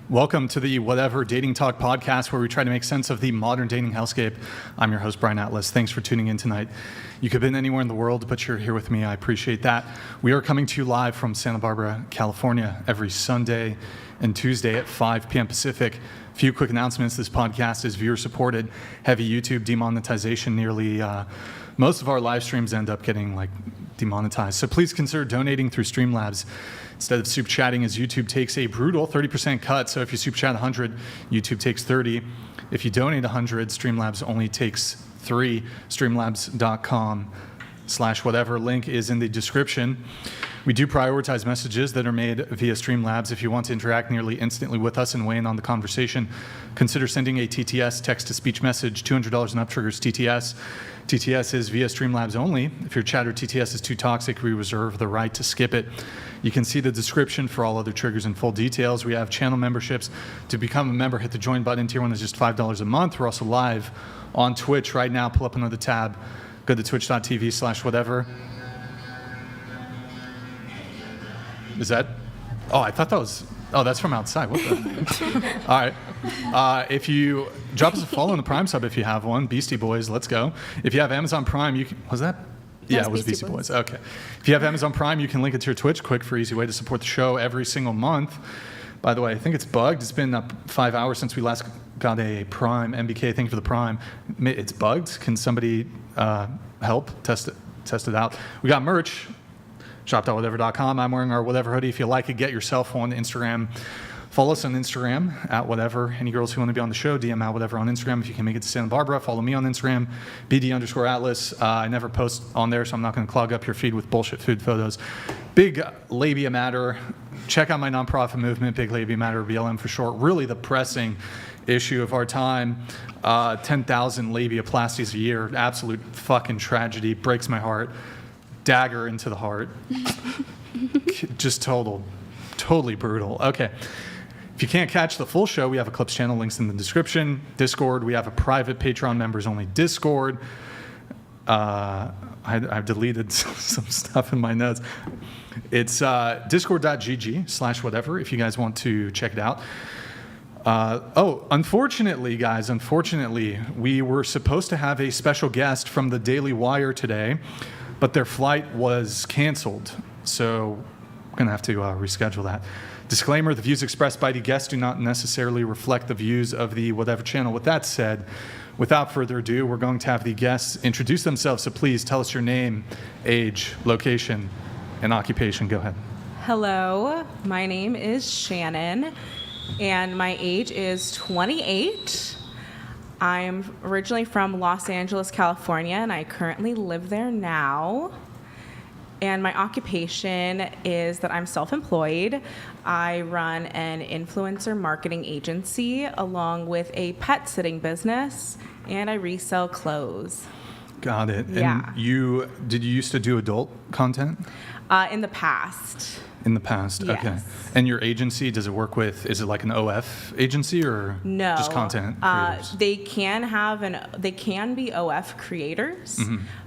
Welcome to the Whatever Dating Talk podcast, where we try to make sense of the modern dating hellscape. I'm your host, Brian Atlas. Thanks for tuning in tonight. You could have been anywhere in the world, but you're here with me. I appreciate that. We are coming to you live from Santa Barbara, California, every Sunday and Tuesday at 5 p.m. Pacific. A few quick announcements. This podcast is viewer-supported. Heavy YouTube demonetization. Nearly most of our live streams end up getting demonetized. So please consider donating through Streamlabs instead of super chatting, as YouTube takes a brutal 30% cut. So if you super chat 100, YouTube takes 30. If you donate 100, Streamlabs only takes 3. Streamlabs.com/whatever. Link is in the description. We do prioritize messages that are made via Streamlabs. If you want to interact nearly instantly with us and weigh in on the conversation, consider sending a TTS, text-to-speech message. $200 and up triggers TTS. TTS is via Streamlabs only. If your chat or TTS is too toxic, we reserve the right to skip it. You can see the description for all other triggers and full details. We have channel memberships. To become a member, hit the join button. Tier 1 is just $5 a month. We're also live on Twitch right now. Pull up another tab. Go to twitch.tv/whatever. Is that? Oh, I thought that was. Oh, that's from outside. What the? All right. If you drop us a follow on the Prime sub if you have one, Beastie Boys, let's go. If you have Amazon Prime, you can. Was that? Yeah, it was Beastie Boys. Okay. If you have Amazon Prime, you can link it to your Twitch. Quick, for easy way to support the show every single month. By the way, I think it's bugged. It's been 5 hours since we last got a Prime. MBK, thank you for the Prime. It's bugged. Can somebody help test it out? We got merch. Shop.whatever.com. I'm wearing our Whatever hoodie. If you like it, get yourself on Instagram. Follow us on Instagram at Whatever. Any girls who want to be on the show, DM at Whatever on Instagram. If you can make it to Santa Barbara, follow me on Instagram, BD_Atlas. I never post on there, so I'm not going to clog up your feed with bullshit food photos. Big Labia Matter. Check out my nonprofit movement, Big Labia Matter, BLM for short. Really the pressing issue of our time. 10,000 labiaplasties a year. Absolute fucking tragedy. Breaks my heart. Dagger into the heart. Just totally brutal. Okay. If you can't catch the full show, we have a Clips channel, links in the description. Discord, we have a private Patreon members only Discord. I've deleted some stuff in my notes. It's discord.gg/whatever if you guys want to check it out. Unfortunately, guys, we were supposed to have a special guest from the Daily Wire today, but their flight was canceled, so we're going to have to reschedule that. Disclaimer, the views expressed by the guests do not necessarily reflect the views of the Whatever channel. With that said, without further ado, we're going to have the guests introduce themselves, so please tell us your name, age, location, and occupation. Go ahead. Hello, my name is Shannon, and my age is 28. I'm originally from Los Angeles, California, and I currently live there now. And my occupation is that I'm self-employed. I run an influencer marketing agency along with a pet sitting business, and I resell clothes. Got it. Yeah. And did you used to do adult content? In the past. In the past, yes. Okay. And your agency, does it work with, is it like an OF agency or no, just content creators? They can be OF creators,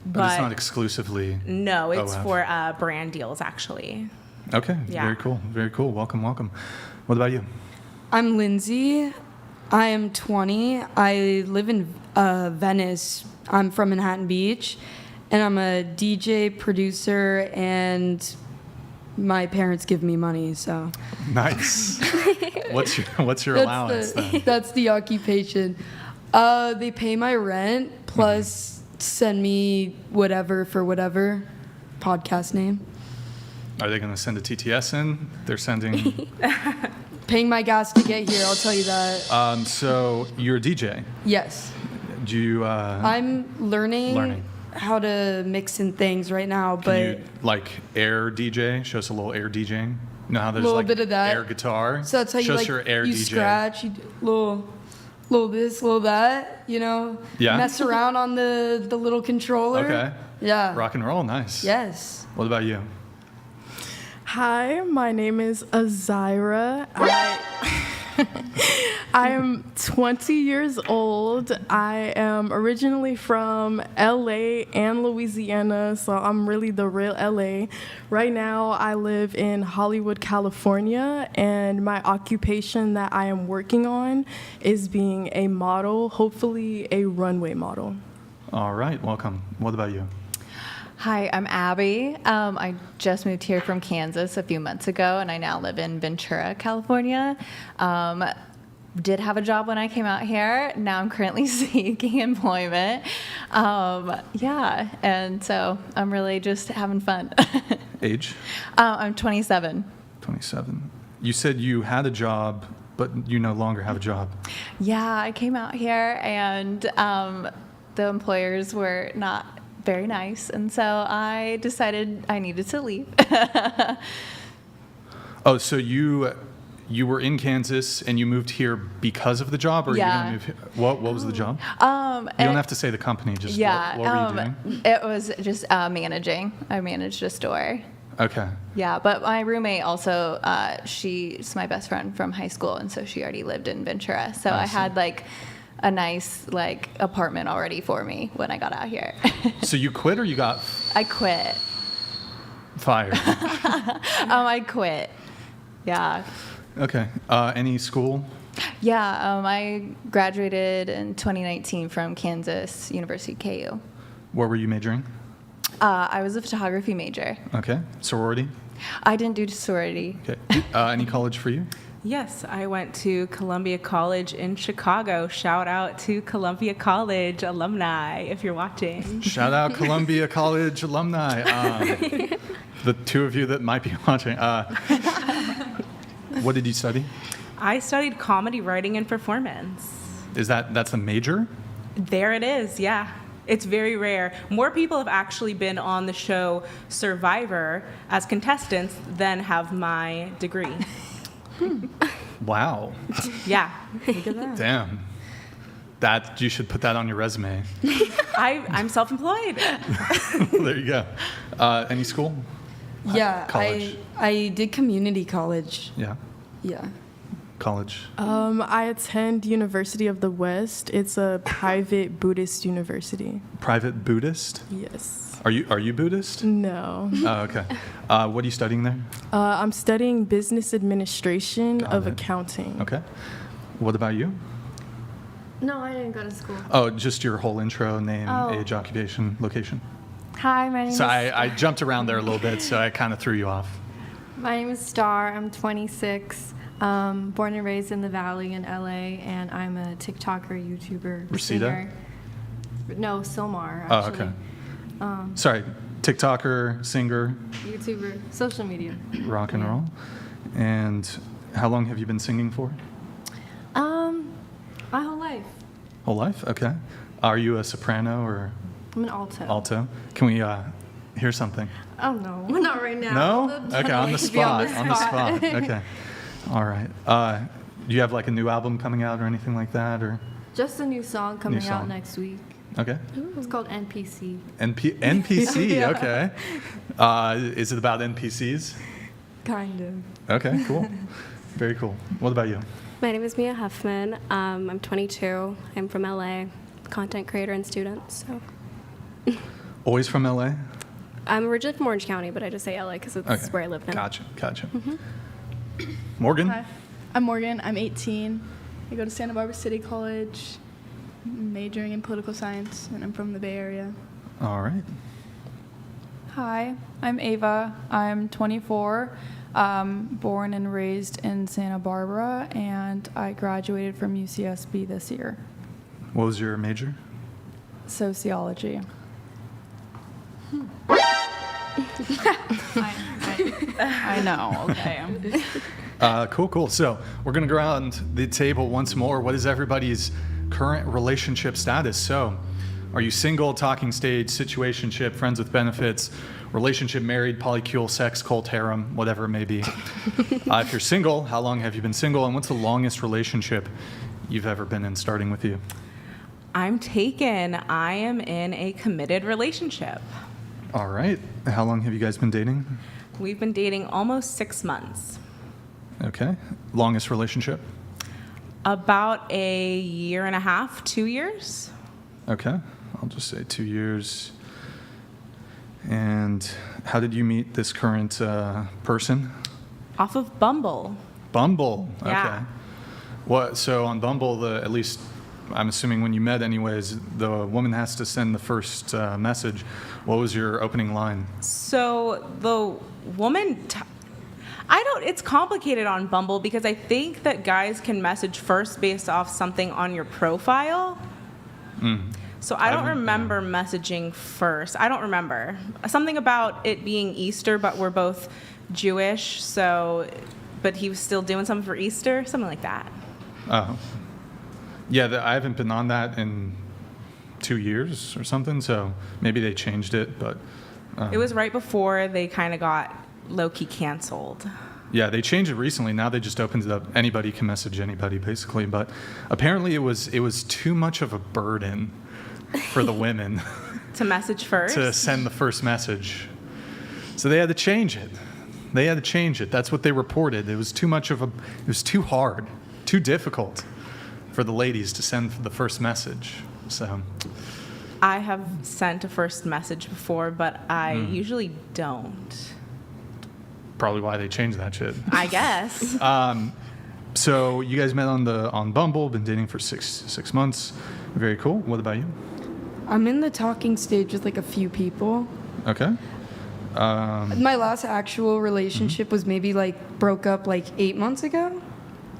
but it's not exclusively No, it's OF. for brand deals, actually. Okay, Yeah. Very cool. Welcome. What about you? I'm Lindsay. I am 20. I live in Venice. I'm from Manhattan Beach, and I'm a DJ, producer, and my parents give me money, so. Nice. What's your allowance then? That's the occupation. They pay my rent plus send me whatever for whatever podcast name. Are they going to send a TTS in? They're sending. Paying my gas to get here, I'll tell you that. So you're a DJ. Yes. Do you? I'm learning how to mix in things right now, but Can you air DJ? Show us a little air DJing. You know how there's little bit of that. air guitar? So that's how Show you us your air you DJ. scratch, you do little this, little that, Yeah. Mess around on the little controller. Okay. Yeah. Rock and roll, nice. Yes. What about you? Hi, my name is Azira. I am 20 years old. I am originally from LA and Louisiana, so I'm really the real LA. Right now, I live in Hollywood, California, and my occupation that I am working on is being a model, hopefully a runway model. All right, welcome. What about you? Hi, I'm Abby. I just moved here from Kansas a few months ago, and I now live in Ventura, California. Did have a job when I came out here. Now I'm currently seeking employment. Yeah, and so I'm really just having fun. Age? I'm 27. 27. You said you had a job, but you no longer have a job. Yeah, I came out here, and the employers were not very nice, and so I decided I needed to leave. Oh, so you were in Kansas and you moved here because of the job, or Yeah. you gonna move here? What was the job? You don't have to say the company. Just Yeah, what were you doing? it was just managing. I managed a store. Okay. Yeah, but my roommate also, she's my best friend from high school, and so she already lived in Ventura. So I see. had like a nice like apartment already for me when I got out here. So you quit or you got I quit. fired? I quit. Yeah. Okay. Any school? Yeah, I graduated in 2019 from Kansas University, KU. What were you majoring? I was a photography major. Okay. Sorority? I didn't do sorority. Okay. Any college for you? Yes, I went to Columbia College in Chicago. Shout out to Columbia College alumni if you're watching. Shout out Columbia College alumni. The two of you that might be watching. What did you study? I studied comedy writing and performance. That's a major? There it is, yeah. It's very rare. More people have actually been on the show Survivor as contestants than have my degree. Wow. Yeah, look at that. Damn. That you should put that on your resume. I'm self-employed. There you go. Any school? Yeah, College. I did community college. Yeah. Yeah. College. I attend University of the West. It's a private Buddhist university. Private Buddhist? Yes. Are you Buddhist? No. Oh, okay. What are you studying there? I'm studying business administration Got of it. accounting. Okay. What about you? No, I didn't go to school. Oh, just your whole intro, name, Oh. age, occupation, location. Hi, my name So is I jumped around there a little bit, so I kind of threw you off. Star. I'm 26. Born and raised in the Valley in LA, and I'm a TikToker, YouTuber, Reseda? singer. No, Silmar. Oh, Actually. okay. Sorry, TikToker, singer, YouTuber, social media. rock and roll. And how long have you been singing for? My whole life. Whole life? Okay. Are you a soprano or I'm an alto. alto? Can we hear something? Oh no, not right now. No? Okay, on the Be on spot. the On the spot. spot. Okay. All right. Do you have like a new album coming out or anything like that? Or Just a new song coming song. out next week. okay. It's called NPC. NPC. Yeah. Okay. Is it about NPCs? Kind of. Okay. Cool. Very cool. What about you? My name is Mia Huffman. I'm 22. I'm from LA, content creator and student. So Always from LA? I'm originally from Orange County, but I just say LA because it's Okay. where I live now. Gotcha. Morgan? Hi, I'm Morgan. I'm 18. I go to Santa Barbara City College, majoring in political science, and I'm from the Bay Area. All right. Hi, I'm Ava. I'm 24, born and raised in Santa Barbara, and I graduated from UCSB this year. What was your major? Sociology. I know, okay. Cool. So we're going to go around the table once more. What is everybody's current relationship status? So are you single, talking stage, situationship, friends with benefits, relationship, married, polycule, sex, cult, harem, whatever it may be? If you're single, how long have you been single? And what's the longest relationship you've ever been in, starting with you? I'm taken. I am in a committed relationship. All right. How long have you guys been dating? We've been dating almost 6 months. Okay. Longest relationship? About a year and a half, 2 years. Okay, I'll just say 2 years. And how did you meet this current person? Off of Bumble. Bumble. Okay. Yeah. What? So on Bumble, at least I'm assuming when you met, anyways, the woman has to send the first message. What was your opening line? So the woman, it's complicated on Bumble because I think that guys can message first based off something on your profile. So I don't remember messaging first. I don't remember. Something about it being Easter, but we're both Jewish, but he was still doing something for Easter, something like that. Oh. Yeah, I haven't been on that in 2 years or something, so maybe they changed it, but... It was right before they kind of got low-key canceled. Yeah, they changed it recently. Now they just opened it up. Anybody can message anybody, basically. But apparently it was too much of a burden for the women To message first? to send the first message. So they had to change it. That's what they reported. It was too hard, too difficult for the ladies to send the first message. So I have sent a first message before, but I usually don't. probably why they changed that shit. I guess. So you guys met on Bumble, been dating for six months. Very cool. What about you? I'm in the talking stage with like a few people. Okay. My last actual relationship was maybe like broke up like 8 months ago?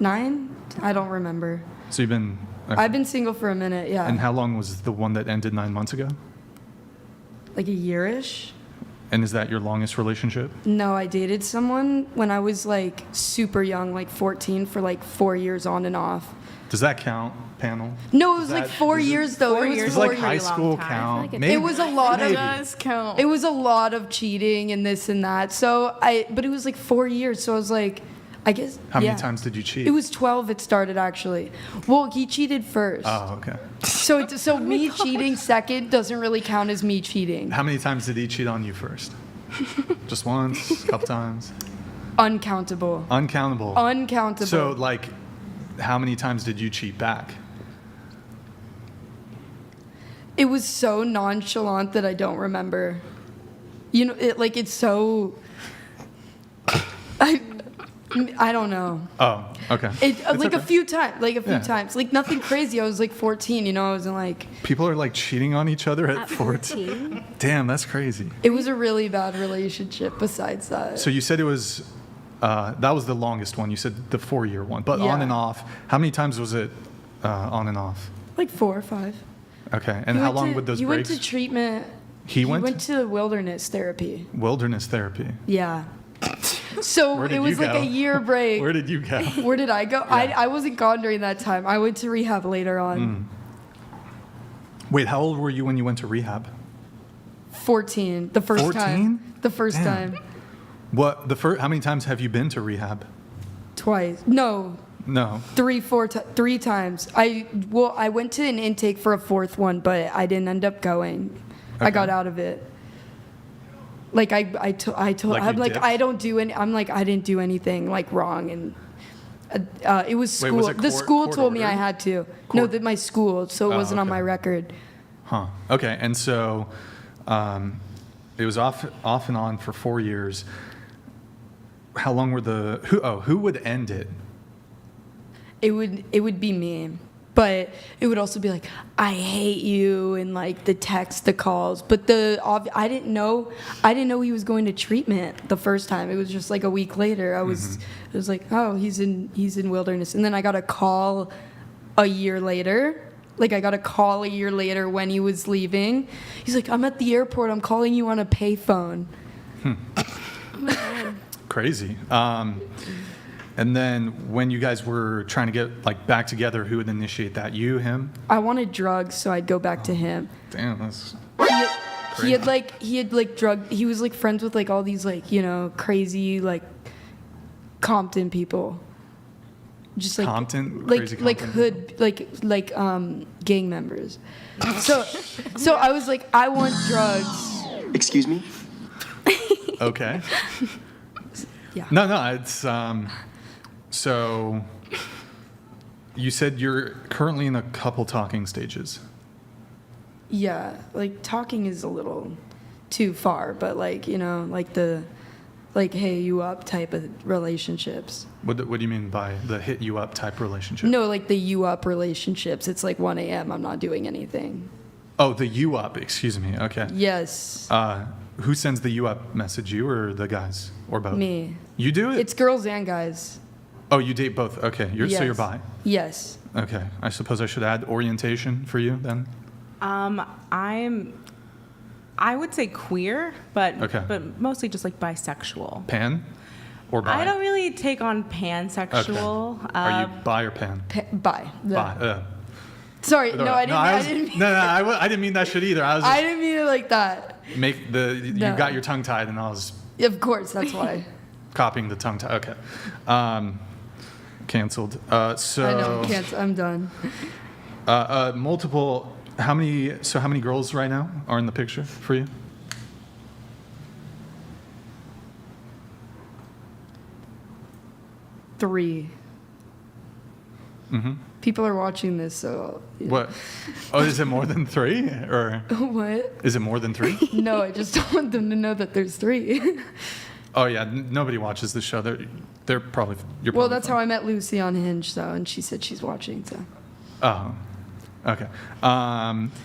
9? I don't remember. So you've been... Okay. I've been single for a minute, yeah. And how long was the one that ended 9 months ago? Like a year-ish? And is that your longest relationship? No, I dated someone when I was like super young, like 14, for like 4 years on and off. Does that count, panel? No, it was like 4 years though. It was Does 4 like high years. school I feel count? like it Maybe. It was a lot It of does count. it was a lot of cheating and this and that. But it was like 4 years, so I was like, I guess. How many yeah. times did you cheat? It was 12. It started actually. Well, he cheated first. Oh, okay. So me cheating second doesn't really count as me cheating. How many times did he cheat on you first? Just once? A couple times? Uncountable. Uncountable. Uncountable. So, like, how many times did you cheat back? It was so nonchalant that I don't remember. You know, it's so. I don't know. Oh, okay. It like okay. a few times, Yeah. like nothing crazy. I was like 14, you know. I wasn't like. People are like cheating on each other at At 14. 14? Damn, that's crazy. It was a really bad relationship. Besides that, So you said it was, that was the longest one. You said the 4-year one, but on Yeah. and off. How many times was it on and off? like 4 or 5. Okay, and how long would those he breaks? went to treatment. He went to wilderness therapy. wilderness therapy. Yeah. So Where did it was you like go? a year break. Where did you go? Where did I go? I wasn't gone during that time. I went to rehab later on. Wait, how old were you when you went to rehab? 14. The first 14? time. The first Damn. time. What the first? How many times have you been to rehab? Twice. No. No. 3 times. I went to an intake for a 4th one, but I didn't end up going. I got out of it. Like I told Like I'm you like dipped? I don't do any. I'm like I didn't do anything like wrong, and it was Wait, school. was it The court- school court told me I ordered? had to. No, Court- that my school, so it Oh, wasn't on okay. my record. Huh. Okay, and so it was off and on for 4 years. How long were who would end it? It would be me, but it would also be like I hate you and like the text, the calls. But I didn't know he was going to treatment the first time. It was just like a week later. It was like, oh, he's in wilderness, and then I got a call a year later. Like I got a call a year later when he was leaving. He's like, I'm at the airport. I'm calling you on a payphone. Crazy. And then when you guys were trying to get like back together, who would initiate that? You, him? I wanted drugs, so I'd go back to him. Damn, that's He had drug. He was like friends with like all these like crazy like Compton people. Just like Compton? like Crazy like Compton hood like gang members. So I was like, I want drugs. Excuse me? okay. Yeah. No, it's so. you said you're currently in a couple talking stages. Yeah, like talking is a little too far, but like, you know, like the like hey you up type of relationships. What do you mean by the hit you up type relationship? No, like the you up relationships. It's like 1 a.m. I'm not doing anything. Oh, the you up, excuse me. Okay. Yes. Who sends the you up message, you or the guys? Or both? Me. You do it? It's girls and guys. Oh, you date both. Okay. So you're bi. Yes. Okay. I suppose I should add orientation for you then? I would say queer, but Okay. but mostly just like bisexual. Pan or bi? I don't really take on pansexual. Okay. Are you bi or pan? Bye. Bi. Sorry, no, I didn't mean I didn't mean that shit either. I was I just didn't mean it like that. you got your tongue tied and I was Of course, that's why. copying the tongue tie. Okay. Canceled. So I know, I'm done. multiple. How many girls right now are in the picture for you? Three. Mm-hmm. People are watching this, so. Yeah. What? Oh, is it more than 3, or What? is it more than 3? No, I just don't want them to know that there's 3. Oh yeah, nobody watches this show. They're probably you're. Well, probably that's fun. how I met Lucy on Hinge, so, and she said she's watching, so. Oh, okay.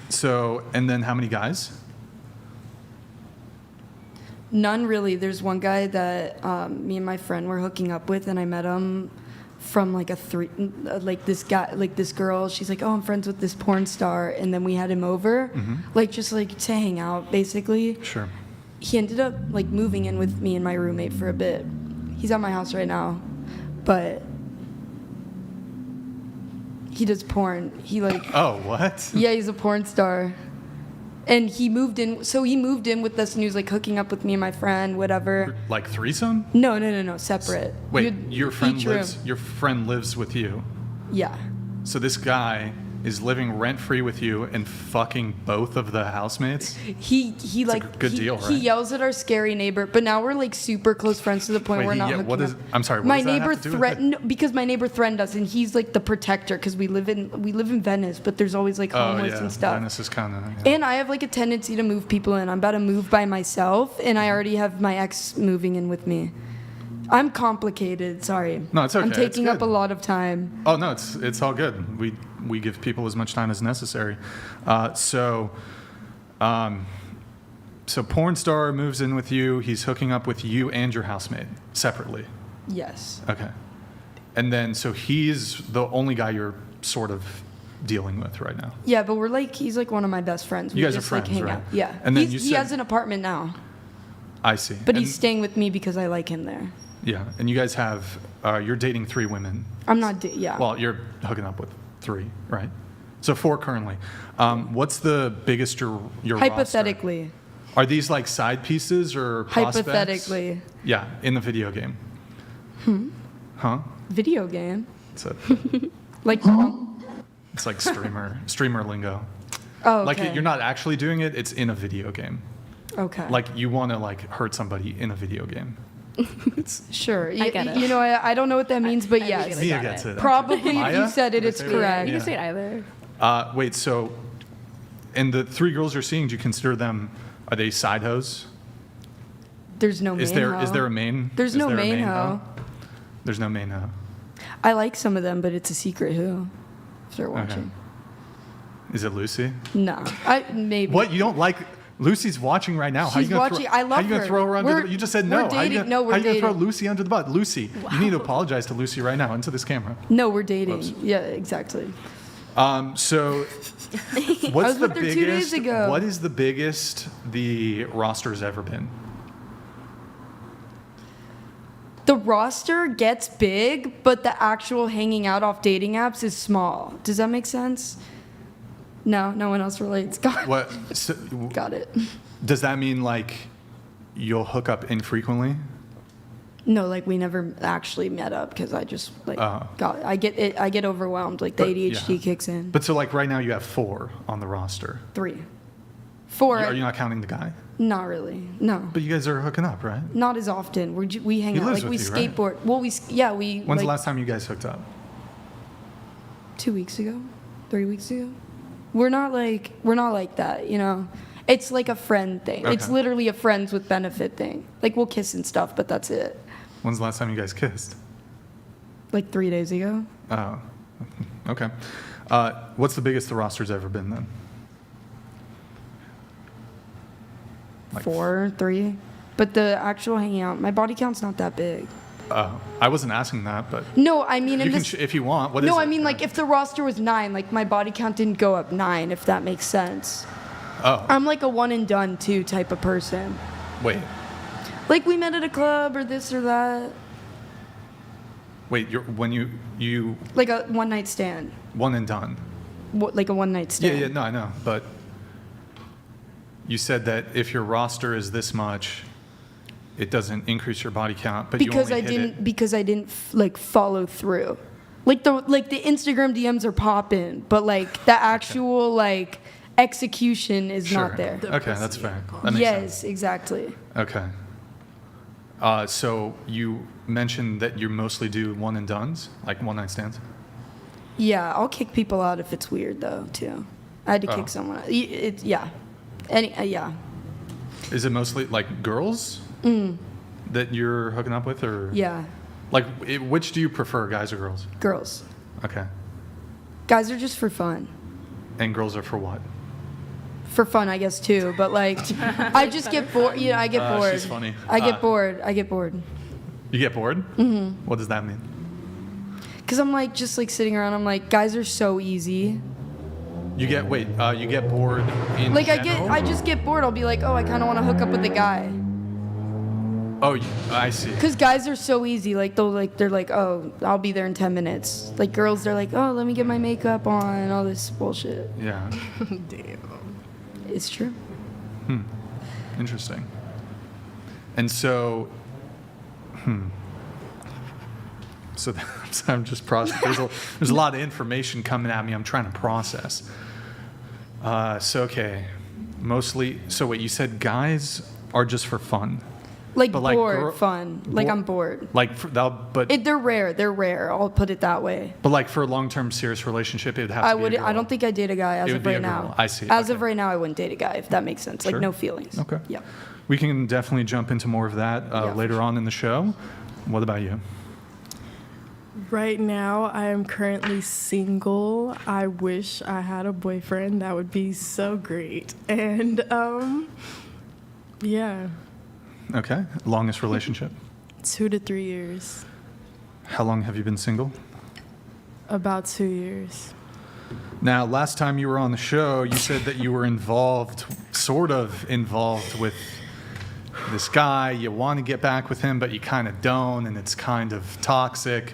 So and then how many guys? None really. There's one guy that me and my friend were hooking up with, and I met him from like this girl. She's like, oh, I'm friends with this porn star, and then we had him over, like just like to hang out, basically. Sure. He ended up like moving in with me and my roommate for a bit. He's at my house right now, but he does porn. He like. Oh, what? Yeah, he's a porn star. And he moved in, so he moved in with us and he was like hooking up with me and my friend, whatever. Like threesome? No, separate. Wait, You'd- your friend each lives. room. Your friend lives with you. Yeah. So this guy is living rent free with you and fucking both of the housemates. He like a good deal, He right? yells at our scary neighbor, but now we're like super close friends to the point Wait, we're not yeah, hooking what up. is? I'm sorry. What My does that have neighbor to do with it? threatened because my neighbor threatened us, and he's like the protector because we live in Venice, but there's always like Oh homeless yeah, and stuff. Venice is kind of. And I have like a tendency to move people in. I'm about to move by myself, and I already have my ex moving in with me. I'm complicated. Sorry. No, it's okay. I'm It's taking up a good. lot of time. Oh no, it's all good. We give people as much time as necessary. So porn star moves in with you. He's hooking up with you and your housemate separately. Yes. Okay. And then so he's the only guy you're sort of dealing with right now. Yeah, but he's like one of my best friends. You guys are just, like, friends, hang right? out. Yeah. And then he you has said- an apartment now, I see. but And- he's staying with me because I like him there. Yeah, and you guys have you're dating 3 women. I'm not. Yeah. Well, you're hooking up with 3, right? So 4 currently. What's the biggest your Hypothetically. roster? Are these like side pieces or prospects? Hypothetically. Yeah, in the video game. Huh? Video game. It's, a, Like. it's like streamer lingo. Oh. Okay. Like you're not actually doing it. It's in a video game. Okay. Like you want to like hurt somebody in a video game. It's Sure. I get it. You know, I don't know what that means, but yes. Mia got gets it. Probably if Maya? you said it, Did I it's say that? correct. You Yeah. can say it either. Wait, so, and the 3 girls you're seeing, do you consider them, are they side hoes? There's no main Is there hoe. a main? There's is no there a main hoe. There's no main hoe. I like some of them, but it's a secret who. If they're watching. Is it Lucy? No. Maybe. What, you don't like, Lucy's watching right now. How She's you gonna watching. Throw, I love how you gonna her. throw her under We're- the, you just said we're no. How you dating. gonna, No, we're how you gonna throw dating. Lucy under the butt? Lucy, you need to apologize to Lucy right now into this camera. No, we're dating. Whoops. Yeah, exactly. So, what's was the with her 2 biggest? days ago. What is the biggest the roster's ever been? The roster gets big, but the actual hanging out off dating apps is small. Does that make sense? No, no one else relates. Got, What? So, got it. does that mean like you'll hook up infrequently? No, like we never actually met up because I just like Oh. I get overwhelmed. Like the But, ADHD yeah. kicks in. But so like right now you have 4 on the roster. 3, 4. Are you not counting the guy? Not really. No. But you guys are hooking up, right? Not as often. We hang He out. lives Like we with you, right? skateboard. Well, we When's like, the last time you guys hooked up? 2 weeks ago, 3 weeks ago. We're not like that, you know. It's like a friend thing. Okay. It's literally a friends with benefit thing. Like we'll kiss and stuff, but that's it. When's the last time you guys kissed? Like 3 days ago. Oh, okay. What's the biggest the roster's ever been then? Like 4, 3. But the actual hanging out, my body count's not that big. I wasn't asking that, but No, I mean, you in can this, if you want. What is no, it? I mean, like if the roster was 9, like my body count didn't go up 9, if that makes sense. Oh, I'm like a one and done too type of person. wait. Like we met at a club or this or that. Wait, when you Like a one night stand. one and done. Like a one night stand. Yeah, no, I know, but you said that if your roster is this much, it doesn't increase your body count, but Because you I only hit didn't it. because I didn't like follow through. Like the Instagram DMs are popping, but like the actual like execution is Sure. not there. Okay, that's fair. That makes Yes, sense. exactly. Okay. So you mentioned that you mostly do one and dones, like one night stands. Yeah, I'll kick people out if it's weird though too. I had to Oh. kick someone out. Yeah. Yeah. Is it mostly like girls that you're hooking up with, or Yeah. like which do you prefer, guys or girls? Girls. Okay. Guys are just for fun. And girls are for what? For fun, I guess too. But like, I just get bored. Yeah, I get bored. She's funny. I get bored. I get bored. You get bored? Mm-hmm. What does that mean? Cause I'm like just like sitting around. I'm like, guys are so easy. You get you get bored in Like general? I just get bored. I'll be like, oh, I kind of want to hook up with a guy. Oh, I see. Cause guys are so easy. Like they're like, oh, I'll be there in 10 minutes. Like girls, they're like, oh, let me get my makeup on, all this bullshit. Yeah. Damn. It's true. Interesting. And so, so I'm just processing. There's a lot of information coming at me. I'm trying to process. So okay, mostly. So wait, you said guys are just for fun, Like But, like, bored, fun. Like bo- I'm bored. like but They're rare. They're rare. I'll put it that way. but like for a long-term serious relationship, it'd have to be a girl. I don't think I date a guy as It would of be a right now. girl. I see. As Okay. of right now, I wouldn't date a guy if that makes sense. Like Sure. no feelings. Okay. Yeah. We can definitely jump into more of that Yeah, for later on in the show. What about you? Right now, I am currently single. I wish I had a boyfriend. That would be so great. And yeah, Okay. Longest relationship? 2 to 3 years. How long have you been single? About 2 years. Now, last time you were on the show, you said that you were sort of involved with this guy. You want to get back with him, but you kind of don't, and it's kind of toxic.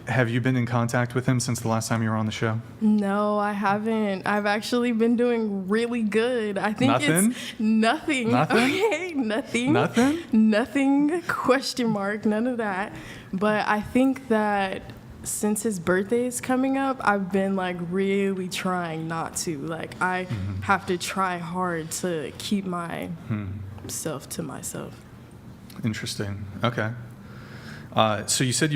Have you been in contact with him since the last time you were on the show? No, I haven't. I've actually been doing really good. I think Nothing? it's nothing. Nothing? Okay, nothing. Nothing? Nothing, question mark, none of that. But I think that since his birthday is coming up, I've been like really trying not to. Like I have to try hard to keep myself to myself. Interesting. Okay. So you said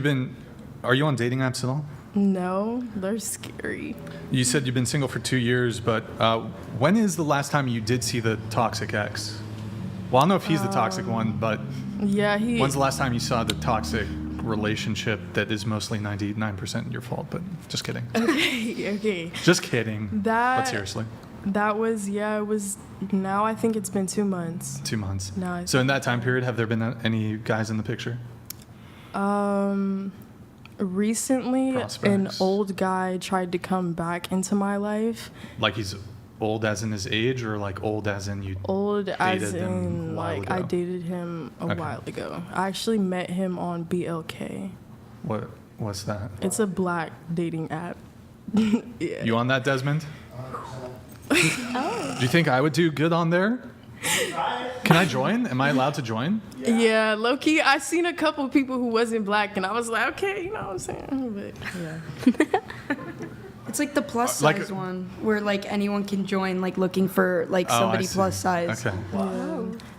are you on dating apps at all? No, they're scary. You said you've been single for 2 years, but when is the last time you did see the toxic ex? Well, I don't know if he's the toxic one, but Yeah, when's the last time you saw the toxic relationship that is mostly 99% your fault? But just kidding. okay. Just kidding. But seriously, That was, it was, now I think it's been 2 months. 2 months. No, So in that time period, have there been any guys in the picture? Recently, an Prospects. old guy tried to come back into my life. Like he's old as in his age, or like old as in you? Old as Dated him a in, while like, I ago. dated him a Okay. while ago. I actually met him on BLK. What's that? It's a black dating app. Yeah. You on that, Desmond? Do you think I would do good on there? Can I join? Am I allowed to join? Yeah, low key, I seen a couple people who wasn't black, and I was like, okay, you know what I'm saying? But yeah. It's like the plus Like- size one where like anyone can join, like looking for like Oh, I somebody see. plus size. Okay.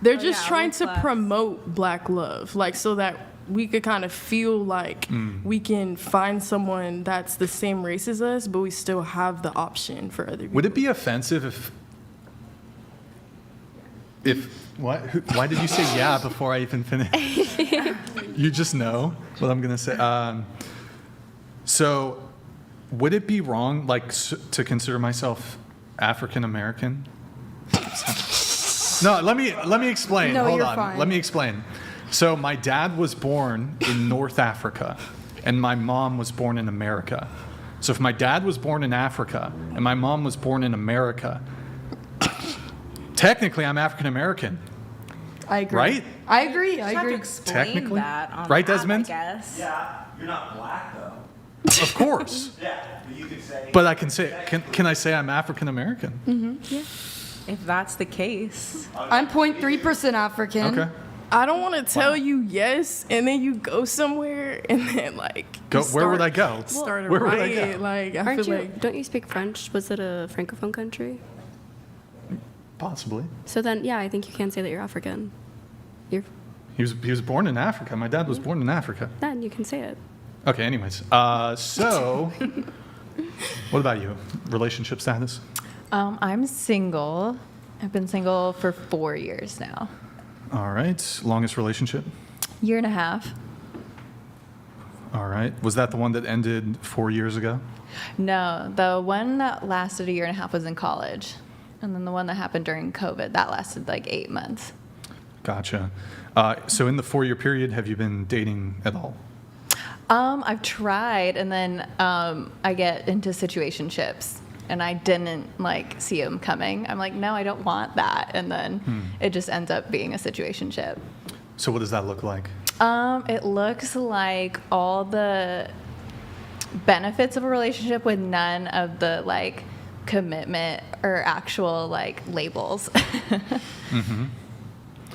They're Oh, just yeah, trying we're to plus. promote black love, like so that we could kind of feel like we can find someone that's the same race as us, but we still have the option for other people. Would it be offensive if what? Why did you say yeah before I even finished? You just know what I'm gonna say. So, would it be wrong, like, to consider myself African American? No, let me explain. No, Hold you're on. fine. Let me explain. So, my dad was born in North Africa, and my mom was born in America. So, if my dad was born in Africa and my mom was born in America, technically I'm African American. I agree. Right? I agree. You I have to agree. explain Technically. that on Right, the app, Desmond? I guess. Yeah, you're not black though. Of course. Yeah, but you could say. But I can say, can I say I'm African American? If that's the case. I'm 0.3% African. Okay. I don't want to tell you yes, and then you go somewhere, and then like Go. you Where would I go? Start a Where would I riot. go? Like I Aren't feel you? like Don't you speak French? Was it a francophone country? Possibly. So then, yeah, I think you can say that you're African. You're. He was born in Africa. My dad was born in Africa. Then you can say it. Okay. Anyways, so what about you? Relationship status? I'm single. I've been single for 4 years now. All right. Longest relationship? Year and a half. All right. Was that the one that ended 4 years ago? No, the one that lasted a year and a half was in college. And then the one that happened during COVID, that lasted like 8 months. Gotcha. So in the 4-year period, have you been dating at all? I've tried, and then I get into situationships, and I didn't like see them coming. I'm like, no, I don't want that, and then it just ends up being a situationship. So what does that look like? It looks like all the benefits of a relationship with none of the like commitment or actual like labels.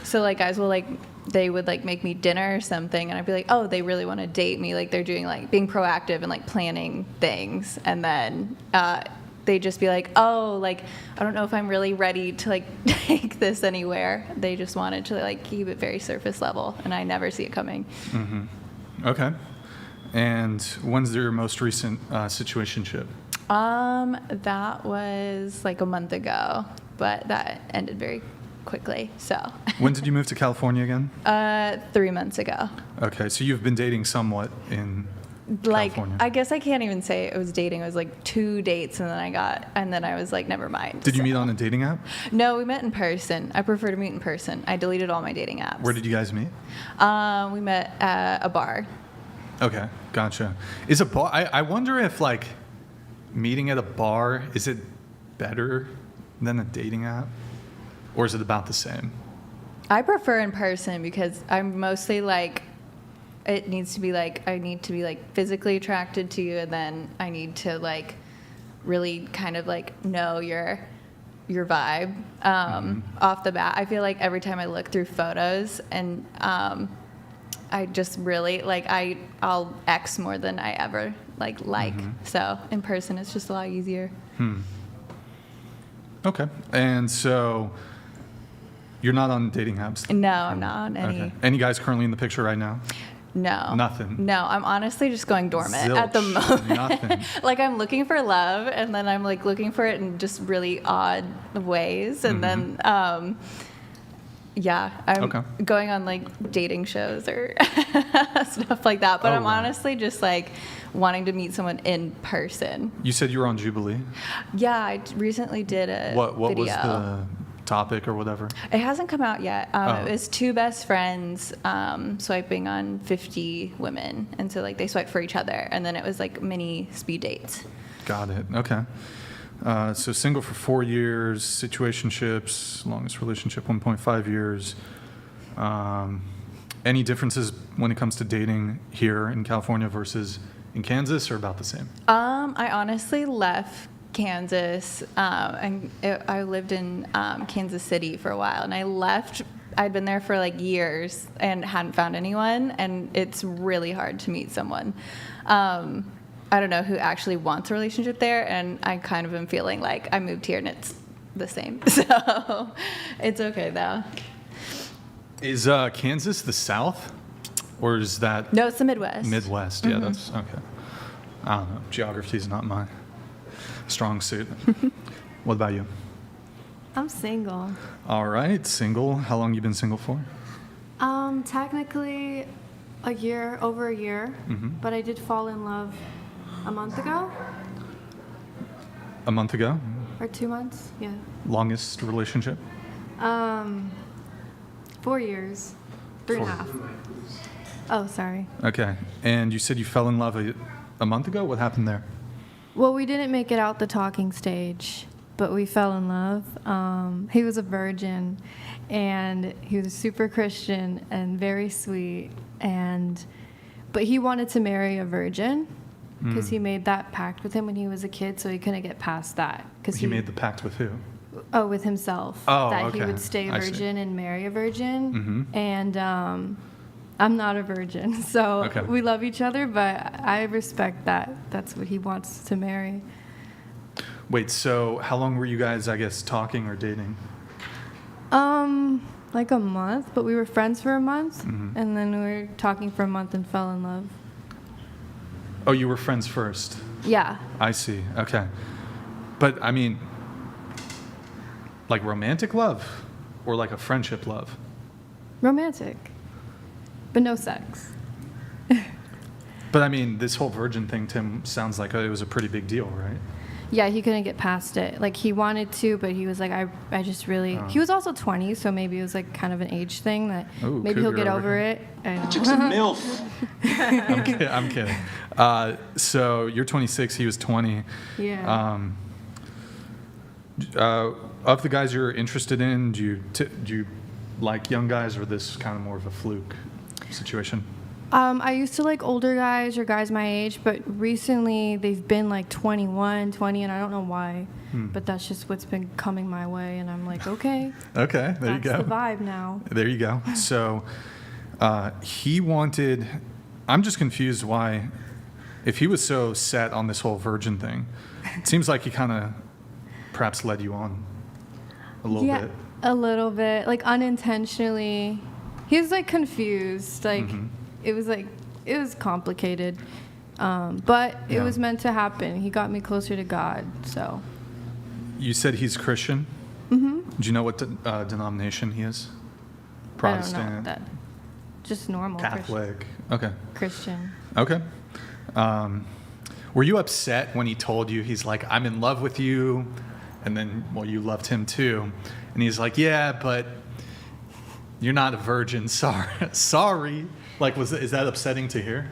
So like guys will like, they would like make me dinner or something, and I'd be like, oh, they really want to date me. Like they're doing like being proactive and like planning things, and then they'd just be like, oh, like I don't know if I'm really ready to like take this anywhere. They just wanted to like keep it very surface level, and I never see it coming. Okay. And when's your most recent situationship? That was like a month ago, but that ended very quickly. So When did you move to California again? 3 months ago. Okay, so you've been dating somewhat in Like California. I guess I can't even say it was dating. It was like 2 dates, and then I was like, never mind. Did you meet on a dating app? No, we met in person. I prefer to meet in person. I deleted all my dating apps. Where did you guys meet? We met at a bar. Okay, gotcha. Is a bar? I wonder if like meeting at a bar, is it better than a dating app, or is it about the same? I prefer in person because I'm mostly like, it needs to be like, I need to be like physically attracted to you, and then I need to like really kind of like know your vibe off the bat. I feel like every time I look through photos and I just really like I'll X more than I ever like. So in person it's just a lot easier. Okay, and so you're not on dating apps? No, I'm not on any. Okay. Any guys currently in the picture right now? No. Nothing. No, I'm honestly just going dormant at the Zilch. moment. Nothing. Like I'm looking for love, and then I'm like looking for it in just really odd ways, and then yeah, I'm Okay. going on like dating shows or stuff like that. But Oh, I'm right. honestly just like wanting to meet someone in person. You said you were on Jubilee. Yeah, I recently did a What video. was the topic or whatever? It hasn't come out yet. Oh. It was two best friends swiping on 50 women, and so like they swiped for each other, and then it was like mini speed dates. Got it. Okay. So single for 4 years, situationships, longest relationship 1.5 years. Any differences when it comes to dating here in California versus in Kansas, or about the same? I honestly left Kansas, and I lived in Kansas City for a while, and I left. I'd been there for like years and hadn't found anyone, and it's really hard to meet someone. I don't know who actually wants a relationship there, and I kind of am feeling like I moved here and it's the same. So it's okay though. Is Kansas the South? Or is that No, it's the Midwest. Midwest? Yeah, that's okay. I don't know. Geography is not my strong suit. What about you? I'm single. All right, single. How long you been single for? Technically over a year, but I did fall in love a month ago. A month ago? Or 2 months, yeah. Longest relationship? 4 years. 3.5. Oh, sorry. Okay. And you said you fell in love a month ago? What happened there? Well, we didn't make it out the talking stage, but we fell in love. He was a virgin, and he was super Christian and very sweet. But he wanted to marry a virgin because he made that pact with him when he was a kid, so he couldn't get past that. He made the pact with who? Oh, with himself. Oh, that okay. he would stay I see. virgin and marry a virgin. And I'm not a virgin, so we love each other, but I respect that. That's what he wants to marry. Wait, so how long were you guys, I guess, talking or dating? Like a month, but we were friends for a month, and then we were talking for a month and fell in love. Oh, you were friends first? Yeah. I see. Okay. But, I mean, like romantic love or like a friendship love? Romantic, but no sex. But, I mean, this whole virgin thing, Tim, sounds like it was a pretty big deal, right? Yeah, he couldn't get past it. Like, he wanted to, but he was like, I just really... He was also 20, so maybe it was like kind of an age thing that maybe he'll get over it. Chick's a MILF. I'm kidding. So you're 26, he was 20. Yeah. Of the guys you're interested in, do you like young guys, or this kind of more of a fluke situation? I used to like older guys or guys my age, but recently they've been like 21, 20, and I don't know why. But that's just what's been coming my way, and I'm like, okay. Okay, there you go. That's the vibe now. There you go. So he wanted... I'm just confused why, if he was so set on this whole virgin thing, it seems like he kind of perhaps led you on a little bit. A little bit. Like, unintentionally. He was like confused. Like... It was complicated, but it was meant to happen. He got me closer to God, so. You said he's Christian? Do you know what denomination he is? Protestant? I don't know that. Just normal Catholic? Okay. Christian. Okay. Were you upset when he told you, he's like, I'm in love with you, and then, well, you loved him too, and he's like, yeah, but you're not a virgin, sorry. Like, is that upsetting to hear?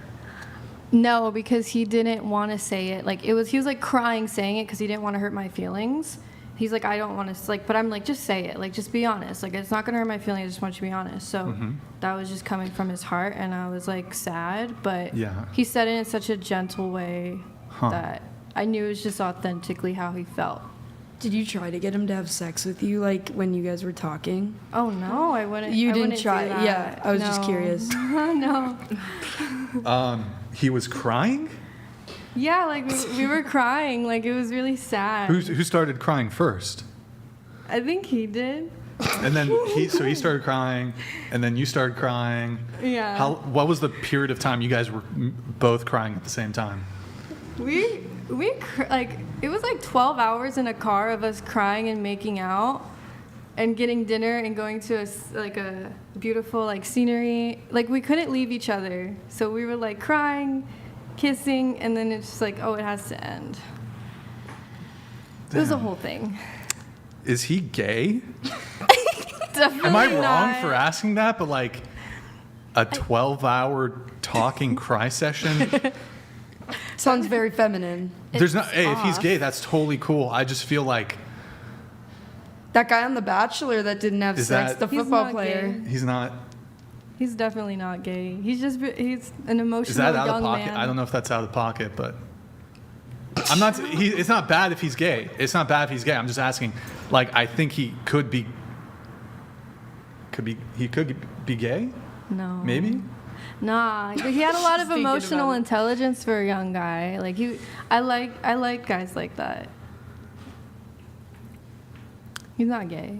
No, because he didn't want to say it. Like, he was like crying saying it because he didn't want to hurt my feelings. He's like, I don't want to, like, but I'm like, just say it. Like, just be honest. Like, it's not going to hurt my feelings. I just want you to be honest. So that was just coming from his heart, and I was, like, sad. But he said it in such a gentle way that I knew it was just authentically how he felt. Did you try to get him to have sex with you, like, when you guys were talking? Oh, no, I wouldn't. You didn't wouldn't try? do that. Yeah, I was just curious. No. He was crying? Yeah, like, we were crying. Like, it was really sad. Who started crying first? I think he did. And then he started crying, and then you started crying. Yeah. What was the period of time you guys were both crying at the same time? It was like 12 hours in a car of us crying and making out and getting dinner and going to a beautiful like scenery. Like, we couldn't leave each other. So we were like crying, kissing, and then it's just like, oh, it has to end. It was a whole thing. Is he gay? Definitely Am I not. wrong for asking that? But like a 12-hour talking cry session? Sounds very feminine. There's not. Hey, if he's gay, that's totally cool. I just feel like That guy on The Bachelor that didn't have sex, the football player. Gay. he's not. He's definitely not gay. He's an emotional Is that out young of pocket? man. I don't know if that's out of pocket, but I'm not. It's not bad if he's gay. It's not bad if he's gay. I'm just asking. Like, I think he could be. He could be gay. No. Maybe. Nah, but he had a lot of Thinking emotional about it. intelligence for a young guy. Like, I like guys like that. He's not gay.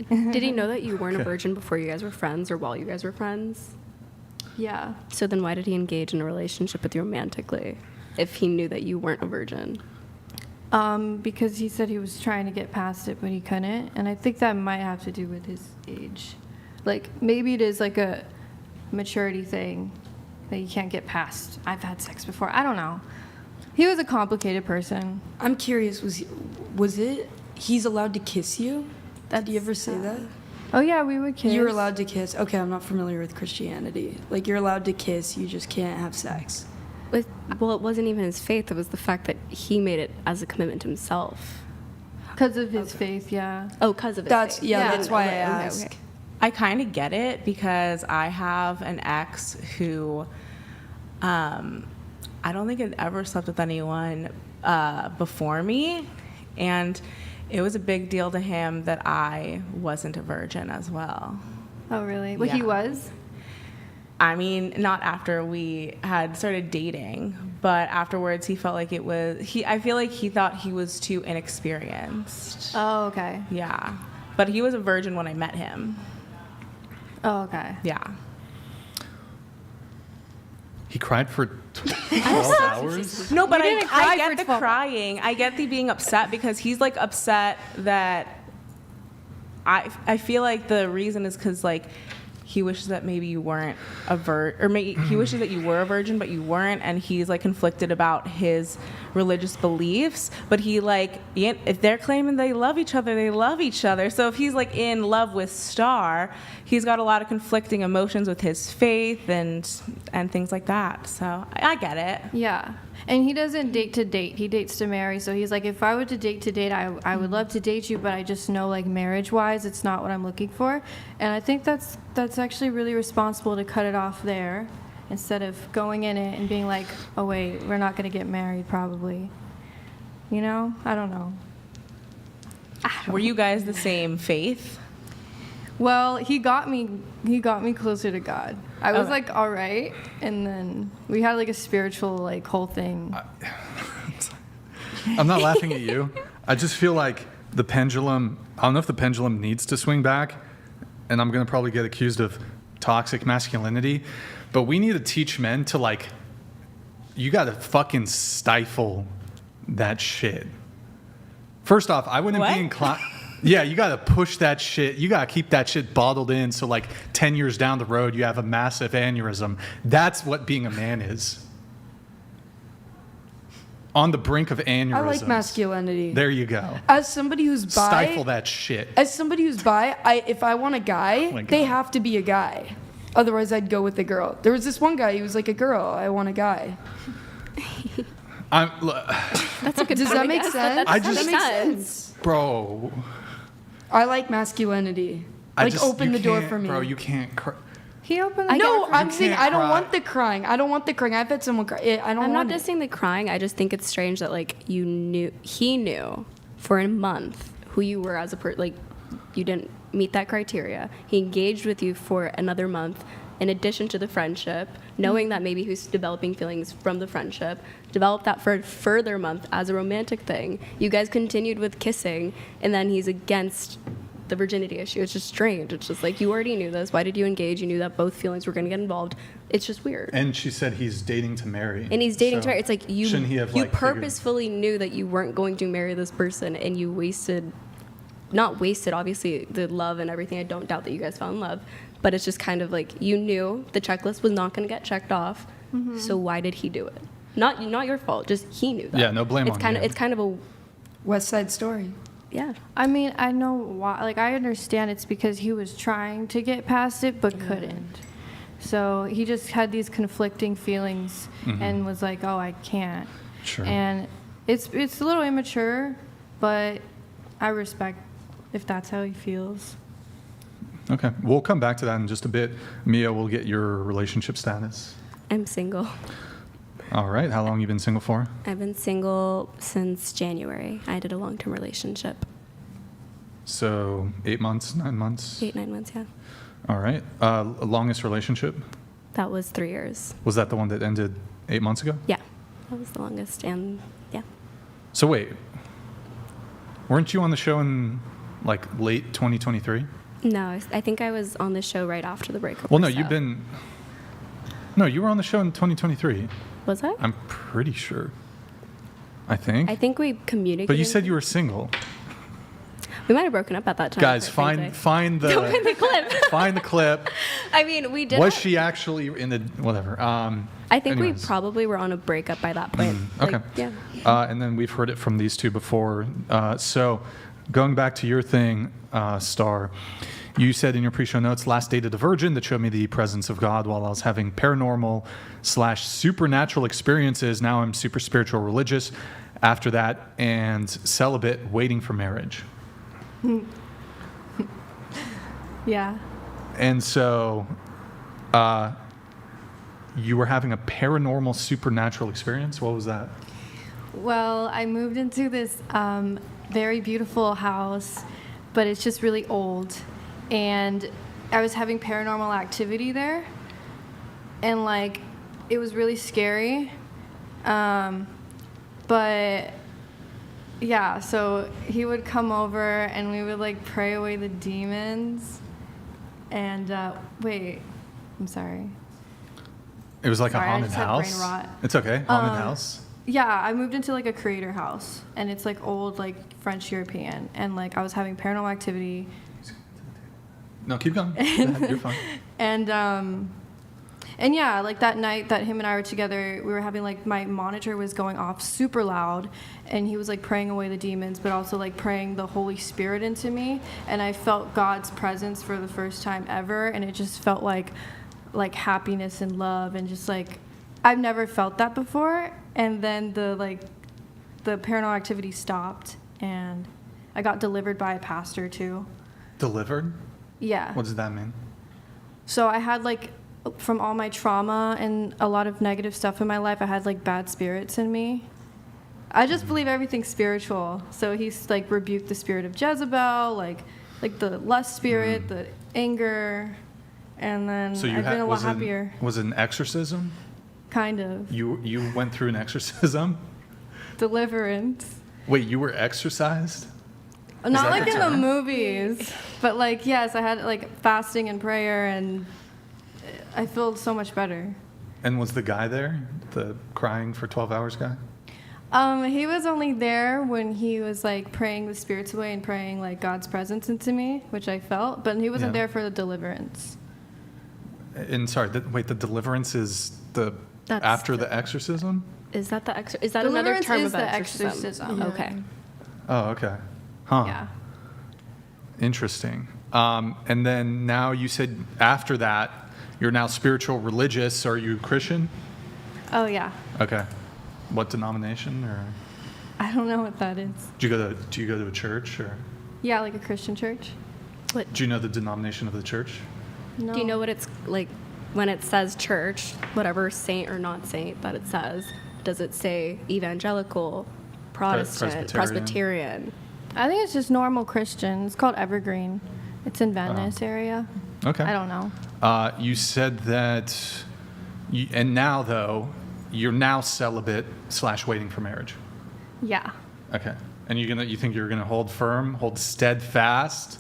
Did he know that you weren't a virgin before you guys were friends or while you guys were friends? Yeah. So then why did he engage in a relationship with you romantically if he knew that you weren't a virgin? Because he said he was trying to get past it, but he couldn't. And I think that might have to do with his age. Like, maybe it is like a maturity thing that you can't get past. I've had sex before. I don't know. He was a complicated person. I'm curious, was it he's allowed to kiss you? Did you ever say that? Oh, yeah, we would kiss. You're allowed to kiss. Okay, I'm not familiar with Christianity. Like, you're allowed to kiss, you just can't have sex. Well, it wasn't even his faith. It was the fact that he made it as a commitment to himself. Because of his faith, yeah. Oh, because of his faith. That's why I Okay, asked. okay. I kind of get it because I have an ex who I don't think had ever slept with anyone before me. And it was a big deal to him that I wasn't a virgin as well. Oh, really? Well, he Yeah. was? I mean, not after we had started dating, but afterwards he felt like it was, I feel like he thought he was too inexperienced. Oh, okay. Yeah. But he was a virgin when I met him. Oh, okay. Yeah. He cried for 12 hours? No, but He I didn't cry get for the 12 crying. I get the being upset because he's like upset that I feel like the reason is because like he wishes that maybe you weren't a he wishes that you were a virgin, but you weren't, and he's like conflicted about his religious beliefs. But he like, if they're claiming they love each other, they love each other. So if he's like in love with Star, he's got a lot of conflicting emotions with his faith and things like that. So I get it. Yeah. And he doesn't date to date. He dates to marry. So he's like, if I were to date to date, I would love to date you, but I just know like marriage-wise, it's not what I'm looking for. And I think that's actually really responsible to cut it off there instead of going in it and being like, oh wait, we're not going to get married probably. You know? I don't know. Were you guys the same faith? Well, he got me closer to God. I was Okay. like, all right, and then we had like a spiritual like whole thing. I'm not laughing at you. I just feel like the pendulum, I don't know if the pendulum needs to swing back, and I'm going to probably get accused of toxic masculinity, but we need to teach men to like, you got to fucking stifle that shit. First off, I wouldn't be inclined. Yeah, you got to push that shit. You got to keep that shit bottled in so like 10 years down the road, you have a massive aneurysm. That's what being a man is. On the brink of aneurysms. I like masculinity. There you go. As somebody who's bi, Stifle that shit. As somebody who's bi, if I want a guy, my God. they have to be a guy. Otherwise, I'd go with a girl. There was this one guy, he was like a girl. I want a guy. That's a good Does point, that I make guess. sense? I That just- makes sense. Bro. I like masculinity. Open you the door can't- for me. Bro, you can't cry. He opened the No, door. I'm saying can't I don't cry. want the crying. I don't want the crying. I've had someone cry. I don't I'm not want it. dissing the crying. I just think it's strange that like he knew for a month who you were as a person. Like you didn't meet that criteria. He engaged with you for another month. In addition to the friendship, knowing that maybe he was developing feelings from the friendship, developed that for a further month as a romantic thing. You guys continued with kissing, and then he's against the virginity issue. It's just strange. It's just like, you already knew this. Why did you engage? You knew that both feelings were going to get involved. It's just weird. And she said he's dating to marry. And he's dating So to marry. It's like you shouldn't he have, like, figured- purposefully knew that you weren't going to marry this person, and you not wasted, obviously, the love and everything. I don't doubt that you guys fell in love. But it's just kind of like, you knew the checklist was not going to get checked off. So why did he do it? Not your fault. Just he knew that. Yeah, no blame on you. It's kind of a, West Side Story. yeah. I mean, I know why. Like, I understand it's because he was trying to get past it, but couldn't. So he just had these conflicting feelings and was like, "Oh, I can't." Sure. And it's a little immature, but I respect if that's how he feels. Okay, we'll come back to that in just a bit. Mia, we'll get your relationship status. I'm single. All right, how long you been single for? I've been single since January. I did a long-term relationship. So 8 months, 9 months? 8-9 months, yeah. All right. Longest relationship? That was 3 years. Was that the one that ended 8 months ago? Yeah, that was the longest, and yeah. So wait, weren't you on the show in like late 2023? No, I think I was on the show right after the breakup. Well, or no, so. you've been. No, you were on the show in 2023. Was I? I'm pretty sure. I think. I think we communicated. But you said you were single. We might have broken up at that time. Guys, quite find frankly. the Don't find the clip. find the clip. I mean, we did. Was she actually in the whatever? I think anyways. we probably were on a breakup by that point. Okay. Yeah. And then we've heard it from these two before. So going back to your thing, Star, you said in your pre-show notes, last dated a virgin that showed me the presence of God while I was having paranormal/supernatural experiences. Now I'm super spiritual religious after that and celibate waiting for marriage. Yeah. And so you were having a paranormal supernatural experience? What was that? Well, I moved into this very beautiful house, but it's just really old. And I was having paranormal activity there. And, like, it was really scary. But, yeah, so he would come over and we would, like, pray away the demons. And, wait, I'm sorry. It was like Sorry, a I haunted just had house? brain rot. It's okay. Haunted house? Yeah, I moved into like a creator house, and it's like old, like French European, and like I was having paranormal activity. No, keep going. Go ahead. You're fine. And yeah, like that night that him and I were together, we were having like my monitor was going off super loud, and he was like praying away the demons, but also like praying the Holy Spirit into me, and I felt God's presence for the first time ever, and it just felt like happiness and love, and just like I've never felt that before. And then the paranormal activity stopped, and I got delivered by a pastor too. Delivered? Yeah. What does that mean? So I had like, from all my trauma and a lot of negative stuff in my life, I had like bad spirits in me. I just believe everything's spiritual. So he's like rebuked the spirit of Jezebel, like the lust spirit, the anger, and then So I've been a lot happier. Was it an exorcism? Kind of. You went through an exorcism? Deliverance. Wait, you were exorcised? Not that like the in the term? movies, but like, yes, I had like fasting and prayer, and I feel so much better. And was the guy there? The crying for 12 hours guy? He was only there when he was like praying the spirits away and praying like God's presence into me, which I felt, but he wasn't Yeah. there for the deliverance. And sorry, the deliverance is That's after the exorcism? Is that is that another Deliverance term is of the exorcism? exorcism. Okay. Oh, okay. Huh. Yeah. Interesting. And then now you said after that, you're now spiritual religious. Are you Christian? Oh yeah. Okay. What denomination? Or I don't know what that is. do you go to a church? Or Yeah, like a Christian church. do you know the denomination of the church? No. Do you know what it's like when it says church, whatever saint or not saint that it says? Does it say evangelical, Protestant, Presbyterian? I think it's just normal Christian. It's called Evergreen. It's in Venice area. Okay. I don't know. You said that, and now though, you're now celibate / waiting for marriage. Yeah. Okay. And you think you're gonna hold firm, hold steadfast?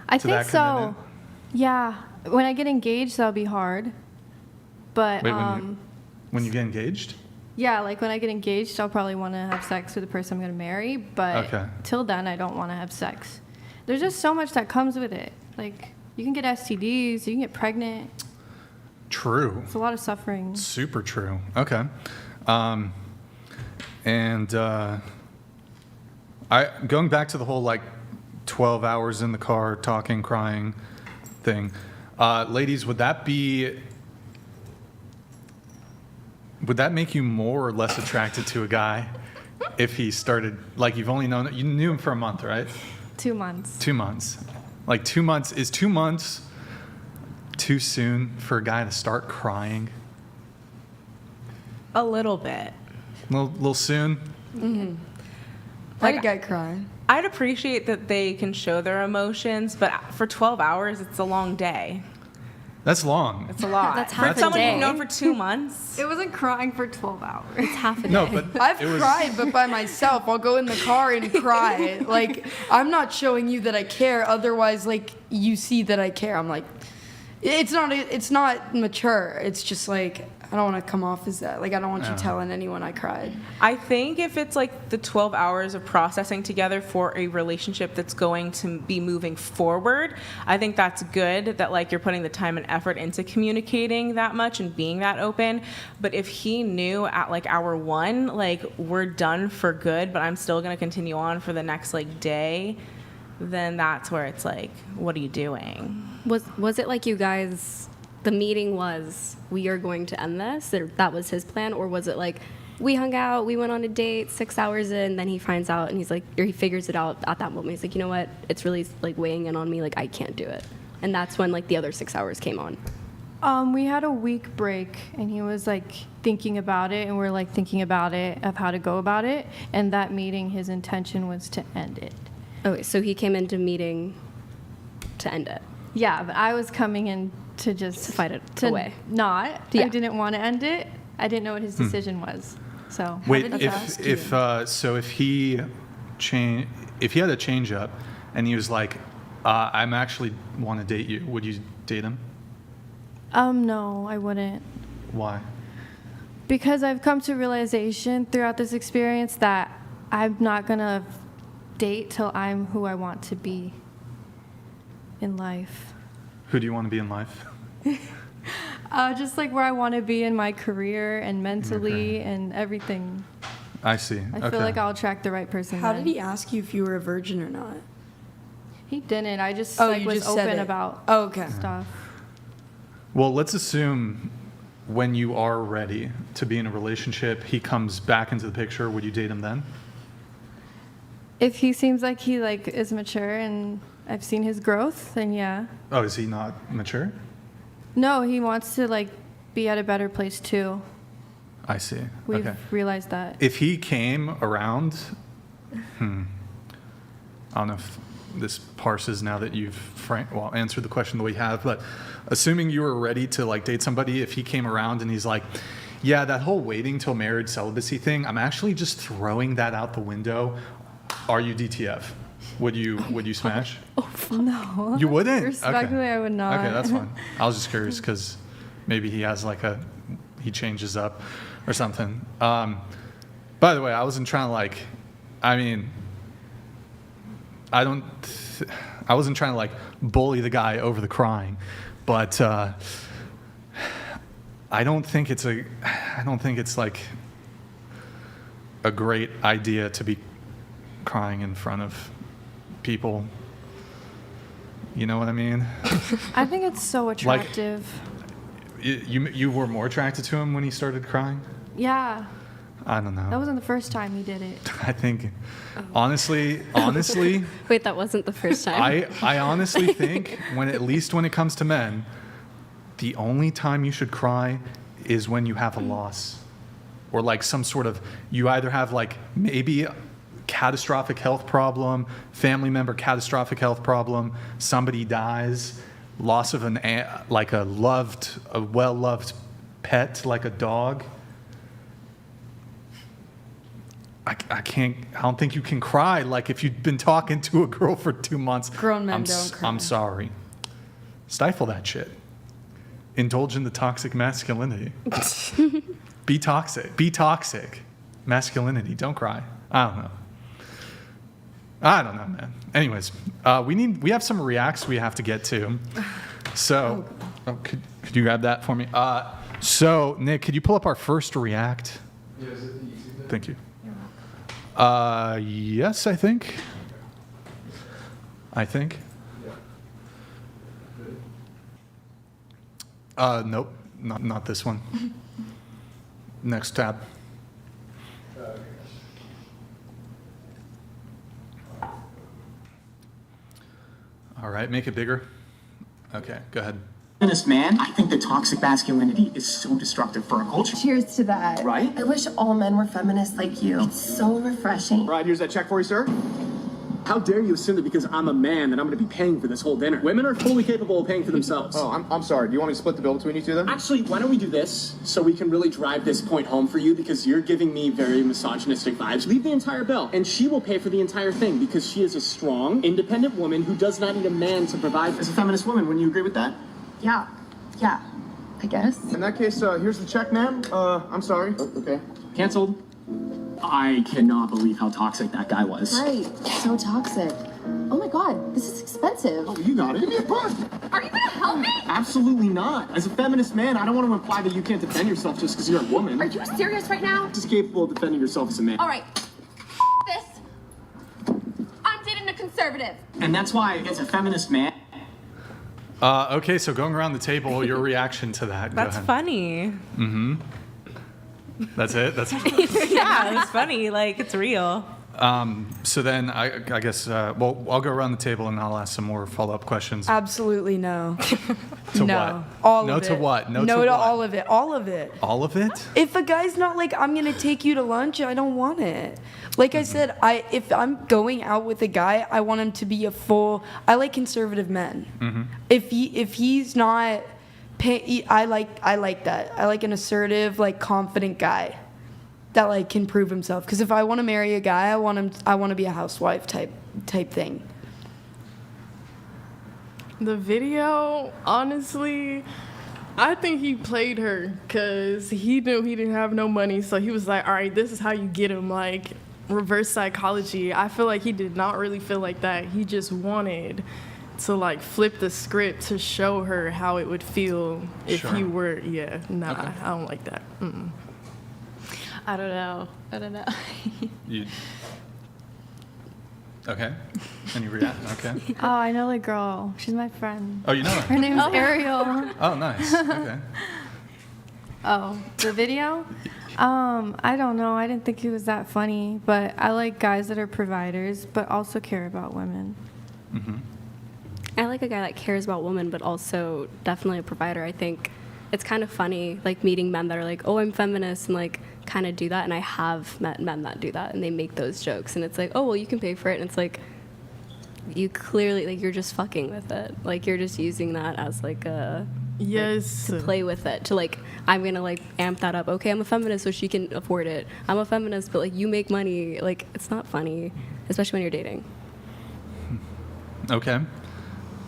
I to think that so. commitment? Yeah. When I get engaged, that'll be hard. But Wait, when you get engaged? yeah, like when I get engaged, I'll probably want to have sex with the person I'm going to marry. But Okay. till then, I don't want to have sex. There's just so much that comes with it. Like you can get STDs, you can get pregnant. True. It's a lot of suffering. Super true. Okay. Going back to the whole like 12 hours in the car talking, crying thing, ladies, would that make you more or less attracted to a guy if he started, like you knew him for a month, right? 2 months. 2 months. Like 2 months, is 2 months too soon for a guy to start crying? A little bit. Little soon? I had a guy cry. I'd appreciate that they can show their emotions, but for 12 hours, it's a long day. That's long. It's a lot. That's for half a someone day. you've known for 2 months. It wasn't crying for 12 hours. It's half a day. No, but I've it was, cried, but by myself. I'll go in the car and cry. Like, I'm not showing you that I care. Otherwise, like, you see that I care. I'm like, It's not mature. It's just like, I don't want to come off as that. Like, I don't want you telling anyone I cried. I think if it's like the 12 hours of processing together for a relationship that's going to be moving forward, I think that's good that like you're putting the time and effort into communicating that much and being that open. But if he knew at like hour 1, like we're done for good, but I'm still going to continue on for the next like day, then that's where it's like, what are you doing? Was it like you guys, the meeting was, we are going to end this, or that was his plan, or was it like, we hung out, we went on a date, 6 hours in, then he finds out and he's like, or he figures it out at that moment. He's like, you know what, it's really like weighing in on me, like I can't do it. And that's when like the other 6 hours came on. We had a week break, and he was like thinking about it, and we're like thinking about it, of how to go about it. And that meeting, his intention was to end it. Okay, so he came into meeting to end it. Yeah, but I was coming in to just fight it away. Not. Yeah. I didn't want to end it. I didn't know what his decision was. So Wait, if he had a change up and he was like, I'm actually want to date you, would you date him? No, I wouldn't. Why? Because I've come to realization throughout this experience that I'm not gonna date till I'm who I want to be in life. Who do you want to be in life? Just like where I want to be in my career and mentally and everything. I see. I feel like I'll attract the right person. How then. did he ask you if you were a virgin or not? He didn't. I just Oh, like you was just said open it. about Okay. stuff. Well, let's assume when you are ready to be in a relationship, he comes back into the picture. Would you date him then? If he seems like he like is mature and I've seen his growth, then yeah. Oh, is he not mature? No, he wants to like be at a better place too. I see. We've Okay. realized that. If he came around, I don't know if this parses now that you've answered the question the way you have, but assuming you were ready to like date somebody, if he came around and he's like, yeah, that whole waiting till marriage celibacy thing, I'm actually just throwing that out the window. Are you DTF? Would you smash? No. You wouldn't? Respectfully, Okay. I would not. Okay, that's fine. I was just curious because maybe he has like he changes up or something. By the way, I wasn't trying to I wasn't trying to like bully the guy over the crying, but I don't think it's like a great idea to be crying in front of people. You know what I mean? I think it's so attractive. You were more attracted to him when he started crying? Yeah. I don't know. That wasn't the first time he did it. I think, honestly, Wait, that wasn't the first time? I honestly think at least when it comes to men, the only time you should cry is when you have a loss, or like some sort of, you either have like maybe a catastrophic health problem, family member catastrophic health problem, somebody dies, loss of a well-loved pet like a dog. I don't think you can cry like if you've been talking to a girl for 2 months. Grown men don't cry. I'm sorry. Stifle that shit. Indulge in the toxic masculinity. Be toxic. Be toxic. Masculinity. Don't cry. I don't know, man. Anyways, we have some reacts we have to get to. So, could you grab that for me? So, Nick, could you pull up our first react? Yeah, is it the easy bit? Thank you. Yes, I think. Yeah. Nope, not this one. Next tab. All right, make it bigger. Okay, go ahead. Feminist man, I think that toxic masculinity is so destructive for our culture. Cheers to that. Right? I wish all men were feminists like you. It's so refreshing. Right, here's that check for you, sir. How dare you assume that because I'm a man that I'm going to be paying for this whole dinner? Women are fully capable of paying for themselves. Oh, I'm sorry. Do you want me to split the bill between you two then? Actually, why don't we do this so we can really drive this point home for you, because you're giving me very misogynistic vibes. Leave the entire bill, and she will pay for the entire thing because she is a strong, independent woman who does not need a man to provide. As a feminist woman, wouldn't you agree with that? Yeah, I guess. In that case, here's the check, ma'am. I'm sorry. Okay. Canceled. I cannot believe how toxic that guy was. Right, so toxic. Oh my god, this is expensive. Oh, you got it. Give me a push. Are you gonna help me? Absolutely not. As a feminist man, I don't want to imply that you can't defend yourself just because you're a woman. Are you serious right now? Just capable of defending yourself as a man. All right, this. I'm dating a conservative. And that's why, as a feminist man... Okay, so going around the table, your reaction to that. Go That's ahead. funny. That's it? That's Yeah, it's funny. Like, it's real. So then I guess, well, I'll go around the table and I'll ask some more follow-up questions. Absolutely no. To no. what? All No of it. to what? No No to to what? all of it. All of it. All of it? If a guy's not like, I'm gonna take you to lunch, I don't want it. Like I said, if I'm going out with a guy, I want him to be a full. I like conservative men. If he's not, I like that. I like an assertive, like confident guy that like can prove himself. Because if I want to marry a guy, I want to be a housewife type thing. The video, honestly, I think he played her because he knew he didn't have no money. So he was like, all right, this is how you get him, like reverse psychology. I feel like he did not really feel like that. He just wanted to like flip the script to show her how it would feel if Sure. he were, I don't like that. I don't know. You... Okay. Any react? Okay. Oh, I know the girl. She's my friend. Oh, you know her? Her name's Ariel. Oh, nice. Okay. Oh, the video? I don't know. I didn't think he was that funny, but I like guys that are providers, but also care about women. I like a guy that cares about women, but also definitely a provider. I think it's kind of funny, like meeting men that are like, oh, I'm feminist, and like kind of do that. And I have met men that do that, and they make those jokes, and it's like, oh, well, you can pay for it, and it's like, you clearly like you're just fucking with it, like you're just using that as like a to play with it, to like, I'm gonna like amp that up. Okay, I'm a feminist, so she can afford it. I'm a feminist, but like you make money. Like it's not funny, especially when you're dating. Okay.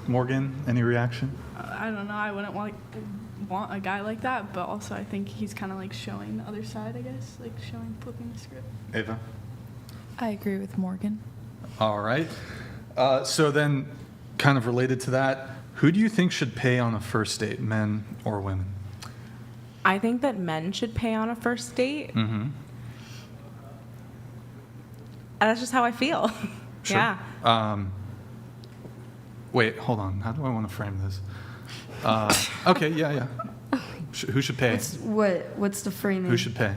Morgan, any reaction? I don't know. I wouldn't want a guy like that, but also I think he's kind of like showing the other side, I guess, like flipping the script. Ava? I agree with Morgan. All right. So then, kind of related to that, who do you think should pay on a first date, men or women? I think that men should pay on a first date. And that's just how I feel. Sure. Yeah. Wait, hold on. How do I want to frame this? Okay, yeah. Who should pay? What's the framing? Who should pay?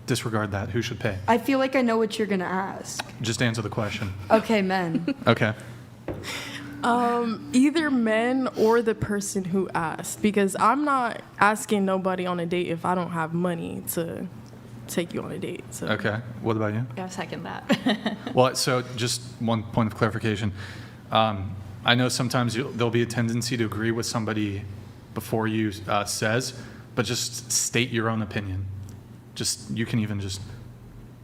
Disregard that. Who should pay? I feel like I know what you're gonna ask. Just answer the question. Okay, men. Okay. Either men or the person who asked, because I'm not asking nobody on a date if I don't have money to take you on a date. So. Okay. What about you? Yeah, second that. Well, so just one point of clarification. I know sometimes there'll be a tendency to agree with somebody before you says, but just state your own opinion. You can even just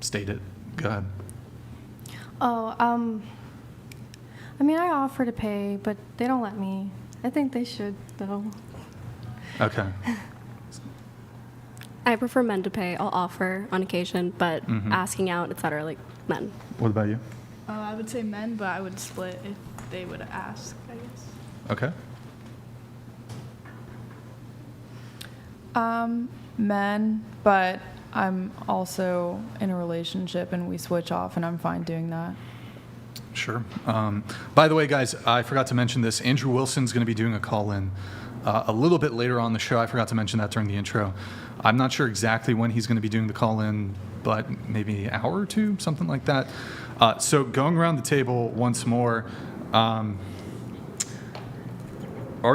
state it. Go ahead. Oh, I mean, I offer to pay, but they don't let me. I think they should, though. Okay. I prefer men to pay. I'll offer on occasion, but asking out, etc., like men. What about you? I would say men, but I would split if they would ask, I guess. Okay. Men, but I'm also in a relationship and we switch off and I'm fine doing that. Sure. By the way, guys, I forgot to mention this. Andrew Wilson's going to be doing a call-in a little bit later on the show. I forgot to mention that during the intro. I'm not sure exactly when he's going to be doing the call-in, but maybe an hour or two, something like that. So going around the table once more, are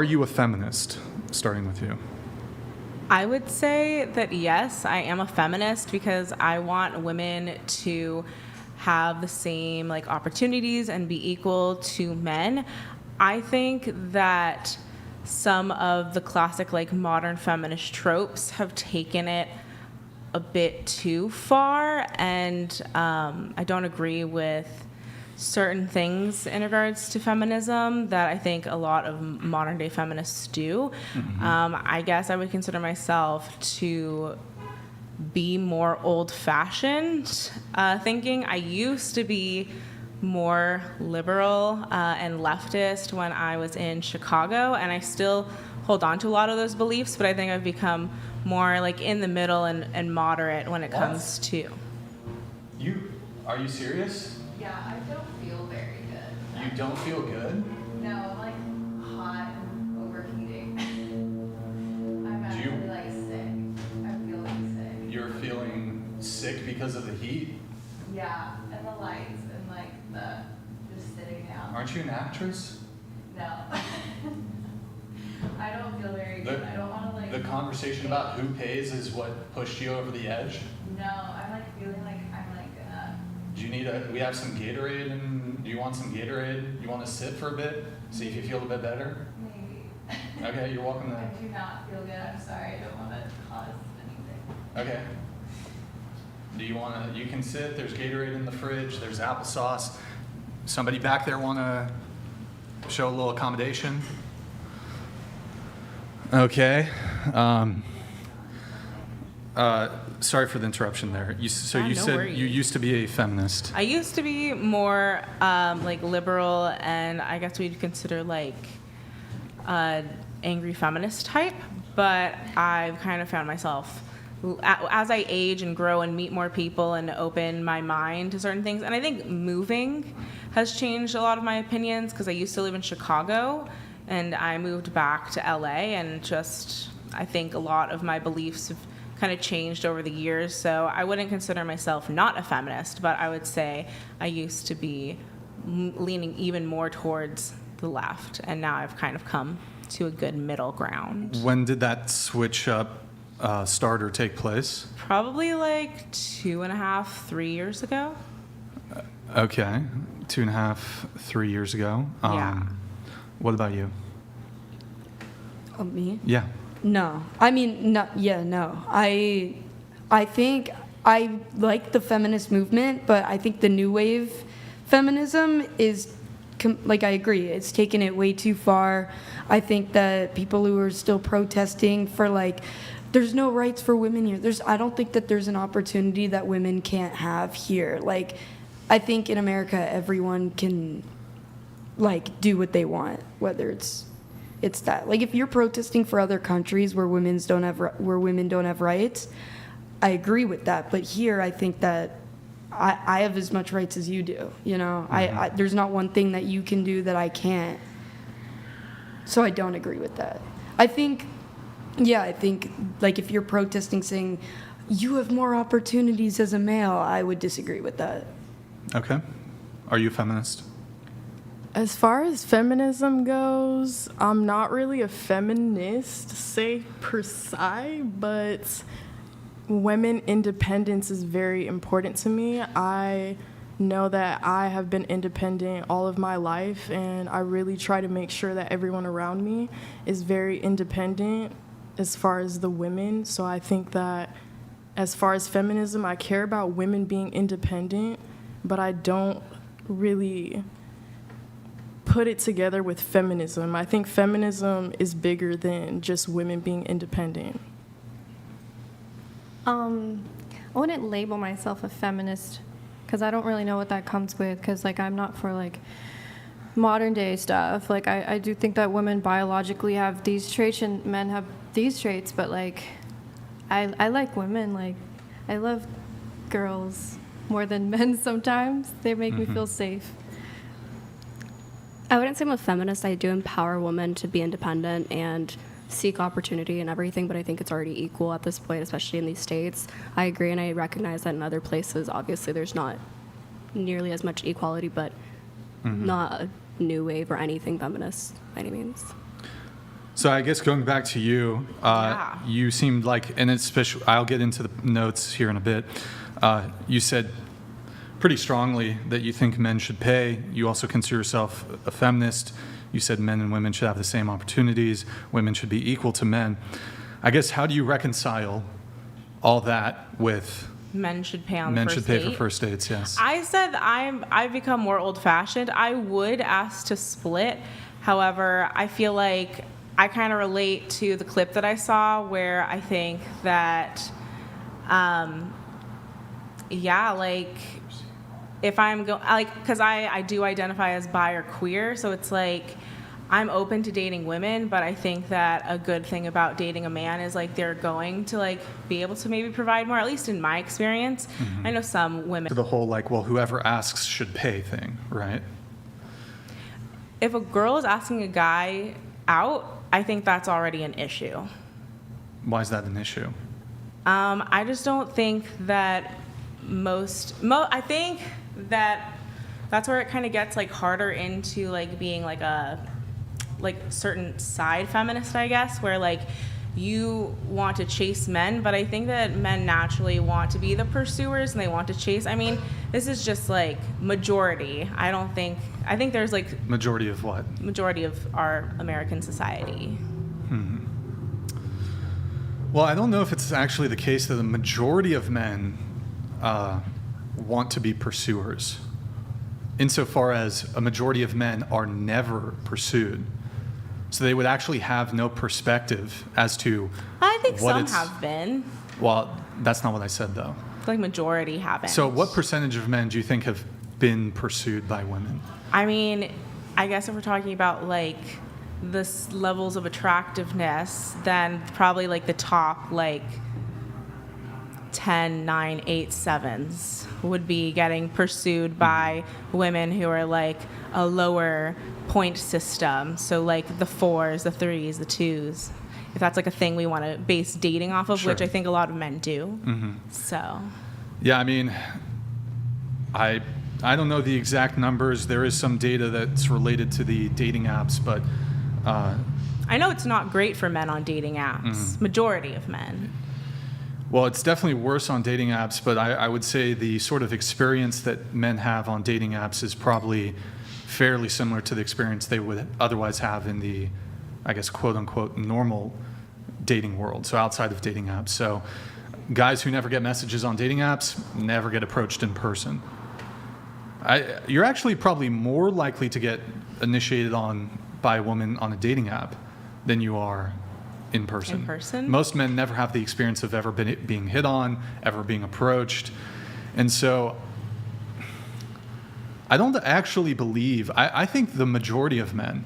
you a feminist? Starting with you. I would say that yes, I am a feminist because I want women to have the same like opportunities and be equal to men. I think that some of the classic like modern feminist tropes have taken it a bit too far, and I don't agree with certain things in regards to feminism that I think a lot of modern day feminists do. I guess I would consider myself to be more old-fashioned thinking. I used to be more liberal and leftist when I was in Chicago, and I still hold on to a lot of those beliefs, but I think I've become more like in the middle and moderate when it comes to. Are you serious? Yeah, I don't feel very good. You don't feel good? No, I'm like hot and overheating. I'm actually like sick. I'm feeling sick. You're feeling sick because of the heat? Yeah, and the lights and like the just sitting down. Aren't you an actress? No. I don't feel very good. I don't want to like. The conversation about who pays is what pushed you over the edge? No, I'm like feeling like I'm like gonna. Do you need we have some Gatorade, and do you want some Gatorade? You want to sit for a bit, see if you feel a bit better? Maybe. Okay, you're welcome to. I do not feel good. I'm sorry. I don't want to cause anything. Okay. Do you want to? You can sit. There's Gatorade in the fridge. There's applesauce. Somebody back there want to show a little accommodation? Okay. Sorry for the interruption there. You No said worries. you used to be a feminist. I used to be more like liberal, and I guess we'd consider like angry feminist type, but I've kind of found myself as I age and grow and meet more people and open my mind to certain things. And I think moving has changed a lot of my opinions, because I used to live in Chicago and I moved back to LA, and just I think a lot of my beliefs have kind of changed over the years. So I wouldn't consider myself not a feminist, but I would say I used to be leaning even more towards the left, and now I've kind of come to a good middle ground. When did that switch up start or take place? Probably like 2.5, 3 years ago. Okay, 2.5, 3 years ago. Yeah. What about you? Oh, me? Yeah. No. I mean, no. Yeah, no. I think I like the feminist movement, but I think the new wave feminism is, like, I agree. It's taken it way too far. I think that people who are still protesting for, like, there's no rights for women here. I don't think that there's an opportunity that women can't have here. Like, I think in America, everyone can, like, do what they want, whether it's that. Like, if you're protesting for other countries where women don't have rights, I agree with that. But here, I think that I have as much rights as you do. You know, there's not one thing that you can do that I can't. So I don't agree with that. I think like if you're protesting saying you have more opportunities as a male, I would disagree with that. Okay. Are you a feminist? As far as feminism goes, I'm not really a feminist, say per se, but women independence is very important to me. I know that I have been independent all of my life, and I really try to make sure that everyone around me is very independent as far as the women. So I think that as far as feminism, I care about women being independent, but I don't really put it together with feminism. I think feminism is bigger than just women being independent. I wouldn't label myself a feminist because I don't really know what that comes with, because like I'm not for like modern day stuff. Like I do think that women biologically have these traits and men have these traits, but like I like women. Like I love girls more than men sometimes. They make me feel safe. I wouldn't say I'm a feminist. I do empower women to be independent and seek opportunity and everything, but I think it's already equal at this point, especially in these states. I agree, and I recognize that in other places, obviously, there's not nearly as much equality, but not a new wave or anything feminist by any means. So I guess going back to you, you seemed like, and especially, I'll get into the notes here in a bit, you said pretty strongly that you think men should pay. You also consider yourself a feminist. You said men and women should have the same opportunities. Women should be equal to men. I guess, how do you reconcile all that with men should pay on Men the should first pay date. for first dates, yes. I said I've become more old-fashioned. I would ask to split. However, I feel like I kind of relate to the clip that I saw where I think that, like, if I'm because I do identify as bi or queer, so it's like I'm open to dating women, but I think that a good thing about dating a man is like they're going to like be able to maybe provide more, at least in my experience. I know some women. To the whole like, well, whoever asks should pay thing, right? If a girl is asking a guy out, I think that's already an issue. Why is that an issue? I just don't think that I think that that's where it kind of gets like harder into like being like a certain side feminist, I guess, where like you want to chase men, but I think that men naturally want to be the pursuers and they want to chase. I mean, this is just like majority. I think there's like Majority of what? majority of our American society. Well, I don't know if it's actually the case that the majority of men want to be pursuers, insofar as a majority of men are never pursued. So they would actually have no perspective as to I think what some it's- have been. Well, that's not what I said, though. Like majority haven't. So what percentage of men do you think have been pursued by women? I mean, I guess if we're talking about like the levels of attractiveness, then probably like the top like 10, 9, 8, 7s would be getting pursued by women who are like a lower point system. So like the 4s, the 3s, the 2s. If that's like a thing we want to base dating off of, Sure. which I think a lot of men do. So. Yeah, I mean, I don't know the exact numbers. There is some data that's related to the dating apps, but I know it's not great for men on dating apps. Majority of men. well, it's definitely worse on dating apps, but I would say the sort of experience that men have on dating apps is probably fairly similar to the experience they would otherwise have in the, I guess, quote unquote, normal dating world, so outside of dating apps. So guys who never get messages on dating apps never get approached in person. You're actually probably more likely to get initiated on by a woman on a dating app than you are in person. In person? Most men never have the experience of ever being hit on, ever being approached. And so I don't actually believe, I think the majority of men,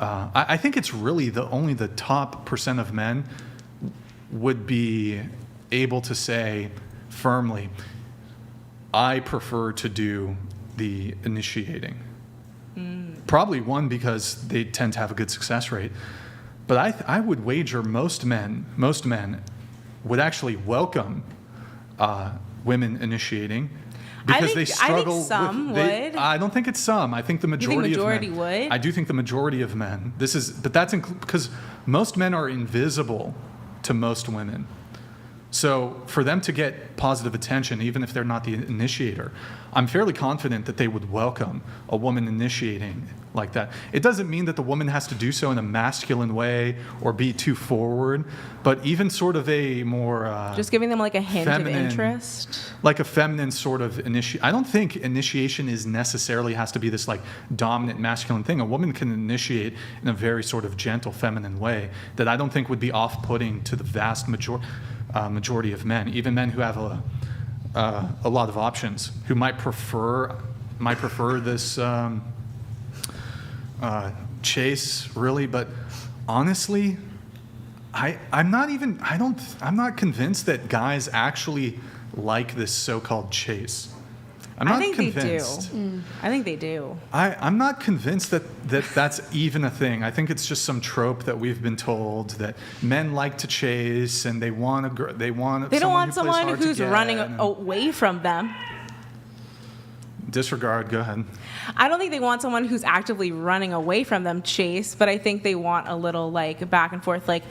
I think it's really only the top percent of men would be able to say firmly, I prefer to do the initiating. Probably one, because they tend to have a good success rate. But I would wager most men would actually welcome women initiating, because they struggle. I think some would. I don't think it's some. I think the majority, majority of men would? I do think the majority of men. But that's because most men are invisible to most women. So for them to get positive attention, even if they're not the initiator, I'm fairly confident that they would welcome a woman initiating like that. It doesn't mean that the woman has to do so in a masculine way or be too forward, but even sort of a more just giving them like a hint feminine, of interest. like a feminine sort of I don't think initiation is necessarily has to be this like dominant masculine thing. A woman can initiate in a very sort of gentle feminine way that I don't think would be off-putting to the vast majority of men, even men who have a lot of options, who might prefer this chase, really. But honestly, I'm not convinced that guys actually like this so-called chase. I think they do. I think they do. I'm not convinced that that's even a thing. I think it's just some trope that we've been told that men like to chase and they don't want someone who's running away from them. Disregard. Go ahead. I don't think they want someone who's actively running away from them chase, but I think they want a little like back and forth. Like,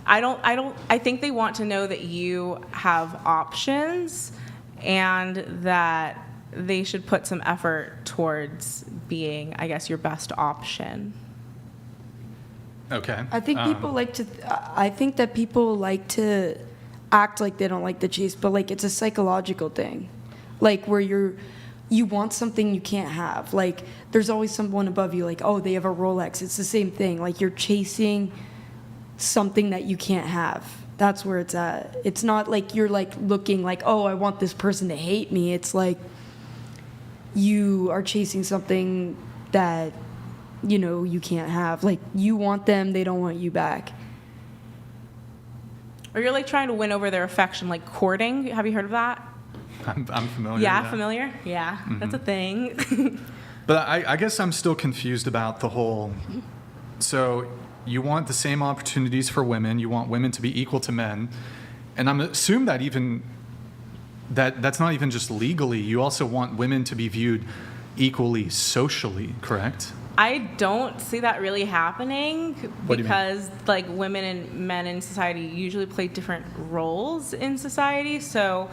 I think they want to know that you have options and that they should put some effort towards being, I guess, your best option. Okay. I think people like to. I think that people like to act like they don't like the chase, but like it's a psychological thing, like where you want something you can't have. Like there's always someone above you, like, oh, they have a Rolex. It's the same thing. Like you're chasing something that you can't have. That's where it's at. It's not like you're like looking like, oh, I want this person to hate me. It's like you are chasing something that, you know, you can't have. Like you want them, they don't want you back. Or you're like trying to win over their affection, like courting. Have you heard of that? I'm familiar. Yeah, familiar? Yeah, that's a thing. But I guess I'm still confused about the whole. So you want the same opportunities for women. You want women to be equal to men, and I'm assume that even that's not even just legally. You also want women to be viewed equally socially, correct? I don't see that really happening What do you mean? because like women and men in society usually play different roles in society. So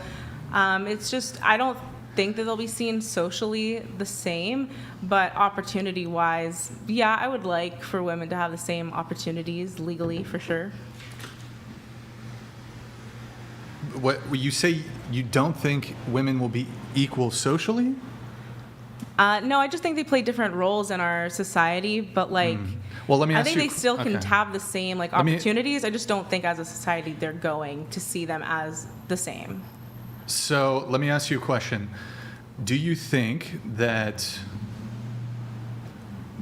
it's just, I don't think that they'll be seen socially the same, but opportunity wise, yeah, I would like for women to have the same opportunities legally for sure. What you say? You don't think women will be equal socially? No, I just think they play different roles in our society, but like, Well, let me I ask think you. they still can okay. have the same like Let me- opportunities. I just don't think as a society they're going to see them as the same. So let me ask you a question. Do you think that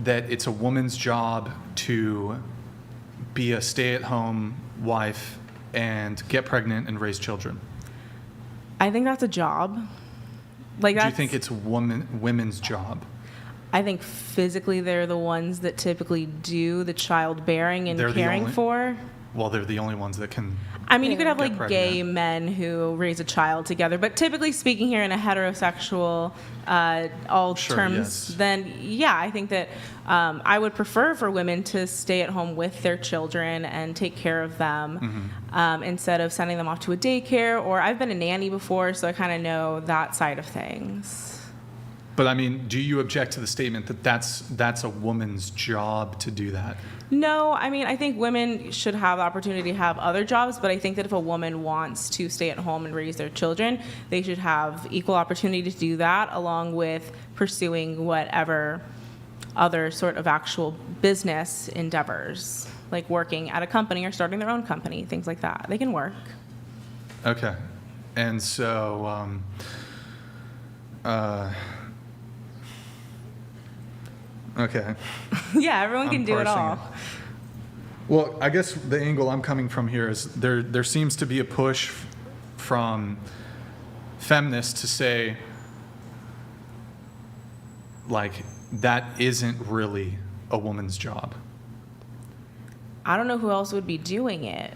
it's a woman's job to be a stay-at-home wife and get pregnant and raise children? I think that's a job. Like Do you that's, think it's women's job? I think physically they're the ones that typically do the childbearing and They're the caring only- for. Well, they're the only ones that can. I mean, you could have Get like pregnant. gay men who raise a child together, but typically speaking here in a heterosexual, all Sure, terms, yes. then yeah, I think that I would prefer for women to stay at home with their children and take care of them instead of sending them off to a daycare. Or I've been a nanny before, so I kind of know that side of things. But I mean, do you object to the statement that that's a woman's job to do that? No, I mean, I think women should have the opportunity to have other jobs, but I think that if a woman wants to stay at home and raise their children, they should have equal opportunity to do that, along with pursuing whatever other sort of actual business endeavors, like working at a company or starting their own company, things like that. They can work. Okay. And so, okay. Yeah, everyone can I'm do it parsing all. Well, I guess the angle I'm coming from here is there seems to be a push from feminists to say, like, that isn't really a woman's job. I don't know who else would be doing it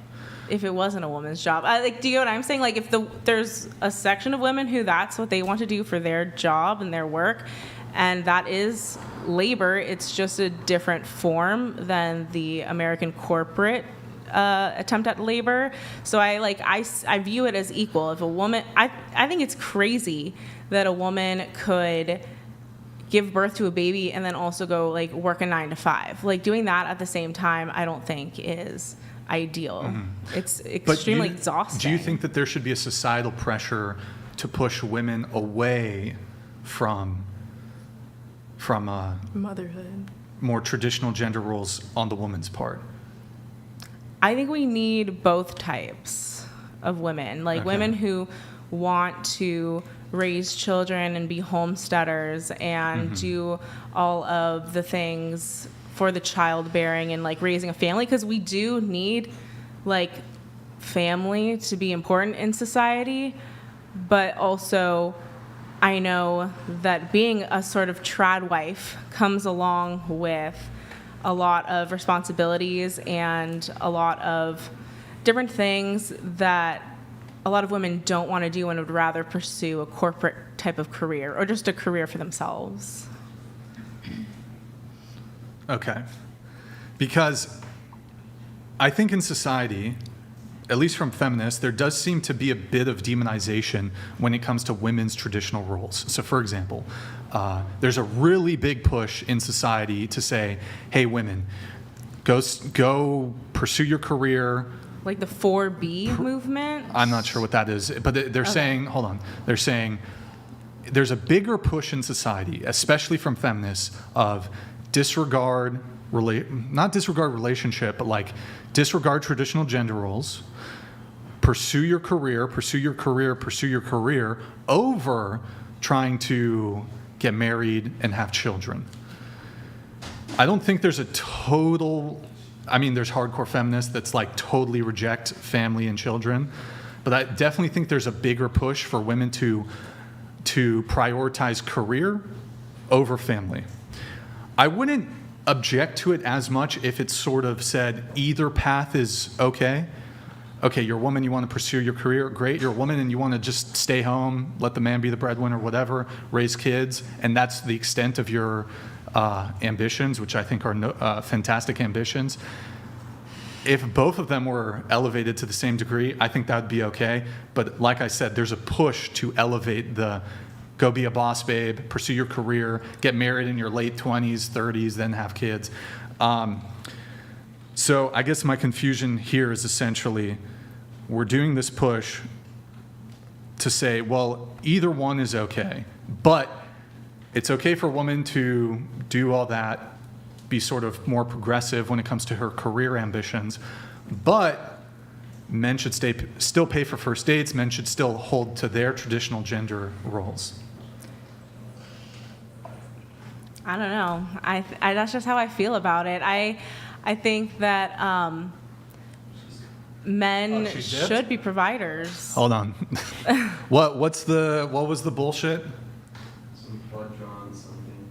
if it wasn't a woman's job. Do you know what I'm saying? Like, if there's a section of women who that's what they want to do for their job and their work, and that is labor, it's just a different form than the American corporate attempt at labor. So I view it as equal. If a woman, I think it's crazy that a woman could give birth to a baby and then also go like work a 9 to 5. Like doing that at the same time, I don't think is ideal. It's extremely exhausting. Do you think that there should be a societal pressure to push women away from Motherhood. more traditional gender roles on the woman's part? I think we need both types of women, like Okay. women who want to raise children and be homesteaders and do all of the things for the childbearing and like raising a family, because we do need like family to be important in society, but also I know that being a sort of trad wife comes along with a lot of responsibilities and a lot of different things that a lot of women don't want to do and would rather pursue a corporate type of career or just a career for themselves. Okay. Because I think in society, at least from feminists, there does seem to be a bit of demonization when it comes to women's traditional roles. So for example, there's a really big push in society to say, hey, women, go pursue your career, like the 4B movement. I'm not sure what that is, but they're saying, hold on, they're saying there's a bigger push in society, especially from feminists, of not disregard relationship, but like disregard traditional gender roles, pursue your career over trying to get married and have children. I don't think there's there's hardcore feminists that's like totally reject family and children, but I definitely think there's a bigger push for women to prioritize career over family. I wouldn't object to it as much if it sort of said either path is okay. Okay, you're a woman, you want to pursue your career, great. You're a woman and you want to just stay home, let the man be the breadwinner, whatever, raise kids, and that's the extent of your ambitions, which I think are fantastic ambitions. If both of them were elevated to the same degree, I think that would be okay. But like I said, there's a push to elevate the go be a boss babe, pursue your career, get married in your late 20s, 30s, then have kids. So I guess my confusion here is essentially we're doing this push to say, well, either one is okay, but it's okay for a woman to do all that, be sort of more progressive when it comes to her career ambitions, but men should still pay for first dates, men should still hold to their traditional gender roles. I don't know. That's just how I feel about it. I think that men should be providers. Hold on. What was the bullshit? Some blood drawn something.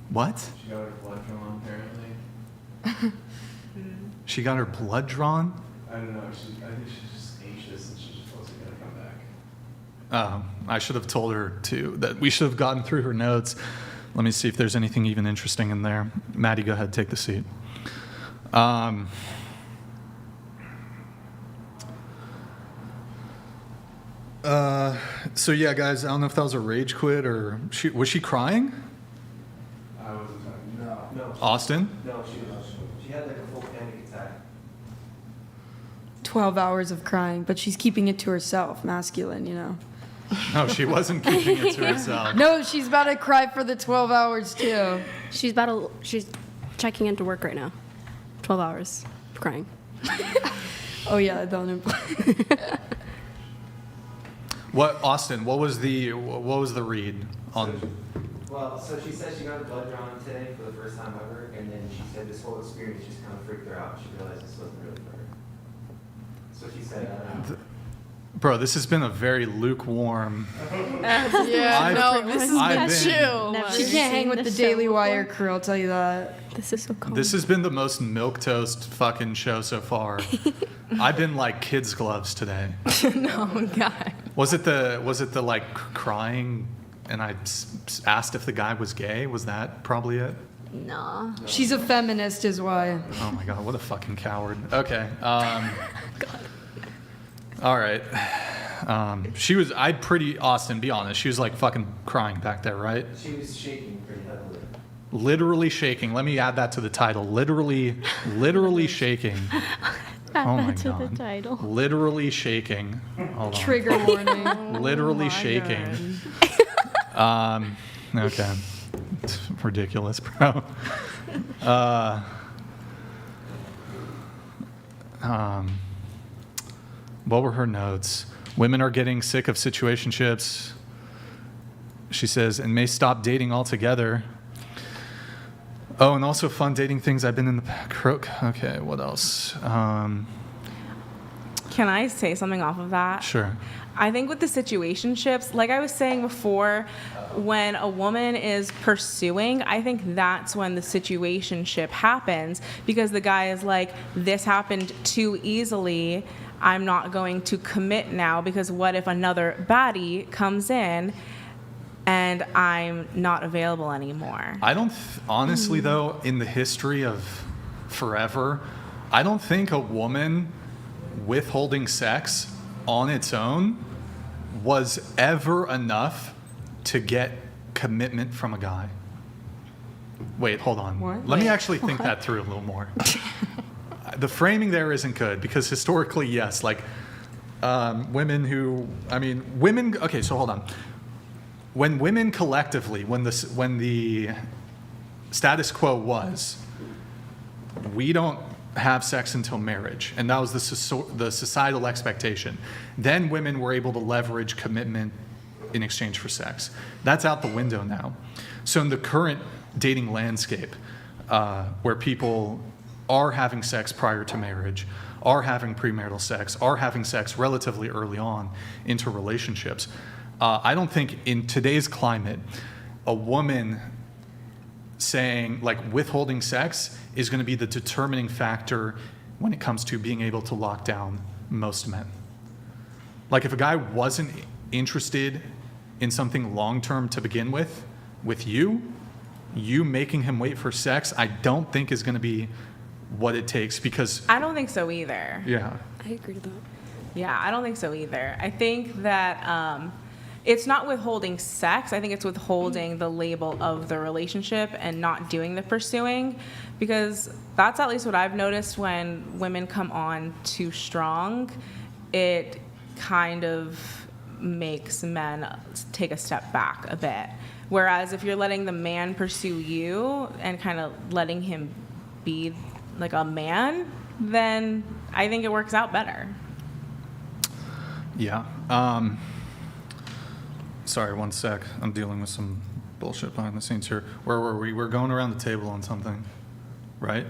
What? She got her blood drawn apparently. She got her blood drawn? I don't know. I think she's just anxious and she just wasn't gonna come back. I should have told her that we should have gotten through her notes. Let me see if there's anything even interesting in there. Maddie, go ahead, take the seat. So yeah, guys, I don't know if that was a rage quit or was she crying? I wasn't talking. No. Austin? No, she had like a full panic attack. 12 hours of crying, but she's keeping it to herself, masculine, you know. No, she wasn't keeping it to herself. No, she's about to cry for the 12 hours too. She's checking into work right now. 12 hours of crying. Oh yeah, don't imply. Austin, what was the read on? So she said she got her blood drawn today for the first time ever, and then she said this whole experience just kind of freaked her out. She realized this wasn't really for her. So she said, Bro, this has been a very lukewarm. This is chill. She can't hang with the Daily Wire crew, I'll tell you that. This is so cool. This has been the most milquetoast fucking show so far. I've been like kids' gloves today. No, God. Was it the like crying and I asked if the guy was gay? Was that probably it? No. She's a feminist is why. Oh my God, what a fucking coward. Okay. All right. Austin, be honest, she was like fucking crying back there, right? she was shaking pretty heavily. Literally shaking. Let me add that to the title. Literally shaking. Oh my God. The title. Literally shaking. Hold on. Trigger warning. Literally shaking. Okay. It's ridiculous, bro. What were her notes? Women are getting sick of situationships. She says, and may stop dating altogether. Oh, and also fun dating things. I've been in the crook. Okay, what else? Can I say something off of that? Sure. I think with the situationships, like I was saying before, when a woman is pursuing, I think that's when the situationship happens, because the guy is like, this happened too easily. I'm not going to commit now, because what if another baddie comes in and I'm not available anymore? I don't, honestly though, in the history of forever, I don't think a woman withholding sex on its own was ever enough to get commitment from a guy. Wait, hold on. What? Let me actually think that through a little more. the framing there isn't good because historically, yes, like women who, women. Okay, so hold on. When women collectively, when the status quo was, we don't have sex until marriage, and that was the societal expectation. Then women were able to leverage commitment in exchange for sex. That's out the window now. So in the current dating landscape, where people are having sex prior to marriage, are having premarital sex, are having sex relatively early on into relationships, I don't think in today's climate, a woman saying, like, withholding sex is going to be the determining factor when it comes to being able to lock down most men. Like, if a guy wasn't interested in something long-term to begin with you making him wait for sex, I don't think is going to be what it takes, because... I don't think so either. Yeah. I agree with that. Yeah, I don't think so either. I think that it's not withholding sex. I think it's withholding the label of the relationship and not doing the pursuing, because that's at least what I've noticed when women come on too strong. It kind of makes men take a step back a bit. Whereas if you're letting the man pursue you and kind of letting him be like a man, then I think it works out better. Yeah. Sorry, one sec. I'm dealing with some bullshit behind the scenes here. Where were we? We're going around the table on something, right?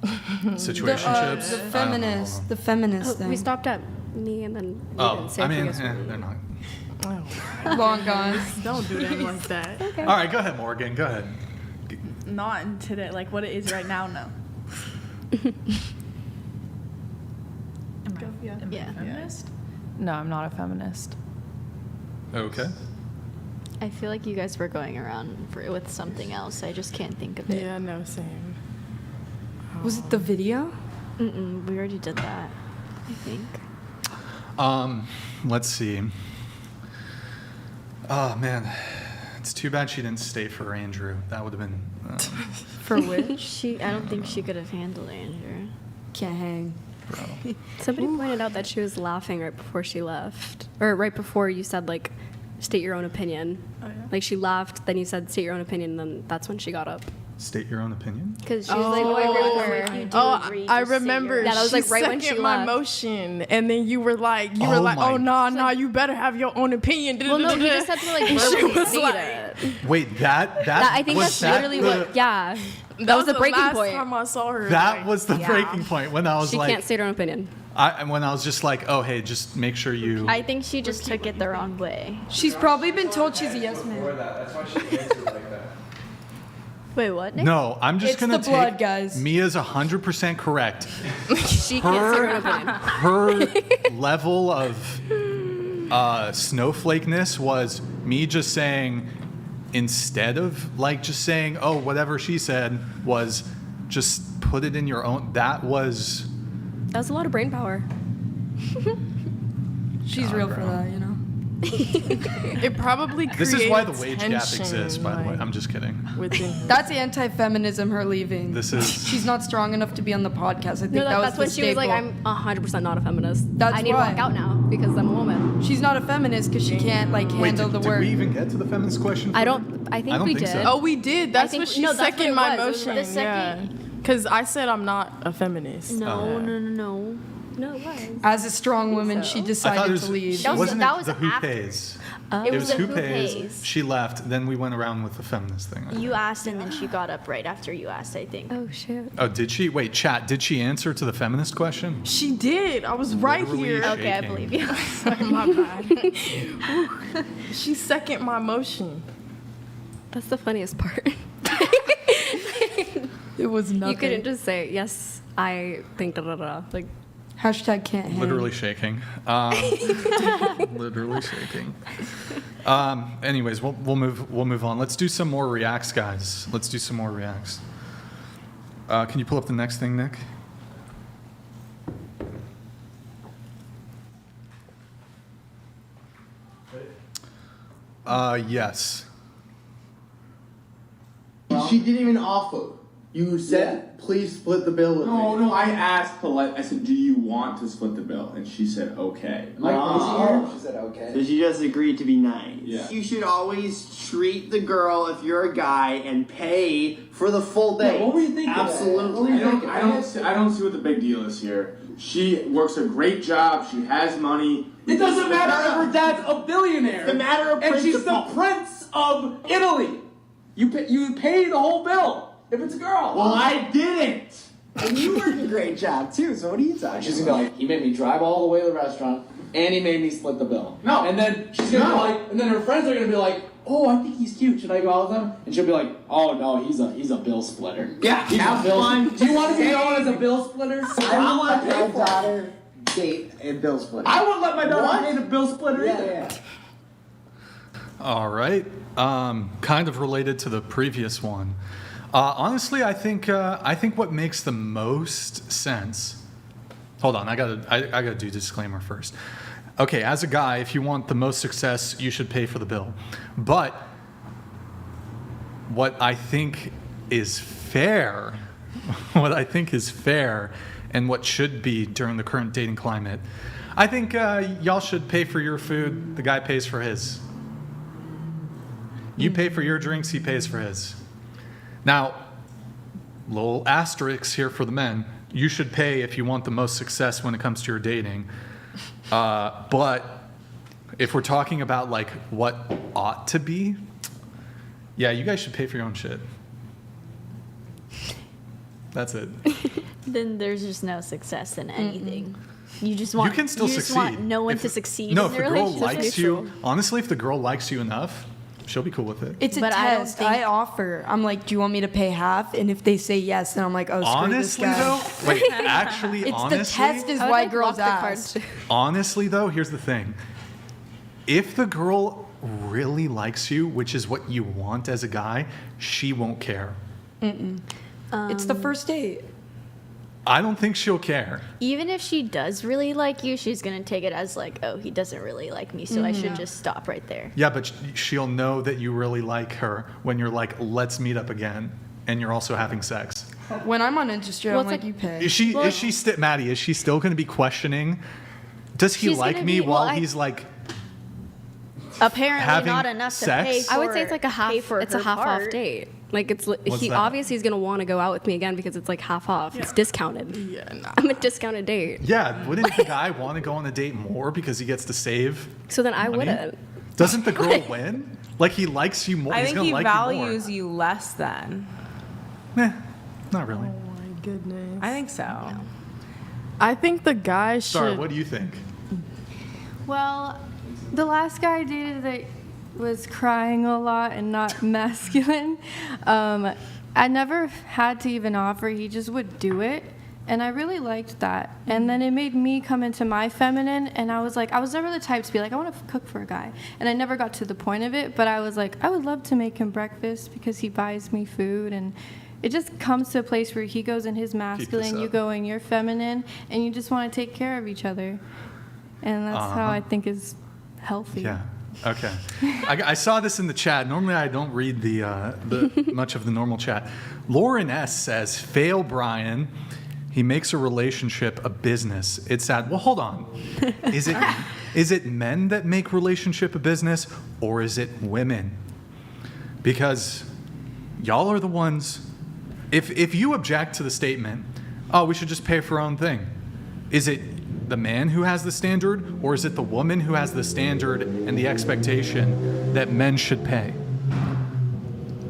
Situationships? The feminist thing. We stopped at me and then we didn't say they're not. Long gone. Don't do that like that. Okay. All right, go ahead, Morgan. Go ahead. Not in today, like what it is right now, no. Yeah. Feminist? No, I'm not a feminist. Okay. I feel like you guys were going around with something else. I just can't think of it. Yeah, no, same. Was it the video? We already did that, I think. Let's see. Oh, man. It's too bad she didn't stay for Andrew. That would have been... For which? I don't think she could have handled Andrew. Can't hang. Bro. Somebody pointed out that she was laughing right before she left. Or right before you said, like, state your own opinion. Oh, yeah? Like, she laughed, then you said state your own opinion, and then that's when she got up. State your own opinion? Because she was like, I agree with her. I remember. Yeah, that was like right when she seconded my left. motion, and then you were like, oh no, you better have your own opinion. Well, no, you just had to like She verbally was state like- it. Wait, that I think was that's literally what. Yeah, that was the breaking last point. time I saw her. That like, was the yeah. breaking point when I was She like... can't state her own opinion. When I was just like, oh, hey, just make sure you... I think she just took it the wrong way. She's probably been told she's a yes man. That's why she answered like that. Wait, what, Nick? No, I'm just It's going to the take... blood, guys. Mia's 100% correct. She can't state her own opinion. Her level of snowflakeness was me just saying, instead of like just saying, oh, whatever she said, was just put it in your own... That was a lot of brain power. She's real for that, you know. It probably creates This is why the wage gap tension, exists, by the way. like, I'm just kidding. within her. That's anti-feminism, her leaving. This is... She's not strong enough to be on the podcast. I think No, that was that's the when she was like, staple. I'm 100% not a feminist. That's I need why. to walk out now because I'm a woman. She's not a feminist because she can't like Wait, handle the did work. we even get to the feminist question? I think we did. So. Oh, we did. That's think- what she no, that's what seconded it my was. It was motion. the Yeah, second- because I said I'm not a feminist. No, Yeah. no, it was. As a strong woman, she I thought it decided was, to leave. wasn't that it was the who after. pays? It It was was the who who pays. pays. She left. Then we went around with the feminist thing. You asked, and then she got up right after you asked, I think. Oh shit. Oh, did she? Wait, chat. Did she answer to the feminist question? She did. I was right Literally here. Okay, I shaking. believe you. Sorry, my bad. Whew. She seconded my motion. That's the funniest part. It was nothing. You couldn't just say yes. I think da da da. Like Hashtag can't hang. Literally shaking. Literally shaking. Anyways, we'll move on. Let's do some more reacts, guys. Let's do some more reacts. Can you pull up the next thing, Nick? Uh, Yes. She didn't even offer. You said, please split the bill with me. No, I asked polite. I said, do you want to split the bill? And she said, okay. Am I crazy here? She said okay. So she just agreed to be nice. Yeah. You should always treat the girl if you're a guy and pay for the full day. Yeah, what were you thinking? Absolutely. I don't see what the big deal is here. She works a great job. She has money. It doesn't matter if her dad's a billionaire. It's a matter of and she's principle. the prince of Italy. You pay the whole bill if it's a girl. Well, I didn't. And you work a great job too. So what are you talking She's about? gonna be like, he made me drive all the way to the restaurant, and he made me split the bill. No. And then she's gonna be like, and then her friends are gonna be like, oh, I think he's cute. Should I go out with him? And she'll be like, oh no, he's a bill splitter. Yeah, he's have a bill. fun. Do you want to be known as a bill splitter? I will let my daughter date a bill splitter. I wouldn't let my daughter date a bill splitter either. Yeah. All right. Kind of related to the previous one. Honestly, I think what makes the most sense. Hold on, I gotta do disclaimer first. Okay, as a guy, if you want the most success, you should pay for the bill. But what I think is fair, and what should be during the current dating climate, I think y'all should pay for your food. The guy pays for his. You pay for your drinks, he pays for his. Now, little asterisks here for the men. You should pay if you want the most success when it comes to your dating. But if we're talking about like what ought to be, yeah, you guys should pay for your own shit. That's it. Then there's just no success in anything. You just want You can still just succeed. want no one If- to succeed No, in if the the girl relationship. likes you, honestly, if the girl likes you enough, she'll be cool with it. It's a But I don't test. think- I offer. I'm like, do you want me to pay half? And if they say yes, then I'm like, oh, screw Honestly, this guy. though, wait, actually, It's honestly, the test is I would why like girls lock the cards. ask. honestly, though, here's the thing. If the girl really likes you, which is what you want as a guy, she won't care. It's the first date. I don't think she'll care. Even if she does really like you, she's gonna take it as like, oh, he doesn't really like me, so I should just stop right there. Yeah, but she'll know that you really like her when you're like, let's meet up again, and you're also having sex. When I'm uninterested, Well, I'm it's like, like- you pay. Is she still, Maddie, is she still going to be questioning, does he She's like gonna me be- while well, he's like, Apparently Having not enough sex? to pay for. I would say it's like a half. pay for It's a her half off part. date. Like it's What's he that? obviously is gonna want to go out with me again because it's like half off. It's discounted. Yeah, nah. I'm a discounted date. yeah, wouldn't the guy want to go on a date more because he gets to save? So then I money? wouldn't. Doesn't the girl win? Like he likes you more. I he's think gonna he like values you less then. you more. Not really. Oh my goodness. I think so. I think the guy should. Sorry, what do you think? Well, the last guy I dated that was crying a lot and not masculine, I never had to even offer. He just would do it. And I really liked that. And then it made me come into my feminine. And I was like, I was never the type to be like, I want to cook for a guy. And I never got to the point of it. But I was like, I would love to make him breakfast because he buys me food. And it just comes to a place where he goes in his masculine, you up. go in your feminine, and you just want to take care of each other. And that's how I think is healthy. Yeah. Okay. I saw this in the chat. Normally, I don't read the much of the normal chat. Lauren S says, "Fail Brian. He makes a relationship a business. It's sad." Well, hold on. Is it men that make relationship a business, or is it women? Because y'all are the ones. If you object to the statement, oh, we should just pay for our own thing, is it the man who has the standard, or is it the woman who has the standard and the expectation that men should pay?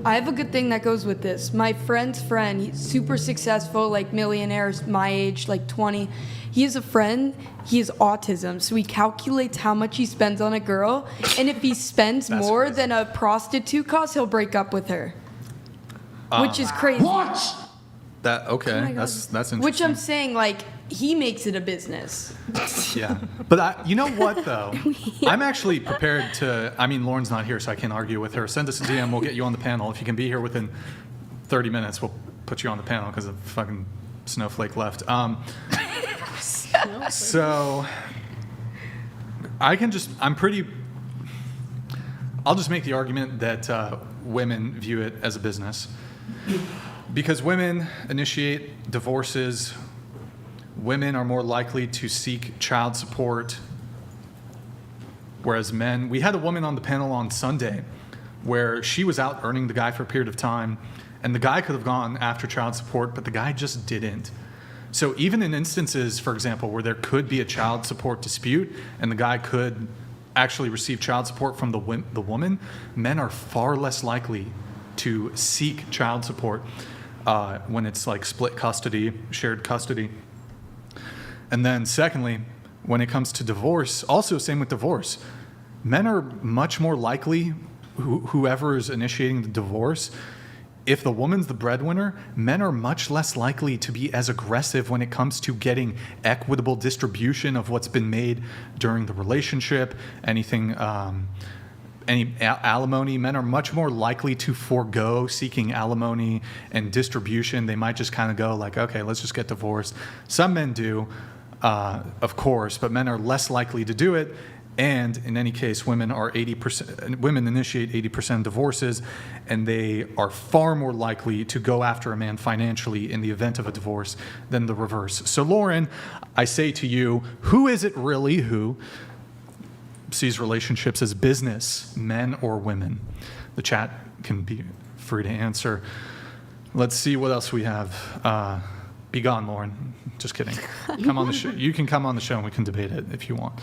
I have a good thing that goes with this. My friend's friend, he's super successful, like millionaires, my age, like 20. He has a friend, he has autism, so he calculates how much he spends on a girl, and if he spends more crazy. than a prostitute costs, he'll break up with her. Which is crazy. That okay? That's interesting. Which I'm saying, like, he makes it a business. Yeah, but you know what though? I'm actually prepared to. I mean, Lauren's not here, so I can't argue with her. Send us a DM. We'll get you on the panel. If you can be here within 30 minutes, we'll put you on the panel because of fucking snowflake left. So I can just. I'll just make the argument that women view it as a business Because women initiate divorces, women are more likely to seek child support, whereas men, we had a woman on the panel on Sunday where she was out earning the guy for a period of time, and the guy could have gone after child support, but the guy just didn't. So even in instances, for example, where there could be a child support dispute and the guy could actually receive child support from the woman, men are far less likely to seek child support when it's like split custody, shared custody. And then secondly, when it comes to divorce, also same with divorce, men are much more likely, whoever is initiating the divorce, if the woman's the breadwinner, men are much less likely to be as aggressive when it comes to getting equitable distribution of what's been made during the relationship, anything, any alimony. Men are much more likely to forego seeking alimony and distribution. They might just kind of go like, okay, let's just get divorced. Some men do, of course, but men are less likely to do it. And in any case, women initiate 80% of divorces, and they are far more likely to go after a man financially in the event of a divorce than the reverse. So Lauren, I say to you, who is it really who sees relationships as business, men or women? The chat can be free to answer. Let's see what else we have. Be gone, Lauren. Just kidding. Come on the show. You can come on the show and we can debate it if you want.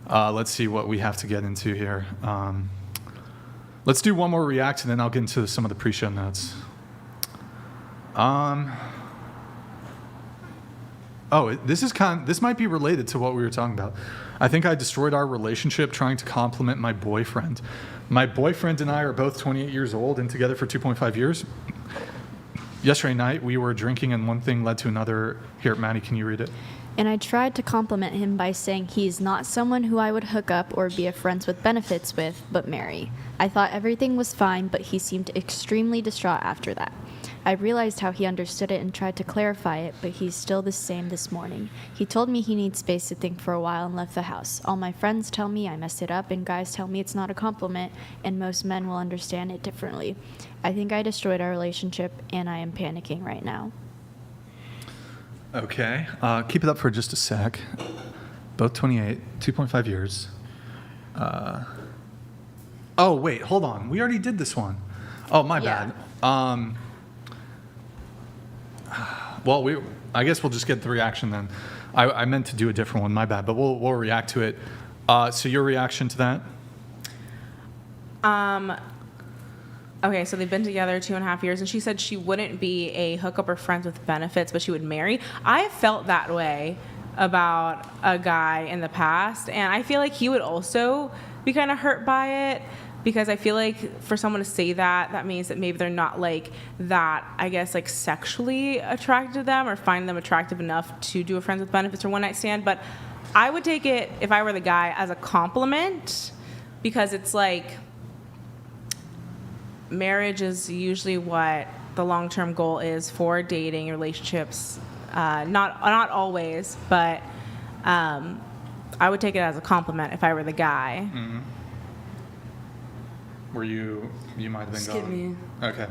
Let's see what we have to get into here. Let's do one more react, and then I'll get into some of the pre-show notes. This might be related to what we were talking about. I think I destroyed our relationship trying to compliment my boyfriend. My boyfriend and I are both 28 years old and together for 2.5 years. Yesterday night, we were drinking, and one thing led to another. Here, Maddie, can you read it? And I tried to compliment him by saying he's not someone who I would hook up or be a friends with benefits with, but marry. I thought everything was fine, but he seemed extremely distraught after that. I realized how he understood it and tried to clarify it, but he's still the same this morning. He told me he needs space to think for a while and left the house. All my friends tell me I messed it up, and guys tell me it's not a compliment, and most men will understand it differently. I think I destroyed our relationship, and I am panicking right now. Okay. Keep it up for just a sec. Both 28, 2.5 years. Oh, wait, hold on. We already did this one. Oh, my bad. Well, I guess we'll just get the reaction then. I meant to do a different one, my bad, but we'll react to it. So your reaction to that? Okay, so they've been together 2.5 years, and she said she wouldn't be a hookup or friends with benefits, but she would marry. I have felt that way about a guy in the past, and I feel like he would also be kind of hurt by it, because I feel like for someone to say that, that means that maybe they're not like that, I guess, like sexually attracted to them or find them attractive enough to do a friends with benefits or one night stand. But I would take it, if I were the guy, as a compliment, because it's like, marriage is usually what the long-term goal is for dating relationships. Not always, but I would take it as a compliment if I were the guy. Mm-hmm. Were you might have been Skip gone. me. Okay.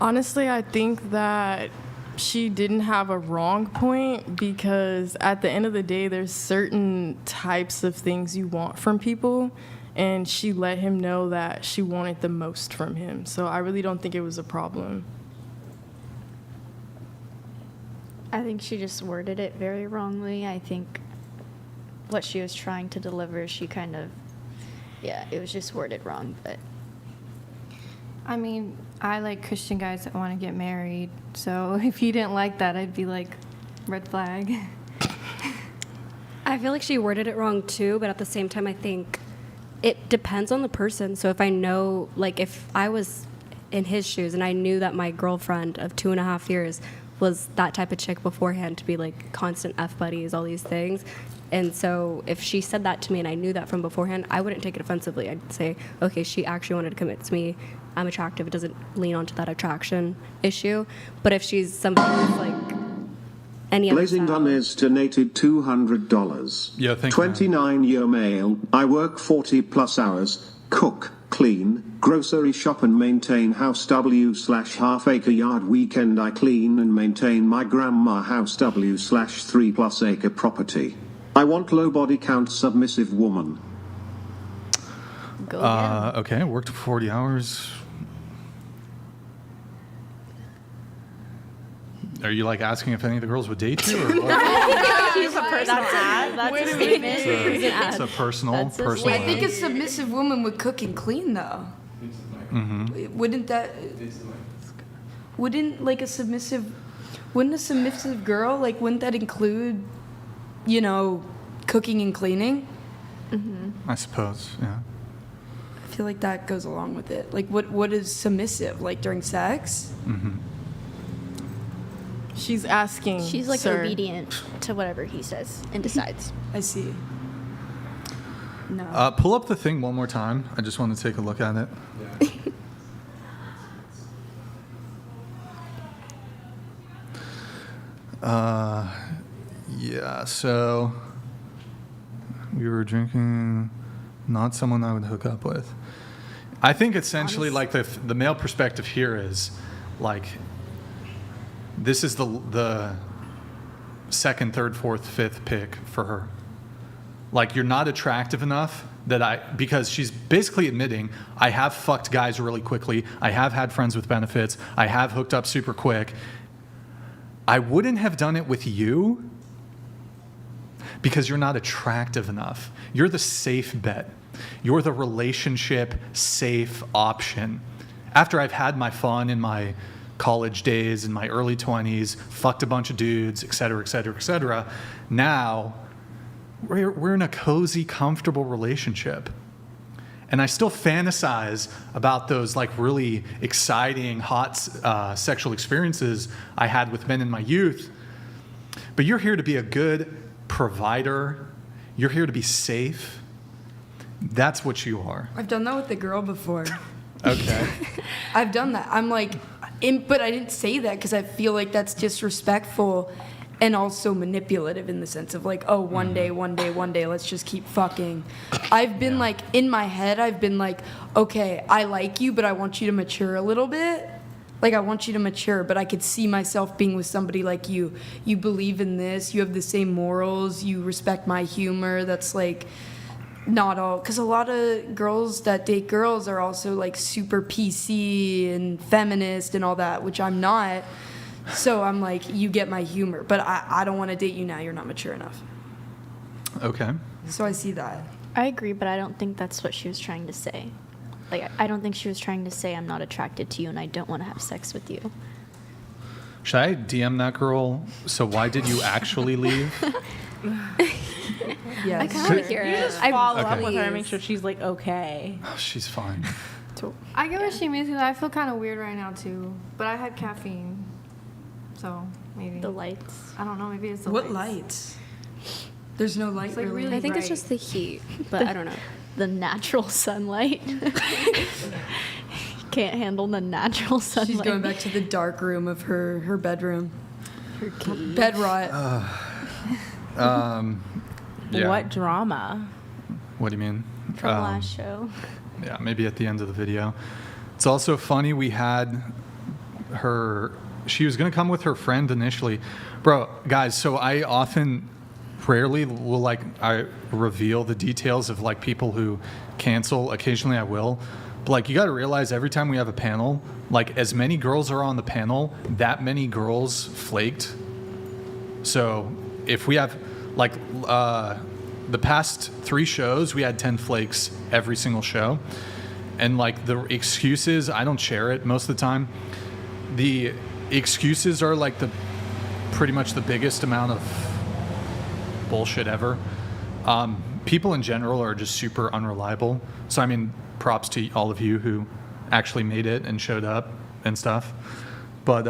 Honestly, I think that she didn't have a wrong point, because at the end of the day, there's certain types of things you want from people, and she let him know that she wanted the most from him. So I really don't think it was a problem. I think she just worded it very wrongly. I think what she was trying to deliver, she kind of, it was just worded wrong. But I mean, I like Christian guys that want to get married. So if he didn't like that, I'd be like, red flag. I feel like she worded it wrong too, but at the same time, I think it depends on the person. So if I know, like if I was in his shoes and I knew that my girlfriend of 2.5 years was that type of chick beforehand, to be like constant F buddies, all these things. And so if she said that to me and I knew that from beforehand, I wouldn't take it offensively. I'd say, okay, she actually wanted to commit to me. I'm attractive. It doesn't lean onto that attraction issue. But if she's somebody who's like any other Blazing style, Dummies donated $200. Yeah, thank you. 29-year male. I work 40+ hours. Cook. clean, grocery shop and maintain house W/half acre yard weekend. I clean and maintain my grandma house W/3+ acre property. I want low body count submissive woman. Okay, worked 40 hours. Are you like asking if any of the girls would date you, or what? It's a personal ad. That's a statement. It's a personal I think a ad. submissive woman would cook and clean, though. Mm-hmm. Wouldn't a submissive girl, like, wouldn't that include, you know, cooking and cleaning? I suppose, yeah. I feel like that goes along with it. Like, what is submissive? Like, during sex? Mm-hmm. She's asking. She's like sir. obedient to whatever he says and decides. I see. No. Pull up the thing one more time. I just want to take a look at it. Yeah, so we were drinking, not someone I would hook up with. I think essentially like the male perspective here is like, this is the second, third, fourth, fifth pick for her. Like, you're not attractive enough because she's basically admitting, I have fucked guys really quickly. I have had friends with benefits. I have hooked up super quick. I wouldn't have done it with you because you're not attractive enough. You're the safe bet. You're the relationship safe option. After I've had my fun in my college days, in my early 20s, fucked a bunch of dudes, et cetera, et cetera, et cetera, now we're in a cozy, comfortable relationship. And I still fantasize about those like really exciting, hot sexual experiences I had with men in my youth. But you're here to be a good provider. You're here to be safe. That's what you are. I've done that with a girl before. Okay. I've done that. I'm like, but I didn't say that because I feel like that's disrespectful and also manipulative in the sense of like, oh, one day, let's just keep fucking. I've been like, in my head, I've been like, okay, I like you, but I want you to mature a little bit. Like, I want you to mature, but I could see myself being with somebody like you. You believe in this, you have the same morals, you respect my humor. That's like, not all, because a lot of girls that date girls are also like super PC and feminist and all that, which I'm not. So I'm like, you get my humor, but I don't want to date you now. You're not mature enough. Okay. So I see that. I agree, but I don't think that's what she was trying to say. Like, I don't think she was trying to say I'm not attracted to you and I don't want to have sex with you. Should I DM that girl? So why did you actually leave? Yes. I kind of want to hear it. Just follow up Okay. with her and make sure she's like okay. Oh, she's fine. I get what she means because I feel kind of weird right now too. But I had caffeine, so maybe the lights. I don't know. Maybe it's the What lights? There's no light. It's like really. really I think it's bright. just the heat, but I don't know. The natural sunlight. Can't handle the natural sunlight. She's going back to the dark room of her bedroom. Her bed rot. Yeah. What drama? What do you mean? From last show. Yeah, maybe at the end of the video. It's also funny, we had her, she was going to come with her friend initially. Bro, guys, so I rarely will I reveal the details of like people who cancel. Occasionally I will. But like, you got to realize every time we have a panel, like as many girls are on the panel, that many girls flaked. So if we have like the past 3 shows, we had 10 flakes every single show. And like the excuses, I don't share it most of the time. The excuses are like pretty much the biggest amount of bullshit ever. People in general are just super unreliable. So I mean, props to all of you who actually made it and showed up and stuff. But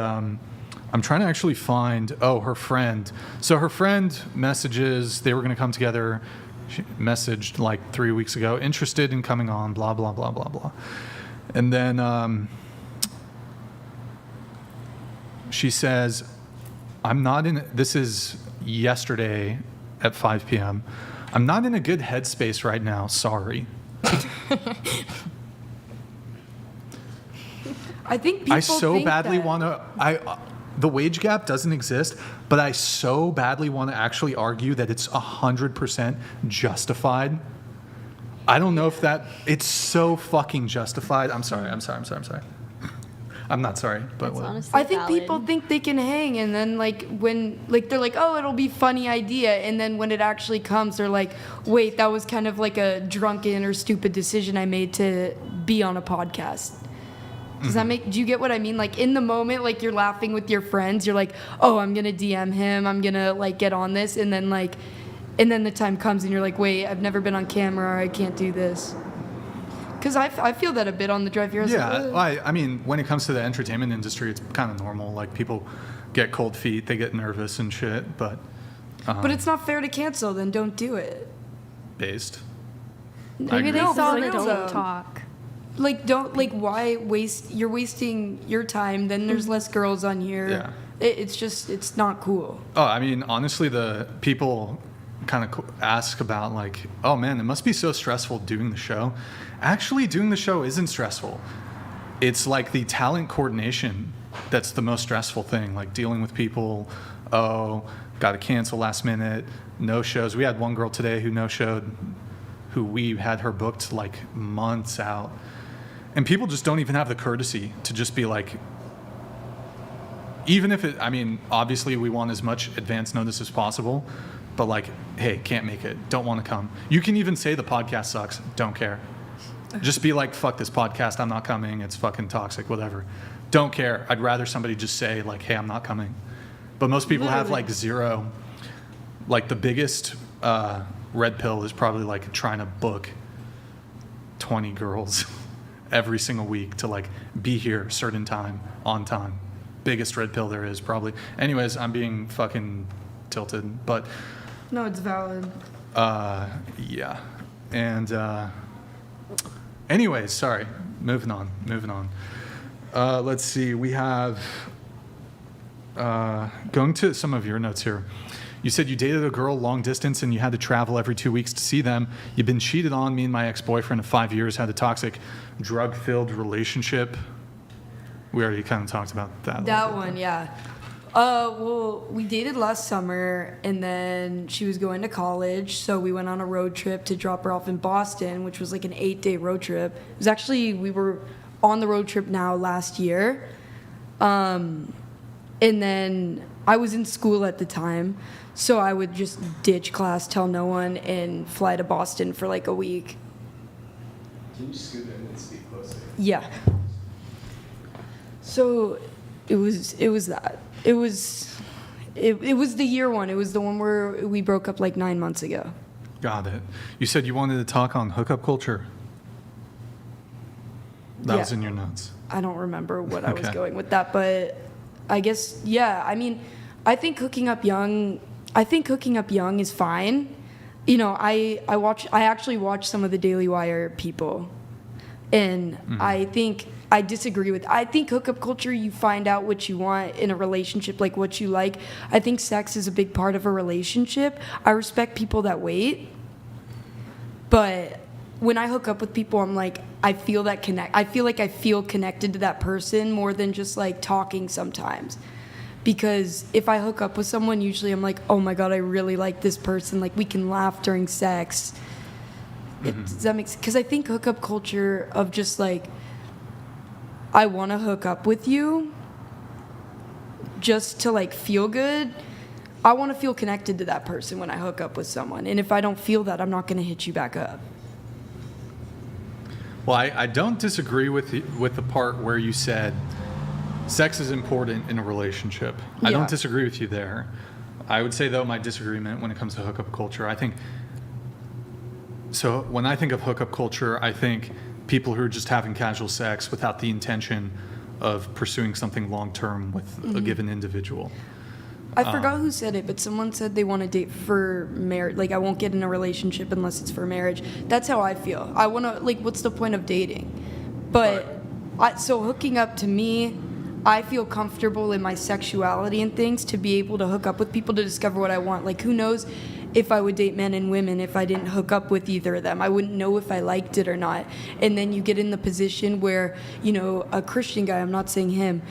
I'm trying to actually find, her friend. So her friend messages, they were going to come together. She messaged like 3 weeks ago, interested in coming on, blah, blah, blah, blah, blah. And then she says, this is yesterday at 5 p.m. I'm not in a good headspace right now, sorry. I think people I so think badly that. want to. The wage gap doesn't exist, but I so badly want to actually argue that it's 100% justified. I don't know if it's so fucking justified. I'm sorry. I'm not sorry, but I think people think they can hang, and then when they're like, oh, it'll be funny idea, and then when it actually comes, they're like, wait, that was kind of like a drunken or stupid decision I made to be on a podcast. Does that do you get what I mean? Like in the moment, like you're laughing with your friends, you're like, oh, I'm gonna DM him, I'm gonna get on this, and then the time comes and you're like, wait, I've never been on camera, or I can't do this. Because I feel that a bit on the drive here. I mean, when it comes to the entertainment industry, it's kind of normal. Like people get cold feet, they get nervous and shit, but it's not fair to cancel. Then don't do it. Based. Maybe they saw the don't talk. Why waste? You're wasting your time. Then there's less girls on here. Yeah. It's not cool. Oh, I mean, honestly, the people kind of ask about oh man, it must be so stressful doing the show. Actually, doing the show isn't stressful. It's like the talent coordination that's the most stressful thing. Like dealing with people. Oh, got to cancel last minute. No shows. We had one girl today who no-showed, who we had her booked months out. And people just don't even have the courtesy to just be even if obviously we want as much advance notice as possible, but hey, can't make it, don't want to come. You can even say the podcast sucks, don't care. Just be fuck this podcast, I'm not coming, it's fucking toxic, whatever. Don't care. I'd rather somebody just say hey, I'm not coming. But most people have zero. The biggest red pill is probably trying to book 20 girls every single week to be here certain time, on time. Biggest red pill there is probably. Anyways, I'm being fucking tilted, but no, it's valid. Yeah. And anyways, sorry. Moving on. Let's see. We have going to some of your notes here. You said you dated a girl long distance and you had to travel every 2 weeks to see them. You've been cheated on. Me and my ex-boyfriend of 5 years had a toxic, drug-filled relationship. We already kind of talked about that. That one, yeah. Well, we dated last summer, and then she was going to college, so we went on a road trip to drop her off in Boston, which was an 8-day road trip. It was actually, we were on the road trip now last year. And then I was in school at the time, so I would just ditch class, tell no one, and fly to Boston for a week. Can you scoot in and speak closer? Yeah. So it was that. It was the year one. It was the one where we broke up 9 months ago. Got it. You said you wanted to talk on hookup culture. That was in your notes. I don't remember what I was going with that, but I guess, yeah. I think hooking up young is fine. I actually watch some of the Daily Wire people, and I think I disagree with. I think hookup culture, you find out what you want in a relationship, what you like. I think sex is a big part of a relationship. I respect people that wait, but when I hook up with people, I'm I feel that I feel I feel connected to that person more than just talking sometimes. Because if I hook up with someone, usually I'm oh my God, I really like this person. We can laugh during sex. Does that make sense? Because I think hookup culture of just I want to hook up with you just to feel good. I want to feel connected to that person when I hook up with someone. And if I don't feel that, I'm not going to hit you back up. Well, I don't disagree with the part where you said sex is important in a relationship. Yeah. I don't disagree with you there. I would say, though, my disagreement when it comes to hookup culture, when I think of hookup culture, I think people who are just having casual sex without the intention of pursuing something long-term with a given individual. I forgot who said it, but someone said they want to date for marriage. I won't get in a relationship unless it's for marriage. That's how I feel. I want to, what's the point of dating? But, so hooking up, to me, I feel comfortable in my sexuality and things to be able to hook up with people to discover what I want. Who knows? if I would date men and women if I didn't hook up with either of them. I wouldn't know if I liked it or not. And then you get in the position where, you know, a Christian guy, I'm not saying him,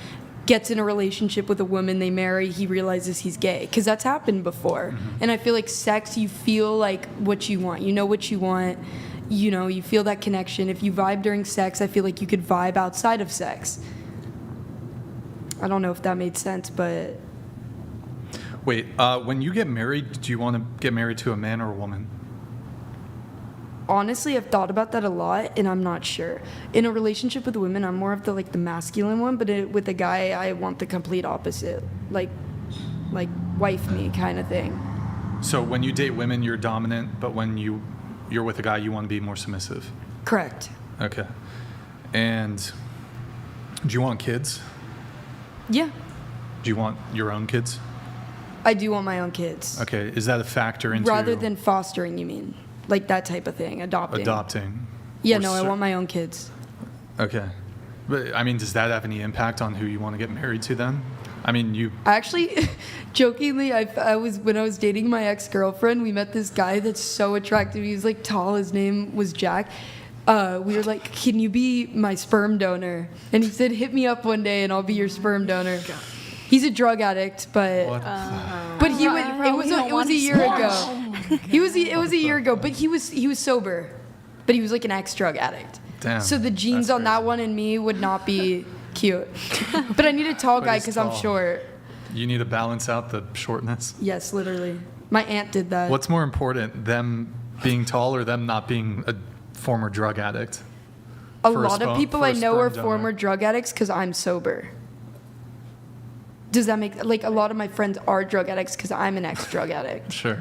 gets in a relationship with a woman, they marry, he realizes he's gay. Because that's happened before. And I feel like sex, you feel like what you want. You know what you want. You know, you feel that connection. If you vibe during sex, I feel like you could vibe outside of sex. I don't know if that made sense, but... Wait, when you get married, do you want to get married to a man or a woman? Honestly, I've thought about that a lot, and I'm not sure. In a relationship with a woman, I'm more of the masculine one, but with a guy, I want the complete opposite, like wife me kind of thing. So when you date women, you're dominant, but when you're with a guy, you want to be more submissive. Correct. Okay. And do you want kids? Yeah, Do you want your own kids? I do want my own kids. Okay. Is that a factor into Rather than fostering, you mean? Like that type of thing, adopting. adopting? Yeah, Or no, I want my own kids. Okay. But I mean, does that have any impact on who you want to get married to then? I mean, you... Actually, jokingly, when I was dating my ex-girlfriend, we met this guy that's so attractive. He was like tall. His name was Jack. We were like, can you be my sperm donor? And he said, hit me up one day and I'll be your sperm donor. He's a drug addict, but he would. It was a year ago. It was a year ago, but he was sober, but he was like an ex-drug addict. Damn. So the genes on that one and me would not be cute. But I need a tall guy because I'm short. You need to balance out the shortness? Yes, literally. My aunt did that. What's more important, them being tall or them not being a former drug addict? A lot of people I know are former drug addicts because I'm sober. Does that make, like, a lot of my friends are drug addicts because I'm an ex-drug addict. Sure.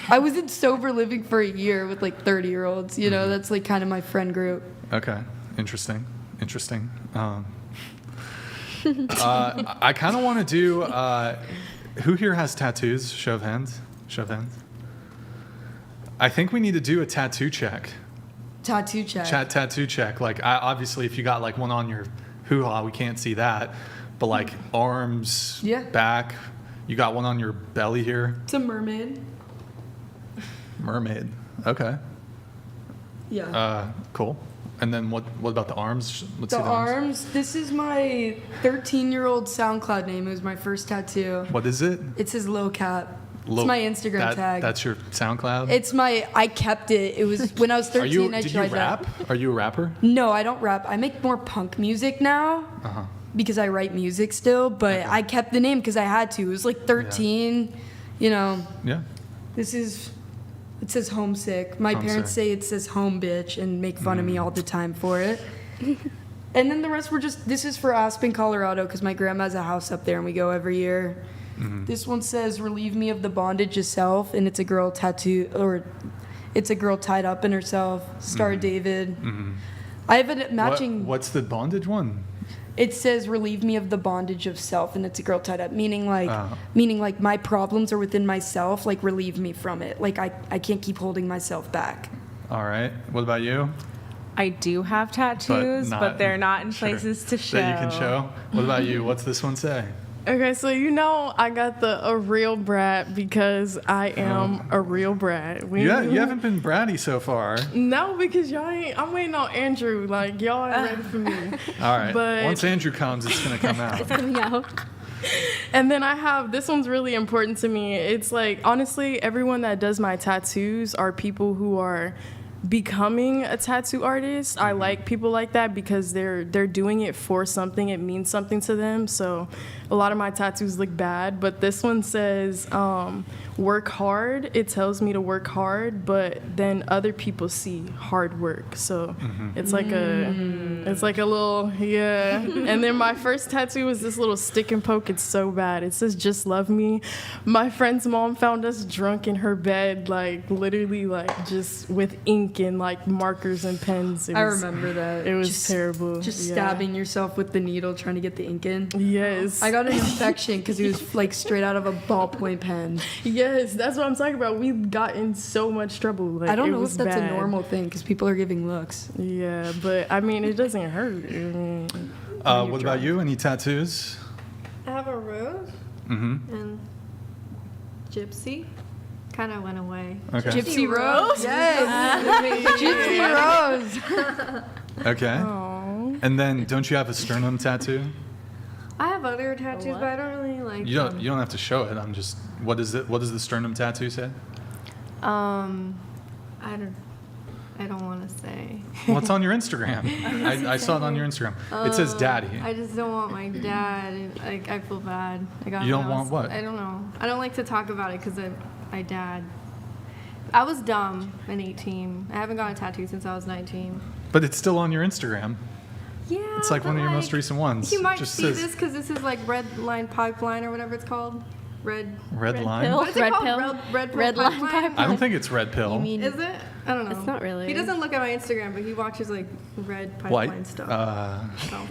I was in sober living for a year with like 30-year-olds, you know, that's like kind of my friend group. Okay. Interesting. I kind of want to do, who here has tattoos? Show of hands. I think we need to do a tattoo check. Tattoo check. Tattoo check. Like, obviously, if you got like one on your hoo-ha, we can't see that. But like arms, back, you got one on your belly here. It's a mermaid. Mermaid. Okay. Yeah. Cool. And then what about the arms? Let's The see the arms. This is my 13-year-old SoundCloud name. It was my first tattoo. What is it? It says Lil Cat. It's my Instagram tag. That's your SoundCloud? I kept it. It was when I was 13. Did you rap? Are you a rapper? No, I don't rap. I make more punk music now. Uh-huh. Because I write music still, but I kept the name because I had to. It was like 13, you know. Yeah. It says homesick. My parents say it says home bitch and make fun of me all the time for it. And then the rest were this is for Aspen, Colorado, because my grandma has a house up there and we go every year. Mm-hmm. This one says relieve me of the bondage of self, and it's a girl it's a girl tied up in herself. Star David. Mm-hmm. I have a matching. What's the bondage one? It says relieve me of the bondage of self, and it's a girl tied up, meaning like my problems are within myself, like relieve me from it. Like I can't keep holding myself back. All right. What about you? I do have tattoos, but they're not in places to show. That you can show? What about you? What's this one say? Okay, so I got a real brat because I am a real brat. You haven't been bratty so far. No, because y'all ain't. I'm waiting on Andrew. Like, y'all ain't ready for me. All right. But once Andrew comes, it's going to come out. It's coming out. And then I have, this one's really important to me. It's like, honestly, everyone that does my tattoos are people who are becoming a tattoo artist. I like people like that because they're doing it for something. It means something to them. So a lot of my tattoos look bad, but this one says work hard. It tells me to work hard, but then other people see hard work. So it's like a little And then my first tattoo was this little stick and poke. It's so bad. It says just love me. My friend's mom found us drunk in her bed, like literally like just with ink and like markers and pens. I remember that. It was terrible. Just stabbing yourself with the needle trying to get the ink in. Yes. I got an infection because it was like straight out of a ballpoint pen. Yes, that's what I'm talking about. We got in so much trouble. Like, I don't know if that's bad. a normal thing because people are giving looks. Yeah, but I mean, it doesn't hurt. What about you? Any tattoos? I have a rose and gypsy kind of went away. Okay. Gypsy Rose? Yes. Gypsy Rose. Okay. And then, don't you have a sternum tattoo? I have other tattoos, but I don't really like. You don't have to show it. I'm just. What is it? What does the sternum tattoo say? I don't want to say. Well, it's on your Instagram. I saw it on your Instagram. It says daddy. I just don't want my dad. I feel bad. You don't want what? I don't know. I don't like to talk about it because my dad. I was dumb in 18. I haven't gotten a tattoo since I was 19. But it's still on your Instagram. Yeah. It's like one of your most recent ones. You might Just see says, this because this is like red line pipeline or whatever it's called. Red line? Pill? What is it called? Red line pipeline? I don't think it's red pill. Is it? I don't know. It's not really. He doesn't look at my Instagram, but he watches like red pipeline stuff.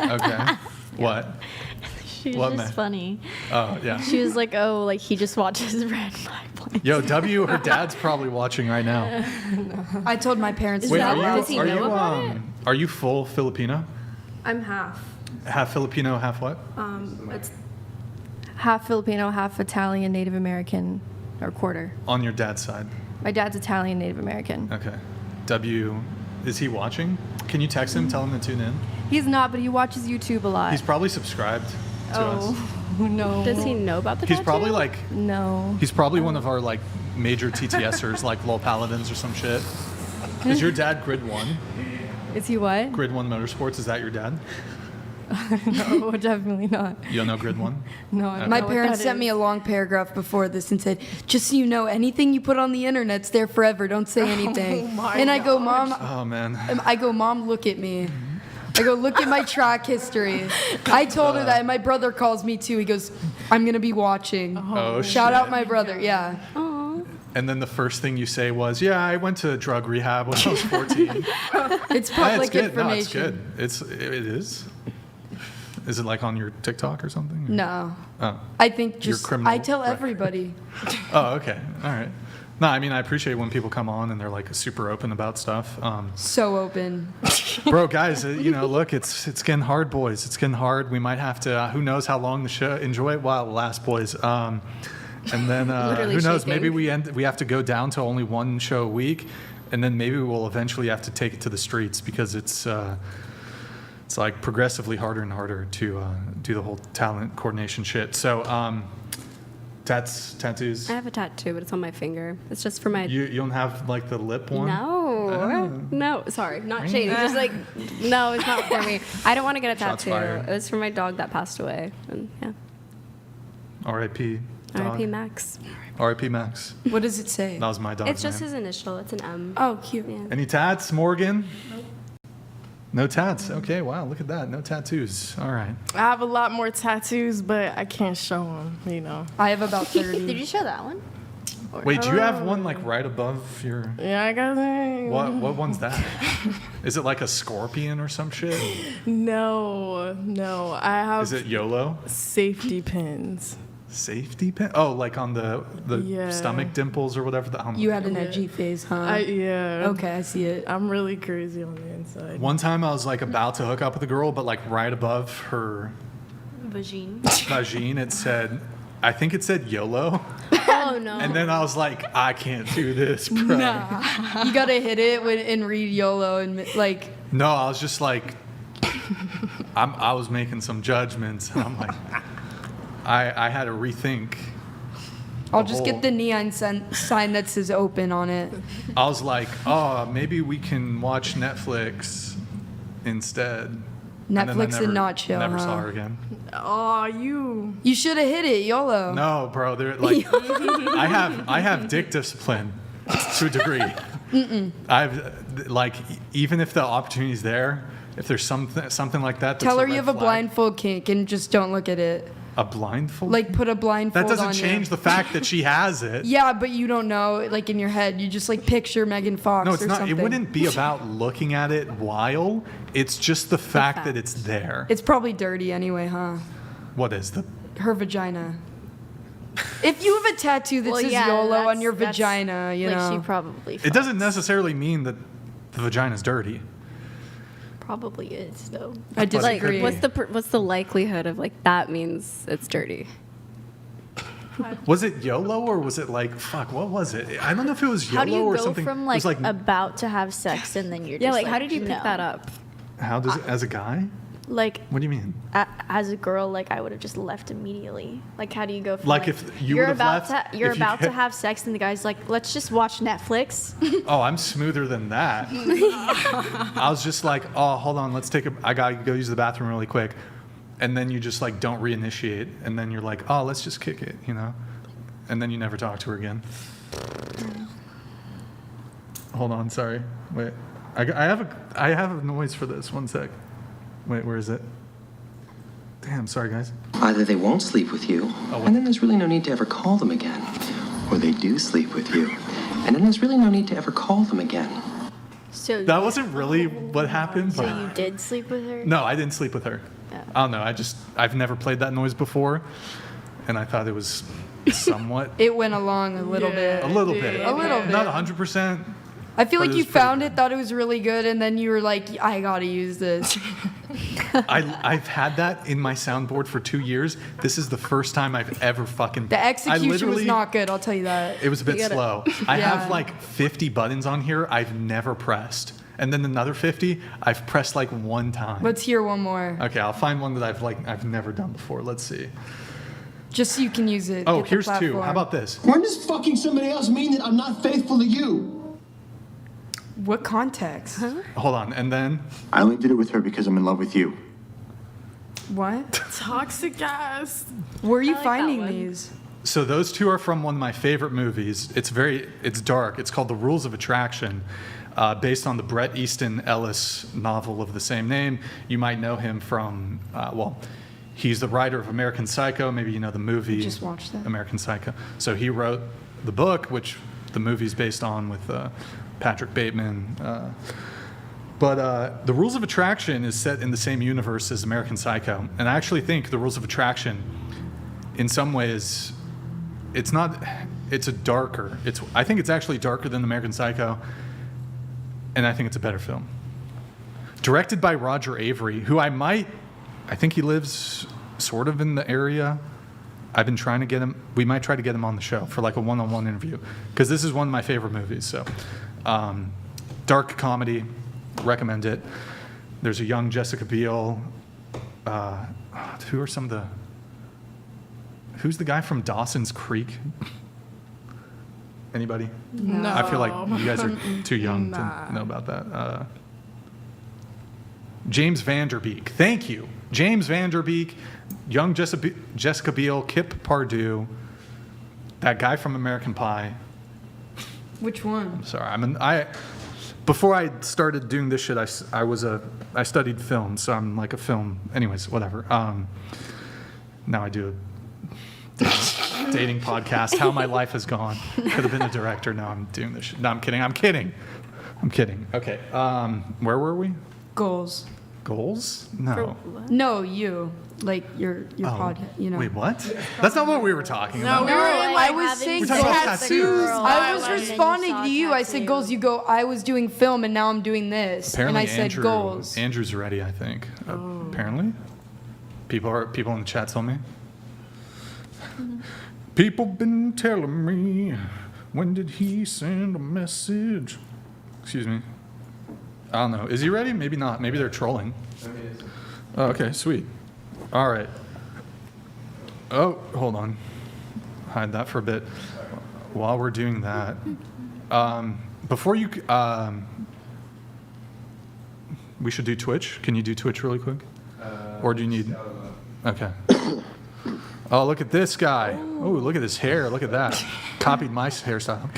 Okay. What? She's What, just man? funny. Oh, yeah. She was like, oh, like he just watches red pipeline. Yo, W, her dad's probably watching right now. I told my parents. Wait, that. are you full Filipino? I'm half. Half Filipino, half what? It's half Filipino, half Italian, Native American, or quarter. On your dad's side. My dad's Italian, Native American. Okay. W, is he watching? Can you text him, tell him to tune in? He's not, but he watches YouTube a lot. He's probably subscribed to us. No. Does he know about the He's tattoo? probably like, No. he's probably one of our like major TTSers, like Lol Paladins or some shit. Is your dad Grid 1? Is he what? Grid 1 Motorsports, is that your dad? No, definitely not. You don't know Grid 1? No, I don't My know what parents that sent is. me a long paragraph before this and said, just so you know, anything you put on the internet's there forever. Don't say anything. And I go, Mom, Oh, man. Mom, look at me. I go, look at my track history. I told her that, and my brother calls me too. He goes, I'm going to be watching. Oh, Shout shit. out my brother, yeah. And then the first thing you say was, yeah, I went to drug rehab when I was 14. It's Yeah, public good. No, it's information. good. It is. Is it like on your TikTok or something? No. Oh. I think Your just, criminal I tell record. everybody. Oh, okay. All right. No, I mean, I appreciate when people come on and they're like super open about stuff. So open. Bro, guys, look, it's getting hard, boys. It's getting hard. We might have to, who knows how long the show, enjoy it while it lasts, boys. And then who knows, maybe we have to go down to only one show a week, and then maybe we'll eventually have to take it to the streets because it's like progressively harder and harder to do the whole talent coordination shit. So, tattoos. I have a tattoo, but it's on my finger. It's just for my. You don't have like the lip one? No, sorry, not shady. Just like, no, it's not for me. I don't want to get a Shots tattoo. fired. It was for my dog that passed away. And yeah, R.I.P. R.I.P. Max. R.I.P. Max. What does it say? That was my dog's It's just name. his initial. It's an M. Oh, cute. Yeah. Any tats, Morgan? No tats. Okay, wow, look at that. No tattoos. All right. I have a lot more tattoos, but I can't show them, you know. I have about 30. Did you show that one? Wait, do you have one like right above your? Yeah, I got that. What one's that? Is it like a scorpion or some shit? No. I have Is it YOLO? safety pins. Safety pin? Oh, like on the Yeah. stomach dimples or whatever. You had an edgy phase, huh? Yeah. Okay, I see it. I'm really crazy on the inside. One time I was like about to hook up with a girl, but like right above her vagine, it said, I think it said YOLO. Oh no. And then I was like, I can't do this, bro. Nah. You gotta hit it and read YOLO and like. No, I was just like, I was making some judgments, and I'm like, I had to rethink. I'll just get the neon sign that says open on it. I was like, oh, maybe we can watch Netflix instead. Netflix and not chill, Never huh? saw her again. Oh, you should have hit it, YOLO. No, bro. They're like, I have dick discipline to a degree. I've like, even if the opportunity's there, if there's something like that. Tell that's her you have a blindfold kink and just don't look at it. A blindfold? Like put a blindfold on That doesn't change the fact that she has it. Yeah, but you don't know, like in your head, you just like picture Megan Fox No, it's or not. something. It wouldn't be about looking at it while. It's just the fact that it's there. It's probably dirty anyway, huh? What is the? Her vagina. If you have a tattoo that says YOLO on your vagina, you know. She probably. It doesn't necessarily mean that the vagina's dirty. Probably is though. I disagree. Like, what's the likelihood of like that means it's dirty? Was it YOLO or was it like, fuck, what was it? I don't know if it was How do YOLO you or go something. from It was like about to have sex and then you're Yeah, just like, how did you pick no. that up? How does it, as a guy? Like, What do you mean? as a girl, like I would have just left immediately. Like, how do you go from Like, if you you're would've about left- to you're if you about to had- have sex and the guy's like, let's just watch Netflix. Oh, I'm smoother than that. I was just like, oh, hold on, I gotta go use the bathroom really quick. And then you just like don't reinitiate. And then you're like, oh, let's just kick it, you know? And then you never talk to her again. Hold on, sorry. Wait. I have a noise for this. One sec. Wait, where is it? Damn, sorry guys. Either they won't sleep with you, and then there's really no need to ever call them again. Or they do sleep with you, and then there's really no need to ever call them again. So That wasn't really what happened. So but- you did sleep with her? No, I didn't sleep with her. Yeah. I don't know. I've never played that noise before, and I thought it was somewhat. It went along a little bit. A little bit. A little bit. Not 100%. I feel but like it you was pretty found it, thought it was really good, and then you were like, I gotta use this. I've had that in my soundboard for 2 years. This is the first time I've ever fucking. The I execution was literally- not good, I'll tell you that. It was a bit You gotta- slow. I Yeah. have like 50 buttons on here I've never pressed. And then another 50 I've pressed like one time. Let's hear one more. Okay, I'll find one that I've never done before. Let's see. Just so you can use it. Oh, get the here's two. platform. How about this? When does fucking somebody else mean that I'm not faithful to you? What context? Hold on, and then. I only did it with her because I'm in love with you. What? Toxic ass. Where are you finding these? So those two are from one of my favorite movies. It's dark. It's called The Rules of Attraction, based on the Bret Easton Ellis novel of the same name. You might know him from, he's the writer of American Psycho. Maybe you know the movie. Just watched that. American Psycho. So he wrote the book, which the movie's based on with Patrick Bateman. But The Rules of Attraction is set in the same universe as American Psycho. And I actually think The Rules of Attraction, in some ways, I think it's actually darker than American Psycho, and I think it's a better film. Directed by Roger Avery, who I think he lives sort of in the area. I've been trying to get him, we might try to get him on the show for like a one-on-one interview, because this is one of my favorite movies, so. Dark comedy, recommend it. There's a young Jessica Biel. Who's the guy from Dawson's Creek? Anybody? No. I feel like you guys are too young Nah. to know about that. James Van Der Beek. Thank you. James Van Der Beek, young Jessica Biel, Kip Pardue, that guy from American Pie. Which one? I'm sorry. Before I started doing this shit, I studied film, so I'm like a film. Anyways, whatever. Now I do a dating podcast. How my life has gone. Could have been a director. Now I'm doing this shit. No, I'm kidding. I'm kidding. Okay. Where were we? Goals. Goals? No. No, you. Like your podcast, you know. Wait, what? That's not what we were talking about. No, I was saying We're talking about tattoos. I was responding to you. I said goals. You go, I was doing film and now I'm doing this. Apparently, and I said goals. Andrew's ready, I think. Apparently. People in the chat told me. People been telling me, when did he send a message? Excuse me. I don't know. Is he ready? Maybe not. Maybe they're trolling. Oh, okay, sweet. All right. Oh, hold on. Hide that for a bit. While we're doing that, before you, we should do Twitch. Can you do Twitch really quick? Or do you need? Okay. Oh, look at this guy. Oh, look at his hair. Look at that. Copied my hairstyle.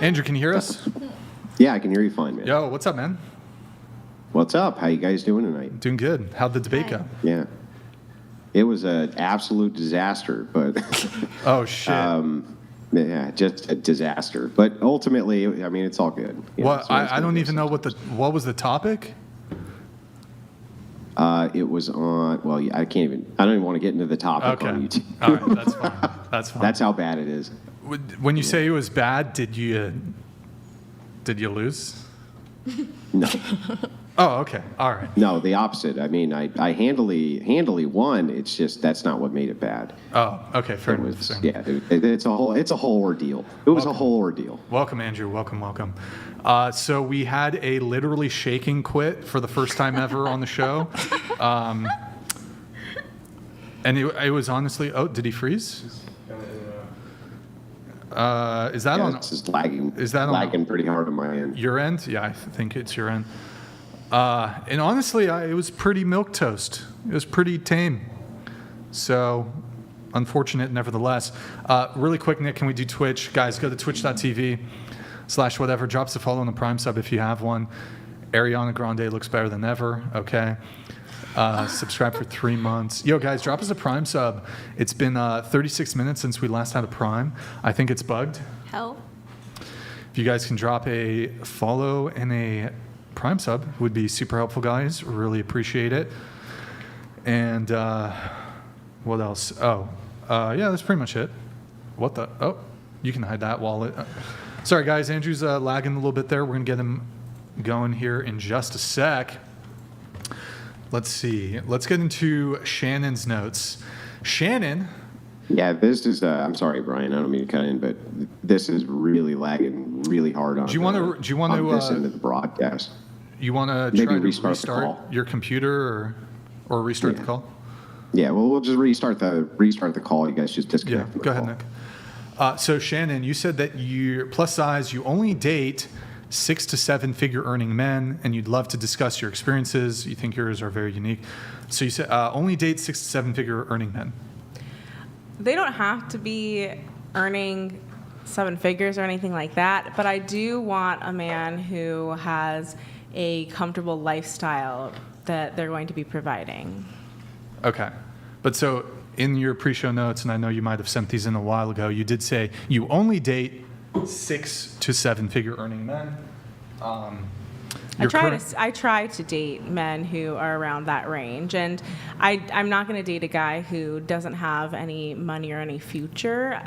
Andrew, can you hear us? Yeah, I can hear you fine, man. Yo, what's up, man? What's up? How you guys doing tonight? Doing good. How'd the debate go? Yeah. It was an absolute disaster, but... Oh, shit. Yeah, just a disaster. But ultimately, I mean, it's all good. You know, What? so it's I good. don't even know what was the topic? It was on, well, I don't even want to get into the topic on YouTube. All right, that's fine. That's fine. That's how bad it is. When you say it was bad, did you lose? No. Oh, okay. All right. No, the opposite. I mean, I handily won. It's just that's not what made it bad. Oh, okay. Fair enough. Yeah, it's a whole ordeal. It was a whole ordeal. Welcome, Andrew. Welcome. So we had a literally shaking quit for the first time ever on the show. And it was honestly, did he freeze? Is that on? This is lagging. Is that lagging pretty hard on my end? Your end? Yeah, I think it's your end. And honestly, it was pretty milquetoast. It was pretty tame. So, unfortunate nevertheless. Really quick, Nick, can we do Twitch? Guys, go to twitch.tv/whatever. Drop us a follow on the Prime sub if you have one. Ariana Grande looks better than ever. Okay. Subscribe for 3 months. Yo, guys, drop us a Prime sub. It's been 36 minutes since we last had a Prime. I think it's bugged. Hell. If you guys can drop a follow and a Prime sub, would be super helpful, guys. Really appreciate it. And what else? Yeah, that's pretty much it. What the? Oh, you can hide that wallet. Sorry, guys. Andrew's lagging a little bit there. We're going to get him going here in just a sec. Let's see. Let's get into Shannon's notes. Shannon. Yeah, this is. I'm sorry, Brian. I don't mean to cut in, but this is really lagging really hard on. Do you want to this end of the broadcast? You want to try to restart your computer or restart the call? Yeah, well, we'll just restart the call. You guys just disconnect. Yeah, go ahead, Nick. So Shannon, you said that you're plus size. You only date 6 to 7 figure earning men, and you'd love to discuss your experiences. You think yours are very unique. So you said only date 6 to 7 figure earning men. They don't have to be earning 7 figures or anything like that, but I do want a man who has a comfortable lifestyle that they're going to be providing. Okay. But so in your pre-show notes, and I know you might have sent these in a while ago, you did say you only date 6 to 7 figure earning men. I try to date men who are around that range, and I'm not going to date a guy who doesn't have any money or any future,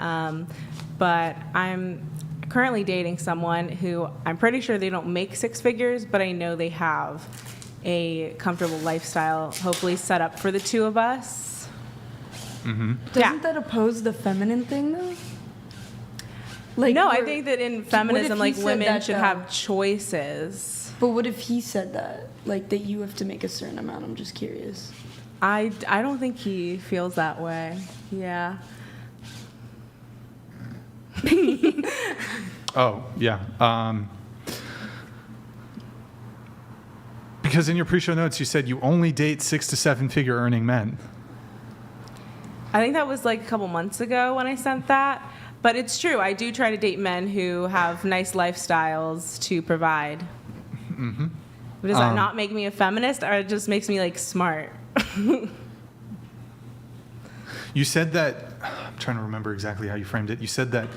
but I'm currently dating someone who I'm pretty sure they don't make 6 figures, but I know they have a comfortable lifestyle, hopefully set up for the two of us. Mm-hmm. Doesn't that oppose the feminine thing, though? Like, no, I think that in feminism, like, women should have choices. But what if he said that? Like, that you have to make a certain amount? I'm just curious. I don't think he feels that way. Yeah. Oh, yeah. Because in your pre-show notes, you said you only date 6 to 7 figure earning men. I think that was like a couple months ago when I sent that. But it's true. I do try to date men who have nice lifestyles to provide. Mm-hmm. Does that not make me a feminist, or it just makes me, like, smart? You said that, I'm trying to remember exactly how you framed it. You said that.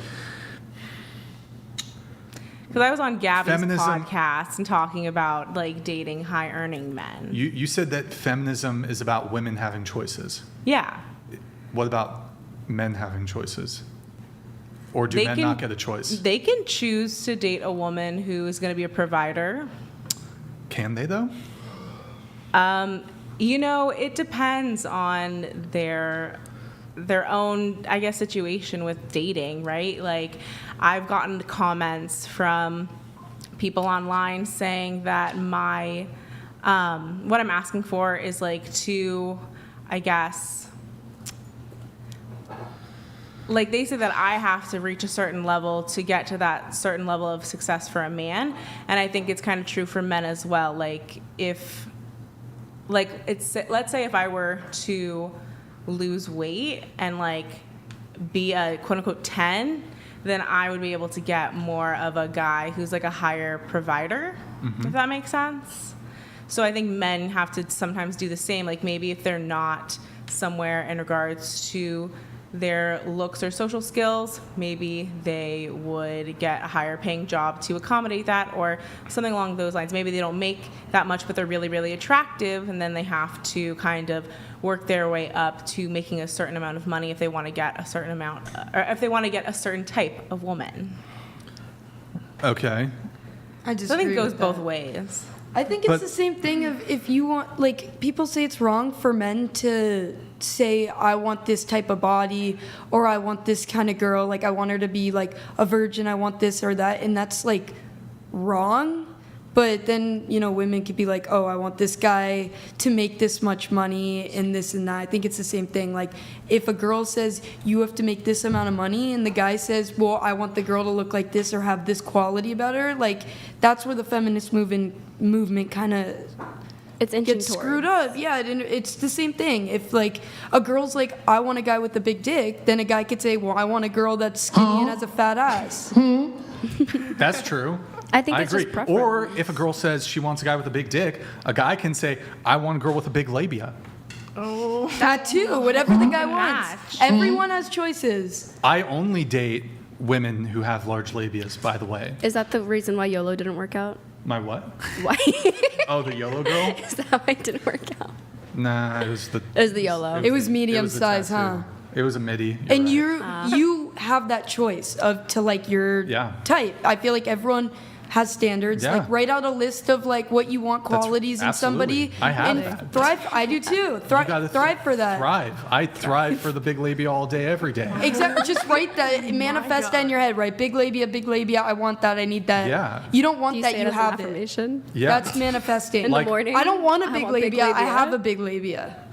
Because I was on Gabby's podcast and talking about, like, dating high-earning men. You said that feminism is about women having choices. Yeah. What about men having choices? Or do men not get a choice? They can choose to date a woman who is going to be a provider. Can they, though? It depends on their own, I guess, situation with dating, right? Like, I've gotten comments from people online saying that what I'm asking for is, like, to, I guess, like, they say that I have to reach a certain level to get to that certain level of success for a man. And I think it's kind of true for men as well. Like, let's say if I were to lose weight and, like, be a quote unquote 10, then I would be able to get more of a guy who's, like, a higher provider, if that makes sense. So I think men have to sometimes do the same. Like, maybe if they're not somewhere in regards to their looks or social skills, maybe they would get a higher paying job to accommodate that, or something along those lines. Maybe they don't make that much, but they're really, really attractive, and then they have to kind of work their way up to making a certain amount of money if they want to get a certain amount, or if they want to get a certain type of woman. Okay. I think it goes both ways. I think it's the same thing of if you want, like, people say it's wrong for men to say, I want this type of body, or I want this kind of girl, like, I want her to be, like, a virgin, I want this or that, and that's, like, wrong. But then, you know, women could be like, oh, I want this guy to make this much money and this and that. I think it's the same thing. Like, if a girl says, you have to make this amount of money, and the guy says, well, I want the girl to look like this or have this quality about her, like, that's where the feminist movement kind of gets screwed up. Yeah, it's the same thing. If, like, a girl's like, I want a guy with a big dick, then a guy could say, well, I want a girl that's skinny and has a fat ass. That's true. I think I it's agree. just preference. Or if a girl says she wants a guy with a big dick, a guy can say, I want a girl with a big labia. Oh. That too, whatever the guy wants. Everyone has choices. I only date women who have large labias, by the way. Is that the reason why YOLO didn't work out? My what? Why? Oh, the YOLO girl? Is that why it didn't work out? Nah, it was the... It was the YOLO. It was medium size, huh? It was a midi. And you have that choice to like your type. I feel like everyone has standards. Yeah. Like, write out a list of like what you want qualities in somebody. I have and that. thrive. I do too. Thrive for that. Thrive. I thrive for the big labia all day, every day. Exactly. Just write that. Manifest that in your head. Right. Big labia. I want that. I need that. Yeah. You don't want Do you that. say it You as an have affirmation? it. Yeah. That's manifesting. In the morning? I don't want a I big want big labia. I labia. have a big labia.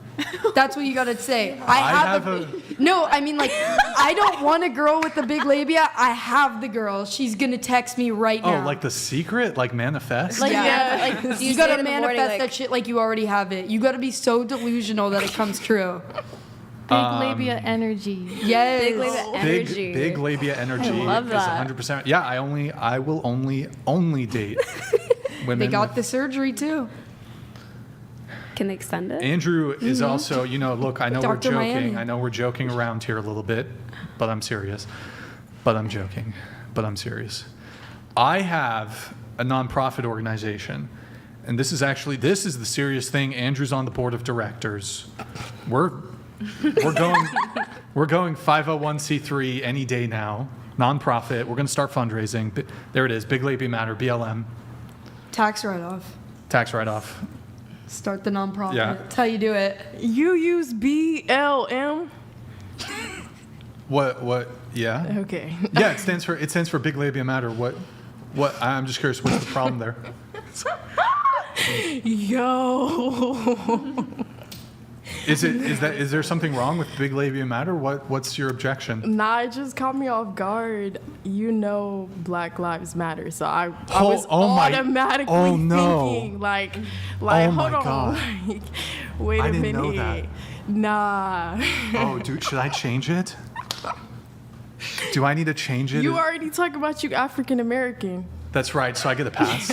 That's what you gotta say. I have a. No, I mean, like, I don't want a girl with a big labia. I have the girl. She's gonna text me right now. Oh, like the secret? Like manifest? Like, Yeah. like You gotta manifest that shit like you already have it. You gotta be so delusional that it comes true. Big labia energy. Yes. Big labia energy. Big labia energy. I love that. Is 100%. Yeah, I will only date women. They got with- the surgery too. Can they extend it? Andrew is also, look, I know we're Dr. joking. Miami. I know we're joking around here a little bit, but I'm serious. But I'm joking. But I'm serious. I have a nonprofit organization, and this is the serious thing. Andrew's on the board of directors. We're going 501c3 any day now. Nonprofit. We're going to start fundraising. There it is. Big Labia Matter. BLM. Tax write-off. Tax write-off. Start the nonprofit. Yeah. That's how you do it. You use BLM? What? Yeah. Okay. Yeah, it stands for Big Labia Matter. What? I'm just curious. What's the problem there? Yo. Is there something wrong with Big Labia Matter? What's your objection? Nah, it just caught me off guard. Black Lives Matter, so I was automatically thinking like Oh my hold on, God. like, wait I a didn't minute. know that. Nah. Oh, dude, should I change it? Do I need to change it? You already talk about you African American. That's right. So I get a pass.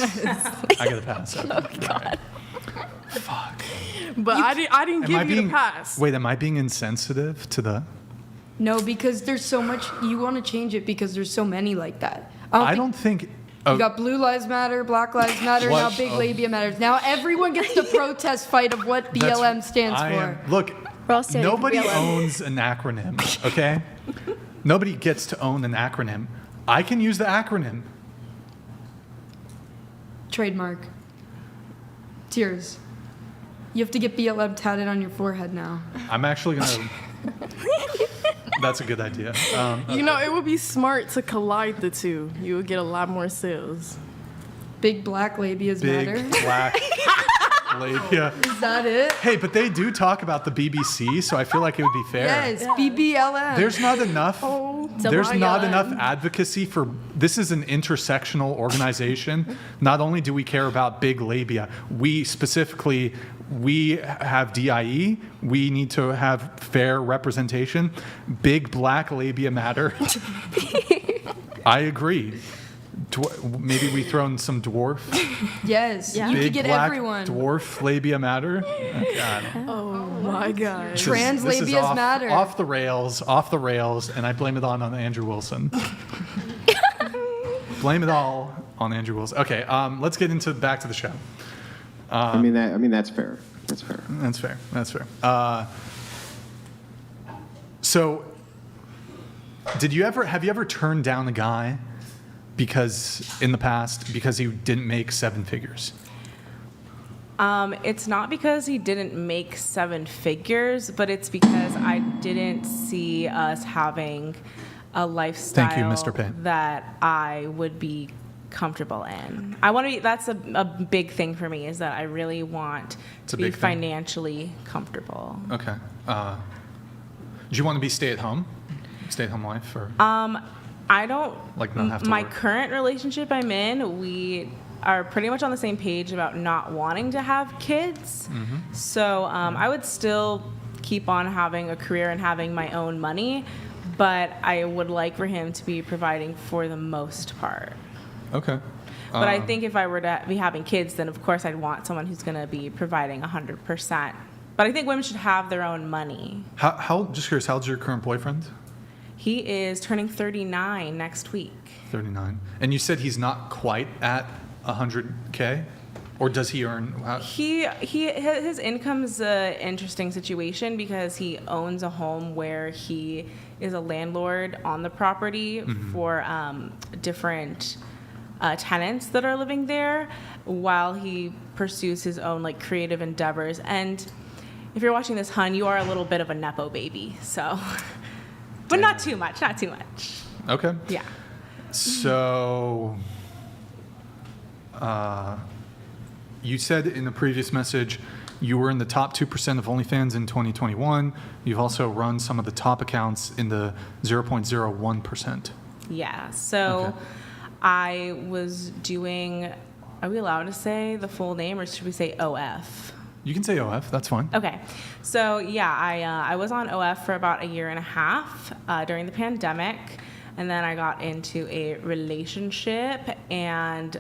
I get a pass. Okay. Oh God. Fuck. But I didn't give you the pass. Wait, am I being insensitive to the? No, because there's so much. You want to change it because there's so many like that. I don't think. You got Blue Lives Matter, Black Lives Matter, What? now Big Labia Matters. Now everyone gets the protest fight of what BLM stands for. Look, We're all standing for nobody BLM. owns an acronym, okay? Nobody gets to own an acronym. I can use the acronym. Trademark. Tears. You have to get BLM tatted on your forehead now. I'm actually gonna. That's a good idea. It would be smart to collide the two. You would get a lot more sales. Big black labias matter. Big black labia. Is that it? Hey, but they do talk about the BBC, so I feel like it would be fair. Yes, BBLM. There's not enough. There's not BLM. enough advocacy for. This is an intersectional organization. Not only do we care about big labia, we have DIE. We need to have fair representation. Big black labia matter. I agree. Maybe we throw in some dwarf. Yes, you Big could get black everyone. dwarf labia matter. God. Oh my God. Trans This is labias matter. Off the rails, and I blame it on Andrew Wilson. Blame it all on Andrew Wilson. Okay, let's get back to the show. I mean that's fair. That's fair. That's fair. That's fair. So, have you ever turned down a guy in the past because he didn't make seven figures? It's not because he didn't make 7 figures, but it's because I didn't see us having a lifestyle Thank you, Mr. Payne. that I would be comfortable in. I want to be, that's a big thing for me, is that I really want to be financially comfortable. Okay. Do you want to be stay-at-home life, or I don't, like not have to my work? current relationship I'm in, we are pretty much on the same page about not wanting to have kids. Mm-hmm. So I would still keep on having a career and having my own money, but I would like for him to be providing for the most part. Okay. But I think if I were to be having kids, then of course I'd want someone who's going to be providing 100%. But I think women should have their own money. How just curious, how's your current boyfriend? He is turning 39 next week. 39. And you said he's not quite at 100K? Or does he earn? His income's an interesting situation because he owns a home where he is a landlord on the property for different tenants that are living there, while he pursues his own like creative endeavors. And if you're watching this, hun, you are a little bit of a nepo baby, so, but not too much. Okay. Yeah. So, you said in the previous message you were in the top 2% of OnlyFans in 2021. You've also run some of the top accounts in the 0.01%. Yeah. So I was doing, are we allowed to say the full name, or should we say OF? You can say OF, that's fine. Okay. So yeah, I was on OF for about 1.5 years during the pandemic. And then I got into a relationship and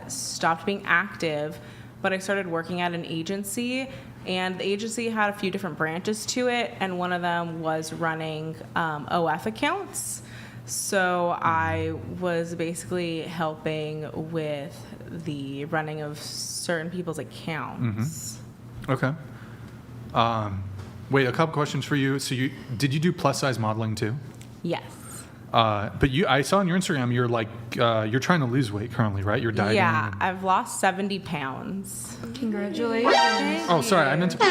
stopped being active. But I started working at an agency, and the agency had a few different branches to it, and one of them was running OF accounts. So I was basically helping with the running of certain people's accounts. Okay. Wait, a couple questions for you. So did you do plus size modeling too? Yes. But I saw on your Instagram you're like you're trying to lose weight currently, right? You're dieting. Yeah, I've lost 70 pounds. Congratulations. Oh, sorry, I meant to. I'm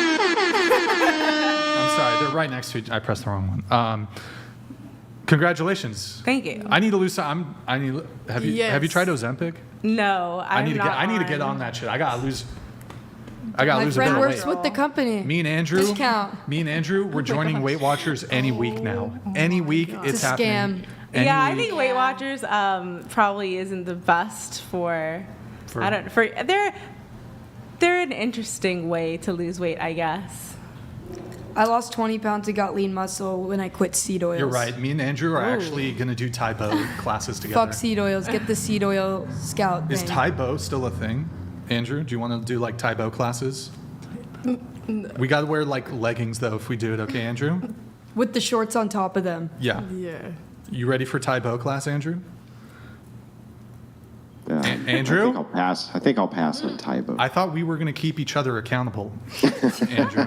sorry, they're right next to each. I pressed the wrong one. Congratulations. Thank you. I need to lose some. Have you tried Ozempic? No, I need to get on that shit. I gotta lose a My bit friend of works weight. with the company. Me and Andrew. Discount. Me and Andrew, we're joining Weight Watchers any week now. Any week it's It's a happening. scam. Any Yeah, I week. think Weight Watchers probably isn't the best for they're an interesting way to lose weight, I guess. I lost 20 pounds and got lean muscle when I quit seed oils. You're right. Me and Andrew are actually going to do Thai Bo classes together. Fuck seed oils. Get the seed oil scout Is thing. Thai Bo still a thing? Andrew, do you want to do like Thai Bo classes? We got to wear like leggings though if we do it, okay, Andrew? With the shorts on top of them. Yeah. Yeah. You ready for Thai Bo class, Andrew? Andrew? I think I'll pass on Thai Bo. I thought we were going to keep each other accountable, Andrew.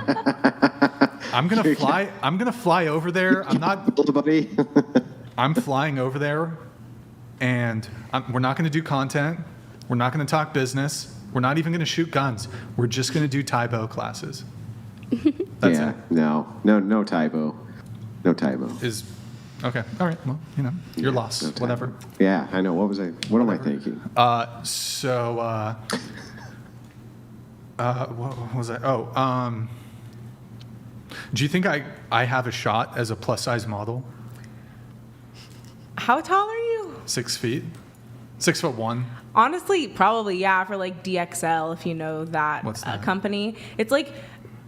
I'm gonna fly over there. I'm not, buddy. I'm flying over there, and we're not going to do content. We're not going to talk business. We're not even going to shoot guns. We're just going to do Thai Bo classes. That's it. No Thai Bo. No Thai Bo. Okay. All right. Well, you're lost. Whatever. Yeah, I know. What am I thinking? What was I? Do you think I have a shot as a plus size model? How tall are you? 6 feet. 6'1". Honestly, probably, yeah, for like DXL, if you know that, What's that? company. It's like,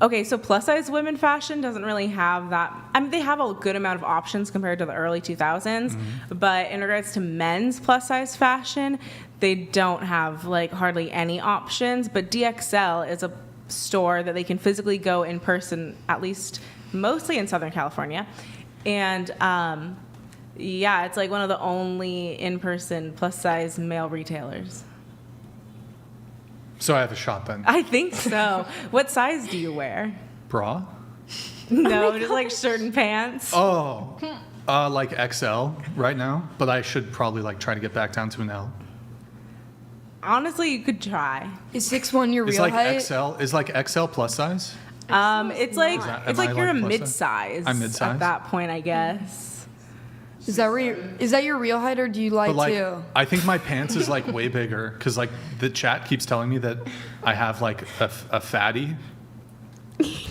okay, so plus size women fashion doesn't really have that. I mean, they have a good amount of options compared to the early 2000s, but in regards to men's plus size fashion, they don't have like hardly any options. But DXL is a store that they can physically go in person, at least mostly in Southern California. And yeah, it's like one of the only in-person plus-size male retailers. So I have a shot then. I think so. What size do you wear? Bra? No, just like shirt and pants. Oh, like XL right now, but I should probably like try to get back down to an L. honestly, you could try. Is 6'1" your Is real like height? XL is like XL plus size? It's like Am I you're a like plus mid-size. I'm mid-size? At that point, I guess. Is that your real height, or do you lie But like, too? I think my pants is like way bigger because like the chat keeps telling me that I have like a fatty.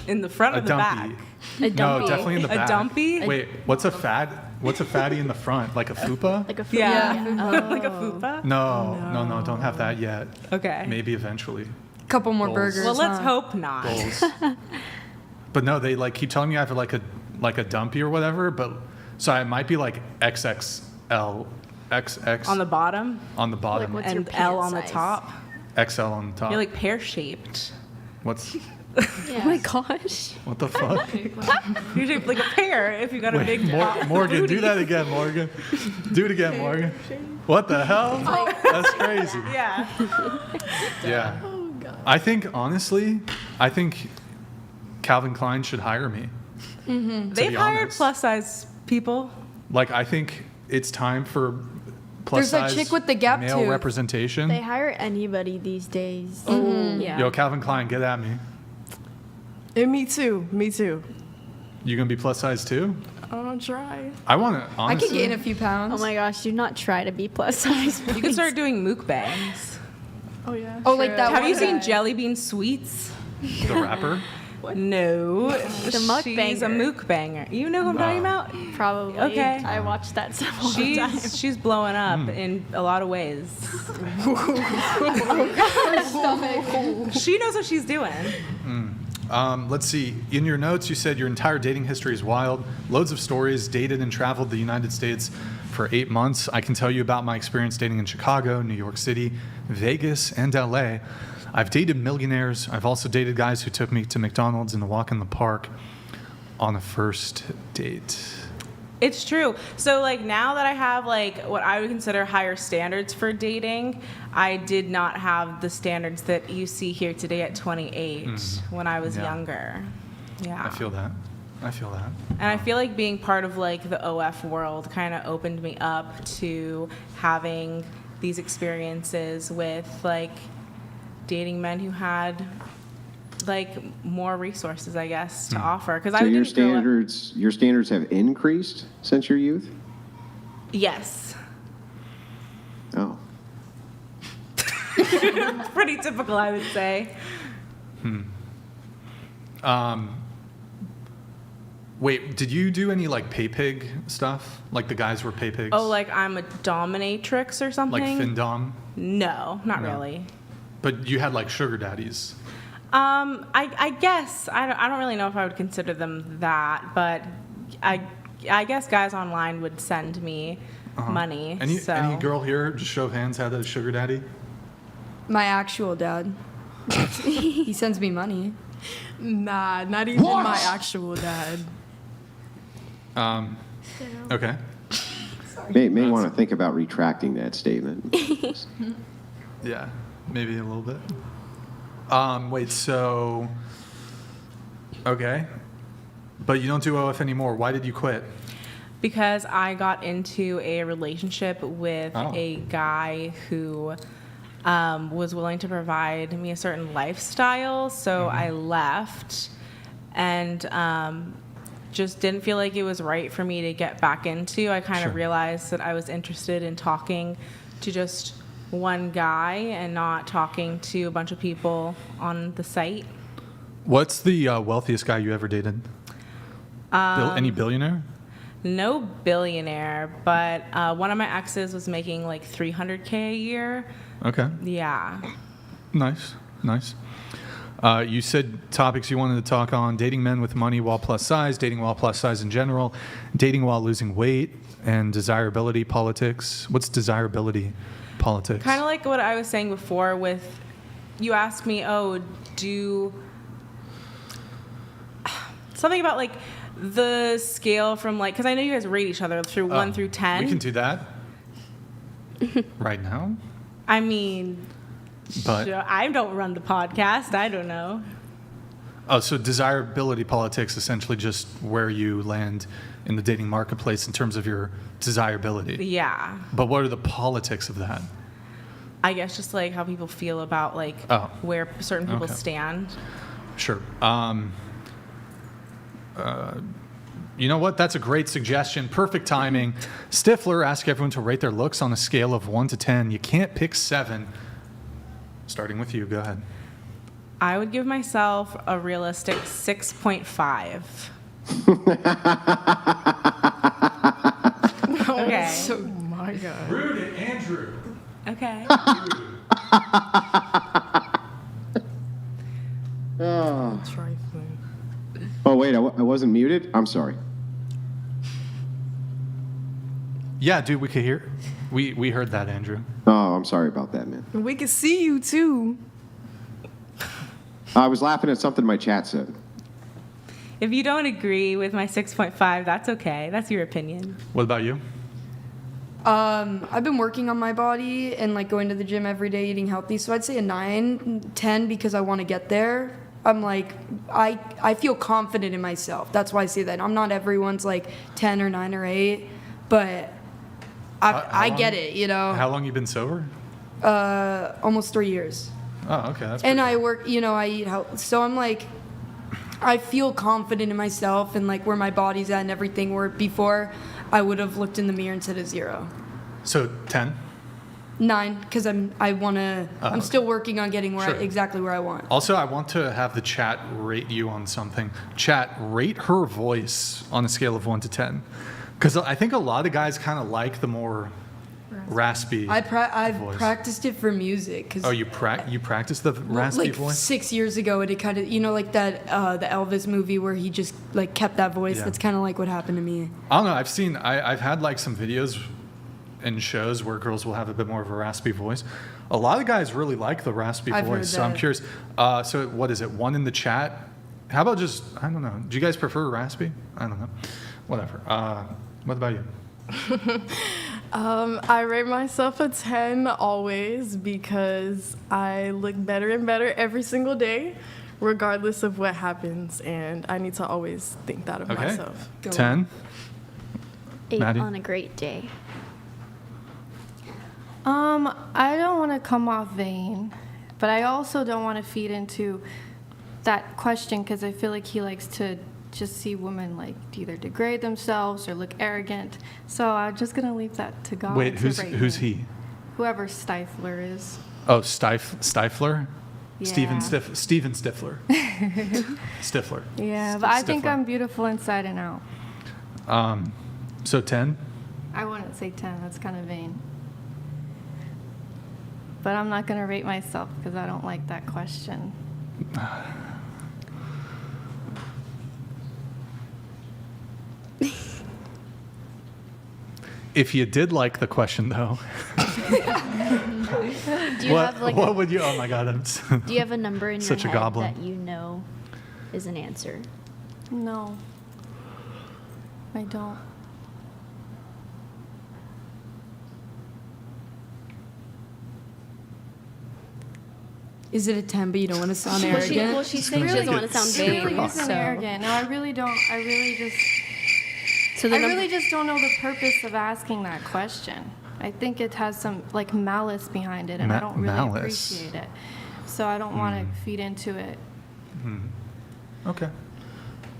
In the front A or the dumpy. back? No, definitely in the back. A dumpy? Wait, what's a fatty in the front? Like a fupa? Like a Yeah. Like a fupa? No, don't have that yet. Okay. Maybe eventually. Couple more Goals. burgers. Well, let's huh? hope not. Goals. But no, they like keep telling me I have like a dumpy or whatever, but so I might be like XXL, XX On the bottom? on the bottom, Like, what's your And L pant on the size? top? XL on the top. You're like pear-shaped. What's Oh my gosh. what the fuck? You're shaped like a pear if you got a big Morgan, booty. do that again, Morgan. Do it again, Morgan. What the hell? That's crazy. Yeah. Yeah. I think honestly, Calvin Klein should hire me. They've hired honest. plus-size people. Like I think it's time for plus There's a size chick with the gap male tooth. representation. They hire anybody these days. Yeah. Yo, Calvin Klein, get at me. And me too. Me too. You gonna be plus size too? I'll try. I want to I honestly. could gain a few pounds. Oh my gosh, do not try to be plus size. You can start doing mukbangs. Oh yeah. Oh, like that Have one you seen guy. Jelly Bean Sweets? The rapper. No. The She's a mukbanger. mukbanger. You know who I'm talking about? Probably. Okay. I watched that several times. She's blowing up in a lot of ways. She knows what she's doing. Let's see. In your notes, you said your entire dating history is wild. Loads of stories. Dated and traveled the United States for 8 months. I can tell you about my experience dating in Chicago, New York City, Vegas, and LA. I've dated millionaires. I've also dated guys who took me to McDonald's and a walk in the park on a first date. It's true. So like now that I have like what I would consider higher standards for dating, I did not have the standards that you see here today at 28 when I was Yeah. younger. Yeah. I feel that. And I feel like being part of like the OF world kind of opened me up to having these experiences with like dating men who had like more resources, I guess, to offer. Because So I your didn't grow up- standards have increased since your youth? Yes. Oh. Pretty typical, I would say. Wait, did you do any like pay pig stuff? Like the guys were pay pigs? Oh, like I'm a dominatrix or something? Like FINDOM? No, not No. really. But you had like sugar daddies. I guess I don't really know if I would consider them that, but I guess guys online would send me money. Any girl here, just show of hands, had a sugar daddy? My actual dad. He sends me money. Nah, not even my actual dad. Okay. May want to think about retracting that statement. Yeah, maybe a little bit. Wait, so okay, but you don't do OF anymore. Why did you quit? Because I got into a relationship with a guy who was willing to provide me a certain lifestyle, so I left and just didn't feel like it was right for me to get back into. I kind of realized that I was interested in talking to just one guy and not talking to a bunch of people on the site. What's the wealthiest guy you ever dated? Any billionaire? No billionaire, but one of my exes was making like $300K a year. Okay. Yeah. Nice. You said topics you wanted to talk on: dating men with money while plus size, dating while plus size in general, dating while losing weight, and desirability politics. What's desirability politics? Kind of like what I was saying before with, you asked me, something about like the scale from like, because I know you guys rate each other through 1 through 10. We can do that right now. I mean, But I don't run the podcast. I don't know. oh, so desirability politics essentially just where you land in the dating marketplace in terms of your desirability. Yeah. But what are the politics of that? I guess just like how people feel about like where certain people stand. Sure. You know what? That's a great suggestion. Perfect timing. Stifler asked everyone to rate their looks on a scale of 1 to 10. You can't pick 7. Starting with you. Go ahead. I would give myself a realistic 6.5. Okay. Oh my God. Rude it, Andrew. Okay. Oh, wait, I wasn't muted? I'm sorry. Yeah, dude, we could hear. We heard that, Andrew. Oh, I'm sorry about that, man. We can see you too. I was laughing at something my chat said. If you don't agree with my 6.5, that's okay. That's your opinion. What about you? I've been working on my body and like going to the gym every day, eating healthy. So I'd say a 9, 10 because I want to get there. I'm like, I feel confident in myself. That's why I say that. I'm not everyone's like 10 or 9 or 8, but I get it, you know. How long you been sober? Almost 3 years. Oh, okay. That's and I work, you know, I eat healthy. So I'm like, I feel confident in myself and like where my body's at and everything, where before I would have looked in the mirror and said a 0. So 10? 9, because I'm still working on getting exactly where I want. Also, I want to have the chat rate you on something. Chat, rate her voice on a scale of 1 to 10. Because I think a lot of guys kind of like the more raspy I've voice. practiced it for music. Cause you practiced the raspy voice? Like 6 years ago, it kind of, you know, like that, the Elvis movie where he just like kept that voice. Yeah. That's kind of like what happened to me. I don't know. I've had like some videos and shows where girls will have a bit more of a raspy voice. A lot of guys really like the raspy I've heard voice, so I'm that. curious. So what is it, 1 in the chat? How about just, I don't know, do you guys prefer raspy? I don't know. Whatever. What about you? I rate myself a 10 always because I look better and better every single day, regardless of what happens, and I need to always think that of myself. 10? 8 Maddie? on a great day. I don't want to come off vain, but I also don't want to feed into that question because I feel like he likes to just see women like either degrade themselves or look arrogant. So I'm just gonna leave that to God. Wait, to who's rate he? me. Whoever Stifler is. Oh, Stifler? Yeah. Steven Stifler. Stifler. Yeah, but I think Stifler. I'm beautiful inside and out. So 10? I wouldn't say 10. That's kind of vain. But I'm not gonna rate myself because I don't like that question. If you did like the question, though, Do you have like what would you? Oh my God, I'm do you have a number in your such a head goblin. that you know is an answer? No, I don't. Is it a 10, but you don't want to sound arrogant? Well, she's saying she doesn't want to sound It vain. really isn't so. arrogant. No, I really don't. I really just. So the I number- really just don't know the purpose of asking that question. I think it has some like malice behind it, and I don't really malice. appreciate it. So I don't want to feed into it. Okay.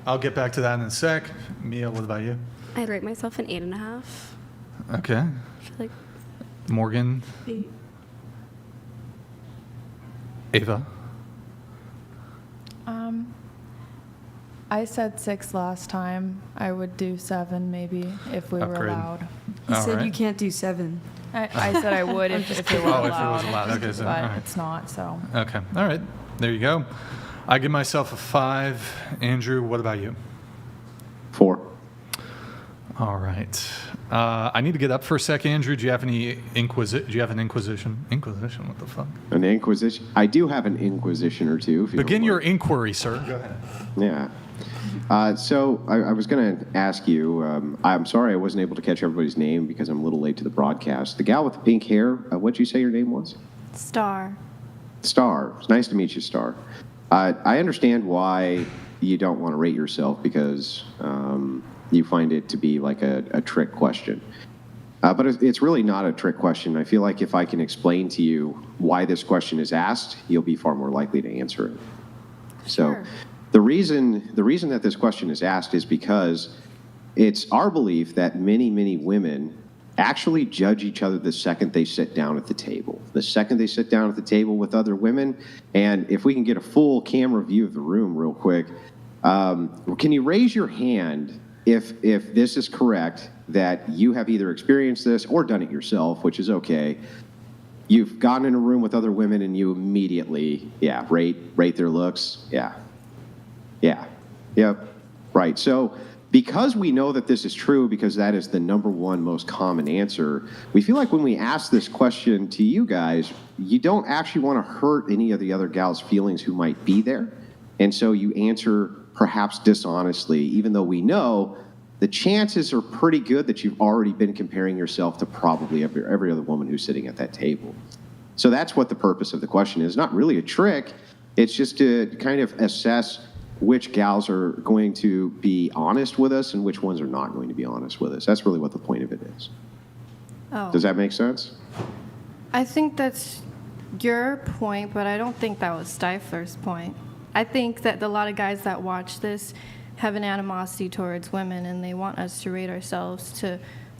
I'll get back to that in a sec. Mia, what about you? I'd rate myself an 8.5. Okay. I feel like Morgan, 8. Ava. I said 6 last time. I would do 7 maybe if we were Upgrade. allowed. He All said right. you can't do 7. I said I would if it were Oh, if it allowed. was allowed. Okay, so, but all right. it's not, so. Okay. All right. There you go. I give myself a 5. Andrew, what about you? 4. All right. I need to get up for a sec. Andrew, do you have any Do you have an inquisition? Inquisition? What the fuck? An inquisition? I do have an inquisition or two. If you Begin don't your mind. inquiry, sir. Go ahead. Yeah. So I was going to ask you, I'm sorry I wasn't able to catch everybody's name because I'm a little late to the broadcast. The gal with the pink hair, what'd you say your name was? Star. Star. It's nice to meet you, Star. I understand why you don't want to rate yourself because you find it to be like a trick question. But it's really not a trick question. I feel like if I can explain to you why this question is asked, you'll be far more likely to answer it. So the reason that this question is asked is because it's our belief that many, many women actually judge each other the second they sit down at the table. The second they sit down at the table with other women, and if we can get a full camera view of the room real quick, can you raise your hand if this is correct, that you have either experienced this or done it yourself, which is okay. You've gotten in a room with other women and you immediately, rate their looks. Yep, right. So because we know that this is true, because that is the number one most common answer, we feel like when we ask this question to you guys, you don't actually want to hurt any of the other gals' feelings who might be there. And so you answer perhaps dishonestly, even though we know the chances are pretty good that you've already been comparing yourself to probably every other woman who's sitting at that table. So that's what the purpose of the question is. Not really a trick. It's just to kind of assess which gals are going to be honest with us and which ones are not going to be honest with us. That's really what the point of it is. Oh. Does that make sense? I think that's your point, but I don't think that was Stifler's point. I think that a lot of guys that watch this have an animosity towards women, and they want us to rate ourselves to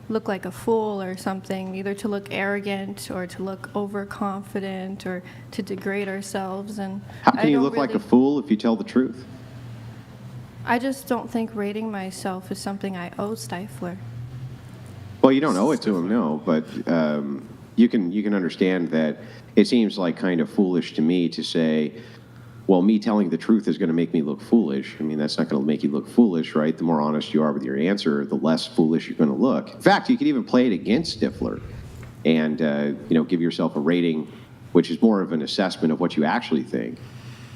look like a fool or something, either to look arrogant or to look overconfident or to degrade ourselves. And how can you look like a fool if you tell the truth? I just don't think rating myself is something I owe Stifler. Well, you don't owe it to him, no, but you can understand that it seems like kind of foolish to me to say, well, me telling the truth is going to make me look foolish. I mean, that's not going to make you look foolish, right? The more honest you are with your answer, the less foolish you're going to look. In fact, you could even play it against Stifler and give yourself a rating, which is more of an assessment of what you actually think.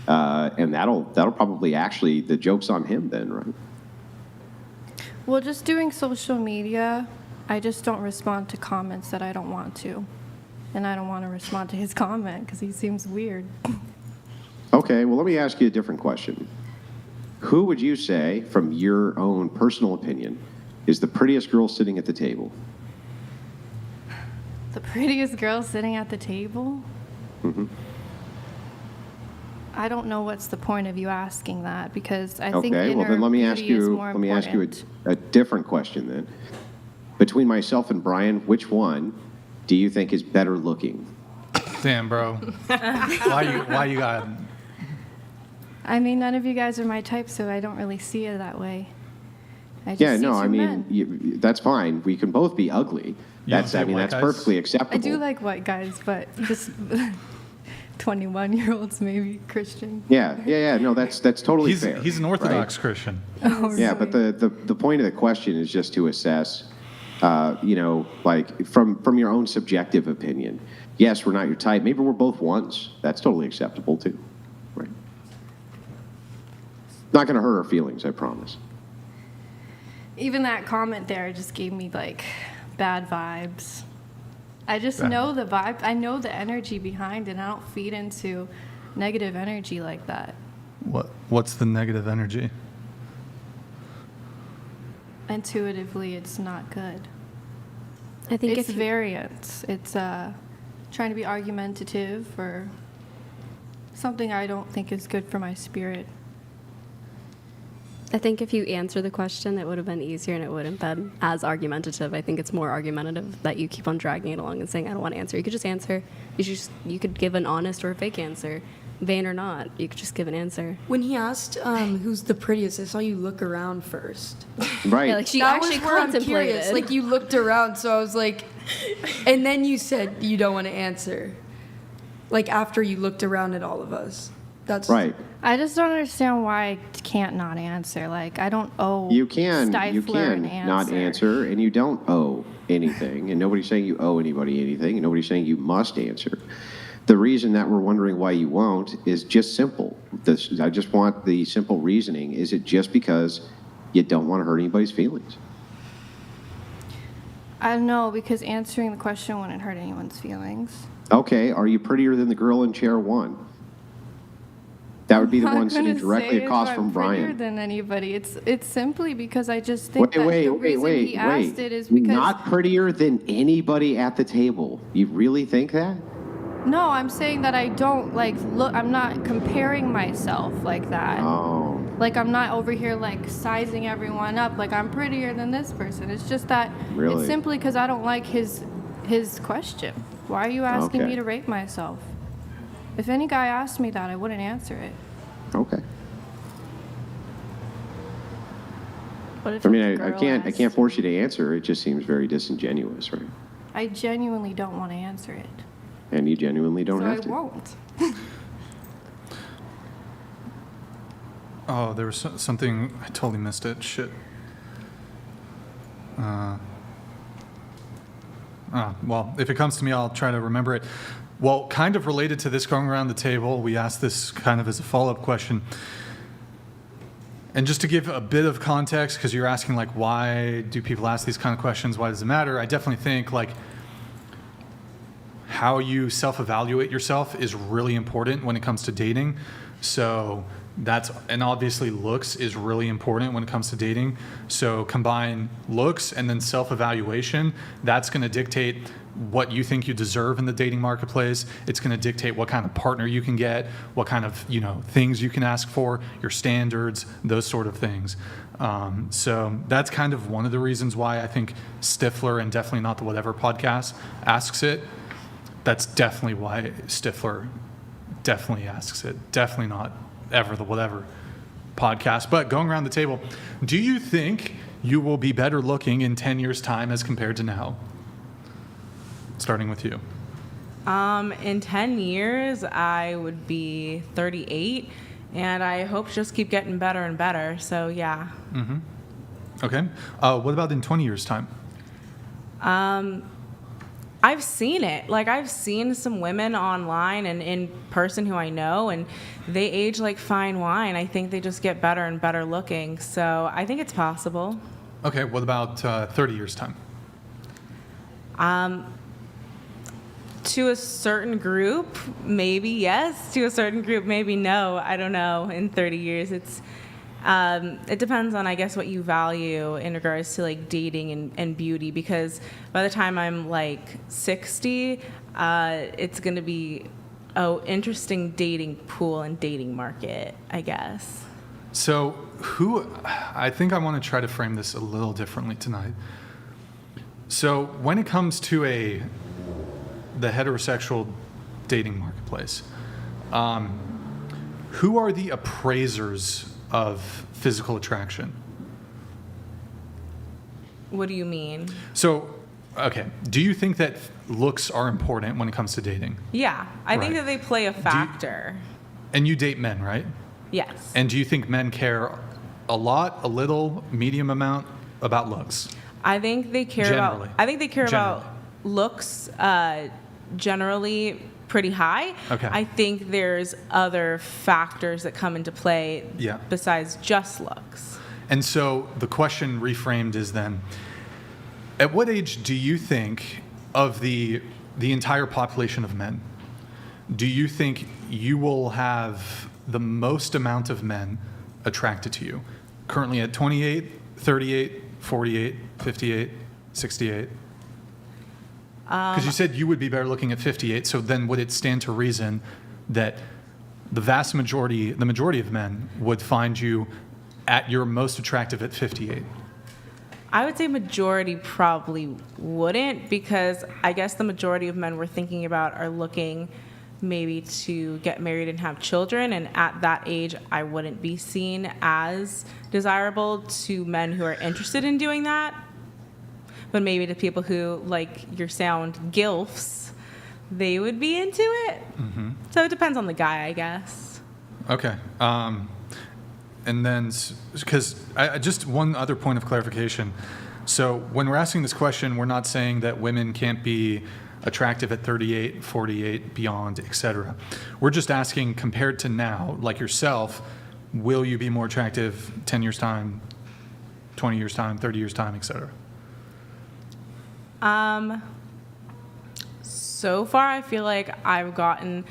And that'll probably actually, the joke's on him then, right? Well, just doing social media, I just don't respond to comments that I don't want to. And I don't want to respond to his comment because he seems weird. Okay, well, let me ask you a different question. Who would you say, from your own personal opinion, is the prettiest girl sitting at the table? The prettiest girl sitting at the table? Mm-hmm. I don't know what's the point of you asking that, because I think Okay, well, then let me ask you a different question then. Between myself and Brian, which one do you think is better looking? Damn, bro. Why you got... I mean, none of you guys are my type, so I don't really see it that way. That's fine. We can both be ugly. That's perfectly acceptable. I do like white guys, but just 21-year-olds maybe, Christian. Yeah. No, that's totally fair. He's an Orthodox right? Christian. Oh, yeah, but the point of the question is just to assess, like from your own subjective opinion. Yes, we're not your type. Maybe we're both ones. That's totally acceptable too. Right. Not going to hurt our feelings, I promise. Even that comment there just gave me like bad vibes. I just know the vibe. I know the energy behind it. I don't feed into negative energy like that. What's the negative energy? Intuitively, it's not good. I think it's variance. It's trying to be argumentative or something I don't think is good for my spirit. I think if you answer the question, it would have been easier and it wouldn't have been as argumentative. I think it's more argumentative that you keep on dragging it along and saying, I don't want to answer. You could just answer. You could give an honest or a fake answer. Vain or not, you could just give an answer. When he asked who's the prettiest, I saw you look around first. Right. Yeah, like she that actually was where I'm contemplated. curious. Like you looked around, so I was like, and then you said you don't want to answer. Like after you looked around at all of us. That's right. I just don't understand why I can't not answer. Like I don't owe you can an answer. Not answer, and you don't owe anything, and nobody's saying you owe anybody anything, and nobody's saying you must answer. The reason that we're wondering why you won't is just simple. I just want the simple reasoning. Is it just because you don't want to hurt anybody's feelings? I don't know, because answering the question wouldn't hurt anyone's feelings. Okay, are you prettier than the girl in chair one? That would be the I'm one not sitting gonna directly say across if from I'm prettier Brian. than anybody. It's simply because I just think that Wait, the reason he asked it is because Not prettier than anybody at the table. You really think that? no, I'm saying that I don't like look. I'm not comparing myself like that. Oh. Like I'm not over here like sizing everyone up. Like I'm prettier than this person. It's just that Really? it's simply because I don't like his question. Why are you asking Okay. me to rate myself? If any guy asked me that, I wouldn't answer it. Okay. What if I a mean, I girl can't asked? force you to answer. It just seems very disingenuous, right? I genuinely don't want to answer it. And you genuinely don't so have I to. won't. Oh, there was something, I totally missed it. Shit. Well, if it comes to me, I'll try to remember it. Well, kind of related to this, going around the table, we asked this kind of as a follow-up question. And just to give a bit of context, because you're asking, like, why do people ask these kind of questions? Why does it matter? I definitely think, like, how you self-evaluate yourself is really important when it comes to dating. So and obviously looks is really important when it comes to dating. So combine looks and then self-evaluation. That's going to dictate what you think you deserve in the dating marketplace. It's going to dictate what kind of partner you can get, what kind of, things you can ask for, your standards, those sort of things. So that's kind of one of the reasons why I think Stifler and Definitely Not the Whatever podcast asks it. That's definitely why Stifler definitely asks it. Definitely not ever the whatever podcast. But going around the table, do you think you will be better looking in 10 years' time as compared to now? Starting with you. In 10 years, I would be 38, and I hope to just keep getting better and better. So, yeah. Mm-hmm. Okay. What about in 20 years' time? I've seen it. Like, I've seen some women online and in person who I know, and they age like fine wine. I think they just get better and better looking. So I think it's possible. Okay. What about 30 years' time? To a certain group, maybe yes. To a certain group, maybe no. I don't know. In 30 years, it depends on, I guess, what you value in regards to like dating and beauty. Because by the time I'm like 60, it's going to be an interesting dating pool and dating market, I guess. So I think I want to try to frame this a little differently tonight. So when it comes to the heterosexual dating marketplace, who are the appraisers of physical attraction? What do you mean? So, okay, do you think that looks are important when it comes to dating? Yeah, I think Right. that they play a factor. And you date men, right? Yes. And do you think men care a lot, a little, medium amount about looks? I think they care Generally. about looks generally pretty high. Okay. I think there's other factors that come into play besides just looks. And so the question reframed is then, at what age do you think of the entire population of men, do you think you will have the most amount of men attracted to you? Currently at 28, 38, 48, 58, 68? Because you said you would be better looking at 58, so then would it stand to reason that the majority of men would find you at your most attractive at 58? I would say majority probably wouldn't, because I guess the majority of men we're thinking about are looking maybe to get married and have children, and at that age I wouldn't be seen as desirable to men who are interested in doing that. But maybe to people who, like your sound, GILFs, they would be into it. Mm-hmm. So it depends on the guy, I guess. Okay. And then, because just one other point of clarification. So when we're asking this question, we're not saying that women can't be attractive at 38, 48, beyond, etc. We're just asking, compared to now, like yourself, will you be more attractive 10 years' time, 20 years' time, 30 years' time, etc.? So far, I feel like I've gotten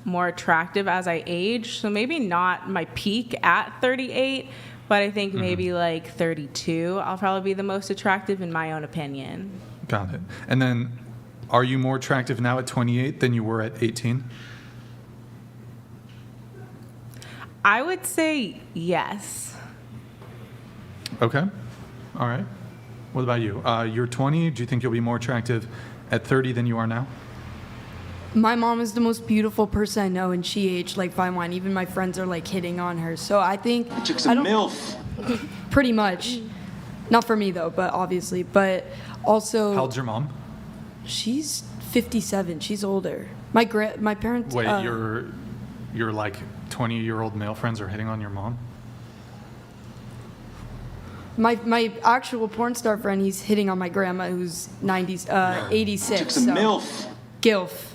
more attractive as I age. So maybe not my peak at 38, but I think maybe like 32, I'll probably be the most attractive in my own opinion. Got it. And then, are you more attractive now at 28 than you were at 18? I would say yes. Okay. All right. What about you? You're 20. Do you think you'll be more attractive at 30 than you are now? My mom is the most beautiful person I know, and she aged like fine wine. Even my friends are like hitting on her. So I think Chick's a MILF. Pretty much. Not for me though, but obviously. But also, How old's your mom? she's 57. She's older. My parents. Wait, your like 20-year-old male friends are hitting on your mom? My actual porn star friend, he's hitting on my grandma, who's 86. Chick's a MILF. Gilf.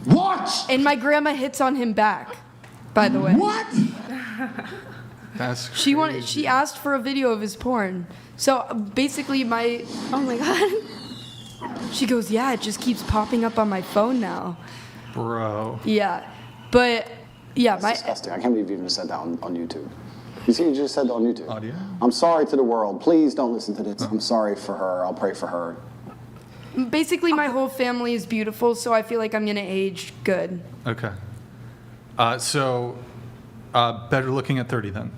What? And my grandma hits on him back, by the way. What? That's She asked for a video of his porn. So basically Oh my God. she goes, yeah, it just keeps popping up on my phone now. Bro. Yeah. But yeah, That's disgusting. I can't believe you even said that on YouTube. You see, you just said that on YouTube. Audio? I'm sorry to the world. Please don't listen to this. I'm sorry for her. I'll pray for her. basically my whole family is beautiful, so I feel like I'm gonna age good. Okay. So better looking at 30 then?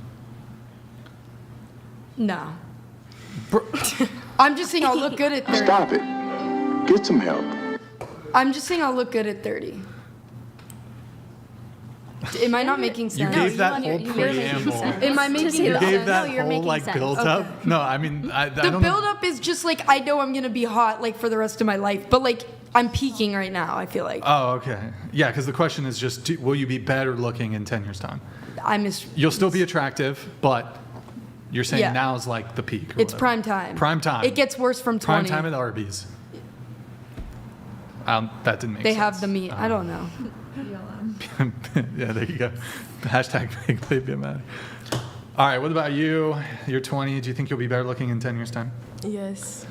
No. I'm just saying I'll look good at 30. Stop it. Get some help. I'm just saying I'll look good at 30. Am I not making sense? You gave that whole preamble. Am I making sense? You gave that whole like build up. No, I mean I The don't build up is just like I know I'm gonna be hot like for the rest of my life, but like I'm peaking right now. I feel like Oh, okay. Yeah, because the question is just, will you be better looking in 10 years' time? You'll still be attractive, but you're saying Yeah. now's like the peak. or it's whatever. prime time. Prime time. It gets worse from 20. Prime time at Arby's. That didn't make They sense. have the meat. I don't know. Yeah, there you go. Hashtag make baby mad. All right, what about you? You're 20. Do you think you'll be better looking in 10 years' time? Yes.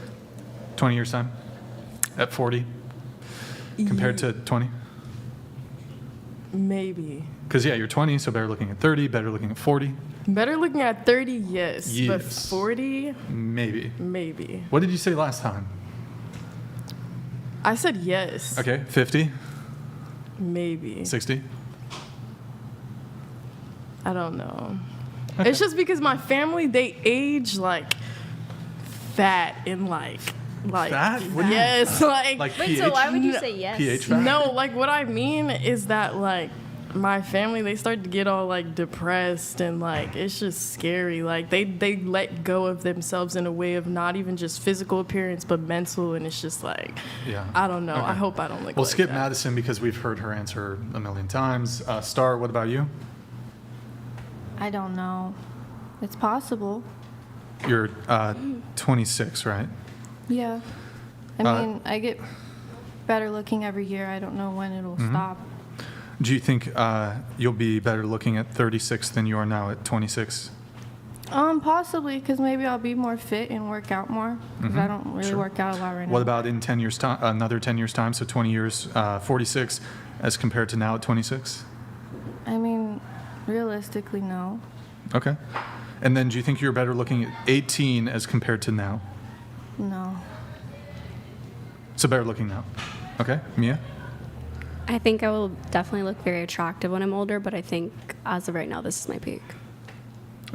20 years' time? At 40? Compared to 20? Maybe. Because, yeah, you're 20, so better looking at 30, better looking at 40. Better looking at 30, yes. But Yes. 40, Maybe. maybe. What did you say last time? I said yes. Okay, 50? Maybe. 60? I don't know. It's just because my family, they age like fat and like Fat? What do you- yes, like Like Wait, so PH? why would you say yes? PH fat? No, like what I mean is that like my family, they start to get all like depressed and like it's just scary. Like they let go of themselves in a way of not even just physical appearance but mental, and it's just like Yeah. I don't know. Okay. I hope I don't look We'll like skip that. Madison because we've heard her answer a million times. Star, what about you? I don't know. It's possible. You're 26, right? Yeah. I Uh, mean, I get better looking every year. I don't know when it'll Mhm. stop. Do you think you'll be better looking at 36 than you are now at 26? Possibly, because maybe I'll be more fit and work out more. Because I Mhm. don't really Sure. work out a lot right now. What about in 10 years time? Another 10 years time, so 20 years, 46 as compared to now at 26? I mean, realistically, no. Okay. And then do you think you're better looking at 18 as compared to now? No. So better looking now. Okay, Mia? I think I will definitely look very attractive when I'm older, but I think as of right now, this is my peak.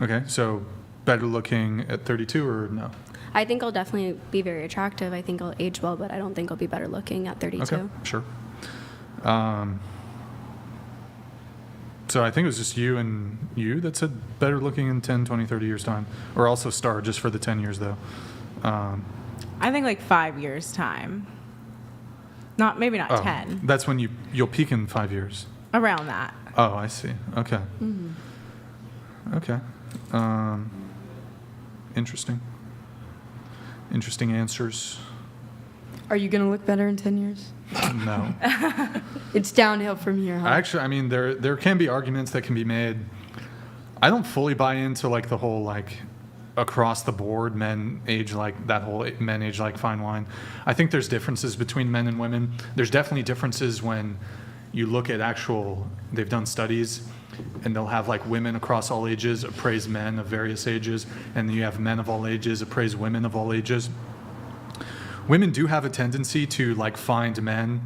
Okay, so better looking at 32 or no? I think I'll definitely be very attractive. I think I'll age well, but I don't think I'll be better looking at 32. Okay, sure. So I think it was just you and you that said better looking in 10, 20, 30 years' time. Or also Star, just for the 10 years, though. I think like 5 years time. Maybe not 10. That's when you'll peak in 5 years. Around that. Oh, I see. Okay. Mhm. Okay. Interesting. Interesting answers. Are you gonna look better in 10 years? No. It's downhill from here, huh? Actually, I mean, there can be arguments that can be made. I don't fully buy into like the whole like across the board men age like fine wine. I think there's differences between men and women. There's definitely differences when you look at they've done studies, and they'll have like women across all ages appraise men of various ages, and then you have men of all ages appraise women of all ages. Women do have a tendency to like find men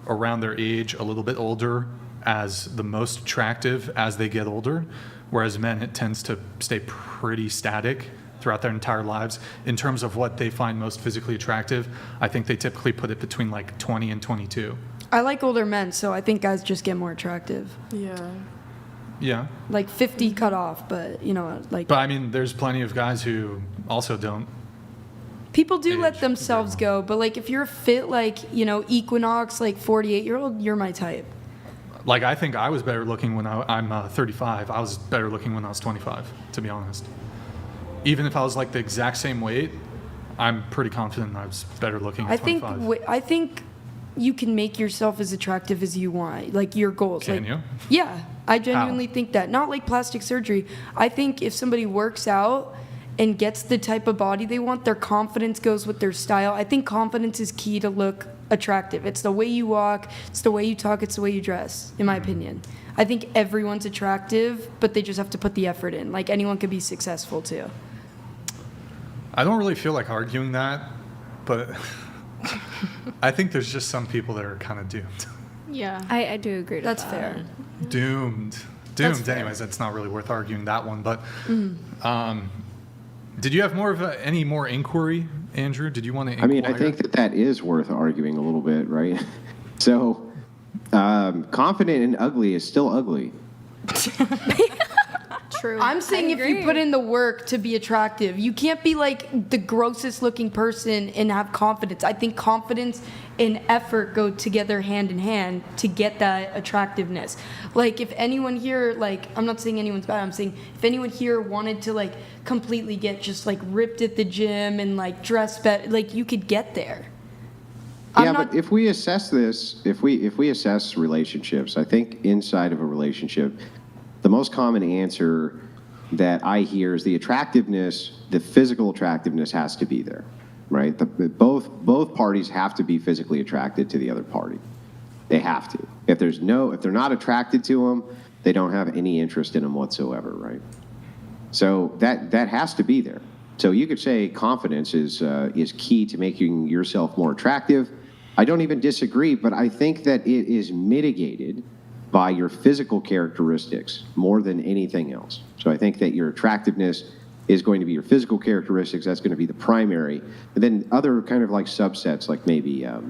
around their age, a little bit older, as the most attractive as they get older, whereas men, it tends to stay pretty static throughout their entire lives. In terms of what they find most physically attractive, I think they typically put it between like 20 and 22. I like older men, so I think guys just get more attractive. Yeah. Yeah. Like 50 cut off, but like. But I mean, there's plenty of guys who also don't. People do let themselves go, but like if you're fit, like, Equinox, like 48-year-old, you're my type. Like, I think I was better looking when I'm 35. I was better looking when I was 25, to be honest. Even if I was like the exact same weight, I'm pretty confident I was better looking at 25. I think you can make yourself as attractive as you want, like your goals. Can you? Yeah, I genuinely think that. Not like plastic surgery. I think if somebody works out and gets the type of body they want, their confidence goes with their style. I think confidence is key to look attractive. It's the way you walk, it's the way you talk, it's the way you dress, in my opinion. I think everyone's attractive, but they just have to put the effort in. Like, anyone could be successful too. I don't really feel like arguing that, but I think there's just some people that are kind of doomed. Yeah, I do agree with That's that. fair. Doomed. Anyways, that's not really worth arguing that one. But did you have any more inquiry, Andrew? Did you want to inquire? I mean, I think that is worth arguing a little bit, right? So, confident and ugly is still ugly. True. I'm saying if you put in the work to be attractive, you can't be like the grossest looking person and have confidence. I think confidence and effort go together hand in hand to get that attractiveness. Like, if anyone here, like, I'm not saying anyone's bad, I'm saying if anyone here wanted to like completely get just like ripped at the gym and like dress better, like, you could get there. But if we assess this, if we assess relationships, I think inside of a relationship, the most common answer that I hear is the attractiveness, the physical attractiveness has to be there, right? Both parties have to be physically attracted to the other party. They have to. If they're not attracted to them, they don't have any interest in them whatsoever, right? So that has to be there. So you could say confidence is key to making yourself more attractive. I don't even disagree, but I think that it is mitigated by your physical characteristics more than anything else. So I think that your attractiveness is going to be your physical characteristics. That's going to be the primary. And then other kind of like subsets, like maybe a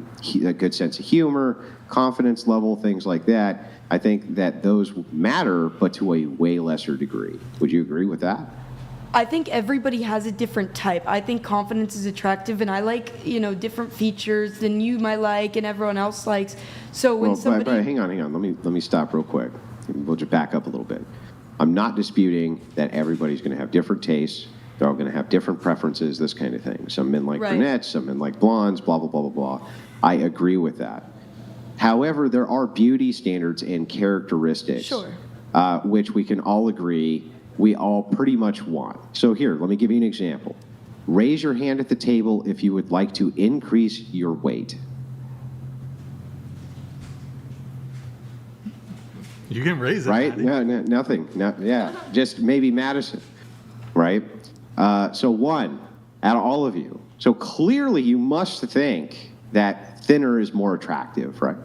good sense of humor, confidence level, things like that. I think that those matter, but to a way lesser degree. Would you agree with that? I think everybody has a different type. I think confidence is attractive, and I like, different features than you might like and everyone else likes. So when somebody... But hang on. Let me stop real quick. We'll just back up a little bit. I'm not disputing that everybody's going to have different tastes. They're all going to have different preferences, this kind of thing. Some men like brunettes, some men like blondes, blah, blah, blah, blah, blah. I agree with that. However, there are beauty standards and characteristics, which we can all agree we all pretty much want. So here, let me give you an example. Raise your hand at the table if you would like to increase your weight. You can raise it. Right? No, nothing. No, yeah, just maybe Madison. Right? So one, out of all of you. So clearly you must think that thinner is more attractive, right?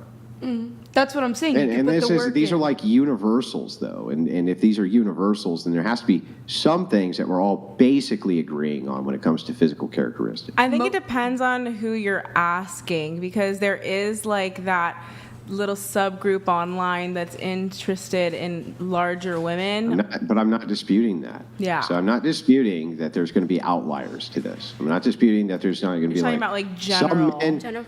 That's what I'm saying. And these are like universals, though. And if these are universals, then there has to be some things that we're all basically agreeing on when it comes to physical characteristics. I think it depends on who you're asking, because there is like that little subgroup online that's interested in larger women. But I'm not disputing that. Yeah. So I'm not disputing that there's going to be outliers to this. I'm not disputing that there's not going to be talking about like general.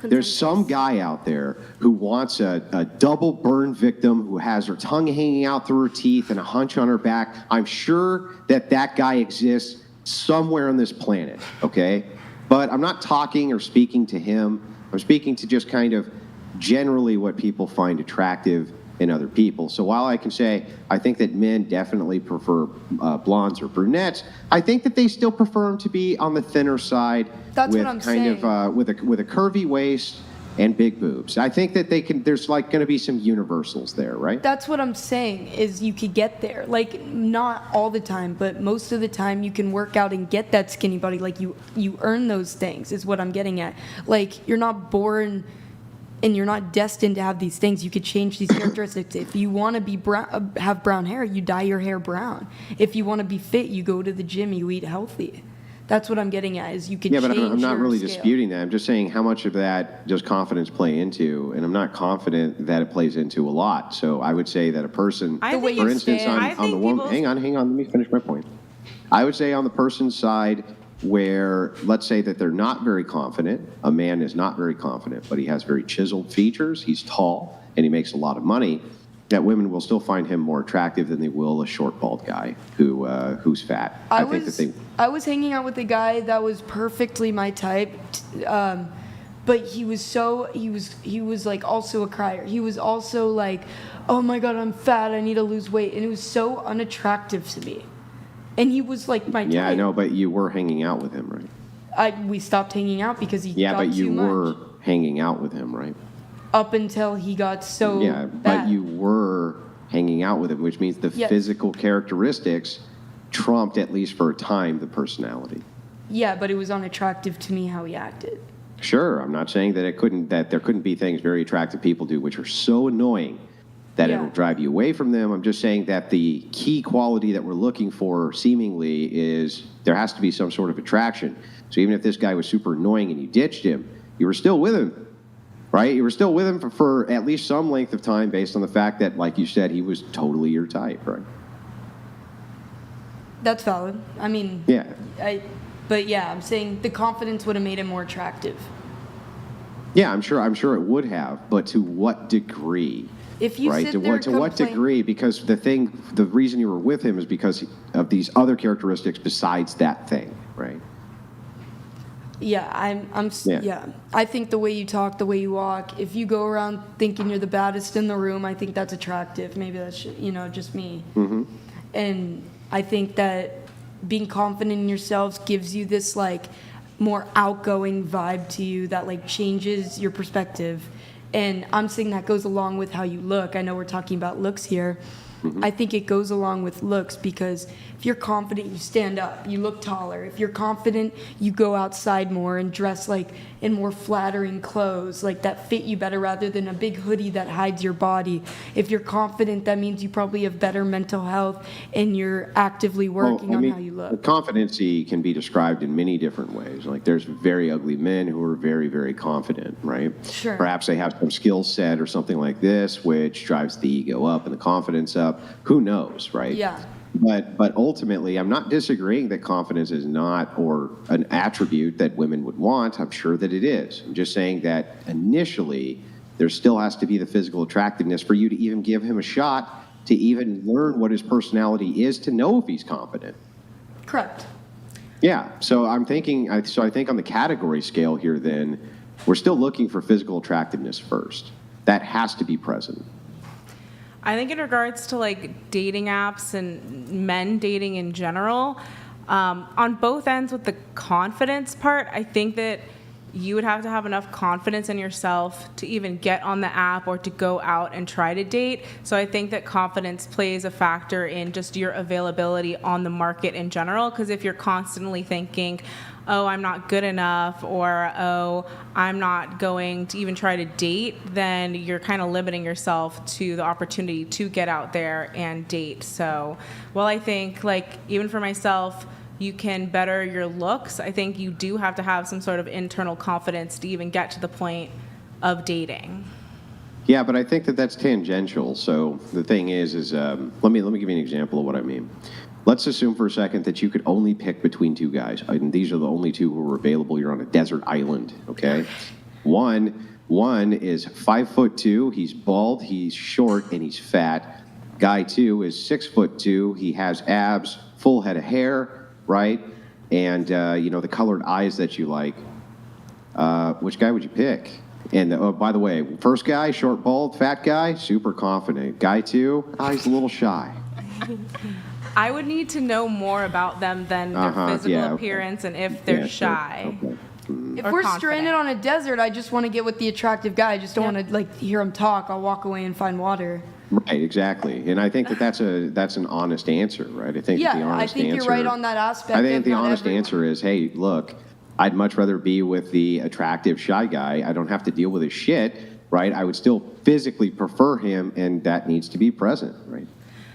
There's some guy out there who wants a double burn victim who has her tongue hanging out through her teeth and a hunch on her back. I'm sure that guy exists somewhere on this planet, okay? But I'm not talking or speaking to him. I'm speaking to just kind of generally what people find attractive in other people. So while I can say I think that men definitely prefer blondes or brunettes, I think that they still prefer them to be on the thinner side. That's with what I'm kind saying. of with a curvy waist and big boobs. I think that there's like going to be some universals there, right? That's what I'm saying, is you could get there. Like, not all the time, but most of the time you can work out and get that skinny body. Like, you earn those things, is what I'm getting at. Like, you're not born and you're not destined to have these things. You could change these characteristics. If you want to be have brown hair, you dye your hair brown. If you want to be fit, you go to the gym, you eat healthy. That's what I'm getting at, is you can change your I'm not really scale. disputing that. I'm just saying how much of that does confidence play into, and I'm not confident that it plays into a lot. So I would say that a person, for instance, on the woman, hang on, let me finish my point. I would say on the person's side where, let's say that they're not very confident, a man is not very confident, but he has very chiseled features, he's tall, and he makes a lot of money, that women will still find him more attractive than they will a short, bald guy who's fat. I was hanging out with a guy that was perfectly my type, but he was like also a crier. He was also like, oh my God, I'm fat, I need to lose weight. And it was so unattractive to me. And he was like my type. Yeah, I know, but you were hanging out with him, right? We stopped hanging out because he got too much. Yeah, but you were hanging out with him, right? Up until he got so bad. But you were hanging out with him, which means the physical characteristics trumped, at least for a time, the personality. Yeah, but it was unattractive to me how he acted. Sure, I'm not saying that there couldn't be things very attractive people do which are so annoying that it'll drive you away from them. I'm just saying that the key quality that we're looking for, seemingly, is there has to be some sort of attraction. So even if this guy was super annoying and you ditched him, you were still with him. Right? You were still with him for at least some length of time based on the fact that, like you said, he was totally your type, right? That's valid. I mean, I'm saying the confidence would have made him more attractive. Yeah, I'm sure it would have, but to what degree? If you sit to there what degree? Because the reason you were with him is because of these other characteristics besides that thing, right? Yeah, I think the way you talk, the way you walk, if you go around thinking you're the baddest in the room, I think that's attractive. Maybe that's, just me. Mm-hmm. And I think that being confident in yourselves gives you this, like, more outgoing vibe to you that, like, changes your perspective. And I'm saying that goes along with how you look. I know we're talking about looks here. Mm-hmm. I think it goes along with looks because if you're confident, you stand up, you look taller. If you're confident, you go outside more and dress like in more flattering clothes, like that fit you better rather than a big hoodie that hides your body. If you're confident, that means you probably have better mental health and you're actively working on how you look. Competency can be described in many different ways. Like there's very ugly men who are very, very confident, right? Sure. Perhaps they have some skill set or something like this, which drives the ego up and the confidence up. Who knows, right? Yeah. But ultimately, I'm not disagreeing that confidence is not or an attribute that women would want. I'm sure that it is. I'm just saying that initially, there still has to be the physical attractiveness for you to even give him a shot to even learn what his personality is to know if he's confident. Correct. Yeah. So I think on the category scale here, then, we're still looking for physical attractiveness first. That has to be present. I think in regards to like dating apps and men dating in general, on both ends with the confidence part, I think that you would have to have enough confidence in yourself to even get on the app or to go out and try to date. So I think that confidence plays a factor in just your availability on the market in general, because if you're constantly thinking, oh, I'm not good enough, or, oh, I'm not going to even try to date, then you're kind of limiting yourself to the opportunity to get out there and date. So, well, I think, like, even for myself, you can better your looks. I think you do have to have some sort of internal confidence to even get to the point of dating. Yeah, but I think that that's tangential. So the thing is let me give you an example of what I mean. Let's assume for a second that you could only pick between two guys, and these are the only two who are available. You're on a desert island, okay? One is 5'2", he's bald, he's short, and he's fat. Guy 2 is 6'2", he has abs, full head of hair, right? And the colored eyes that you like. Which guy would you pick? And by the way, first guy, short, bald, fat guy, super confident. Guy 2, he's a little shy. I would need to know more about them than their physical appearance and if they're shy. Sure. Okay. If or we're confident. stranded on a desert, I just want to get with the attractive guy. I just don't want to like hear him talk. I'll walk away and find water. Right, exactly. And I think that that's an honest answer, right? I think that the honest I think answer, you're right on that aspect. I think of the not honest everyone. answer is, hey, look, I'd much rather be with the attractive shy guy. I don't have to deal with his shit, right? I would still physically prefer him, and that needs to be present, right?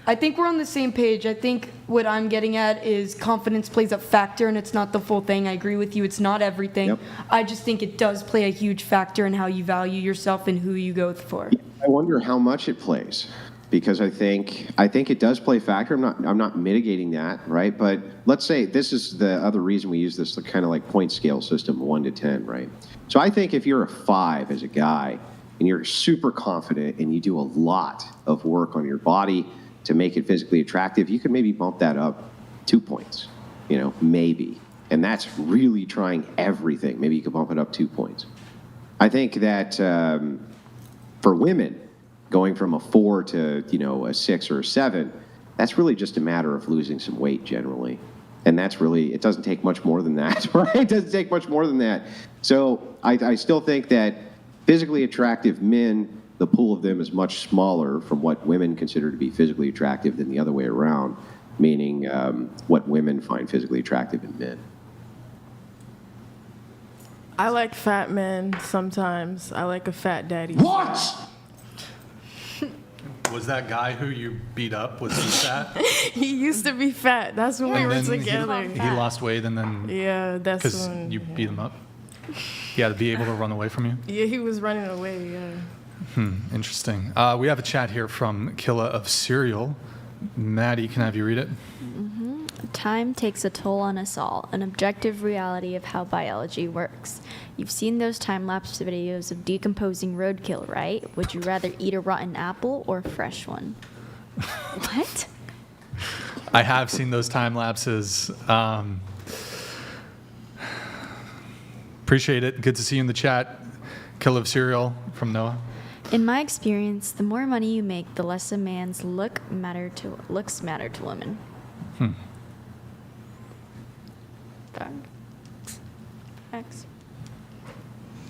I think we're on the same page. I think what I'm getting at is confidence plays a factor, and it's not the full thing. I agree with you. It's not everything. Yep. I just think it does play a huge factor in how you value yourself and who you go for. I wonder how much it plays, because I think it does play a factor. I'm not mitigating that, right? But let's say this is the other reason we use this kind of like point scale system, 1 to 10, right? So I think if you're a 5 as a guy and you're super confident and you do a lot of work on your body to make it physically attractive, you could maybe bump that up 2 points, maybe. And that's really trying everything. Maybe you could bump it up 2 points. I think that for women, going from a 4 to, a 6 or a 7, that's really just a matter of losing some weight generally. And that's really, it doesn't take much more than that, right? It doesn't take much more than that. So I still think that physically attractive men, the pool of them is much smaller from what women consider to be physically attractive than the other way around, meaning what women find physically attractive in men. I like fat men sometimes. I like a fat daddy. What? Was that guy who you beat up, was he fat? He used to be fat. That's when we And were then together. He lost weight and then... Yeah, that's because when... you beat him up? He had to be able to run away from you? Yeah, he was running away, yeah. Interesting. We have a chat here from Killa of Cereal. Maddie, can I have you read it? Time takes a toll on us all, an objective reality of how biology works. You've seen those time-lapse videos of decomposing roadkill, right? Would you rather eat a rotten apple or a fresh one? What? I have seen those time lapses. Appreciate it. Good to see you in the chat. Killa of Cereal from Noah. In my experience, the more money you make, the less a man's looks matter to women. Facts.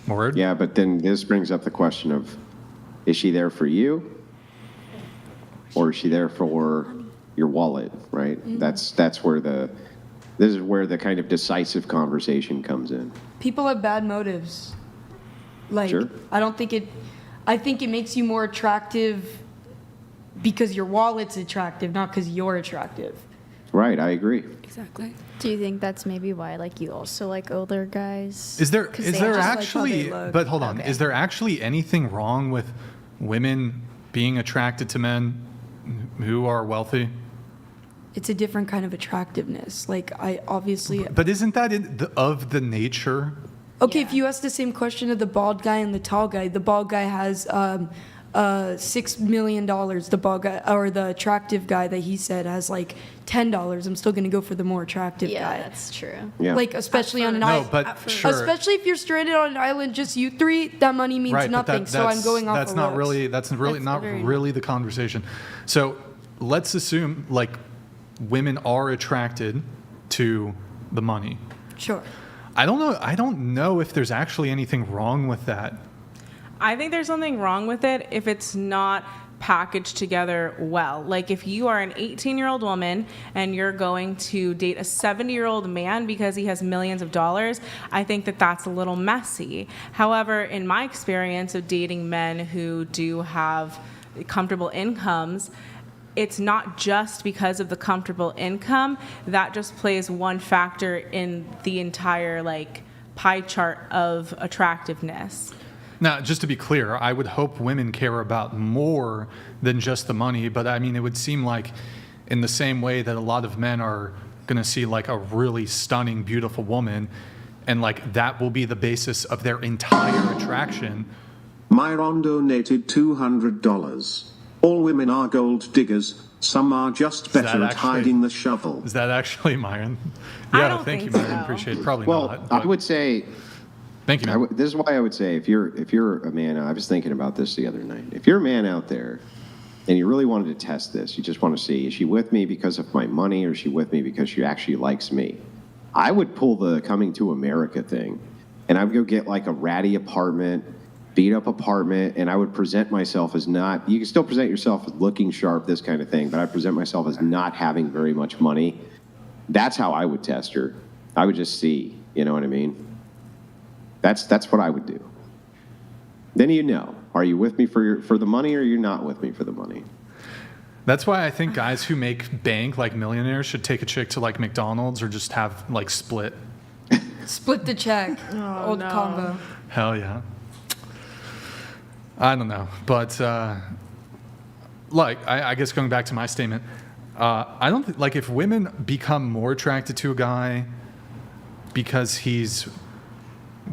Word? Yeah, but then this brings up the question of, is she there for you? Or is she there for your wallet, right? This is where the kind of decisive conversation comes in. People have bad motives. Like, Sure. I think it makes you more attractive because your wallet's attractive, not because you're attractive. Right, I agree. Exactly. Do you think that's maybe why, like, you also like older guys? Is there 'Cause they actually, just like how they look. but hold on, Okay. is there actually anything wrong with women being attracted to men who are wealthy? It's a different kind of attractiveness. Like, I obviously... But isn't that of the nature? Okay, if you ask the same question of the bald guy and the tall guy, the bald guy has $6 million. The bald guy, or the attractive guy that he said has like $10. I'm still going to go for the more attractive guy. Yeah, that's true. Yeah. Like, especially on an No, island. but sure. Especially if you're stranded on an island, just you three, that money means Right, but nothing. So I'm going off that's of not looks. really not very- really the conversation. So let's assume like women are attracted to the money. Sure. I don't know if there's actually anything wrong with that. I think there's something wrong with it if it's not packaged together well. Like if you are an 18-year-old woman and you're going to date a 70-year-old man because he has millions of dollars, I think that that's a little messy. However, in my experience of dating men who do have comfortable incomes, it's not just because of the comfortable income. That just plays one factor in the entire like pie chart of attractiveness. Now, just to be clear, I would hope women care about more than just the money, but I mean, it would seem like in the same way that a lot of men are going to see like a really stunning, beautiful woman, and like that will be the basis of their entire attraction. Myron donated $200. All women are gold diggers. Some are just better at hiding the shovel. Is that actually Myron? I Yeah, don't thank you, think Myron. so. Appreciate it. Probably Well, not. I would say, thank you, man. this is why I would say if you're a man, I was thinking about this the other night. If you're a man out there and you really wanted to test this, you just want to see, is she with me because of my money or is she with me because she actually likes me? I would pull the coming to America thing and I would go get like a ratty apartment, beat up apartment, and I would present myself as not, you can still present yourself as looking sharp, this kind of thing, but I'd present myself as not having very much money. That's how I would test her. I would just see, you know what I mean? That's what I would do. Then you know, are you with me for the money, or you're not with me for the money? That's why I think guys who make bank, like millionaires, should take a chick to like McDonald's or just have like split. Split the check. Old combo. Hell yeah. I don't know, but like I guess going back to my statement, I don't like if women become more attracted to a guy because he's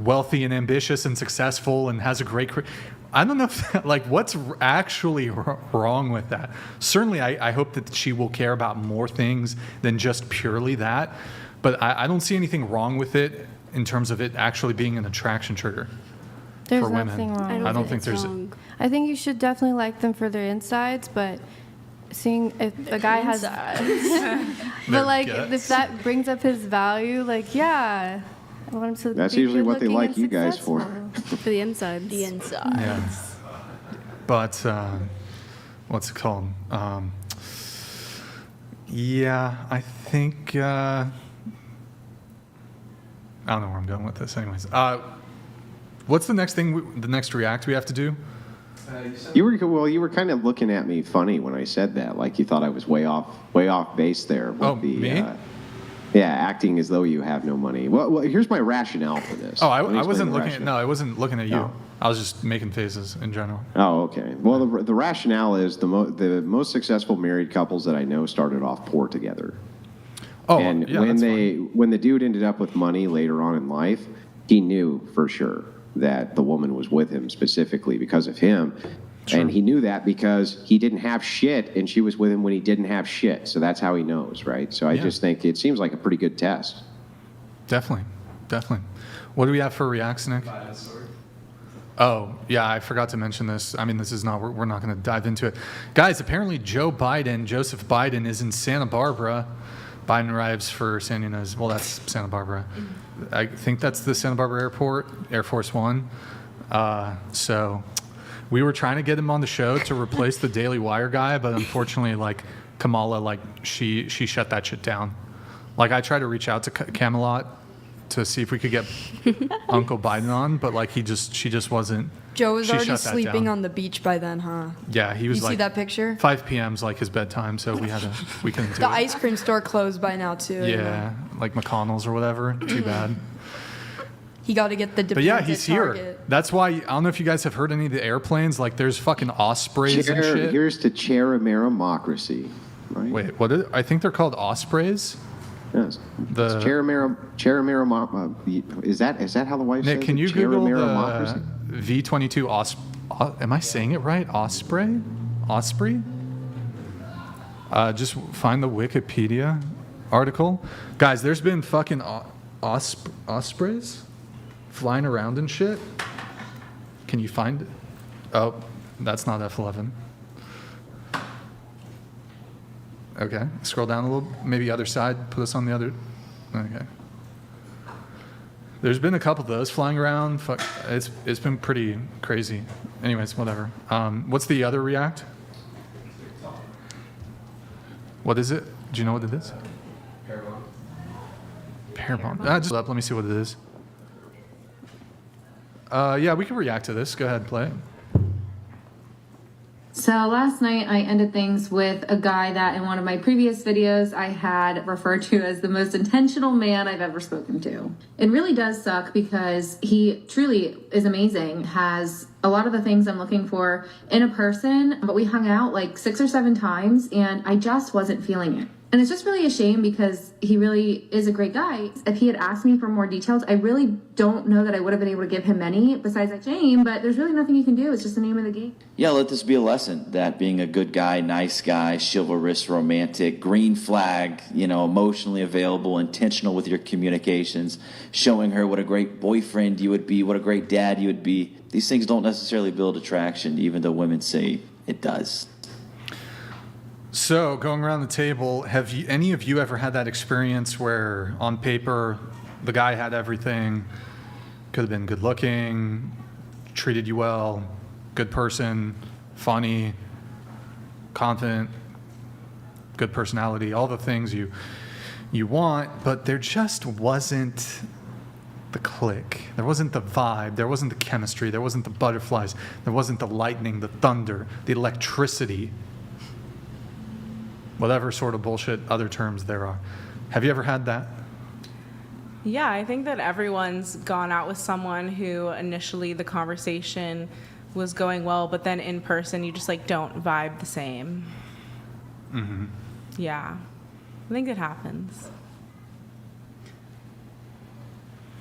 wealthy and ambitious and successful and has a great career. I don't know if like what's actually wrong with that. Certainly, I hope that she will care about more things than just purely that. But I don't see anything wrong with it in terms of it actually being an attraction trigger There's for women. nothing wrong. I don't think there's. I think you should definitely like them for their insides, but seeing if a guy has, but like if that brings up his value, like yeah, I want him to. That's be usually what they good-looking like and you guys for. For the insides. The insides. Yeah. But what's it called? Yeah, I think I don't know where I'm going with this. Anyways, what's the next thing? The next react we have to do? You were kind of looking at me funny when I said that, like you thought I was way off base there. With me? Yeah, acting as though you have no money. Well, here's my rationale for this. Oh, I wasn't looking at. No, I wasn't looking at you. No. I was just making faces in general. Oh, okay. Well, the rationale is the most successful married couples that I know started off poor together. Oh, and yeah, when the dude ended up with money later on in life, he knew for sure that the woman was with him specifically because of him. Sure. And he knew that because he didn't have shit, and she was with him when he didn't have shit. So that's how he knows, right? So I just think it seems like a pretty good test. Definitely. What do we have for reacts, Nick? Oh, yeah, I forgot to mention this. I mean, we're not going to dive into it. Guys, apparently Joseph Biden is in Santa Barbara. Biden arrives for San Ynez. Well, that's Santa Barbara. I think that's the Santa Barbara airport, Air Force One. So we were trying to get him on the show to replace the Daily Wire guy, but unfortunately, like Kamala, like she shut that shit down. Like I tried to reach out to Camelot to see if we could get Uncle Biden on, but like she just wasn't. Joe was already sleeping on the beach by then, huh? Yeah, he was. You see that picture? 5 p.m.'s like his bedtime, so we couldn't do it. The ice cream store closed by now too. Yeah, like McConnell's or whatever. Too bad. He got to get the. But yeah, he's Target. here. That's why I don't know if you guys have heard any of the airplanes. Like there's fucking ospreys and shit. Here's to Cheramera-mocracy. Right? Wait, I think they're called ospreys. Yes. The Cheramera. Is that how the wife says it? Nick, can you Google the V-22 am I saying it right? Osprey? Just find the Wikipedia article. Guys, there's been fucking ospreys flying around and shit. Can you find it? Oh, that's not F-11. Okay, scroll down a little, maybe other side, put us on the other, okay. There's been a couple of those flying around. Fuck, it's been pretty crazy. Anyways, whatever. What's the other react? What is it? Do you know what it is? Parabon. Just let me see what it is. Yeah, we can react to this. Go ahead, play it. So last night I ended things with a guy that in one of my previous videos I had referred to as the most intentional man I've ever spoken to. It really does suck because he truly is amazing, has a lot of the things I'm looking for in a person, but we hung out like 6 or 7 times and I just wasn't feeling it. And it's just really a shame because he really is a great guy. If he had asked me for more details, I really don't know that I would have been able to give him many besides that shame, but there's really nothing you can do. It's just the name of the game. Yeah, let this be a lesson that being a good guy, nice guy, chivalrous, romantic, green flag, emotionally available, intentional with your communications, showing her what a great boyfriend you would be, what a great dad you would be. These things don't necessarily build attraction, even though women say it does. So, going around the table, have any of you ever had that experience where, on paper, the guy had everything, Could have been good looking, treated you well, good person, funny, confident, good personality, all the things you want, but there just wasn't the click. There wasn't the vibe. There wasn't the chemistry. There wasn't the butterflies. There wasn't the lightning, the thunder, the electricity, whatever sort of bullshit other terms there are. Have you ever had that? Yeah, I think that everyone's gone out with someone who initially the conversation was going well, but then in person you just like don't vibe the same. Mm-hmm. Yeah, I think it happens.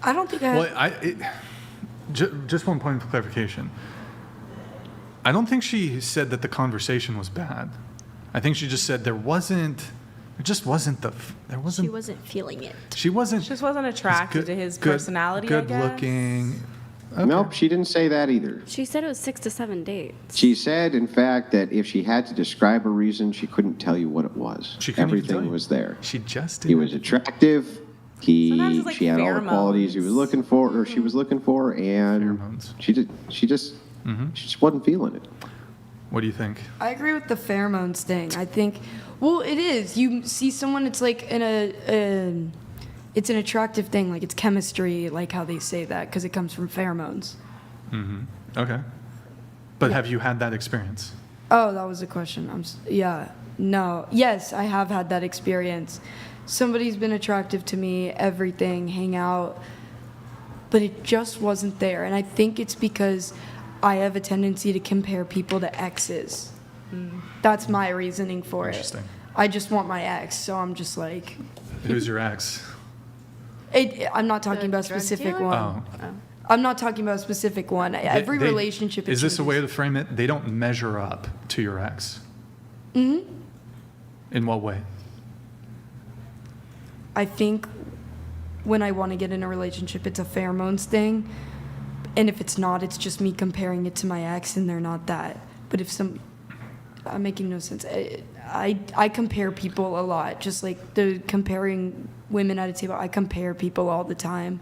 I don't think just one point of clarification. I don't think she said that the conversation was bad. I think she just said there wasn't She wasn't feeling it. She just wasn't attracted to his personality, good I guess. looking. Okay. Nope, she didn't say that either. She said it was 6 to 7 dates. She said, in fact, that if she had to describe a reason, she couldn't tell you what it was. Everything was there. She just did. He was attractive. She like had all the qualities he was looking for, or she was looking for, and she just wasn't feeling it. What do you think? I agree with the pheromones thing. I think, well, it is. You see someone, it's like it's an attractive thing, like it's chemistry, like how they say that, because it comes from pheromones. Mm-hmm. Okay. But have you had that experience? Oh, that was a question. No. Yes, I have had that experience. Somebody's been attractive to me, everything, hang out, but it just wasn't there. And I think it's because I have a tendency to compare people to exes. That's my reasoning for it. Interesting. I just want my ex, so I'm just like... Who's your ex? I'm not talking about a specific one. Oh. I'm not talking about a specific one. Every relationship is this a way to frame it? They don't measure up to your ex. Mm-hmm. In what way? I think when I want to get in a relationship, it's a pheromones thing. And if it's not, it's just me comparing it to my ex, and they're not that. But if I'm making no sense. I compare people a lot, just like the comparing women at a table. I compare people all the time.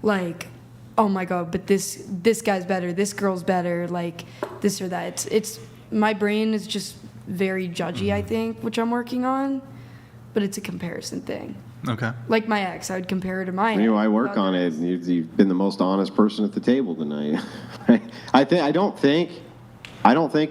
Like, oh my God, but this guy's better, this girl's better, like this or that. It's my brain is just very judgy, I think, which I'm working on, but it's a comparison thing. Okay. Like my ex, I would compare her to my ex. I work on it. You've been the most honest person at the table tonight. I don't think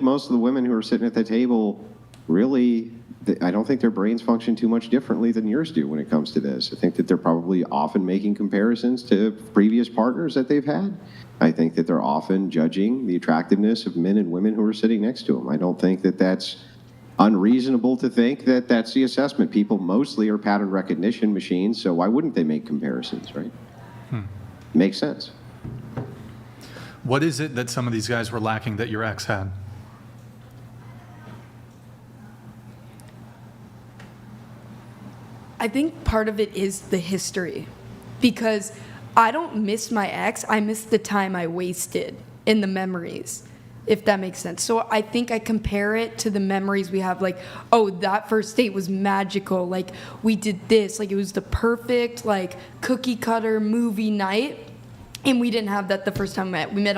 most of the women who are sitting at the table really. I don't think their brains function too much differently than yours do when it comes to this. I think that they're probably often making comparisons to previous partners that they've had. I think that they're often judging the attractiveness of men and women who are sitting next to them. I don't think that that's unreasonable to think that that's the assessment. People mostly are pattern recognition machines, so why wouldn't they make comparisons, right? Makes sense. What is it that some of these guys were lacking that your ex had? I think part of it is the history, because I don't miss my ex, I miss the time I wasted in the memories, if that makes sense. So I think I compare it to the memories we have, like, oh, that first date was magical, like we did this, like it was the perfect like cookie cutter movie night. And we didn't have that the first time we met.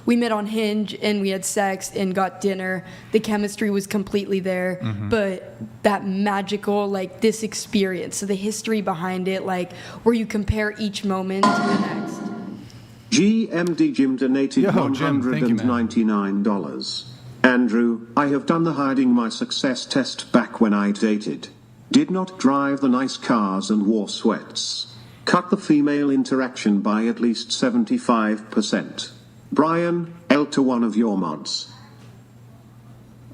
We met on Hinge, and we had sex and got dinner. The chemistry was completely there, but that magical, like, this experience. So the history behind it, like, where you compare each moment to the next. GMD Jim donated $199. Andrew, I have done the hiding my success test back when I dated. Did not drive the nice cars and wore sweats. Cut the female interaction by at least 75%. Brian, L to one of your mods.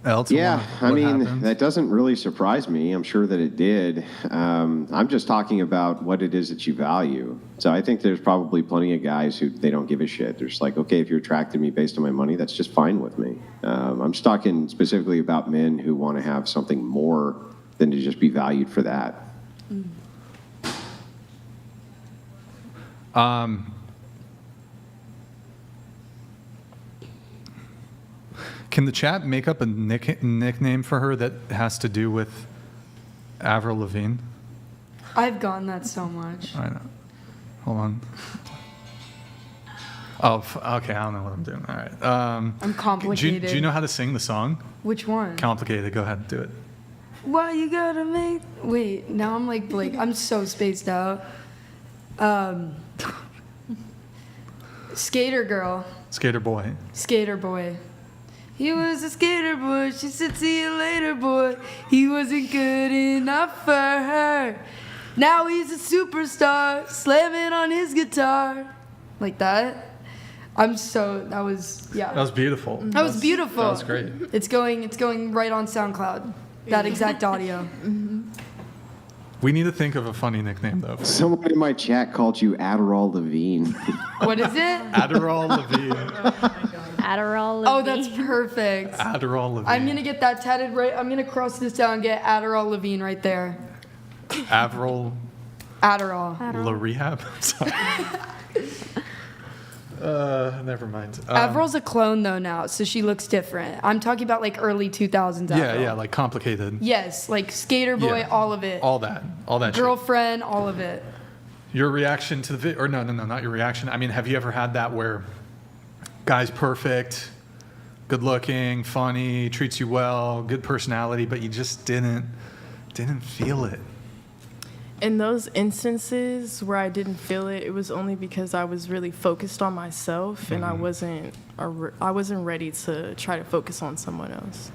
That doesn't really surprise me. I'm sure that it did. I'm just talking about what it is that you value. So I think there's probably plenty of guys who they don't give a shit. They're just like, okay, if you're attracted to me based on my money, that's just fine with me. I'm just talking specifically about men who want to have something more than to just be valued for that. Can the chat make up a nickname for her that has to do with Adderall Lavine? I've gotten that so much. I know. Hold on. Oh, okay. I don't know what I'm doing. All right. I'm complicated. Do you know how to sing the song? Which one? Complicated. Go ahead, do it. Why you gotta make... Wait, now I'm like Blake. I'm so spaced out. Skater girl. Skater boy. Skater boy. He was a skater boy. She said, see you later, boy. He wasn't good enough for her. Now he's a superstar, slamming on his guitar. Like that. That was beautiful. That was beautiful. That was great. It's going right on SoundCloud. That exact audio. We need to think of a funny nickname, though. Someone in my chat called you Adderall Lavine. What is it? Adderall Lavine. Adderall Lavine. Oh, that's perfect. Adderall Lavine. I'm going to get that tatted right. I'm going to cross this down and get Adderall Lavine right there. Adderall. Adderall. La Rehab? Sorry. Never mind. Adderall's a clone, though, now, so she looks different. I'm talking about, like, early 2000s Adderall. Yeah, like complicated. Yes, like Skater Boy, Yeah. all of it. All that shit. Girlfriend, all of it. Your reaction to the or no, not your reaction. I mean, have you ever had that where guy's perfect, good looking, funny, treats you well, good personality, but you just didn't feel it? In those instances where I didn't feel it, it was only because I was really focused on myself and I wasn't ready to try to focus on someone else.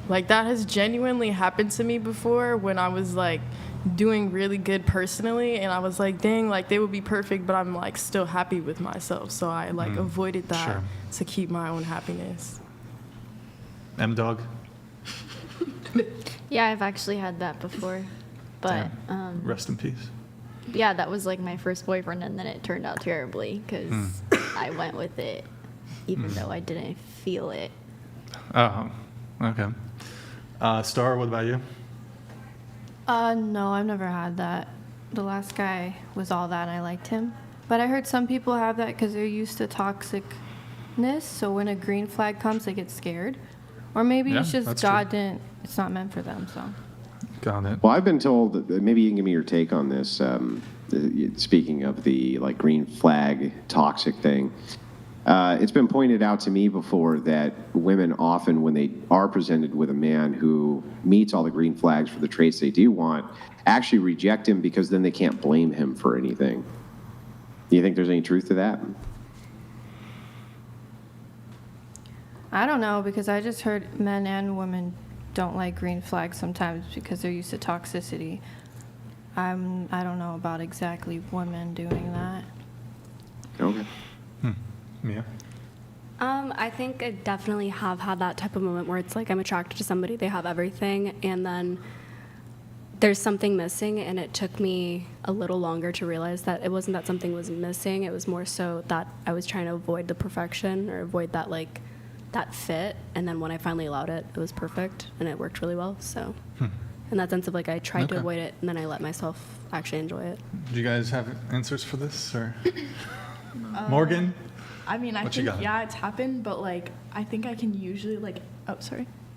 Like, that has genuinely happened to me before when I was like doing really good personally and I was like, dang, like they would be perfect, but I'm like still happy with myself. So I like avoided that to keep my own happiness. M-Dog? Yeah, I've actually had that before. But rest in peace. Yeah, that was like my first boyfriend, and then it turned out terribly because I went with it, even though I didn't feel it. Oh, okay. Star, what about you? No, I've never had that. The last guy was all that, and I liked him. But I heard some people have that because they're used to toxicness. So when a green flag comes, they get scared, or maybe it's just God didn't. It's not meant for them. So. Got it. Well, I've been told that maybe you can give me your take on this. Speaking of the like green flag toxic thing, it's been pointed out to me before that women often, when they are presented with a man who meets all the green flags for the traits they do want, actually reject him because then they can't blame him for anything. Do you think there's any truth to that? I don't know, because I just heard men and women don't like green flags sometimes because they're used to toxicity. I don't know about exactly women doing that. Okay. Yeah. I think I definitely have had that type of moment where it's like I'm attracted to somebody, they have everything, and then there's something missing, and it took me a little longer to realize that it wasn't that something was missing, it was more so that I was trying to avoid the perfection or avoid that like that fit, and then when I finally allowed it, it was perfect and it worked really well. So in that sense of like I tried to avoid it and then I let myself actually enjoy it. Do you guys have answers for this, or Morgan? I mean, I think it's happened, but like I think I can usually like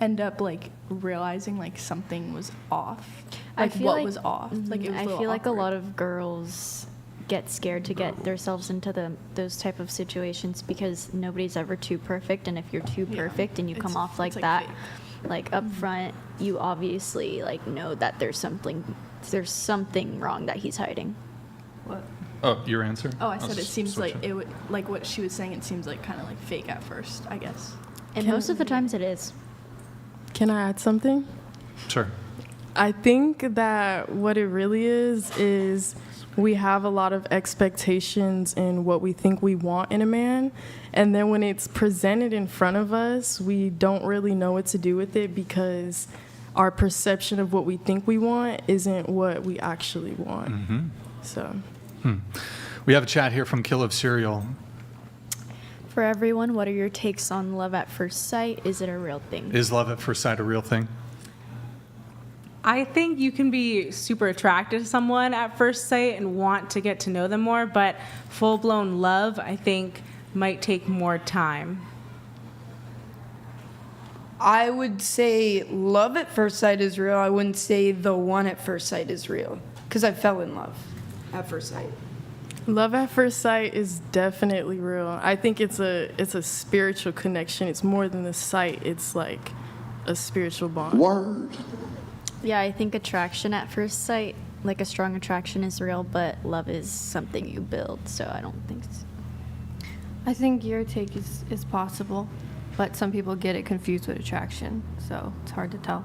end up like realizing like something was off, like what was off. Like it was I feel like a lot of girls get scared to get themselves into those type of situations because nobody's ever too perfect, and if you're too perfect and you come off like that, like up front, you obviously like know that there's something wrong that he's hiding. What? Oh, your answer? Oh, I said it seems like it would, like what she was saying, it seems like kind of like fake at first, I guess. And most of the times it is. Can I add something? Sure. I think that what it really is we have a lot of expectations in what we think we want in a man, and then when it's presented in front of us, we don't really know what to do with it because our perception of what we think we want isn't what we actually want. So. We have a chat here from Kill of Cereal. For everyone, what are your takes on love at first sight? Is it a real thing? Is love at first sight a real thing? I think you can be super attracted to someone at first sight and want to get to know them more, but full-blown love, I think, might take more time. I would say love at first sight is real. I wouldn't say the one at first sight is real, because I fell in love at first sight. Love at first sight is definitely real. I think it's a spiritual connection. It's more than the sight. It's like a spiritual bond. Word. Yeah, I think attraction at first sight, like a strong attraction, is real, but love is something you build, so I don't think so. I think your take is possible, but some people get it confused with attraction, so it's hard to tell.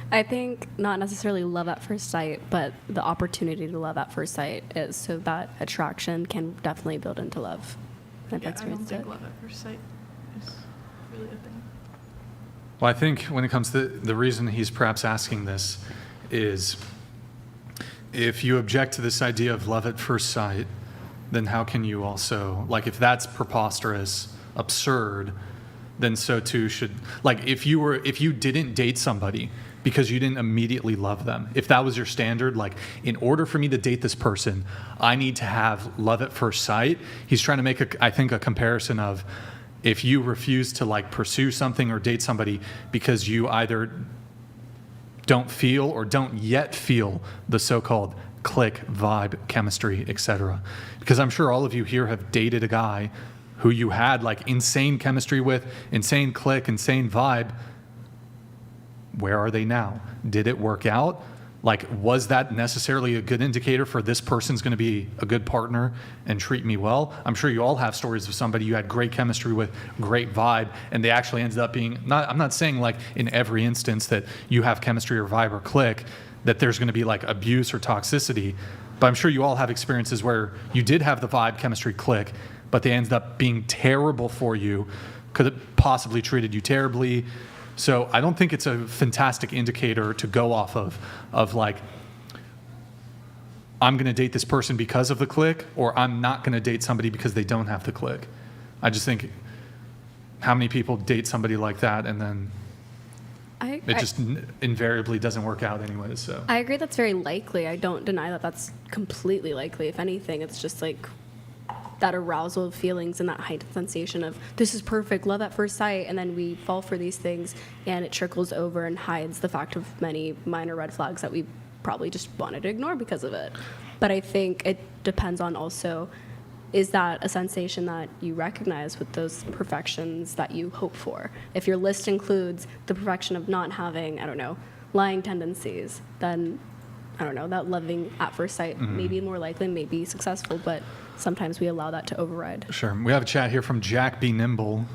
I think not necessarily love at first sight, but the opportunity to love at first sight is so that attraction can definitely build into love. I've I don't experienced think it. love at first sight is really a thing. Well, I think when it comes to the reason he's perhaps asking this is if you object to this idea of love at first sight, then how can you also, like, if that's preposterous, absurd, then so too should, like, if you didn't date somebody because you didn't immediately love them, if that was your standard, like, in order for me to date this person, I need to have love at first sight. He's trying to make I think a comparison of if you refuse to, like, pursue something or date somebody because you either don't feel or don't yet feel the so-called click, vibe, chemistry, etc. Because I'm sure all of you here have dated a guy who you had, like, insane chemistry with, insane click, insane vibe. Where are they now? Did it work out? Like, was that necessarily a good indicator for this person's going to be a good partner and treat me well? I'm sure you all have stories of somebody you had great chemistry with, great vibe, and they actually ended up being, I'm not saying like in every instance that you have chemistry or vibe or click, that there's going to be like abuse or toxicity, but I'm sure you all have experiences where you did have the vibe, chemistry, click, but they ended up being terrible for you, could have possibly treated you terribly. So I don't think it's a fantastic indicator to go off of like, I'm going to date this person because of the click, or I'm not going to date somebody because they don't have the click. I just think how many people date somebody like that and then it just invariably doesn't work out anyways. So I agree that's very likely. I don't deny that that's completely likely. If anything, it's just like that arousal of feelings and that heightened sensation of this is perfect, love at first sight, and then we fall for these things and it trickles over and hides the fact of many minor red flags that we probably just wanted to ignore because of it. But I think it depends on also, is that a sensation that you recognize with those perfections that you hope for? If your list includes the perfection of not having, I don't know, lying tendencies, then I don't know, that loving at first sight may be more likely, may be successful, but sometimes we allow that to override. Sure. We have a chat here from Jack B. Nimble.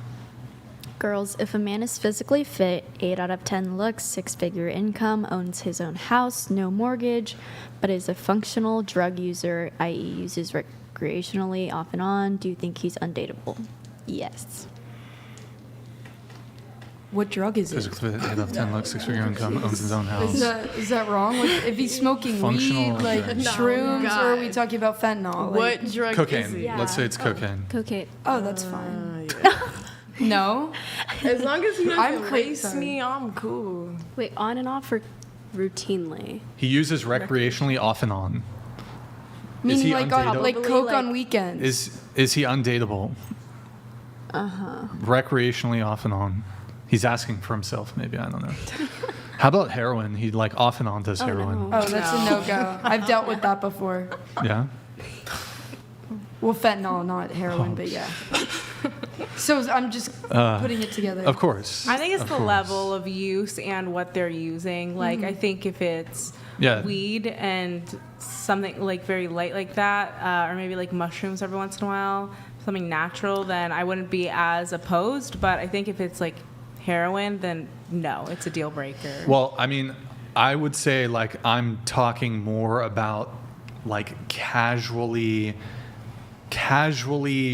Girls, if a man is physically fit, 8 out of 10 looks, 6-figure income, owns his own house, no mortgage, but is a functional drug user, i.e. uses recreationally off and on, do you think he's undateable? Yes. What drug is it? Physically fit, 8 out of 10 looks, 6-figure income, owns his own house. Is that wrong? Like, if he's smoking Functional weed, like drugs. shrooms, or are we talking about fentanyl? What Like, drug Cocaine. is it? Yeah. Let's say it's cocaine. Cocaine. oh, that's fine. No? As long as he I'm doesn't race crazy. me, I'm cool. Wait, on and off or routinely? He uses recreationally off and on. Meaning he like undateable? coke like- on weekends. Is he undateable? Recreationally off and on. He's asking for himself, maybe. I don't know. How about heroin? He like off and on does heroin. no. Oh, that's a no-go. I've dealt with that before. Yeah. Well, fentanyl, not heroin, but yeah. So I'm just putting it together. Of course. I think it's Of the course. level of use and what they're using. Like, I think if it's Yeah. weed and something like very light like that, or maybe like mushrooms every once in a while, something natural, then I wouldn't be as opposed. But I think if it's like heroin, then no, it's a deal breaker. Well, I mean, I would say like I'm talking more about like casually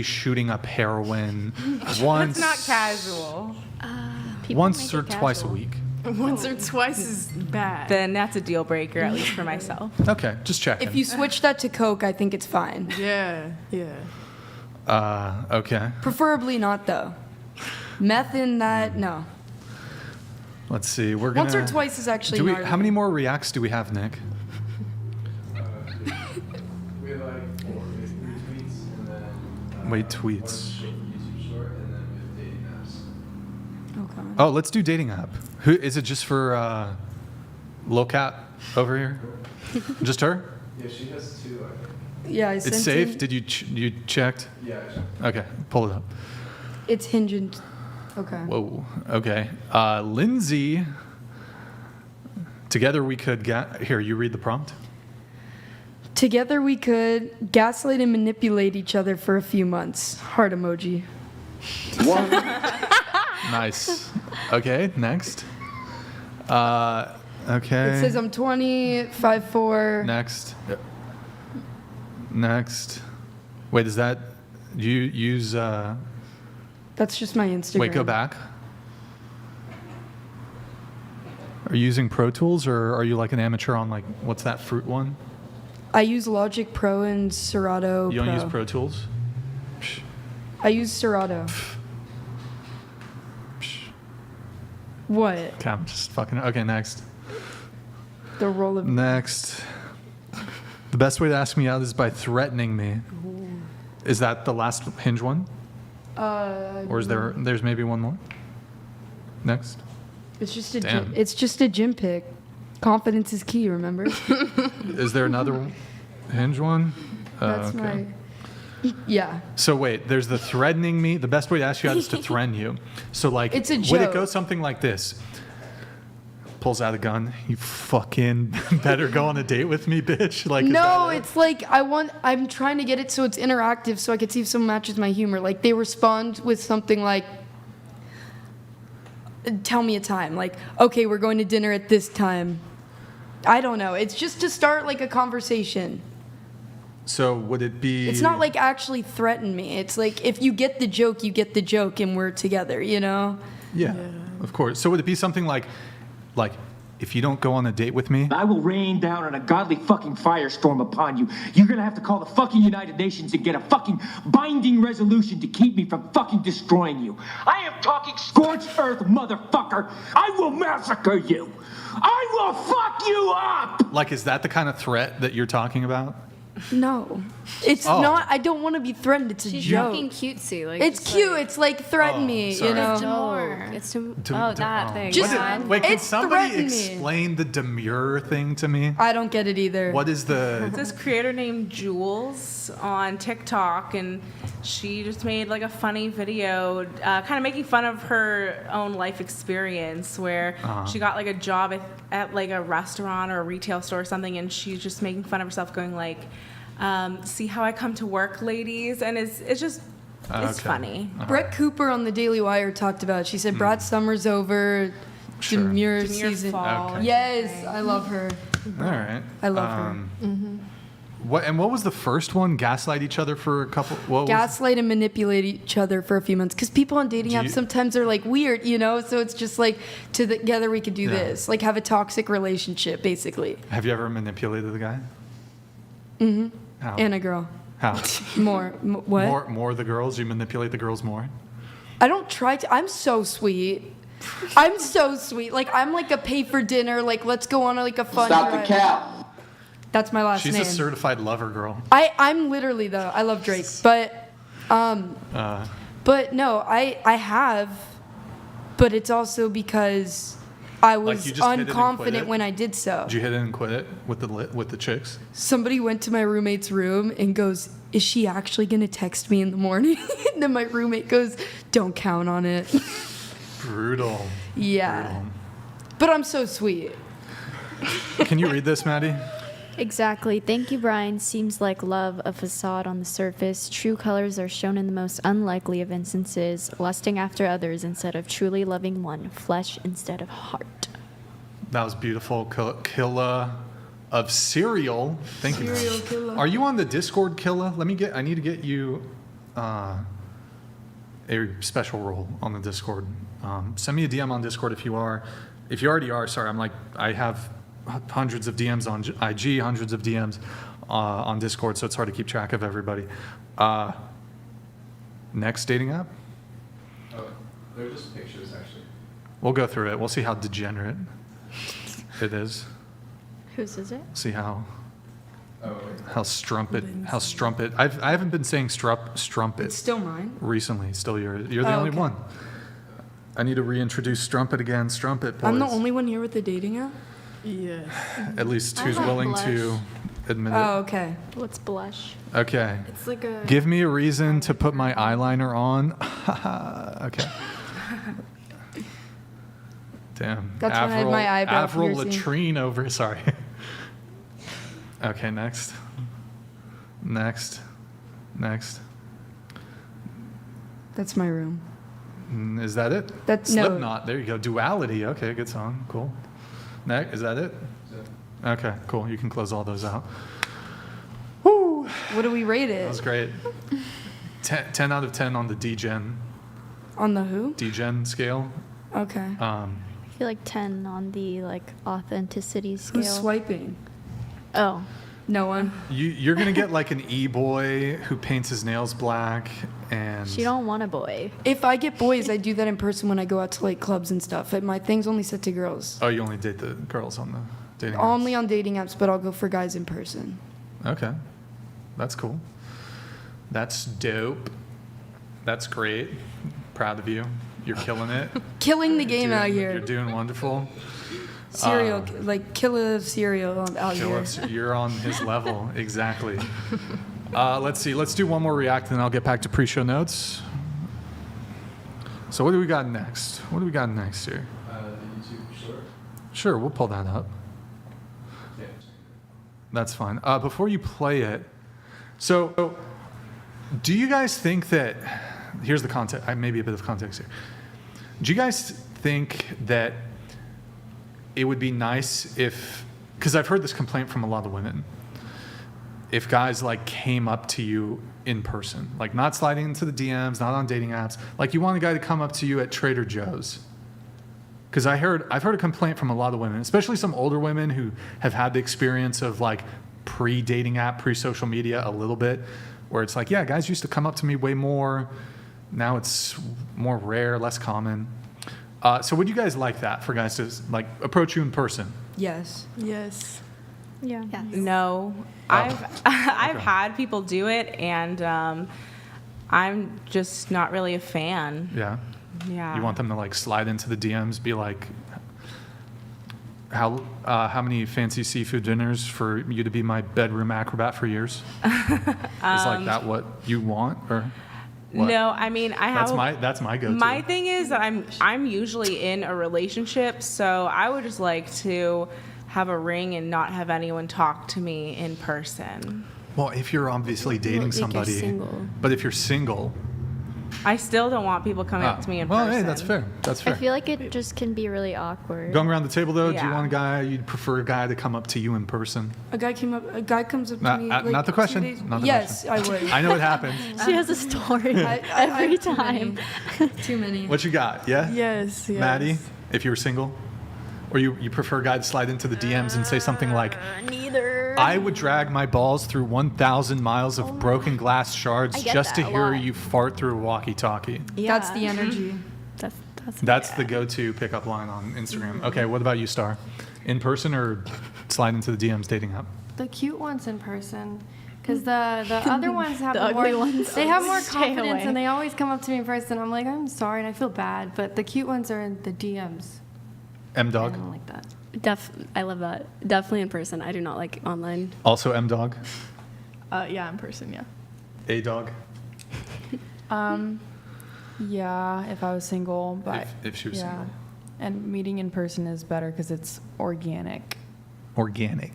shooting up heroin once. It's not casual. Once or twice a week. Once or twice is bad. Then that's a deal breaker, at least for myself. Okay, just checking. If you switch that to coke, I think it's fine. Yeah, yeah. Okay. Preferably not, though. Meth in that, no. Let's see. We're gonna. Once or twice is actually Do we? gnarly. How many more reacts do we have, Nick? We have like 4 retweets and then. Wait, tweets. YouTube short and then we have dating apps. Okay. Oh, let's do dating app. Who is it? Just for low cap over here? Just her? Yeah, she has 2. I think. Yeah, I It's sent safe. in- Did you you checked? Yeah, I checked. Okay, pull it up. It's hinging. Okay. Whoa. Okay. Lindsay. Together we could get. Here, you read the prompt. Together we could gaslight and manipulate each other for a few months. Heart emoji. Nice. Okay. Next. Okay. It says I'm 20, 5'4". Next. Next. Wait, is that you use? That's just my Instagram. Wait, go back. Are you using Pro Tools or are you like an amateur on like what's that fruit one? I use Logic Pro and Serato You don't Pro. use Pro Tools? I use Serato. What? Okay, I'm just fucking. Okay, next. The roll of. Next. The best way to ask me out is by threatening me. Is that the last hinge one? Or is there's maybe one more? Next. It's just a Damn. gym, it's just a gym pick. Confidence is key, remember? Is there another hinge one? That's my. Yeah. So wait, there's the threatening me. The best way to ask you out is to threaten you. So like, It's a would it joke. go something like this? Pulls out a gun. You fucking better go on a date with me, bitch. Like, is No, that it? it's like I'm trying to get it so it's interactive so I can see if someone matches my humor. Like they respond with something like, tell me a time. Like, okay, we're going to dinner at this time. I don't know. It's just to start like a conversation. So would it be? It's not like actually threaten me. It's like if you get the joke, you get the joke and we're together, you know? Yeah, of course. So would it be something like, if you don't go on a date with me, I will rain down on a godly fucking firestorm upon you. You're gonna have to call the fucking United Nations and get a fucking binding resolution to keep me from fucking destroying you. I am talking scorched earth, motherfucker. I will massacre you. I will fuck you up. like, is that the kind of threat that you're talking about? No. It's Oh. not. I don't want to be threatened. It's a She's joke. joking cutesy. Like, It's just cute. like- It's like threaten me, sorry. you know? It's demure. It's that thing. Just- Yeah. Wait, can It's somebody threaten me. explain the demure thing to me? I don't get it either. What is the? It's this creator named Jules on TikTok, and she just made like a funny video, kind of making fun of her own life experience, where she got like a job at like a restaurant or a retail store or something, and she's just making fun of herself, going like, "See how I come to work, ladies," and it's just it's funny. Brett Cooper on the Daily Wire talked about it. She said, Brad Summer's over, Demure season. fall. Okay. Yes, I love her. All right. I love her. What was the first one? Gaslight each other for a couple. What was? Gaslight and manipulate each other for a few months. Because people on dating Do apps you- sometimes are like weird, you know? So it's just like, together we could do Yeah. this. Like have a toxic relationship, basically. Have you ever manipulated the guy? Mm-hmm. How? And a girl. How? More. What? More the girls. You manipulate the girls more. I don't try to. I'm so sweet. I'm so sweet. Like I'm like a pay for dinner. Like let's go on like a fun. Stop the drive. cap. That's my last She's name. a certified lover girl. I'm literally though. I love Drake, but no, I have, but it's also because I was you just hit it and quit unconfident it? when I did so. Did you hit it and quit it with the chicks? Somebody went to my roommate's room and goes, "Is she actually gonna text me in the morning?" And then my roommate goes, "Don't count on it." Brutal. Yeah. Brutal. But I'm so sweet. Can you read this, Maddie? Exactly. Thank you, Brian. Seems like love a facade on the surface. True colors are shown in the most unlikely of instances, lusting after others instead of truly loving one, flesh instead of heart. That was beautiful. Killa of Serial. Thank you. Serial Killa. Are you on the Discord, Killa? I need to get you a special role on the Discord. Send me a DM on Discord if you are. If you already are, sorry, I have hundreds of DMs on IG, hundreds of DMs on Discord, so it's hard to keep track of everybody. Next dating app? Oh, they're just pictures, actually. We'll go through it. We'll see how degenerate it is. Whose is it? See how Oh, wait. how strumpet. I haven't been saying strumpet It's still mine. recently. Still, you're the Oh, only okay. one. I need to reintroduce strumpet again. Strumpet, boys. I'm the only one here with the dating app. Yes. At least I who's love willing blush. to admit Oh, it. okay. What's blush? Okay. It's like a. Give me a reason to put my eyeliner on. Okay. Damn. That's when I had my eyebrow Avril piercing. latrine over. Sorry. Okay, next. Next. That's my room. Is that it? That's no. Slipknot. There you go. Duality. Okay, good song. Cool. Next. Is that it? Okay, cool. You can close all those out. Woo! What do we rate it? That was great. 10 out of 10 on the DGen. On the who? DGen scale. Okay. I feel like 10 on the like authenticity scale. Who's swiping? Oh. No one. You're gonna get like an e-boy who paints his nails black and. She don't want a boy. If I get boys, I do that in person when I go out to like clubs and stuff. My thing's only set to girls. Oh, you only date the girls on the dating apps? Only on dating apps, but I'll go for guys in person. Okay. That's cool. That's dope. That's great. Proud of you. You're killing it. Killing the game out You're here. doing wonderful. Cereal, like killer cereal out here. You're on his level, exactly. Let's see. Let's do one more react, and I'll get back to pre-show notes. So what do we got next? What do we got next here? The YouTube short. Sure, we'll pull that up. Yeah. That's fine. Before you play it, so do you guys think that? Here's the context. Maybe a bit of context here. Do you guys think that it would be nice if, because I've heard this complaint from a lot of women, if guys like came up to you in person, like not sliding into the DMs, not on dating apps, like you want a guy to come up to you at Trader Joe's. Because I've heard a complaint from a lot of women, especially some older women who have had the experience of like pre-dating app, pre-social media a little bit, where it's like, yeah, guys used to come up to me way more. Now it's more rare, less common. So would you guys like that for guys to like approach you in person? Yes. Yes. Yeah. Yes. No, I've had people do it, and I'm just not really a fan. Yeah. Yeah. You want them to like slide into the DMs, be like, how many fancy seafood dinners for you to be my bedroom acrobat for years? Is like that what you want, or? What? No, I mean I have. That's my go-to. My thing is that I'm usually in a relationship, so I would just like to have a ring and not have anyone talk to me in person. Well, if you're obviously dating somebody, but if you're single, I still don't want people coming up to me in person. Well, hey, that's fair. That's fair. I feel like it just can be really awkward. Going around the table though, do you Yeah. want a guy? You'd prefer a guy to come up to you in person? A guy comes up to me. Like, Not the 2 question. days- Not the yes, question. I would. I know it happens. She has a story I every have too time. many. Too many. What you got? Yeah. Yes. Maddie, if you were single, or you prefer a guy to slide into the DMs and say something like, Neither. I would drag my balls through 1,000 miles of broken glass shards I get just to that a hear lot. you fart through a walkie-talkie. Yeah. That's the energy. That's the go-to pickup line on Instagram. Okay, what about you, Star? In person or slide into the DMs dating app? The cute ones in person. Because the other ones have The more, ugly ones, they have more stay confidence away. and they always come up to me in person. I'm like, I'm sorry, and I feel bad. But the cute ones are in the DMs. M-Dog? I don't like that. I love that. Definitely in person. I do not like online. Also M-Dog? Yeah, in person, yeah. A-Dog? Yeah, if I was single, but If she was single. And meeting in person is better because it's organic. Organic.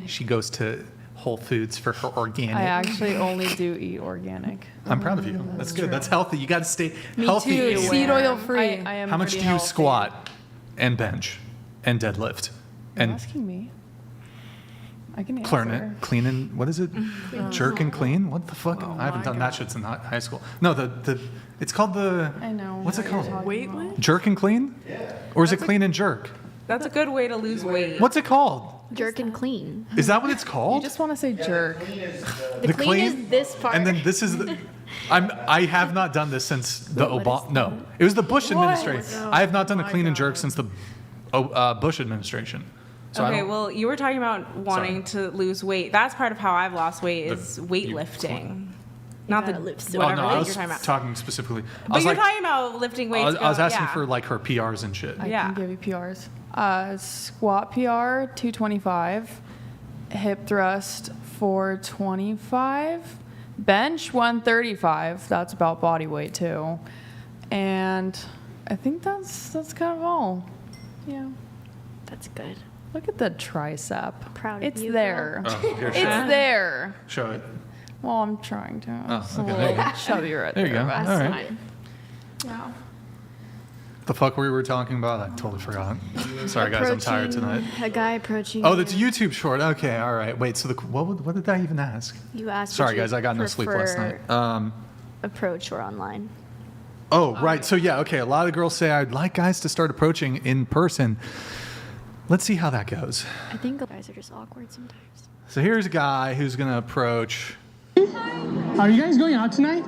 She goes to Whole Foods for her organic. I actually only do eat organic. I'm proud of you. That's good. That's healthy. You got to stay Me healthy. too. Seed oil free. I am How much do pretty you healthy. squat and bench and deadlift You're and asking me. I can answer. clarinet, clean and what is it? Jerk and clean? What the fuck? I haven't done that shit since high school. No, the it's called the. I know. What's it called? Weightlifting? Jerk and clean? Yeah. Or is it clean and jerk? That's a good way to lose weight. What's it called? Jerk and clean. Is that what it's You called? just want to say jerk. The clean is this part. And then this is the. I have not done this since the What Obama. is No, it was the Bush administration. I have not done a clean and jerk since the Bush administration. So I Okay, don't- well, you were talking about wanting to lose weight. That's part of how I've lost weight is weightlifting. Not the gotta lift Oh, whatever no, I weight was you're talking about. talking specifically. But you're talking about lifting weights. I was asking yeah. for like her PRs and shit. I can give you PRs. Squat PR 225, hip thrust 425, bench 135. That's about body weight too, and I think that's kind of all. Yeah, that's good. Look at the tricep. Proud of it's you, there. girl. Oh, here, it's show it. there. Show it. Well, I'm trying to. Oh, It's a okay, little there you go. chubby right There you go. but All it's right. fine. Yeah. The fuck we were talking about? I totally forgot. Sorry, guys, I'm tired tonight. A guy approaching. Oh, that's a YouTube short. Okay, all right. Wait, so what did I even ask? You asked. Sorry, would you guys, I got no sleep last night. Approach or online. Oh, right. So yeah, okay. A lot of girls say I'd like guys to start approaching in person. Let's see how that goes. I think guys are just awkward sometimes. So here's a guy who's gonna approach. Are you guys going out tonight?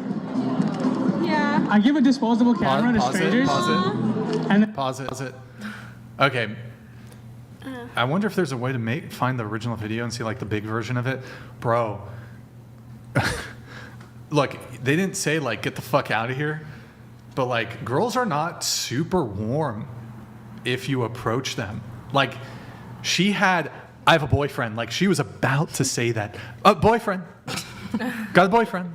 Yeah. I give a disposable camera to strangers. Pause it. Okay. I wonder if there's a way to find the original video and see like the big version of it. Bro. Look, they didn't say like get the fuck out of here, but like girls are not super warm if you approach them. Like I have a boyfriend. Like she was about to say that. Boyfriend. Got a boyfriend.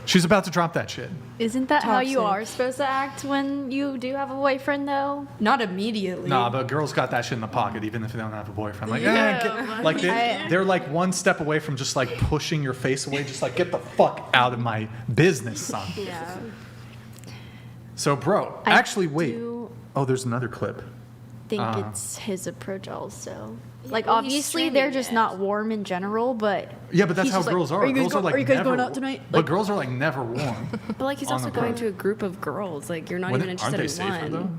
She's about to drop that shit. Isn't that how you Toxic. are supposed to act when you do have a boyfriend, though? Not immediately. Nah, but girls got that shit in the pocket even if they don't have a boyfriend. Like, Yeah, like they're like one step away from just like pushing your face away, just like get the fuck out of my business, son. Yeah. So, bro, I actually, wait. do- Oh, there's another clip. think it's his approach also. Like, well, he's obviously, they're just streaming not warm in general, but. Yeah, but that's he's how just girls like, are. you guys Girls are like are you guys never. going out tonight? But girls are like never warm. But like he's on also the going girl. to a group of girls. Like you're not even Aren't interested they in safer one. though?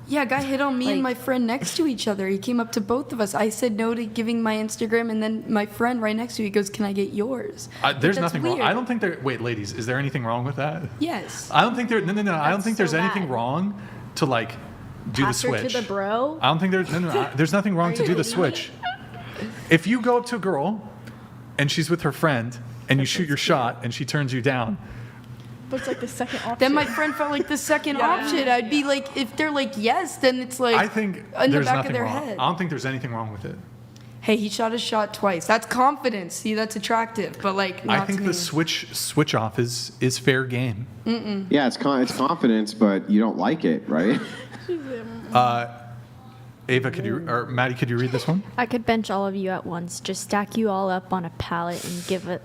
Yeah, a guy hit on me and Like- my friend next to each other. He came up to both of us. I said no to giving my Instagram, and then my friend right next to me goes, "Can I get yours?" There's That's nothing wrong. weird. I don't think there. Wait, ladies, is there anything wrong with that? Yes. I don't think there. No. I don't think so there's anything bad. wrong to like do Pass the her switch. to the bro. I don't think there's there's nothing wrong to do the switch. If you go up to a girl and she's with her friend and you shoot your shot and she turns you down, But it's like the second option. Then my friend felt like the second option. I'd be like, if they're like yes, then it's like I think in the there's back nothing of their wrong. head. I don't think there's anything wrong with it. Hey, he shot his shot twice. That's confidence. See, that's attractive. But like, not I think to the me. switch off is fair game. Yeah, it's confidence, but you don't like it, right? Ava, or Maddie, could you read this one? I could bench all of you at once, just stack you all up on a pallet and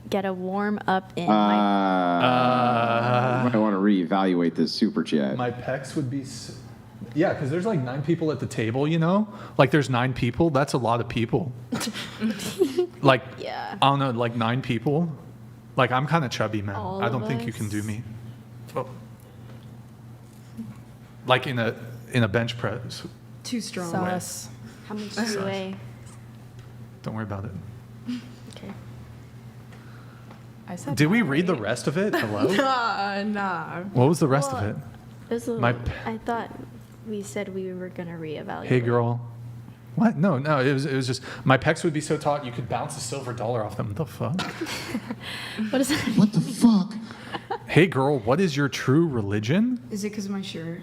get a warm up in my. I might want to reevaluate this super chat. My pecs would be. Yeah, because there's like 9 people at the table, you know? Like there's 9 people. That's a lot of people. Like, Yeah. I don't know, like 9 people. Like I'm kind of chubby, man. All I don't of think you can do us? me. Oh. Like in a bench press. Too strong. Sus. How much do you weigh? Don't worry about it. Okay. I said. Did we read the rest of it? Hello? Nah. What was the rest of it? My I thought we said we were gonna reevaluate. Hey, girl. What? No. It was just my pecs would be so taut you could bounce a silver dollar off them. What the fuck? What is that? What the fuck? Hey, girl. What is your true religion? Is it because of my shirt?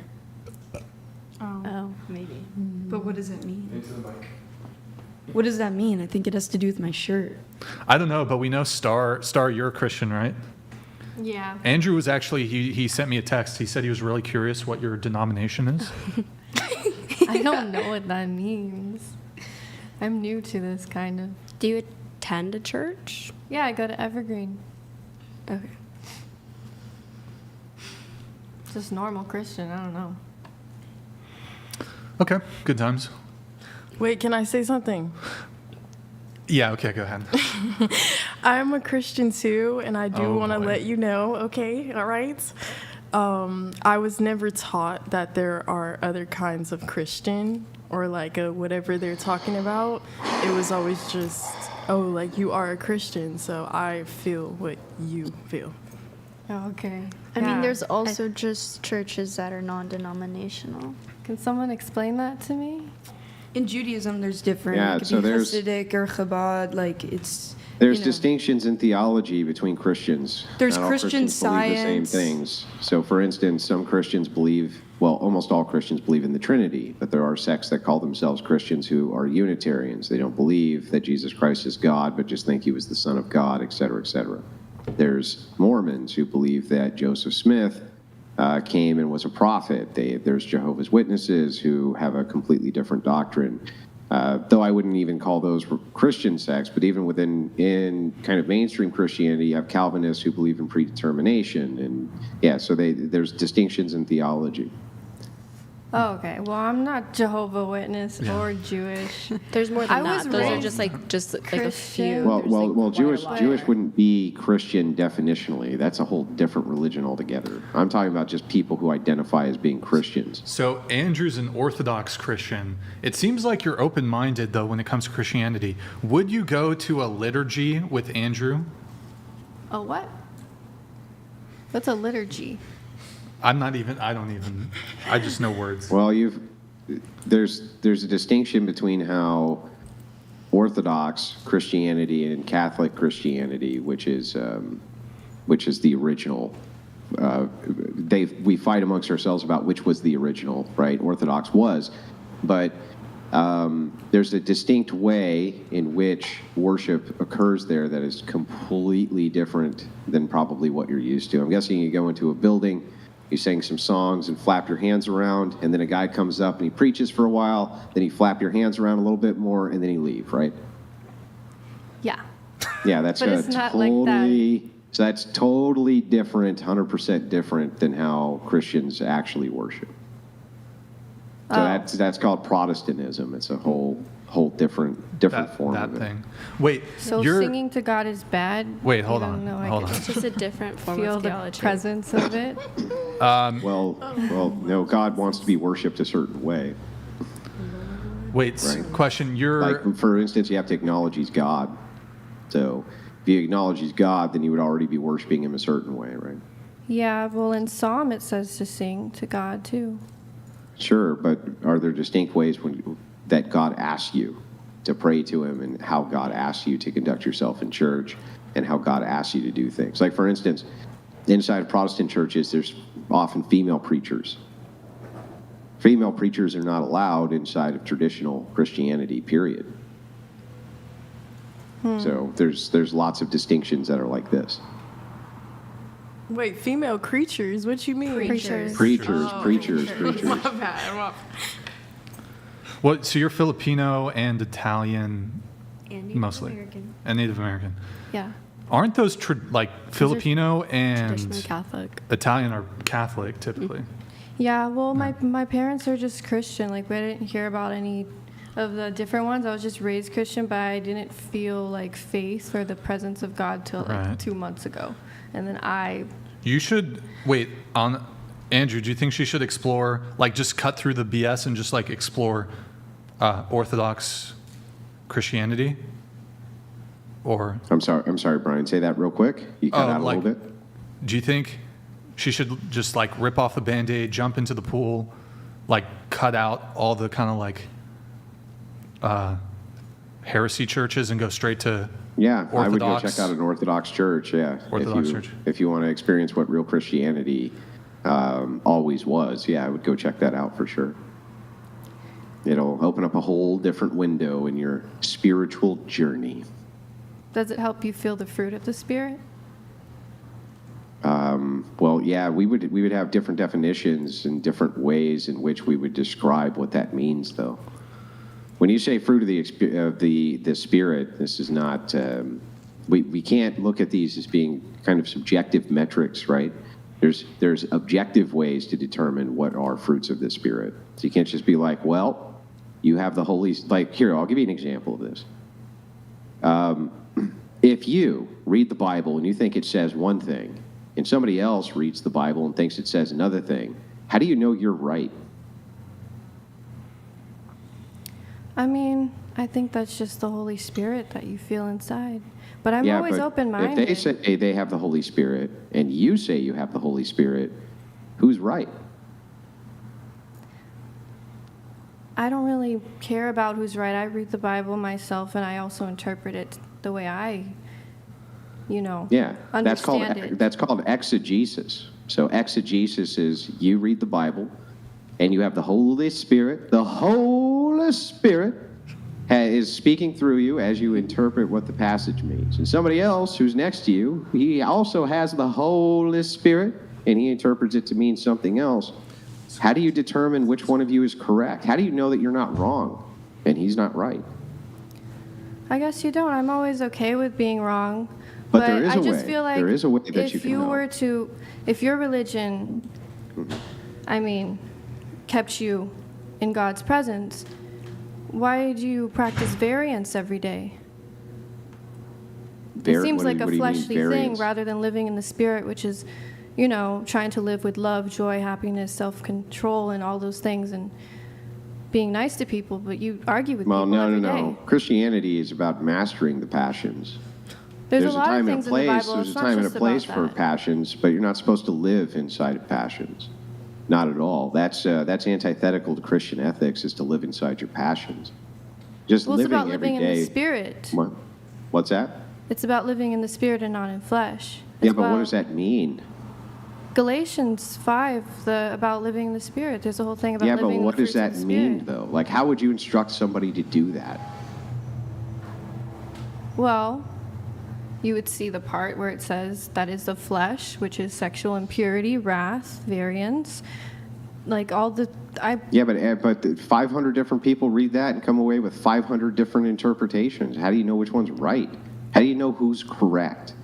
Oh, maybe. But what does that mean? What does that mean? I think it has to do with my shirt. I don't know, but we know Star, you're a Christian, right? Yeah. Andrew was actually he sent me a text. He said he was really curious what your denomination is. I don't know what that means. I'm new to this kind of. Do you attend a church? Yeah, I go to Evergreen. Okay. Just normal Christian. I don't know. Okay, good times. Wait, can I say something? Yeah, okay, go ahead. I'm a Christian too, and I do Oh, want to boy. let you know, okay? All right? I was never taught that there are other kinds of Christian or like whatever they're talking about. It was always just, oh, like you are a Christian, so I feel what you feel. Okay. I mean, Yeah. there's also just churches that are non-denominational. Can someone explain that to me? In Judaism, there's different. Yeah, it could so be there's- Hasidic or Chabad. Like it's There's you know. distinctions in theology between Christians. There's Not all Christian Christians believe the same Science. things. So, for instance, some Christians believe, well, almost all Christians believe in the Trinity, but there are sects that call themselves Christians who are Unitarians. They don't believe that Jesus Christ is God, but just think he was the Son of God, et cetera, et cetera. There's Mormons who believe that Joseph Smith came and was a prophet. There's Jehovah's Witnesses who have a completely different doctrine. Though I wouldn't even call those Christian sects, but even in kind of mainstream Christianity, you have Calvinists who believe in predetermination, and yeah, so there's distinctions in theology. Oh, okay. Well, I'm not Jehovah Witness or Jewish. There's more than I that. was Those are raised just like a few. Well, Jewish wouldn't be Christian definitionally. That's a whole different religion altogether. I'm talking about just people who identify as being Christians. So Andrew's an Orthodox Christian. It seems like you're open-minded, though, when it comes to Christianity. Would you go to a liturgy with Andrew? A what? What's a liturgy? I just know words. Well, there's a distinction between how Orthodox Christianity and Catholic Christianity, which is the original. We fight amongst ourselves about which was the original, right? Orthodox was, but there's a distinct way in which worship occurs there that is completely different than probably what you're used to. I'm guessing you go into a building, you sing some songs and flap your hands around, and then a guy comes up and he preaches for a while, then you flap your hands around a little bit more, and then you leave, right? Yeah. Yeah, that's But it's not like that. So that's totally different, 100% different than how Christians actually worship. So that's called Protestantism. It's a whole different form of it. Thing. Wait, So singing to God is bad? Wait, hold on. It's just a different form feel of theology. the presence of it? Well, no, God wants to be worshipped a certain way. Wait, right? Question, like, for instance, you have to acknowledge he's God. So if you acknowledge he's God, then you would already be worshiping him a certain way, right? Yeah, well, in Psalm it says to sing to God, too. Sure, but are there distinct ways that God asks you to pray to him, and how God asks you to conduct yourself in church, and how God asks you to do things? Like, for instance, inside of Protestant churches, there's often female preachers. Female preachers are not allowed inside of traditional Christianity, period. So there's lots of distinctions that are like this. Wait, female creatures? What you mean? Preachers. My bad. Well, so you're Filipino and Italian, mostly, and Native American. Yeah. Aren't those Filipino and traditionally Catholic. Italian are Catholic typically? Yeah, well, my parents are just Christian. Like, we didn't hear about any of the different ones. I was just raised Christian, but I didn't feel like faith or the presence of God till like 2 months ago. And then You should wait on Andrew. Do you think she should explore, like, just cut through the BS and just like explore Orthodox Christianity? Or I'm sorry, Brian. Say that real quick. You cut out a little bit. Do you think she should just like rip off the Band-Aid, jump into the pool, like cut out all the kind of like heresy churches and go straight to Orthodox? I would go check out an Orthodox church. Yeah, church. If you want to experience what real Christianity always was, I would go check that out for sure. It'll open up a whole different window in your spiritual journey. does it help you feel the fruit of the Spirit? Well, yeah, we would have different definitions and different ways in which we would describe what that means, though. When you say fruit of the Spirit, this is not. We can't look at these as being kind of subjective metrics, right? There's objective ways to determine what are fruits of the Spirit. So you can't just be like, well, you have the Holy. Like, here, I'll give you an example of this. If you read the Bible and you think it says one thing, and somebody else reads the Bible and thinks it says another thing, how do you know you're right? I mean, I think that's just the Holy Spirit that you feel inside. But I'm always open-minded. If they say they have the Holy Spirit and you say you have the Holy Spirit, who's right? I don't really care about who's right. I read the Bible myself, and I also interpret it the way I Yeah, that's called exegesis. So exegesis is you read the Bible, and you have the Holy Spirit. The Holy Spirit is speaking through you as you interpret what the passage means. And somebody else who's next to you, he also has the Holy Spirit, and he interprets it to mean something else. How do you determine which one of you is correct? How do you know that you're not wrong and he's not right? I guess you don't. I'm always okay with being wrong. But there is I a just way. feel like There is a way that you if can you know. were to, if your religion, kept you in God's presence, why do you practice variance every day? It seems like a fleshly thing rather than living in the spirit, which is, trying to live with love, joy, happiness, self-control, and all those things, and being nice to people, but you argue with people every day. No. Christianity is about mastering the passions. There's a lot of things in the Bible. There's a time and a place for passions, but you're not supposed to live inside of passions. Not at all. That's antithetical to Christian ethics, is to live inside your passions. Just Well, it's living about every living day. in the spirit. What's that? It's about living in the spirit and not in flesh. Yeah, but what does that mean? Galatians 5, about living in the spirit. There's a whole thing about Yeah, living but in the what does fruits of that the mean, spirit. though? Like, how would you instruct somebody to do that? Well, you would see the part where it says that is the flesh, which is sexual impurity, wrath, variance, like all the. Yeah, but 500 different people read that and come away with 500 different interpretations. How do you know which one's right? How do you know who's correct?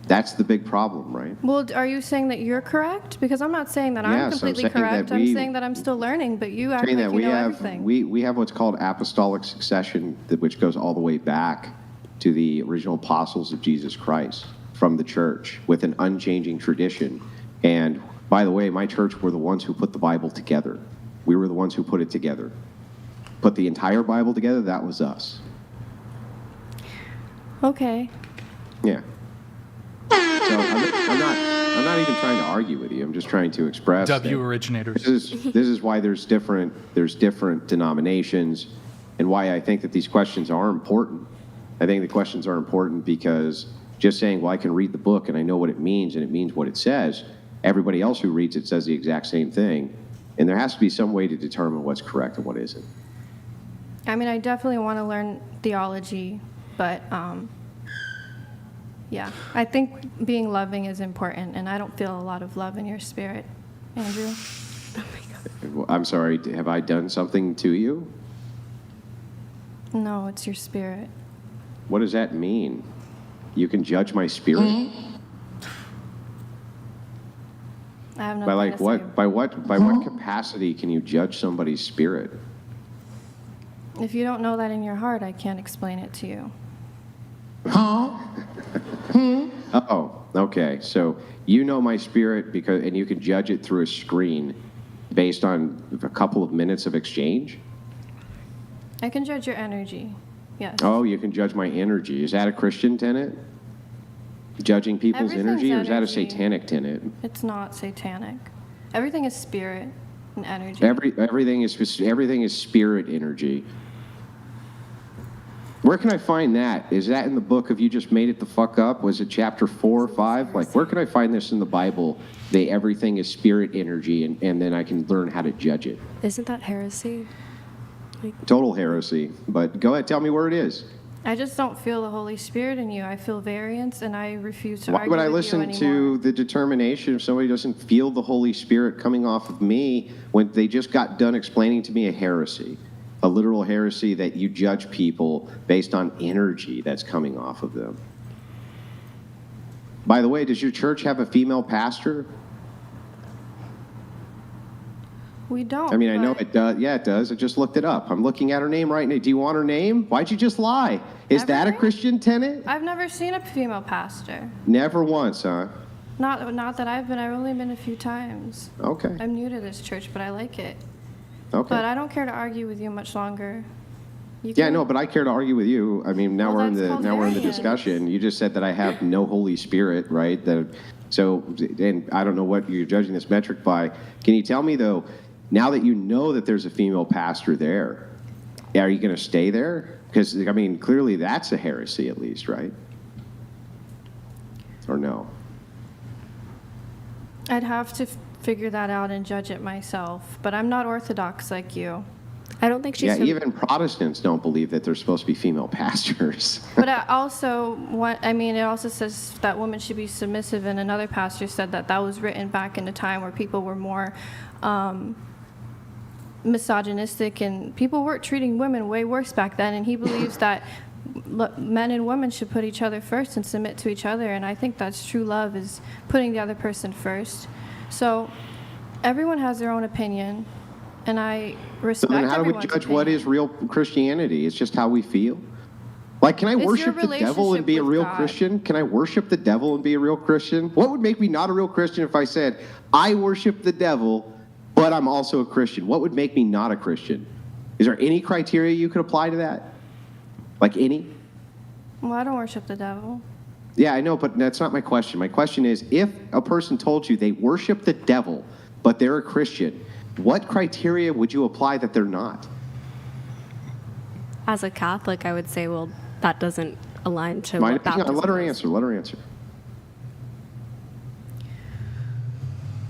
That's the big problem, right? Well, are you saying that you're correct? Because I'm not saying that Yeah, I'm so I'm completely saying correct. that I'm saying that I'm still learning, but you act like you know everything. We have what's called apostolic succession, which goes all the way back to the original apostles of Jesus Christ from the church with an unchanging tradition. And by the way, my church were the ones who put the Bible together. We were the ones who put it together. Put the entire Bible together, that was us. Okay. Yeah. So I'm not even trying to argue with you. I'm just trying to express W originators. This is why there's different denominations, and why I think that these questions are important. I think the questions are important because just saying, well, I can read the book and I know what it means and it means what it says, everybody else who reads it says the exact same thing, and there has to be some way to determine what's correct and what isn't. I definitely want to learn theology, but yeah, I think being loving is important, and I don't feel a lot of love in your spirit, Andrew. I'm sorry, have I done something to you? No, it's your spirit. What does that mean? You can judge my spirit? I have nothing By like to what? say. By what capacity can you judge somebody's spirit? If you don't know that in your heart, I can't explain it to you. Oh, okay. So you know my spirit and you can judge it through a screen based on a couple of minutes of exchange? I can judge your energy. Yes. Oh, you can judge my energy. Is that a Christian tenet? Judging people's Everything's energy, or is that a energy. satanic tenet? It's not satanic. Everything is spirit and energy. Everything is spirit energy. Where can I find that? Is that in the book of You Just Made It the Fuck Up? Was it chapter 4 or 5? Like, where can I find this in the Bible? Everything is spirit energy, and then I can learn how to judge it. Isn't that heresy? Total heresy. But go ahead, tell me where it is. I just don't feel the Holy Spirit in you. I feel variance, and I refuse to Why argue would I with listen you anymore. to the determination if somebody doesn't feel the Holy Spirit coming off of me when they just got done explaining to me a heresy? A literal heresy that you judge people based on energy that's coming off of them. By the way, does your church have a female pastor? We don't. I know it does. Yeah, it does. I just looked it up. I'm looking at her name right now. Do you want her name? Why'd you just lie? Is that a Christian tenet? I've never seen a female pastor. Never once, huh? Not that I've been. I've only been a few times. Okay. I'm new to this church, but I like it. Okay. But I don't care to argue with you much longer. Yeah, no, but I care to argue with you. Now we're in the variance. discussion. You just said that I have no Holy Spirit, right? So, and I don't know what you're judging this metric by. Can you tell me though, now that you know that there's a female pastor there, are you going to stay there? Because clearly that's a heresy, at least, right? or no? I'd have to figure that out and judge it myself, but I'm not Orthodox like you. I don't think she's. Yeah, even Protestants don't believe that there's supposed to be female pastors. But it also says that women should be submissive, and another pastor said that was written back in a time where people were more misogynistic, and people were treating women way worse back then, and he believes that men and women should put each other first and submit to each other, and I think that's true love, is putting the other person first. So everyone has their own opinion, and I respect So then how do we everyone's judge opinion. what is real Christianity? It's just how we feel? Like, can I It's your worship the devil and be a relationship real with God. Christian? Can I worship the devil and be a real Christian? What would make me not a real Christian if I said, I worship the devil, but I'm also a Christian? What would make me not a Christian? Is there any criteria you could apply to that? Like any? Well, I don't worship the devil. Yeah, I know, but that's not my question. My question is, if a person told you they worship the devil, but they're a Christian, what criteria would you apply that they're not? As a Catholic, I would say, well, that doesn't align to Mind what if you- baptism let her is. answer. Let her answer.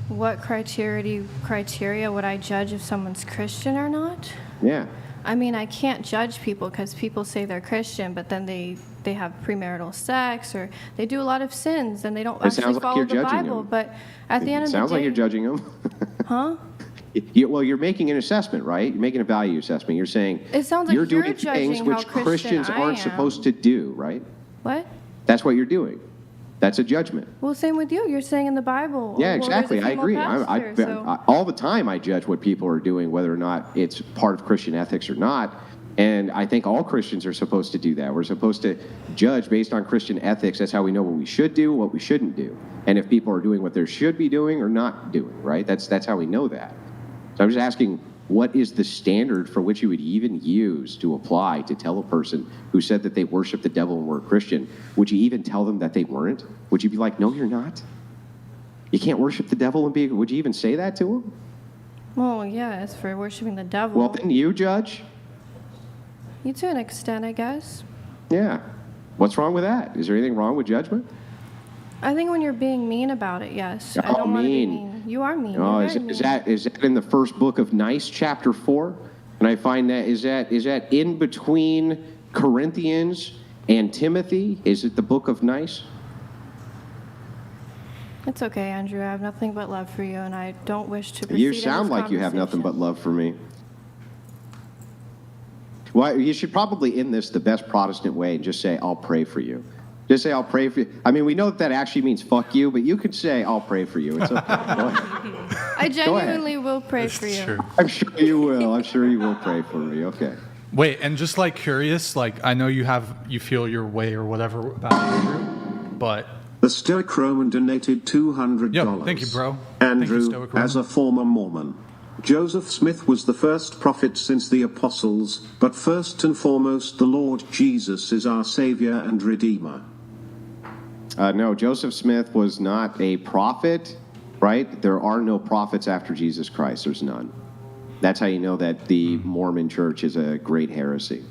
What criteria would I judge if someone's Christian or not? Yeah. I mean, I can't judge people because people say they're Christian, but then they have premarital sex, or they do a lot of sins, and they don't It actually sounds like follow you're the judging Bible. them. But at the end of the day, Sounds like you're judging them. huh? Well, you're making an assessment, right? You're making a value assessment. You're saying It sounds like you're you're doing judging things how which Christian Christians I aren't am. supposed to do, right? What? That's what you're doing. That's a judgment. Well, same with you. You're saying in the Bible. Yeah, well, there's a exactly. I female agree. pastor, so- All the time I judge what people are doing, whether or not it's part of Christian ethics or not. And I think all Christians are supposed to do that. We're supposed to judge based on Christian ethics. That's how we know what we should do, what we shouldn't do. And if people are doing what they should be doing or not doing, right? That's how we know that. So I'm just asking, what is the standard for which you would even use to apply to tell a person who said that they worship the devil and were a Christian? Would you even tell them that they weren't? Would you be like, no, you're not? You can't worship the devil and be, would you even say that to them? Well, yeah, as for worshiping the devil. Well, then you judge. You to an extent, I guess. Yeah. What's wrong with that? Is there anything wrong with judgment? I think when you're being mean about it, yes. I Oh, don't want to be mean. mean. You are mean. Oh, You're is very mean. that in the first book of Nice, chapter 4? And I find that is that in between Corinthians and Timothy? Is it the book of Nice? It's okay, Andrew. I have nothing but love for you, and I don't wish to proceed You in this sound like you have nothing conversation. but love for me. Well, you should probably end this the best Protestant way and just say, I'll pray for you. Just say, I'll pray for you. I mean, we know that actually means fuck you, but you could say, I'll pray for you. It's okay. Go ahead. I genuinely will pray for you. True. I'm sure you will. I'm sure you will pray for me. Okay. Wait, and just like curious, like I know you feel your way or whatever about Andrew, but The Stoic Roman donated $200. Yo, thank you, bro. Thank you, Andrew, Stoic Roman. as a former Mormon, Joseph Smith was the first prophet since the apostles, but first and foremost, the Lord Jesus is our Savior and Redeemer. No, Joseph Smith was not a prophet, right? There are no prophets after Jesus Christ. There's none. That's how you know that the Mormon church is a great heresy.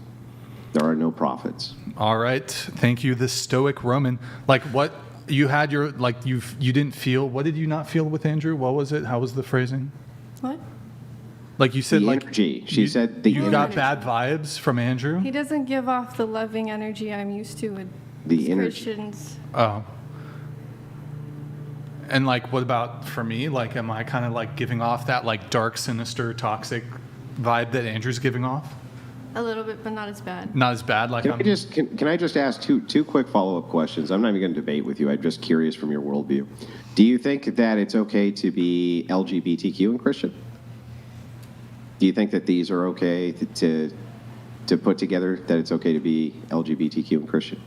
There are no prophets. all right. Thank you, the Stoic Roman. Like what you had your like you didn't feel. What did you not feel with Andrew? What was it? How was the phrasing? What? Like you said, The like energy. She said the you got bad vibes from Andrew. He doesn't give off the loving energy I'm used to with The energy. Christians. Oh. And like, what about for me? Like, am I kind of like giving off that like dark, sinister, toxic vibe that Andrew's giving off? A little bit, but not as bad. Not as bad. Like, Can I just ask two quick follow-up questions? I'm not even going to debate with you. I'm just curious from your worldview. Do you think that it's okay to be LGBTQ and Christian? Do you think that these are okay to put together, that it's okay to be LGBTQ and Christian?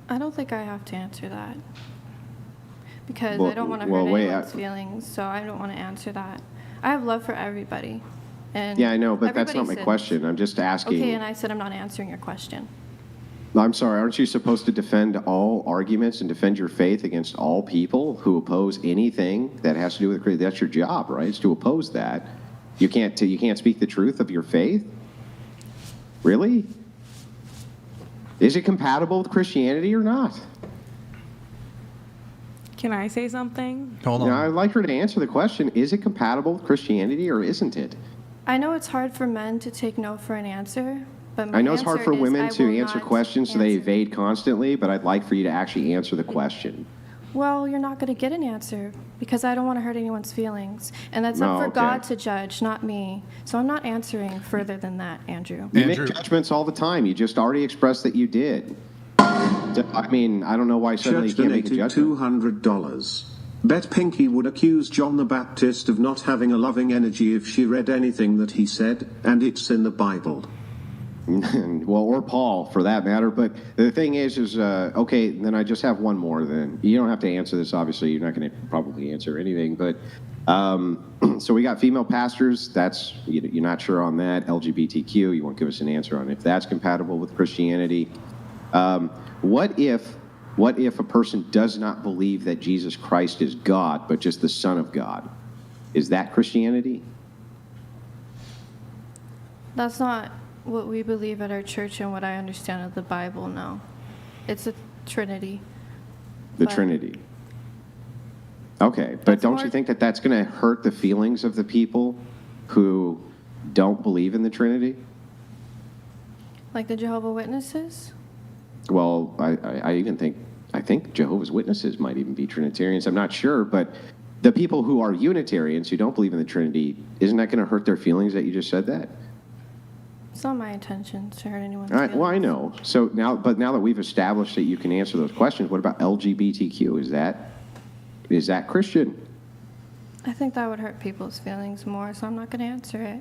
I don't think I have to answer that. Because Well- I don't want to well, hurt wait, anyone's feelings, so I don't want to answer that. I have love for everybody. And Yeah, I know, but that's everybody not my sins. question. I'm just asking. Okay, and I said I'm not answering your question. I'm sorry, aren't you supposed to defend all arguments and defend your faith against all people who oppose anything that has to do with Christianity? That's your job, right? It's to oppose that. You can't speak the truth of your faith? Really? Is it compatible with Christianity or not? Can I say something? Hold on. Now, I'd like her to answer the question, is it compatible with Christianity or isn't it? I know it's hard for men to take no for an answer, but my I know it's hard answer for is women I to will answer not questions, so they evade constantly, but I'd like for you to actually answer the question. Well, you're not going to get an answer because I don't want to hurt anyone's feelings. And that's up Oh, for okay. God to judge, not me. So I'm not answering further than that, Andrew. You make judgments all the time. You just already expressed that you did. I mean, I don't know why suddenly you Church can't make a donated judgment. $200. Bet Pinky would accuse John the Baptist of not having a loving energy if she read anything that he said, and it's in the Bible. Well, or Paul, for that matter. But the thing is okay, then I just have one more then. You don't have to answer this, obviously. You're not going to probably answer anything. But so we got female pastors. That's, you're not sure on that. LGBTQ, you won't give us an answer on if that's compatible with Christianity. What if a person does not believe that Jesus Christ is God, but just the Son of God? Is that Christianity? That's not what we believe at our church and what I understand of the Bible, no. It's a Trinity. The But- Trinity. Okay, but don't you think that that's going to hurt the feelings of the people who don't believe in the Trinity? Like the Jehovah's Witnesses? Well, I even think Jehovah's Witnesses might even be Trinitarians. I'm not sure, but the people who are Unitarians who don't believe in the Trinity, isn't that going to hurt their feelings that you just said that? It's not my intention to hurt anyone's All right. feelings. Well, I know. So now that we've established that you can answer those questions, what about LGBTQ? Is that Christian? I think that would hurt people's feelings more, so I'm not going to answer it.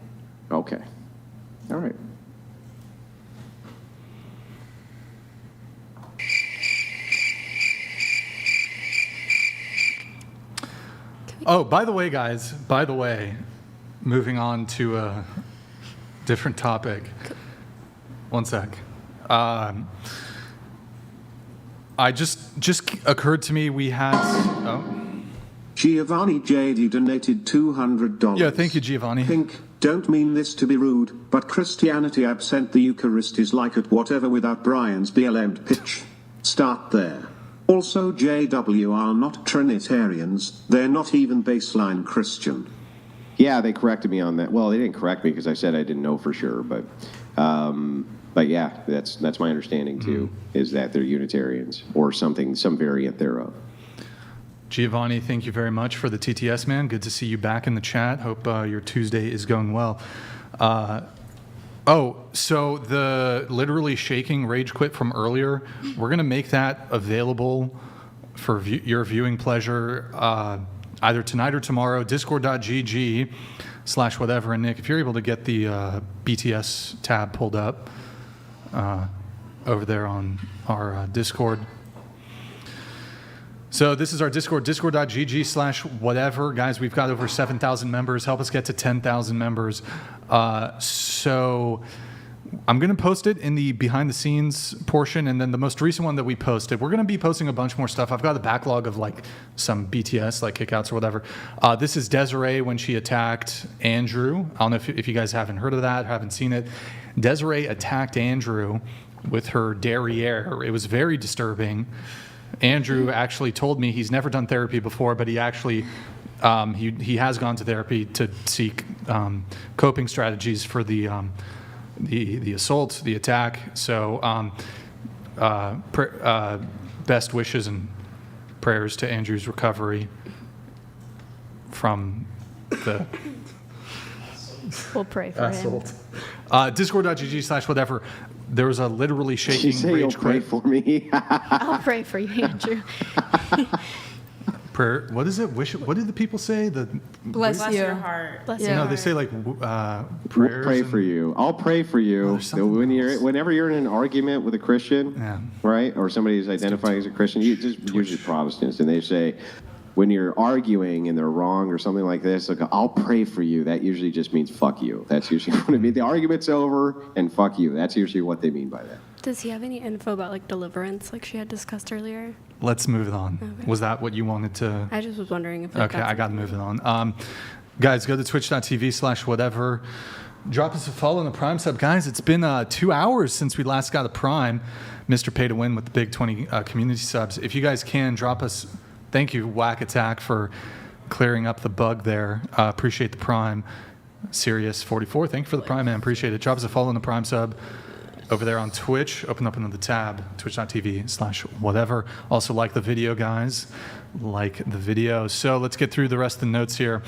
Okay. All right. Oh, by the way, guys, moving on to a different topic. One sec. I just occurred to me we had... Oh. Giovanni J.D. donated $200. Yeah, thank you, Giovanni. Pink, don't mean this to be rude, but Christianity absent the Eucharist is like at whatever without Brian's BLM pitch. Start there. Also, JW are not Trinitarians. They're not even baseline Christian. Yeah, they corrected me on that. Well, they didn't correct me because I said I didn't know for sure, but yeah, that's my understanding too, is that they're Unitarians or something, some variant thereof. Giovanni, thank you very much for the TTS, man. Good to see you back in the chat. Hope your Tuesday is going well. So the literally shaking rage quit from earlier, we're going to make that available for your viewing pleasure either tonight or tomorrow, discord.gg/whatever. And Nick, if you're able to get the BTS tab pulled up over there on our Discord. So this is our Discord, discord.gg/whatever. Guys, we've got over 7,000 members. Help us get to 10,000 members. So I'm going to post it in the behind the scenes portion, and then the most recent one that we posted, we're going to be posting a bunch more stuff. I've got a backlog of like some BTS, like kickouts or whatever. This is Desiree when she attacked Andrew. I don't know if you guys haven't heard of that, haven't seen it. Desiree attacked Andrew with her derriere. It was very disturbing. Andrew actually told me he's never done therapy before, but he actually he has gone to therapy to seek coping strategies for the assault, the attack. So best wishes and prayers to Andrew's recovery from the We'll pray for assault. Discord.gg/whatever. There was a literally shaking You say rage you'll pray quit. for me. I'll pray for you, Andrew. Prayer. What is it? Wish. What did the people say? Bless your heart. Bless No, your they heart. say like We'll prayers. pray for you. I'll pray for you. Whenever you're in an argument with a Christian, right, or somebody who's identifying as a Christian, usually Protestants, and they say, when you're arguing and they're wrong or something like this, like, I'll pray for you. That usually just means fuck you. That's usually what it means. The argument's over and fuck you. That's usually what they mean by that. Does he have any info about like deliverance, like she had discussed earlier? Let's move it on. Okay. Was that what you wanted to? I just was wondering if. Okay, I got to move it on. Guys, go to twitch.tv/whatever. Drop us a follow in the Prime sub. Guys, it's been 2 hours since we last got a Prime. Mr. Pay to Win with the big 20 community subs. If you guys can, drop us. Thank you, Whack Attack, for clearing up the bug there. Appreciate the Prime. Sirius 44, thank you for the Prime, man. Appreciate it. Drop us a follow in the Prime sub over there on Twitch. Open up another tab, twitch.tv/whatever. Also like the video, guys. Like the video. So let's get through the rest of the notes here.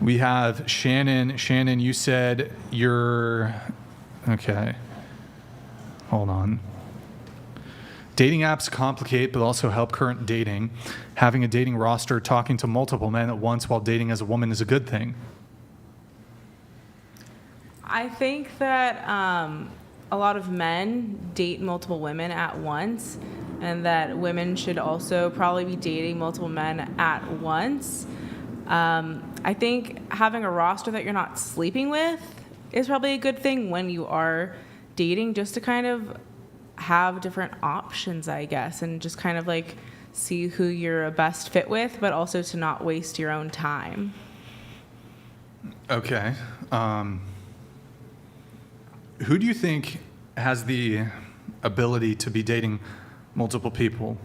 We have Shannon. Shannon, you said you're... Okay. Hold on. Dating apps complicate but also help current dating. Having a dating roster, talking to multiple men at once while dating as a woman is a good thing. I think that a lot of men date multiple women at once, and that women should also probably be dating multiple men at once. I think having a roster that you're not sleeping with is probably a good thing when you are dating, just to kind of have different options, I guess, and just kind of like see who you're a best fit with, but also to not waste your own time. Okay. Who do you think has the ability to be dating multiple people?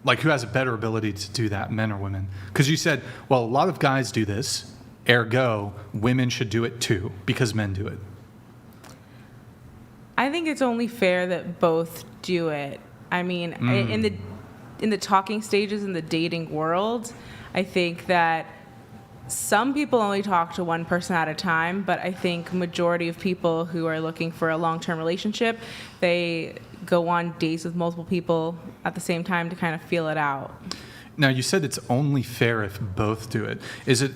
Like, who has a better ability to do that, men or women? Because you said, well, a lot of guys do this, ergo, women should do it too, because men do it. I think it's only fair that both do it. I mean, in the talking stages in the dating world, I think that some people only talk to one person at a time, but I think majority of people who are looking for a long-term relationship, they go on dates with multiple people at the same time to kind of feel it out. Now, you said it's only fair if both do it. Is it,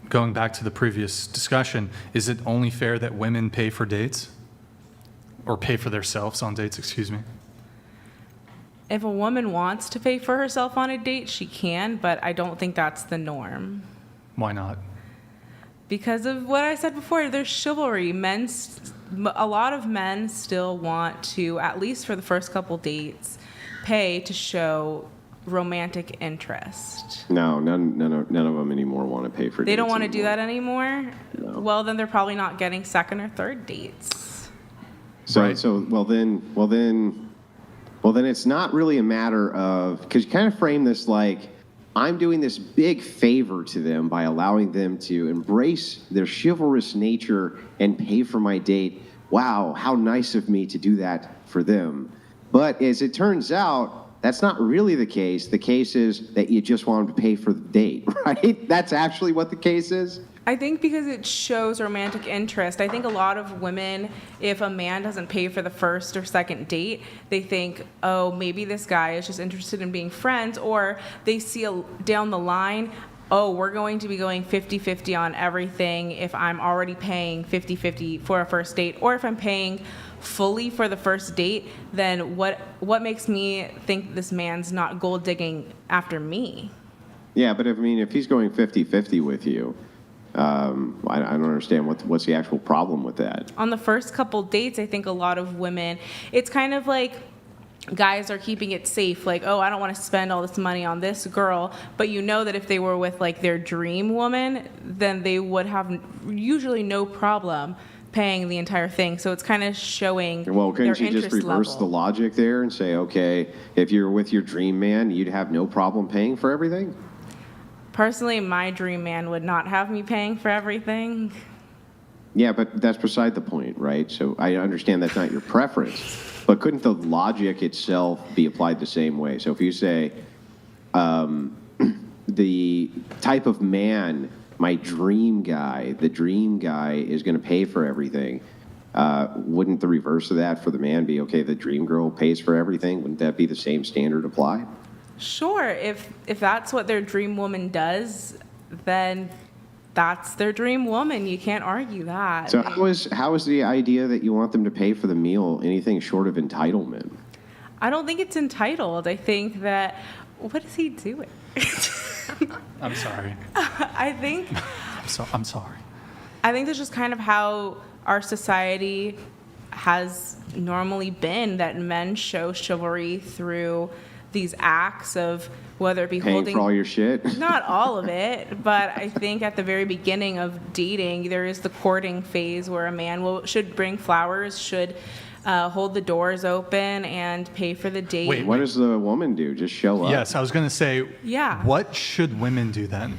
going back to the previous discussion, is it only fair that women pay for dates? Or pay for themselves on dates, excuse me? If a woman wants to pay for herself on a date, she can, but I don't think that's the norm. Why not? Because of what I said before, there's chivalry. A lot of men still want to, at least for the first couple dates, pay to show romantic interest. No, none of them anymore want to pay for dates. They don't want to do that anymore? No. Well, then they're probably not getting second or third dates. So, Right. well then it's not really a matter of, because you kind of frame this like, I'm doing this big favor to them by allowing them to embrace their chivalrous nature and pay for my date. Wow, how nice of me to do that for them. But as it turns out, that's not really the case. The case is that you just want them to pay for the date, right? That's actually what the case is. I think because it shows romantic interest. I think a lot of women, if a man doesn't pay for the first or second date, they think, oh, maybe this guy is just interested in being friends, or they see down the line, oh, we're going to be going 50-50 on everything if I'm already paying 50-50 for a first date, or if I'm paying fully for the first date, then what makes me think this man's not gold digging after me? Yeah, but if he's going 50-50 with you, I don't understand what's the actual problem with that. On the first couple dates, I think a lot of women, it's kind of like guys are keeping it safe, like, oh, I don't want to spend all this money on this girl, but you know that if they were with like their dream woman, then they would have usually no problem paying the entire thing. So it's kind of showing Well, couldn't their you just interest reverse level. the logic there and say, okay, if you're with your dream man, you'd have no problem paying for everything? Personally, my dream man would not have me paying for everything. Yeah, but that's beside the point, right? So I understand that's not your preference, but couldn't the logic itself be applied the same way? So if you say, the type of man, my dream guy, the dream guy is going to pay for everything, wouldn't the reverse of that for the man be, okay, the dream girl pays for everything? Wouldn't that be the same standard applied? Sure, if that's what their dream woman does, then that's their dream woman. You can't argue that. So how is the idea that you want them to pay for the meal anything short of entitlement? I don't think it's entitled. I think that, what is he doing? I'm sorry. I'm sorry. I think that's just kind of how our society has normally been, that men show chivalry through these acts of whether it be Paying holding for all your shit? not all of it, but I think at the very beginning of dating, there is the courting phase where a man should bring flowers, should hold the doors open and pay for the date. Wait, what does the woman do? Just show up? Yes, I was going to say, Yeah. what should women do then?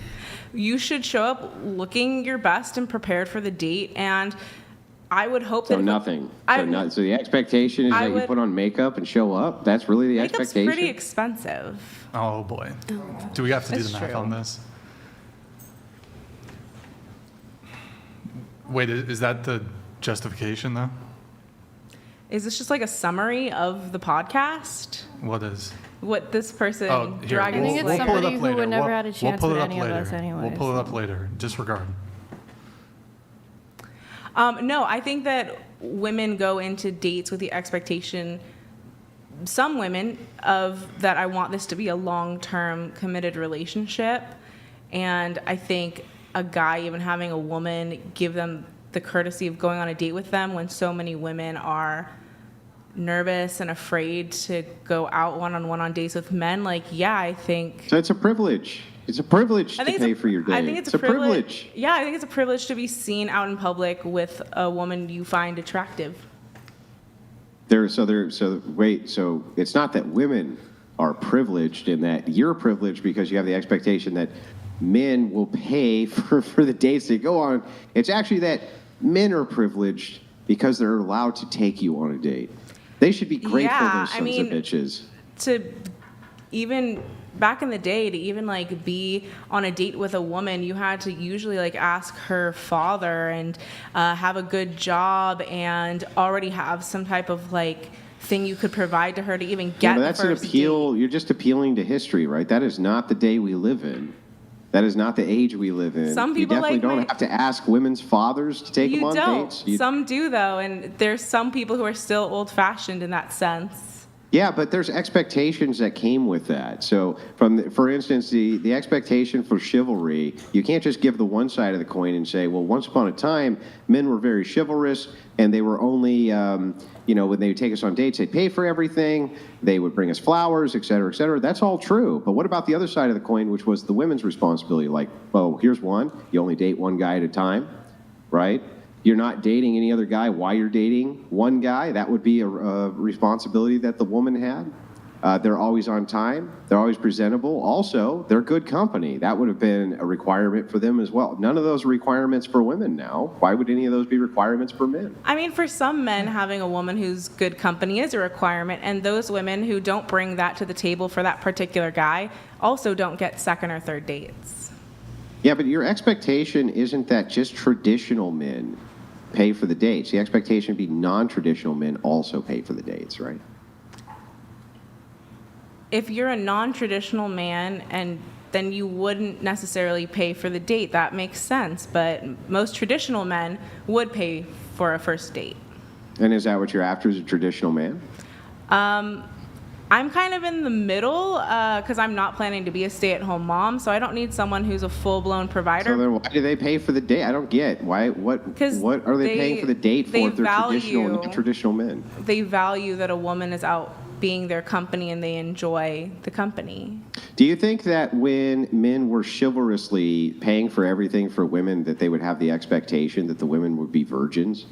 You should show up looking your best and prepared for the date, and I would hope So that nothing. I- So the expectation is I that you would- put on makeup and show up? That's really the makeup's expectation? pretty expensive. Oh, boy. Do we have to do That's the math true. on this? Wait, is that the justification, though? Is this just like a summary of the podcast? What is? What this person Here, dragging we'll, us we'll like- pull it up somebody who later. would never We'll- had a we'll chance pull with it up any of later. us anyway, We'll pull it up so. later. Disregard. No, I think that women go into dates with the expectation, some women, of that I want this to be a long-term committed relationship. And I think a guy even having a woman give them the courtesy of going on a date with them when so many women are nervous and afraid to go out one-on-one on dates with men, like, yeah, I think... So it's a privilege. It's a privilege to I think pay for your date. I think it's a privilege. Yeah, I think it's a privilege to be seen out in public with a woman you find attractive. So it's not that women are privileged in that you're privileged because you have the expectation that men will pay for the dates they go on. It's actually that men are privileged because they're allowed to take you on a date. They should be grateful, Yeah, those sons of bitches. To even back in the day, to even like be on a date with a woman, you had to usually like ask her father and have a good job and already have some type of like thing you could provide to her to even get But the that's an first appeal. You're just appealing to history, right? That is not the day we live in. That is not the age we live in. Some people you definitely like don't have to ask women's fathers to take You them on don't. dates. Some do though, and there's some people who are still old-fashioned in that sense. Yeah, but there's expectations that came with that. So, for instance, the expectation for chivalry, you can't just give the one side of the coin and say, well, once upon a time, men were very chivalrous, and they were only, when they would take us on dates, they'd pay for everything, they would bring us flowers, et cetera, et cetera. That's all true. But what about the other side of the coin, which was the women's responsibility? Like, oh, here's one. You only date one guy at a time, right? You're not dating any other guy while you're dating one guy. That would be a responsibility that the woman had. They're always on time. They're always presentable. Also, they're good company. That would have been a requirement for them as well. None of those are requirements for women now. Why would any of those be requirements for men? I mean, for some men, having a woman who's good company is a requirement, and those women who don't bring that to the table for that particular guy also don't get second or third dates. Yeah, but your expectation isn't that just traditional men pay for the dates. The expectation would be non-traditional men also pay for the dates, right? If you're a non-traditional man, and then you wouldn't necessarily pay for the date, that makes sense. But most traditional men would pay for a first date. And is that what you're after, as a traditional man? I'm kind of in the middle because I'm not planning to be a stay-at-home mom, so I don't need someone who's a full-blown provider. So then why do they pay for the date? I don't get why. What are they paying for the date for if they're traditional and non-traditional men? They value that a woman is out being their company and they enjoy the company. Do you think that when men were chivalrously paying for everything for women, that they would have the expectation that the women would be virgins?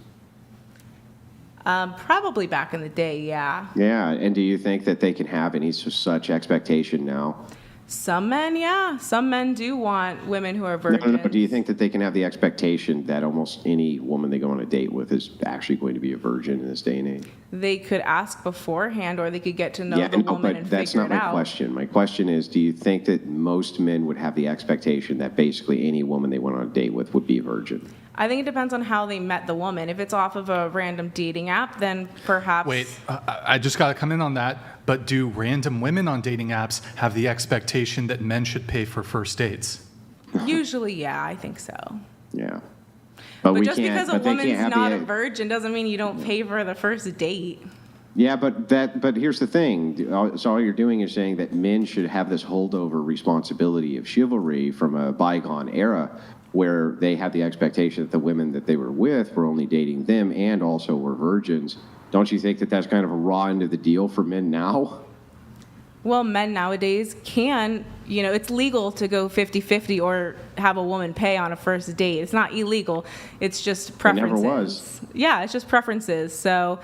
Probably back in the day, yeah. Yeah, and do you think that they can have any such expectation now? Some men, yeah. Some men do want women who are virgins. No. Do you think that they can have the expectation that almost any woman they go on a date with is actually going to be a virgin in this day and age? They could ask beforehand, or they could get to know the woman but and that's figure not it my out. question. My question is, do you think that most men would have the expectation that basically any woman they went on a date with would be a virgin? I think it depends on how they met the woman. If it's off of a random dating app, then perhaps... Wait, I just got to come in on that. But do random women on dating apps have the expectation that men should pay for first dates? Usually, yeah, I think so. Yeah. But just because a woman's not a virgin doesn't mean you don't pay for the first date. Yeah, but here's the thing. So all you're doing is saying that men should have this holdover responsibility of chivalry from a bygone era where they had the expectation that the women that they were with were only dating them and also were virgins. Don't you think that that's kind of a raw end of the deal for men now? Well, men nowadays can, it's legal to go 50-50 or have a woman pay on a first date. It's not illegal. It's just preferences. It never was. Yeah, it's just preferences. So,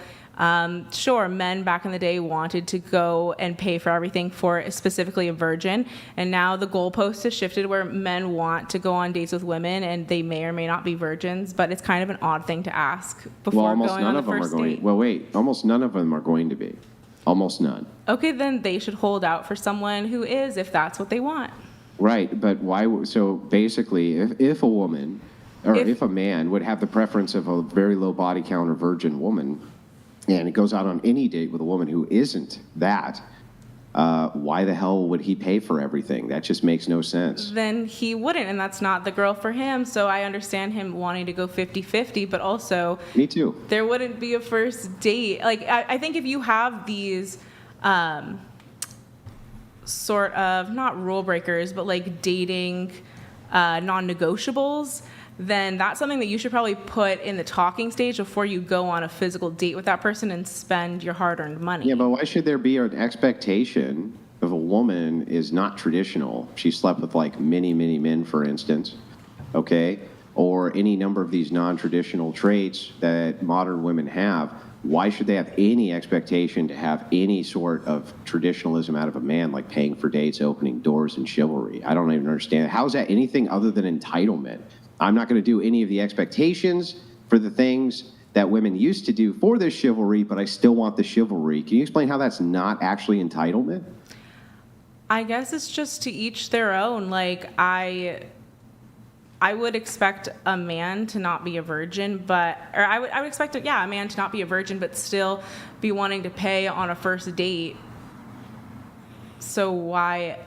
sure, men back in the day wanted to go and pay for everything for specifically a virgin. And now the goalpost has shifted where men want to go on dates with women and they may or may not be virgins. But it's kind of an odd thing to ask before going on the first date. Well, wait, almost none of them are going to be. Almost none. Okay, then they should hold out for someone who is, if that's what they want. Right, but why? So basically, if a woman or if a man would have the preference of a very low body count or virgin woman, and it goes out on any date with a woman who isn't that, why the hell would he pay for everything? That just makes no sense. Then he wouldn't, and that's not the girl for him. So I understand him wanting to go 50-50, but also... Me too. There wouldn't be a first date. Like, I think if you have these sort of, not rule breakers, but like dating non-negotiables, then that's something that you should probably put in the talking stage before you go on a physical date with that person and spend your hard-earned money. Yeah, but why should there be an expectation if a woman is not traditional? She slept with like many, many men, for instance, okay? Or any number of these non-traditional traits that modern women have. Why should they have any expectation to have any sort of traditionalism out of a man, like paying for dates, opening doors, and chivalry? I don't even understand. How is that anything other than entitlement? I'm not going to do any of the expectations for the things that women used to do for this chivalry, but I still want the chivalry. Can you explain how that's not actually entitlement? I guess it's just to each their own. Like, I would expect a man to not be a virgin, I would expect, a man to not be a virgin, but still be wanting to pay on a first date. So why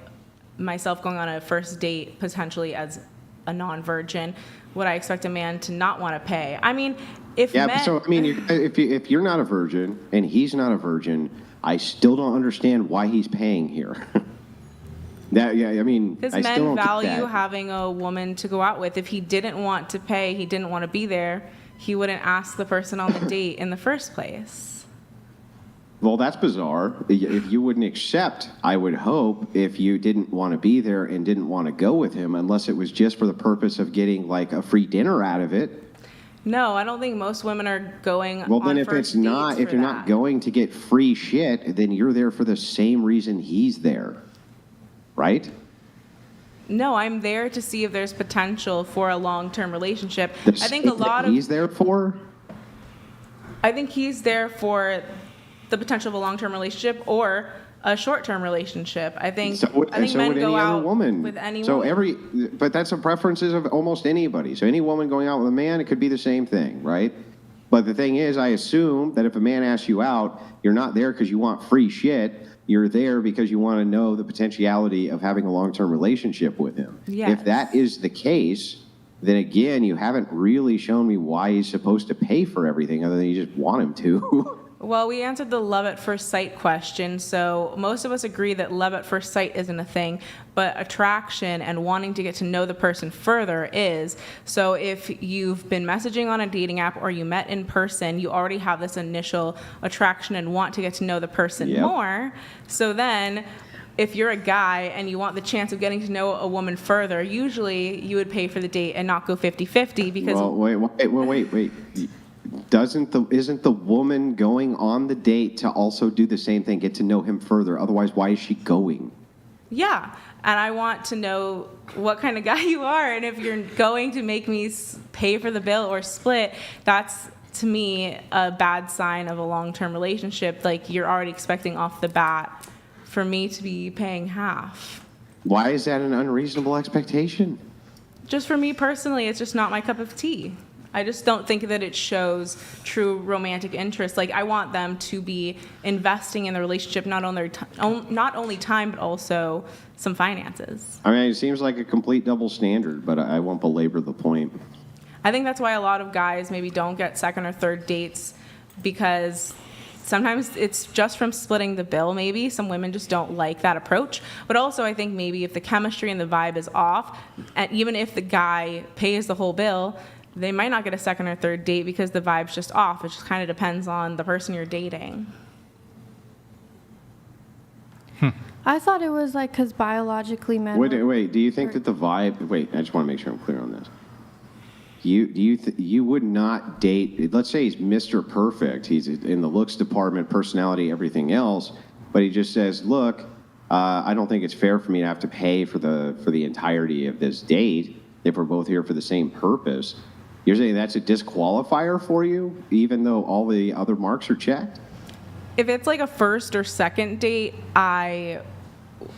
myself going on a first date potentially as a non-virgin, would I expect a man to not want to pay? I mean, if you're not a virgin and he's not a virgin, I still don't understand why he's paying here. Because men value having a woman to go out with. If he didn't want to pay, he didn't want to be there, he wouldn't ask the person on the date in the first place. Well, that's bizarre. If you wouldn't accept, I would hope, if you didn't want to be there and didn't want to go with him, unless it was just for the purpose of getting like a free dinner out of it. No, I don't think most women are going Well, then on if first it's not, dates if you're not going to get free shit, then you're there for the same reason he's there, right? No, I'm there to see if there's potential for a long-term relationship. The I think a same lot that of he's there for? I think he's there for the potential of a long-term relationship or a short-term relationship. I think men go out with any woman. But that's the preferences of almost anybody. So any woman going out with a man, it could be the same thing, right? But the thing is, I assume that if a man asks you out, you're not there because you want free shit. You're there because you want to know the potentiality of having a long-term relationship with him. Yes. If that is the case, then again, you haven't really shown me why he's supposed to pay for everything other than you just want him to. Well, we answered the love at first sight question, so most of us agree that love at first sight isn't a thing, but attraction and wanting to get to know the person further is. So if you've been messaging on a dating app or you met in person, you already have this initial attraction and want to get to know the person more. So then, if you're a guy and you want the chance of getting to know a woman further, usually you would pay for the date and not go 50-50 because... Well, wait. Isn't the woman going on the date to also do the same thing, get to know him further? Otherwise, why is she going? Yeah, and I want to know what kind of guy you are, and if you're going to make me pay for the bill or split, that's, to me, a bad sign of a long-term relationship. Like, you're already expecting off the bat for me to be paying half. Why is that an unreasonable expectation? Just for me personally, it's just not my cup of tea. I just don't think that it shows true romantic interest. Like, I want them to be investing in the relationship, not only time, but also some finances. I mean, it seems like a complete double standard, but I won't belabor the point. I think that's why a lot of guys maybe don't get second or third dates, because sometimes it's just from splitting the bill, maybe. Some women just don't like that approach. But also, I think maybe if the chemistry and the vibe is off, and even if the guy pays the whole bill, they might not get a second or third date because the vibe's just off. It just kind of depends on the person you're dating. I thought it was like because biologically men. Wait. Do you think that the vibe? Wait, I just want to make sure I'm clear on this. You would not date? Let's say he's Mr. Perfect. He's in the looks department, personality, everything else. But he just says, "Look, I don't think it's fair for me to have to pay for the entirety of this date if we're both here for the same purpose." You're saying that's a disqualifier for you, even though all the other marks are checked? If it's like a first or second date, I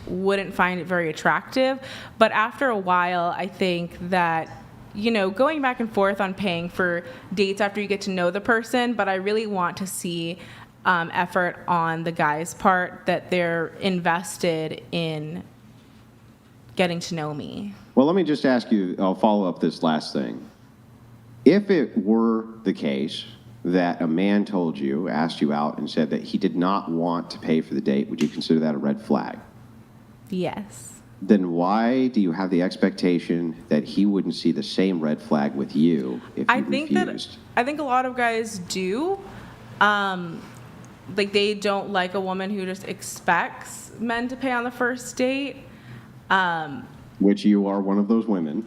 wouldn't find it very attractive. But after a while, I think that, going back and forth on paying for dates after you get to know the person, but I really want to see effort on the guy's part, that they're invested in getting to know me. Well, let me just ask you, I'll follow up this last thing. If it were the case that a man asked you out and said that he did not want to pay for the date, would you consider that a red flag? Yes. Then why do you have the expectation that he wouldn't see the same red flag with you if you refused? I think a lot of guys do. Like, they don't like a woman who just expects men to pay on the first date. Which you are one of those women.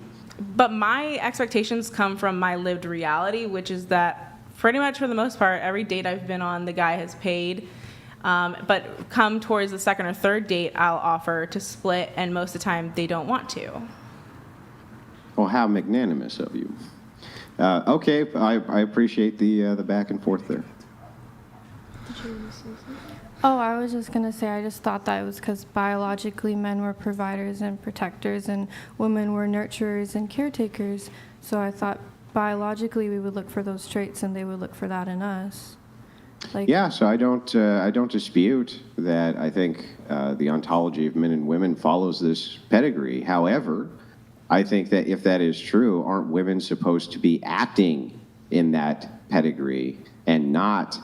But my expectations come from my lived reality, which is that pretty much for the most part, every date I've been on, the guy has paid. But come towards the second or third date, I'll offer to split, and most of the time they don't want to. Well, how magnanimous of you. Okay, I appreciate the back and forth there. Oh, I was just going to say, I just thought that it was because biologically men were providers and protectors and women were nurturers and caretakers. So I thought biologically we would look for those traits and they would look for that in us. Yeah, so I don't dispute that. I think the ontology of men and women follows this pedigree. However, I think that if that is true, aren't women supposed to be acting in that pedigree and not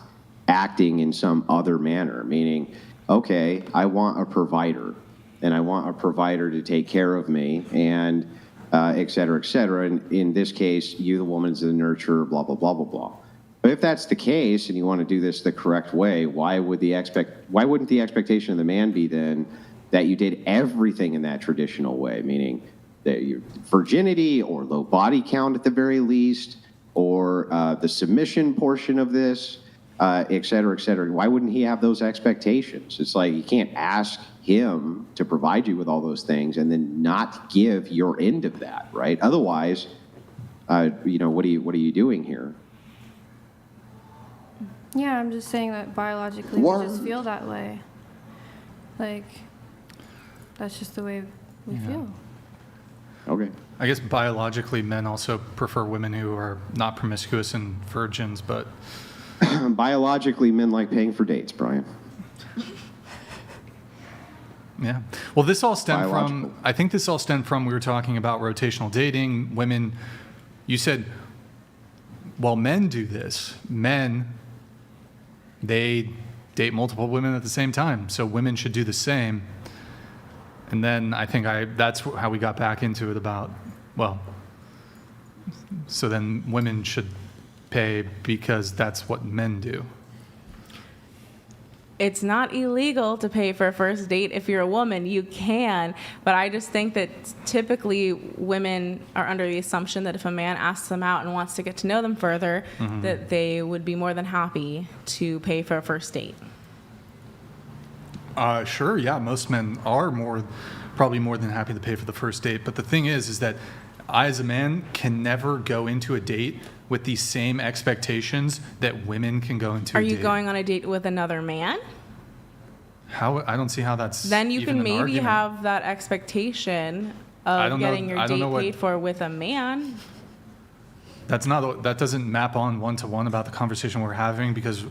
acting in some other manner? Meaning, okay, I want a provider, and I want a provider to take care of me, and et cetera, et cetera. And in this case, you, the woman's the nurturer, blah, blah, blah, blah, blah. But if that's the case, and you want to do this the correct way, why wouldn't the expectation of the man be then that you did everything in that traditional way, meaning that your virginity or low body count at the very least, or the submission portion of this, et cetera, et cetera? Why wouldn't he have those expectations? It's like you can't ask him to provide you with all those things and then not give your end of that, right? Otherwise, what are you doing here? Yeah, I'm just saying that biologically we just feel that way. Like, that's just the way we feel. Okay. I guess biologically men also prefer women who are not promiscuous and virgins, but... Biologically, men like paying for dates, Brian. Yeah. Well, this all stemmed from, I think this all stemmed from, we were talking about rotational dating. Women, you said, well, men do this. Men, they date multiple women at the same time. So women should do the same. And then I think that's how we got back into it about, well, so then women should pay because that's what men do. It's not illegal to pay for a first date if you're a woman. You can, but I just think that typically women are under the assumption that if a man asks them out and wants to get to know them further, that they would be more than happy to pay for a first date. Sure, yeah, most men are probably more than happy to pay for the first date. But the thing is that I, as a man, can never go into a date with the same expectations that women can go into a date. Are you going on a date with another man? How? I don't see how that's Then you even can an maybe argument. have that expectation of getting your date paid for with a man. That doesn't map on one-to-one about the conversation we're having, because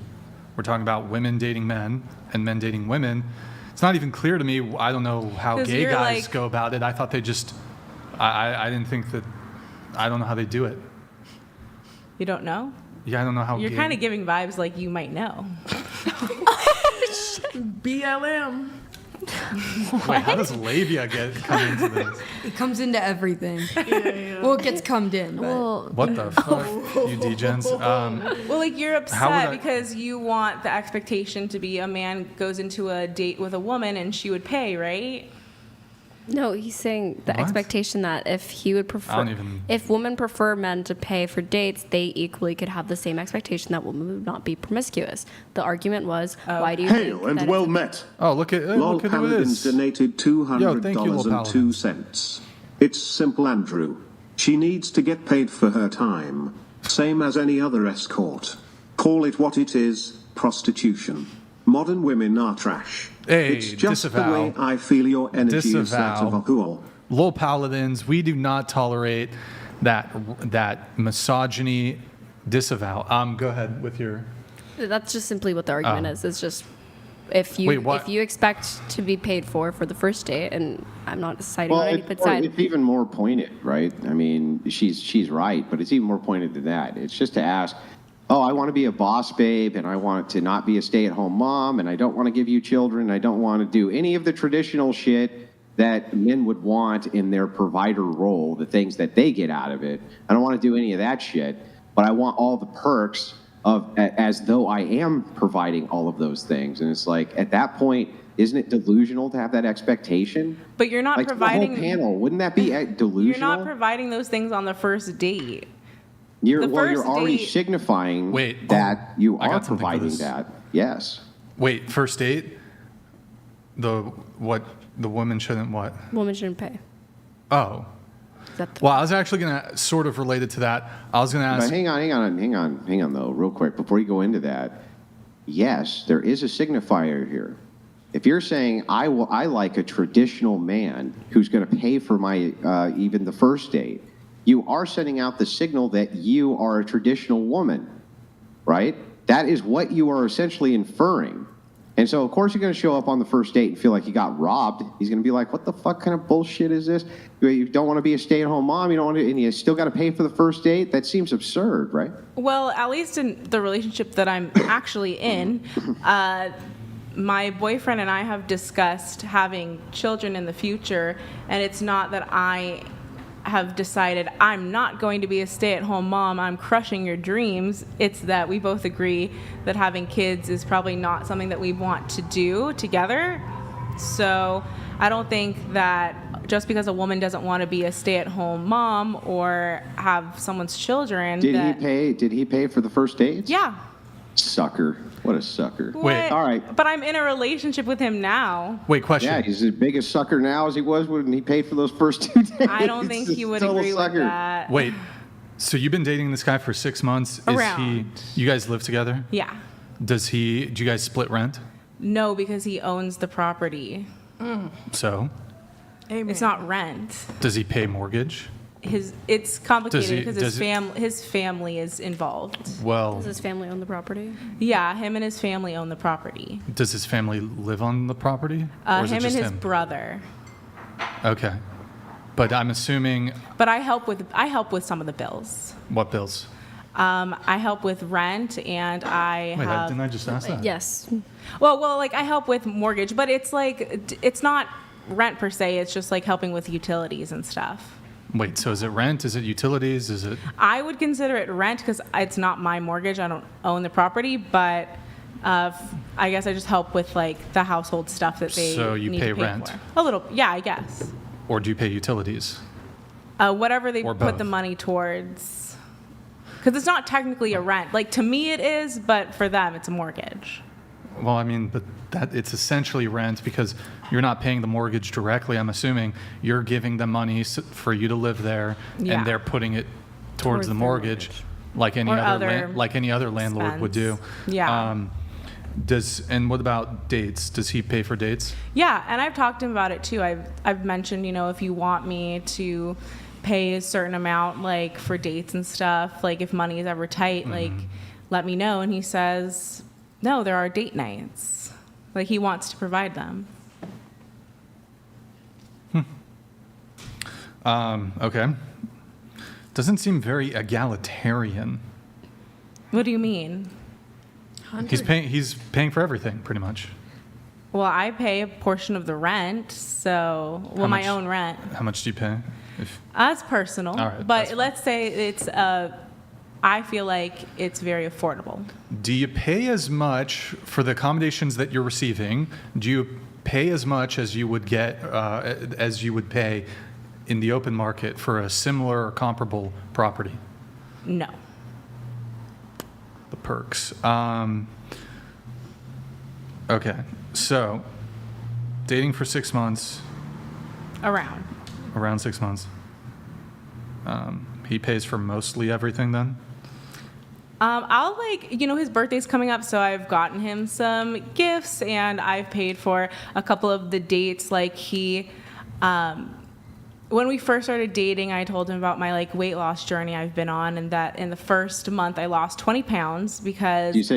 we're talking about women dating men and men dating women. It's not even clear to me. I don't know how gay guys go about it. I thought they just... I didn't think that... I don't know how they do it. You don't know? Yeah, I don't know how. You're kind of giving vibes like you might know. BLM. Wait, how does labia come into this? It comes into everything. Well, it gets cummed in. But. What the fuck, you degens? Well, like you're How would upset I- because you want the expectation to be a man goes into a date with a woman and she would pay, right? No, he's saying the What? expectation that if he would prefer, I don't even- if women prefer men to pay for dates, they equally could have the same expectation that women would not be promiscuous. The argument was, why do you Hail think and that well if- met. Oh, look at Lol who it Paladins is. donated thank you, Lol $200.02. It's simple, Andrew. She needs to get paid for her time. Same as any other escort. Call it what it is, prostitution. Modern women are trash. Hey, it's just disavow. the way I feel your energy is that Disavow. of a whore. Lol Paladins, we do not tolerate that misogyny. Disavow. Go ahead with your. That's just simply what the argument Oh. is. It's just if you Wait, what? if you expect to be paid for the first date, and I'm not siding on any it's side. even more pointed, right? I mean, she's right, but it's even more pointed than that. It's just to ask, oh, I want to be a boss babe, and I want to not be a stay-at-home mom, and I don't want to give you children, I don't want to do any of the traditional shit that men would want in their provider role, the things that they get out of it. I don't want to do any of that shit, but I want all the perks of as though I am providing all of those things. And it's like, at that point, isn't it delusional to have that expectation? But you're not Like providing. the whole panel, wouldn't that be delusional? You're not providing those things on the first date. You're the first already date- signifying Wait, that you I are got something for providing this. that. Yes. Wait, first date? The woman shouldn't what? Women shouldn't pay. Oh. Well, I was actually going to sort of relate it to that. I was going to ask. But hang on though, real quick, before you go into that. Yes, there is a signifier here. If you're saying I like a traditional man who's going to pay for my even the first date, you are sending out the signal that you are a traditional woman, right? That is what you are essentially inferring. And so, of course, you're going to show up on the first date and feel like you got robbed. He's going to be like, what the fuck kind of bullshit is this? You don't want to be a stay-at-home mom, you don't want to, and you still got to pay for the first date? That seems absurd, right? Well, at least in the relationship that I'm actually in, my boyfriend and I have discussed having children in the future, and it's not that I have decided I'm not going to be a stay-at-home mom, I'm crushing your dreams. It's that we both agree that having kids is probably not something that we want to do together. So I don't think that just because a woman doesn't want to be a stay-at-home mom or have someone's children. Did he pay for the first date? Yeah. Sucker. What a sucker. What? All right. But I'm in a relationship with him now. Wait, question. Yeah, he's as big a sucker now as he was when he paid for those first 2 days. I don't think he would Total agree sucker. with that. Wait, so you've been dating this guy for 6 months? Around. You guys live together? Yeah. Do you guys split rent? No, because he owns the property. So, It's not rent. does he pay mortgage? It's complicated because does his family is involved. Well, Does his family own the property? Yeah, him and his family own the property. does his family live on the property? Or is it Him and just his him? brother. Okay. But I'm assuming, But I help with some of the bills. what bills? I help with rent, and I Wait, have. didn't I just ask that? Yes. Well, like I help with mortgage, but it's like it's not rent per se. It's just like helping with utilities and stuff. Wait, so is it rent? Is it utilities? Is it? I would consider it rent because it's not my mortgage. I don't own the property, but I guess I just help with like the household stuff that they So you need pay to pay rent? for. A little, yeah, I guess. Or do you pay utilities? Whatever they Or put both. the money towards, because it's not technically a rent. Like to me, it is, but for them, it's a mortgage. Well, I mean, but it's essentially rent because you're not paying the mortgage directly. I'm assuming you're giving them money for you to live there, Yeah. and they're putting it towards the their mortgage, like any Or other other like any other landlord would do. expense. Yeah. And what about dates? Does he pay for dates? Yeah, and I've talked to him about it too. I've mentioned, if you want me to pay a certain amount, like for dates and stuff, like if money is ever tight, like let me know. And he says, no, there are date nights. Like he wants to provide them. Okay. Doesn't seem very egalitarian. What do you mean? He's paying for everything, pretty much. Well, I pay a portion of the rent, so my own rent. How much do you pay? That's personal. All right, but let's say it's I feel like it's very affordable. Do you pay as much for the accommodations that you're receiving? Do you pay as much as you would get as you would pay in the open market for a similar or comparable property? No. The perks. Okay, so dating for 6 months. Around 6 months. He pays for mostly everything then? I'll his birthday's coming up, so I've gotten him some gifts, and I've paid for a couple of the dates. Like when we first started dating, I told him about my weight loss journey I've been on, and that in the first month I lost 20 pounds because. Did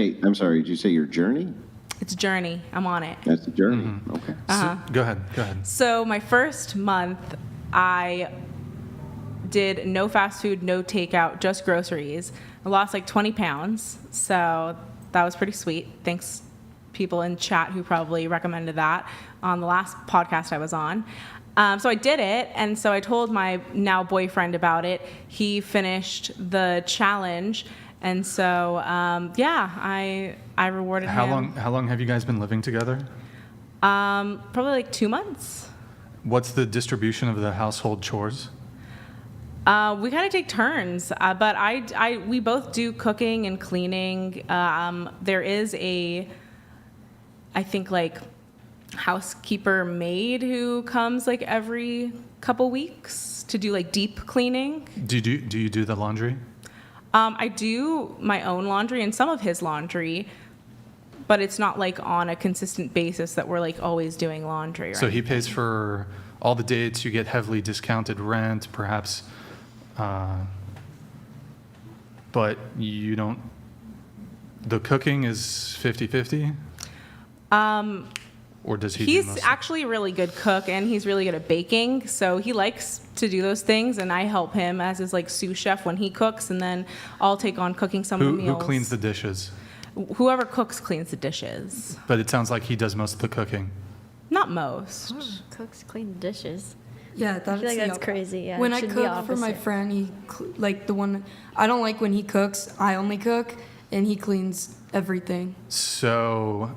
you say your journey? It's a journey. I'm on it. That's the journey. Mm-hmm. Okay. Go ahead. So my first month, I did no fast food, no takeout, just groceries. I lost 20 pounds, so that was pretty sweet. Thanks, people in chat who probably recommended that on the last podcast I was on. So I did it, and so I told my now boyfriend about it. He finished the challenge, and so I rewarded him. How long have you guys been living together? Probably 2 months. What's the distribution of the household chores? We kind of take turns, but we both do cooking and cleaning. There is I think housekeeper maid who comes every couple weeks to do deep cleaning. Do you do the laundry? I do my own laundry and some of his laundry, but it's not on a consistent basis that we're always doing laundry. So he pays for all the dates. You get heavily discounted rent, perhaps. But you don't. The cooking is 50-50? Or does he? He's actually a really good cook, and he's really good at baking. So he likes to do those things, and I help him as his sous chef when he cooks, and then I'll take on cooking some of the meals. Who cleans the dishes? Whoever cooks cleans the dishes. But it sounds like he does most of the cooking. Not most. Cooks clean the dishes. Yeah, I feel like that's crazy. Yeah, when I cook for my friend, the one I don't like when he cooks, I only cook, and he cleans everything. So,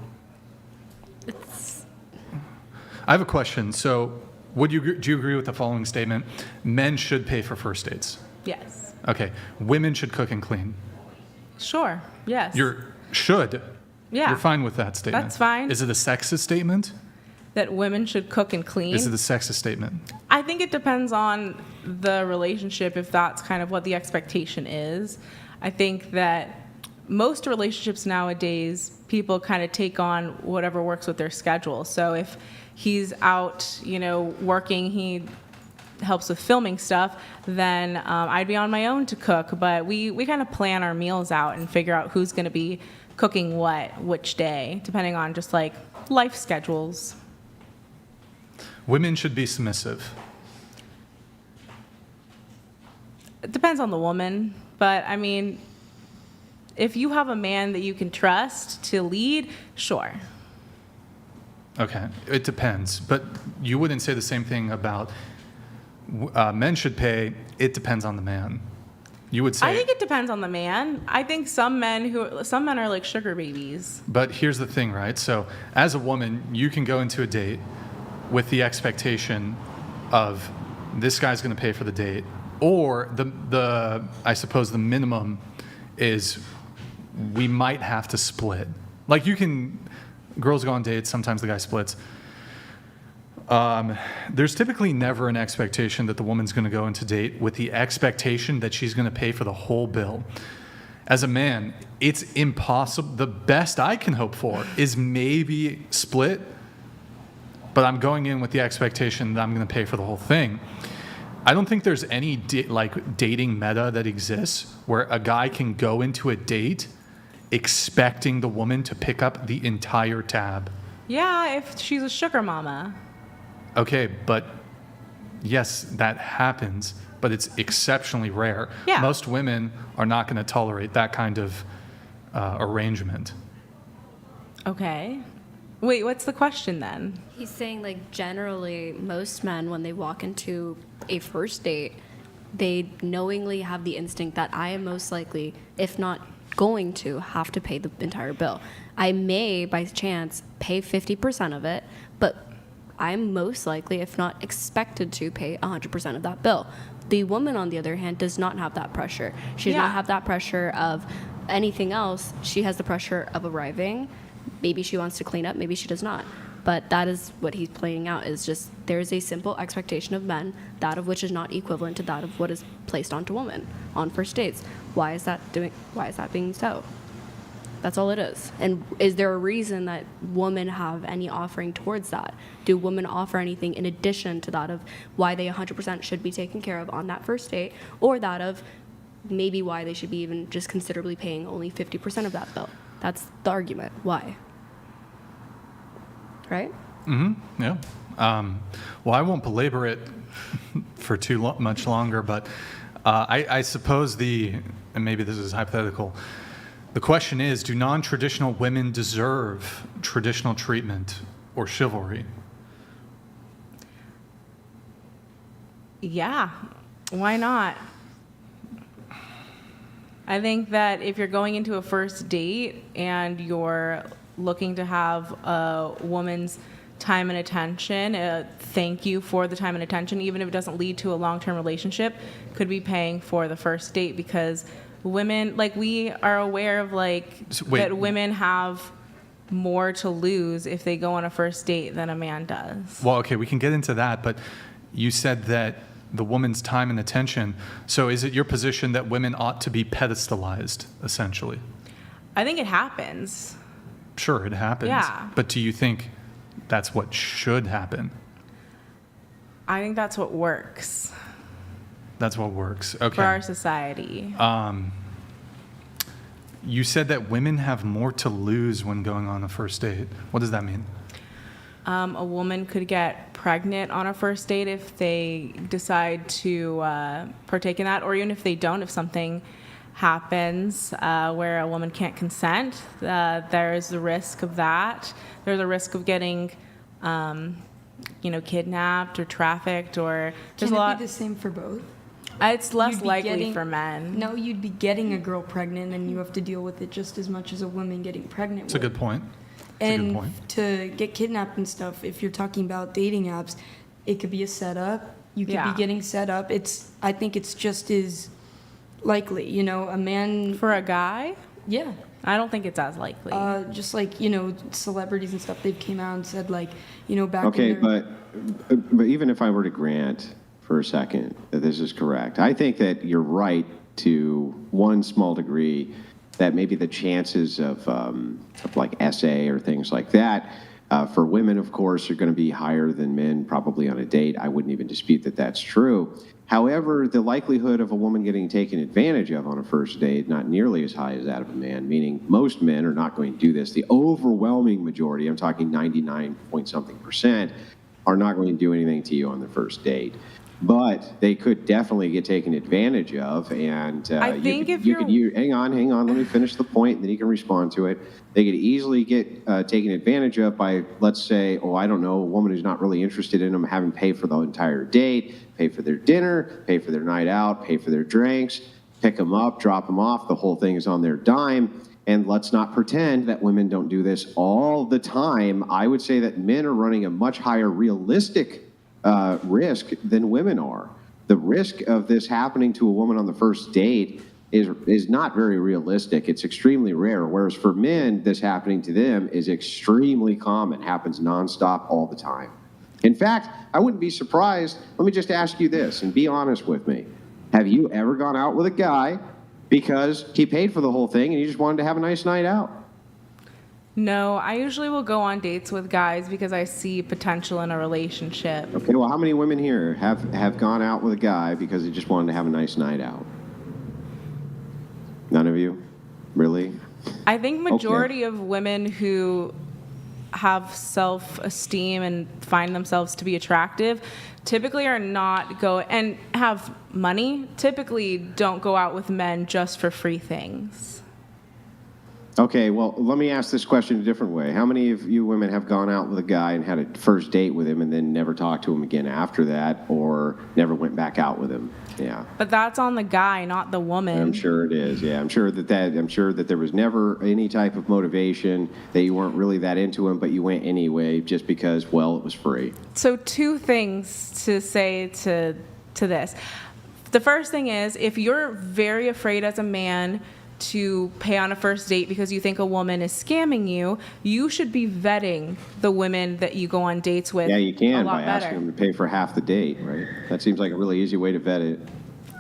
I have a question. So, do you agree with the following statement? Men should pay for first dates. Yes. Okay. Women should cook and clean. Sure. Yes. Should. Yeah. You're fine with that statement. That's fine. Is it a sexist statement? That women should cook and clean? Is it a sexist statement? I think it depends on the relationship, if that's kind of what the expectation is. I think that most relationships nowadays, people kind of take on whatever works with their schedule. So if he's out, working, he helps with filming stuff, then I'd be on my own to cook. But we kind of plan our meals out and figure out who's going to be cooking which day, depending on just life schedules. Women should be submissive. It depends on the woman, but I mean, if you have a man that you can trust to lead, sure. Okay, it depends, but you wouldn't say the same thing about men should pay. It depends on the man. You would say. I think it depends on the man. I think some men are like sugar babies. But here's the thing, right? So as a woman, you can go into a date with the expectation of this guy's going to pay for the date, or I suppose the minimum is we might have to split. Girls go on dates, sometimes the guy splits. There's typically never an expectation that the woman's going to go into date with the expectation that she's going to pay for the whole bill. As a man, it's impossible. The best I can hope for is maybe split, but I'm going in with the expectation that I'm going to pay for the whole thing. I don't think there's any dating meta that exists where a guy can go into a date expecting the woman to pick up the entire tab. Yeah, if she's a sugar mama. Okay, but yes, that happens, but it's exceptionally rare. Yeah. Most women are not going to tolerate that kind of arrangement. Okay. Wait, what's the question then? He's saying, like, generally, most men, when they walk into a first date, they knowingly have the instinct that I am most likely, if not going to, have to pay the entire bill. I may, by chance, pay 50% of it, but I'm most likely, if not expected to, pay 100% of that bill. The woman, on the other hand, does not have that pressure. She does not have that pressure of anything else. She has the pressure of arriving. Maybe she wants to clean up, maybe she does not. But that is what he's playing out, is just there's a simple expectation of men, that of which is not equivalent to that of what is placed onto women on first dates. Why is that being so? That's all it is. And is there a reason that women have any offering towards that? Do women offer anything in addition to that of why they 100% should be taken care of on that first date, or that of maybe why they should be even just considerably paying only 50% of that bill? That's the argument. Why? Right? Mm-hmm. Yeah. Well, I won't belabor it for much longer, but I suppose and maybe this is hypothetical, the question is, do non-traditional women deserve traditional treatment or chivalry? Yeah. Why not? I think that if you're going into a first date and you're looking to have a woman's time and attention, thank you for the time and attention, even if it doesn't lead to a long-term relationship, could be paying for the first date, because women, like, we are aware of, like, that women have more to lose if they go on a first date than a man does. Well, okay, we can get into that, but you said that the woman's time and attention. So is it your position that women ought to be pedestalized, essentially? I think it happens. Sure, it happens. Yeah. But do you think that's what should happen? I think that's what works. That's what works. Okay. For our society. You said that women have more to lose when going on a first date. What does that mean? A woman could get pregnant on a first date if they decide to partake in that, or even if they don't, if something happens where a woman can't consent, there's the risk of that. There's a risk of getting, kidnapped or trafficked, or there's Can a lot. It be the same for both? It's less likely for men. No, you'd be getting a girl pregnant, and you have to deal with it just as much as a woman getting pregnant. That's a good point. And to get kidnapped and stuff, if you're talking about dating apps, it could be a setup. You could be getting set up. I think it's just as likely, a man. For a guy? Yeah. I don't think it's as likely. Just like, celebrities and stuff, they've came out and said, like, back Okay, in their... but even if I were to grant for a second that this is correct, I think that you're right to one small degree, that maybe the chances of like SA or things like that for women, of course, are going to be higher than men probably on a date. I wouldn't even dispute that that's true. However, the likelihood of a woman getting taken advantage of on a first date, not nearly as high as that of a man, meaning most men are not going to do this. The overwhelming majority, I'm talking 99-point-something%, are not going to do anything to you on the first date. But they could definitely get taken advantage of, and I think hang on, let me finish the point, and then you can respond to it. They could easily get taken advantage of by, let's say, I don't know, a woman who's not really interested in them, having pay for the entire date, pay for their dinner, pay for their night out, pay for their drinks, pick them up, drop them off. The whole thing is on their dime. And let's not pretend that women don't do this all the time. I would say that men are running a much higher realistic risk than women are. The risk of this happening to a woman on the first date is not very realistic. It's extremely rare. Whereas for men, this happening to them is extremely common. Happens nonstop all the time. In fact, I wouldn't be surprised. Let me just ask you this and be honest with me. Have you ever gone out with a guy because he paid for the whole thing and you just wanted to have a nice night out? No, I usually will go on dates with guys because I see potential in a relationship. Okay, well, how many women here have gone out with a guy because they just wanted to have a nice night out? None of you? Really? I think majority of women who have self-esteem and find themselves to be attractive typically are not and have money, typically don't go out with men just for free things. Okay, well, let me ask this question a different way. How many of you women have gone out with a guy and had a first date with him and then never talked to him again after that, or never went back out with him? Yeah. But that's on the guy, not the woman. I'm sure it is. Yeah, I'm sure that there was never any type of motivation, that you weren't really that into him, but you went anyway just because, well, it was free. So 2 things to say to this. The first thing is, if you're very afraid as a man to pay on a first date because you think a woman is scamming you, you should be vetting the women that you go on dates with. Yeah, you can a lot by asking them to pay for half the date, right? That seems like a really easy way to vet it.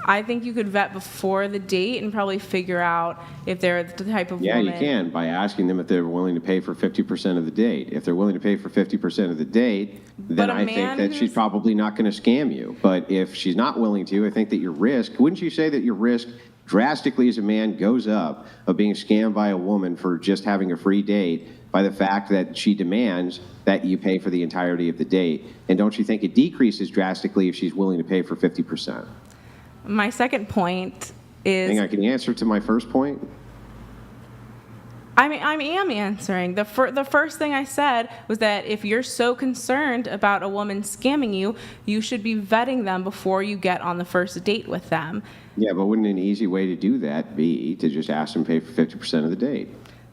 I think you could vet before the date and probably figure out if they're the type of woman. Yeah, you can by asking them if they're willing to pay for 50% of the date. If they're willing to pay for 50% of the date, then I think that she's probably not going to scam you. But if she's not willing to, I think that your risk, wouldn't you say that your risk drastically as a man goes up of being scammed by a woman for just having a free date by the fact that she demands that you pay for the entirety of the date? And don't you think it decreases drastically if she's willing to pay for 50%? My second point is... Hang on, can you answer to my first point? I am answering. The first thing I said was that if you're so concerned about a woman scamming you, you should be vetting them before you get on the first date with them. Yeah, but wouldn't an easy way to do that be to just ask them to pay for 50% of the date?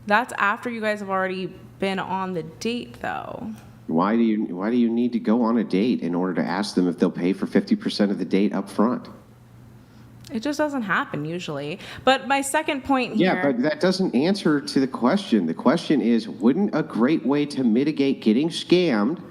That's after you guys have already been on the date, though. Why do you need to go on a date in order to ask them if they'll pay for 50% of the date up front? It just doesn't happen usually. But my second point here... Yeah, but that doesn't answer to the question. The question is, wouldn't a great way to mitigate getting scammed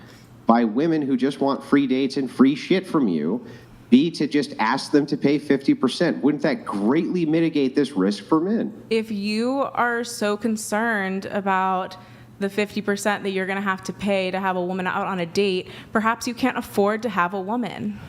by women who just want free dates and free shit from you be to just ask them to pay 50%? Wouldn't that greatly mitigate this risk for men? If you are so concerned about the 50% that you're going to have to pay to have a woman out on a date, perhaps you can't afford to have a woman.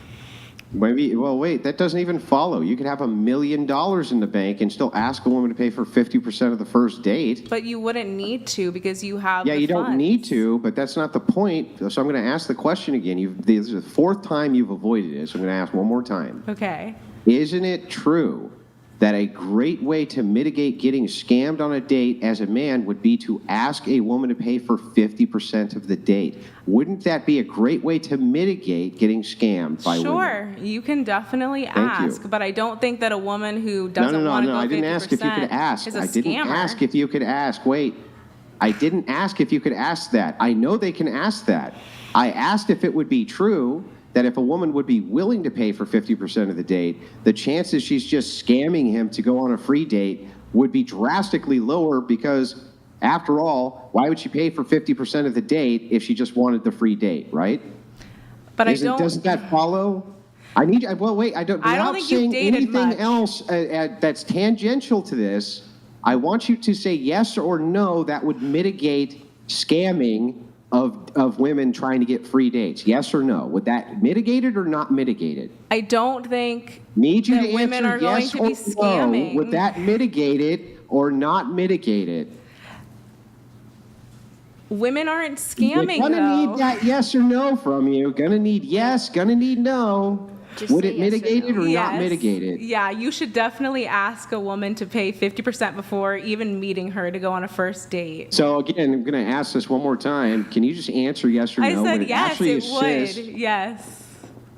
Maybe, well, wait, that doesn't even follow. You could have $1 million in the bank and still ask a woman to pay for 50% of the first date. But you wouldn't need to because you have Yeah, the you don't funds. need to, but that's not the point. So I'm going to ask the question again. This is the 4th time you've avoided it, so I'm going to ask one more time. Okay. Isn't it true that a great way to mitigate getting scammed on a date as a man would be to ask a woman to pay for 50% of the date? Wouldn't that be a great way to mitigate getting scammed by women? Sure, you can definitely ask, but I don't think that a woman who doesn't want to go 50% I didn't ask if you could ask. is a I didn't scammer. ask if you could ask. Wait, I didn't ask if you could ask that. I know they can ask that. I asked if it would be true that if a woman would be willing to pay for 50% of the date, the chances she's just scamming him to go on a free date would be drastically lower because, after all, why would she pay for 50% of the date if she just wanted the free date, right? But Doesn't that follow? I don't think you've saying dated anything much. else that's tangential to this. I want you to say yes or no that would mitigate scamming of women trying to get free dates. Yes or no? Would that mitigate it or not mitigate it? I don't think Need you that to women answer are going yes to or be scamming. no. Would that mitigate it or not mitigate it? Women aren't scamming, You're gonna though. need that yes or no from you. Gonna need yes, gonna need no. Would it mitigate it or not mitigate it? Yeah, you should definitely ask a woman to pay 50% before even meeting her to go on a first date. So again, I'm going to ask this one more time. Can you just answer yes or no? I said Would it yes, actually it would. assist? Yes.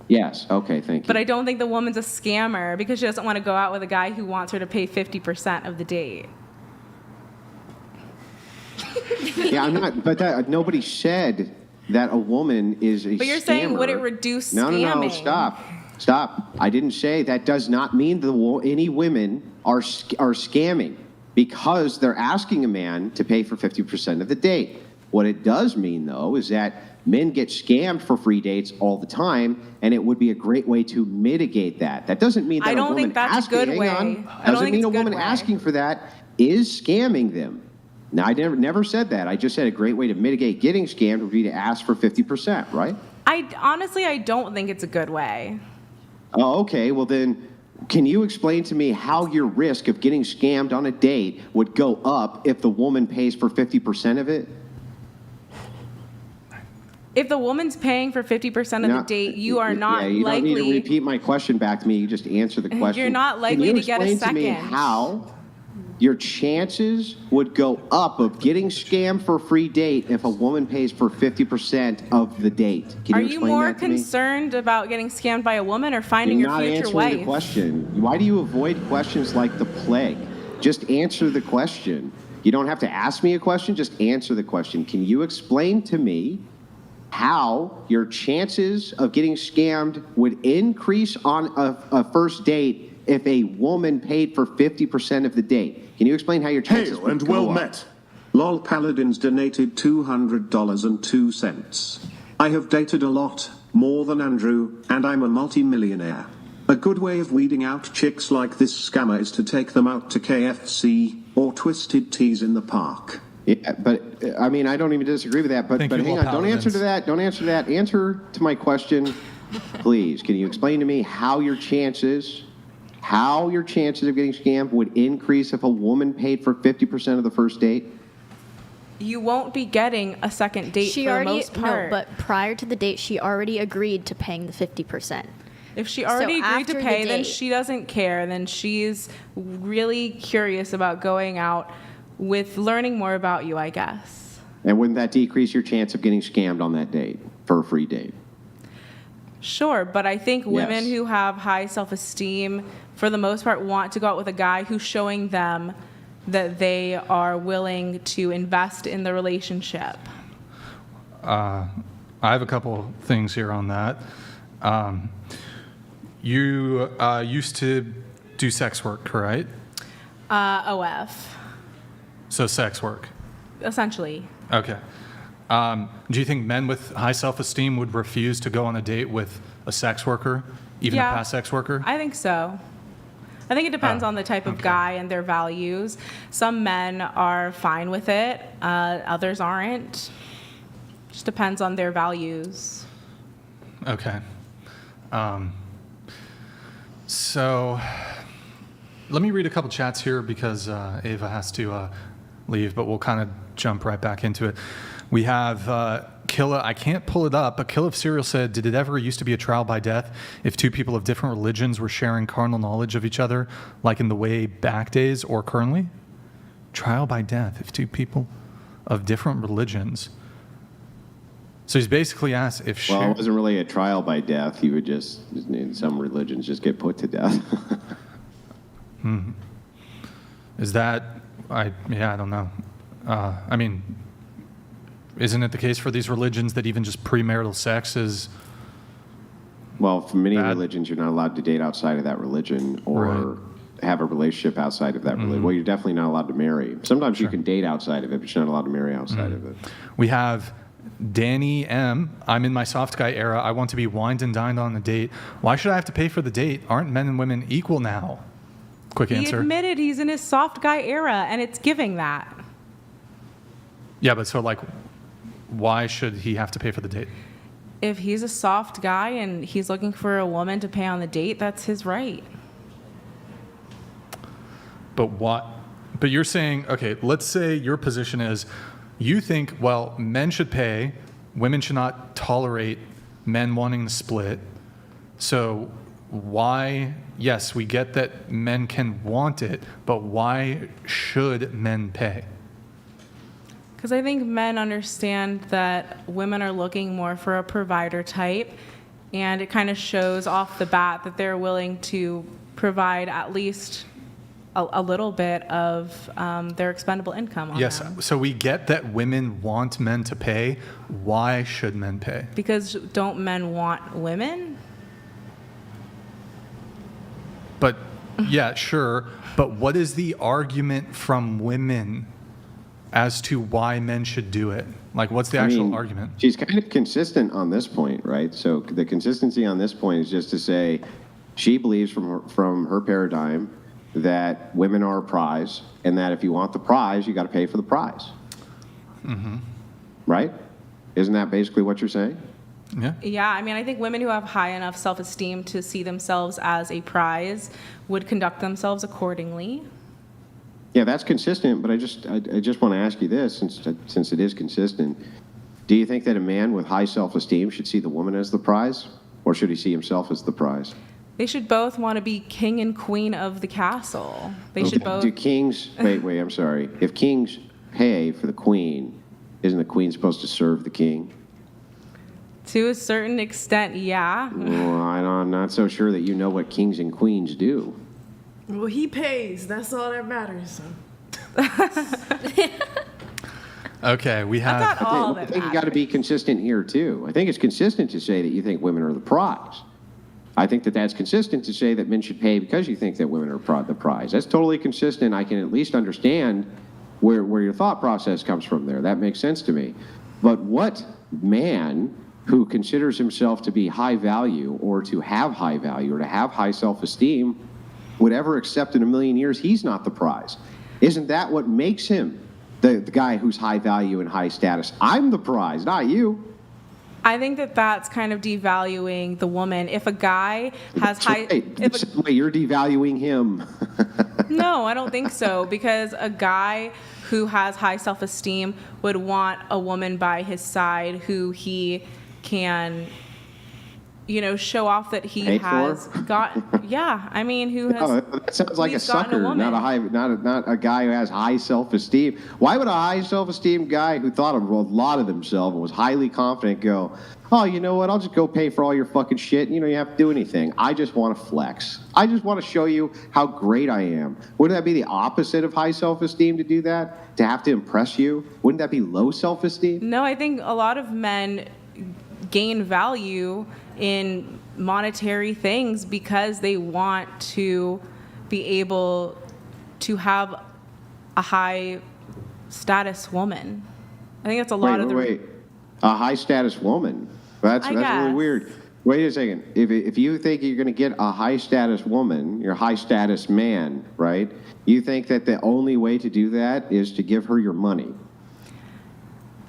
Yes. Okay. Thank you. But I don't think the woman's a scammer because she doesn't want to go out with a guy who wants her to pay 50% of the date. Yeah, I'm not. But nobody said that a woman is a But you're scammer. saying, would it reduce No. scamming? Stop. I didn't say that. Does not mean any women are scamming because they're asking a man to pay for 50% of the date. What it does mean, though, is that men get scammed for free dates all the time, and it would be a great way to mitigate that. That doesn't mean that I don't a woman think that's a asking, good hang way. on, I don't doesn't think mean it's a a good woman way. asking for that is scamming them. Now, I never said that. I just said a great way to mitigate getting scammed would be to ask for 50%, right? Honestly, I don't think it's a good way. Oh, okay. Well, then, can you explain to me how your risk of getting scammed on a date would go up if the woman pays for 50% of it? If the woman's paying for 50% of the date, you are not you likely... don't need to repeat my question back to me. You just answer the question. You're not likely to get a Can you explain to me second. how your chances would go up of getting scammed for a free date if a woman pays for 50% of the date. Can Are you you explain more that to me? concerned about getting scammed by a woman or finding You're your not future answering wife? the question. Why do you avoid questions like the plague? Just answer the question. You don't have to ask me a question, just answer the question. Can you explain to me how your chances of getting scammed would increase on a first date if a woman paid for 50% of the date? Can you explain how your chances Hail would and go well up? met. Lol Paladins donated $200.02. I have dated a lot, more than Andrew, and I'm a multi-millionaire. A good way of weeding out chicks like this scammer is to take them out to KFC or Twisted Teas in the park. Yeah, but I mean, I don't even disagree with that. But Thank you, hang Lol on, don't answer to that. Don't answer to that. Answer to my question, please. Can you explain to me how your chances of getting scammed would increase if a woman paid for 50% of the first date? You won't be getting a second date She for already the most part. no, but prior to the date, she already agreed to paying the 50%. If she already agreed to after the pay, then date- she doesn't care. Then she's really curious about going out with learning more about you, I guess. And wouldn't that decrease your chance of getting scammed on that date for a free date? Sure, but I think women Yes. who have high self-esteem, for the most part, want to go out with a guy who's showing them that they are willing to invest in the relationship. I have a couple things here on that. You used to do sex work, right? OF, So sex work. essentially. Okay. Do you think men with high self-esteem would refuse to go on a date with a sex worker, even Yeah. a past sex worker? I think so. I think it depends Oh, on the type of guy and their values. Some men are fine with it, others aren't. Just depends on their values. Okay. So let me read a couple chats here because Ava has to leave, but we'll kind of jump right back into it. We have Killa, I can't pull it up, but Killa of Serial said, did it ever used to be a trial by death if two people of different religions were sharing carnal knowledge of each other, like in the way back days or currently? Trial by death if two people of different religions. So he's basically asked if Well, it wasn't really a trial by death. You would just, in some religions, just get put to death. Is that, I don't know. I mean, isn't it the case for these religions that even just premarital sex is... Well, for many religions, you're not allowed to date outside of that religion or have a relationship outside of that religion. Well, you're definitely not allowed to marry. Sometimes you can date outside of it, but you're not allowed to marry outside of it. We have Danny M. I'm in my soft guy era. I want to be wined and dined on a date. Why should I have to pay for the date? Aren't men and women equal now? Quick He answer. admitted he's in his soft guy era, and it's giving that. Yeah, but so like, why should he have to pay for the date? If he's a soft guy and he's looking for a woman to pay on the date, that's his right. But what? But you're saying, okay, let's say your position is you think, well, men should pay, women should not tolerate men wanting to split. So why, yes, we get that men can want it, but why should men pay? Because I think men understand that women are looking more for a provider type, and it kind of shows off the bat that they're willing to provide at least a little bit of their expendable income on Yes, them. so we get that women want men to pay. Why should men pay? Because don't men want women? But yeah, sure. But what is the argument from women as to why men should do it? Like, what's the actual argument? She's kind of consistent on this point, right? So the consistency on this point is just to say she believes from her paradigm that women are a prize, and that if you want the prize, you got to pay for the prize. Mm-hmm. Right? Isn't that basically what you're saying? Yeah. Yeah, I mean, I think women who have high enough self-esteem to see themselves as a prize would conduct themselves accordingly. Yeah, that's consistent, but I just want to ask you this, since it is consistent. Do you think that a man with high self-esteem should see the woman as the prize, or should he see himself as the prize? They should both want to be king and queen of the castle. They should both. Do kings, wait, I'm sorry. If kings pay for the queen, isn't the queen supposed to serve the king? To a certain extent, yeah. Well, I'm not so sure that you know what kings and queens do. Well, he pays. That's all that matters. Okay, we have. That's not all I that think you got to be consistent here, too. I think it's consistent to say that you think women are the prize. I think that that's consistent to say that men should pay because you think that women are the prize. That's totally consistent. I can at least understand where your thought process comes from there. That makes sense to me. But what man who considers himself to be high value or to have high value or to have high self-esteem would ever accept in a million years he's not the prize? Isn't that what makes him the guy who's high value and high status? I'm the prize, not you. I think that that's kind of devaluing the woman. If a guy has high... Wait, you're devaluing him. No, I don't think so, because a guy who has high self-esteem would want a woman by his side who he can, show off that he has got. Yeah, I mean, who has? Oh, that sounds like a sucker, not a guy who has high self-esteem. Why would a high self-esteem guy who thought a lot of himself and was highly confident go, oh, you know what? I'll just go pay for all your fucking shit. You have to do anything. I just want to flex. I just want to show you how great I am. Wouldn't that be the opposite of high self-esteem to do that? To have to impress you? Wouldn't that be low self-esteem? No, I think a lot of men gain value in monetary things because they want to be able to have a high status woman. I think that's a lot of the... Wait. A high status woman? That's really weird. Wait a second. If you think you're going to get a high status woman, you're a high status man, right? You think that the only way to do that is to give her your money?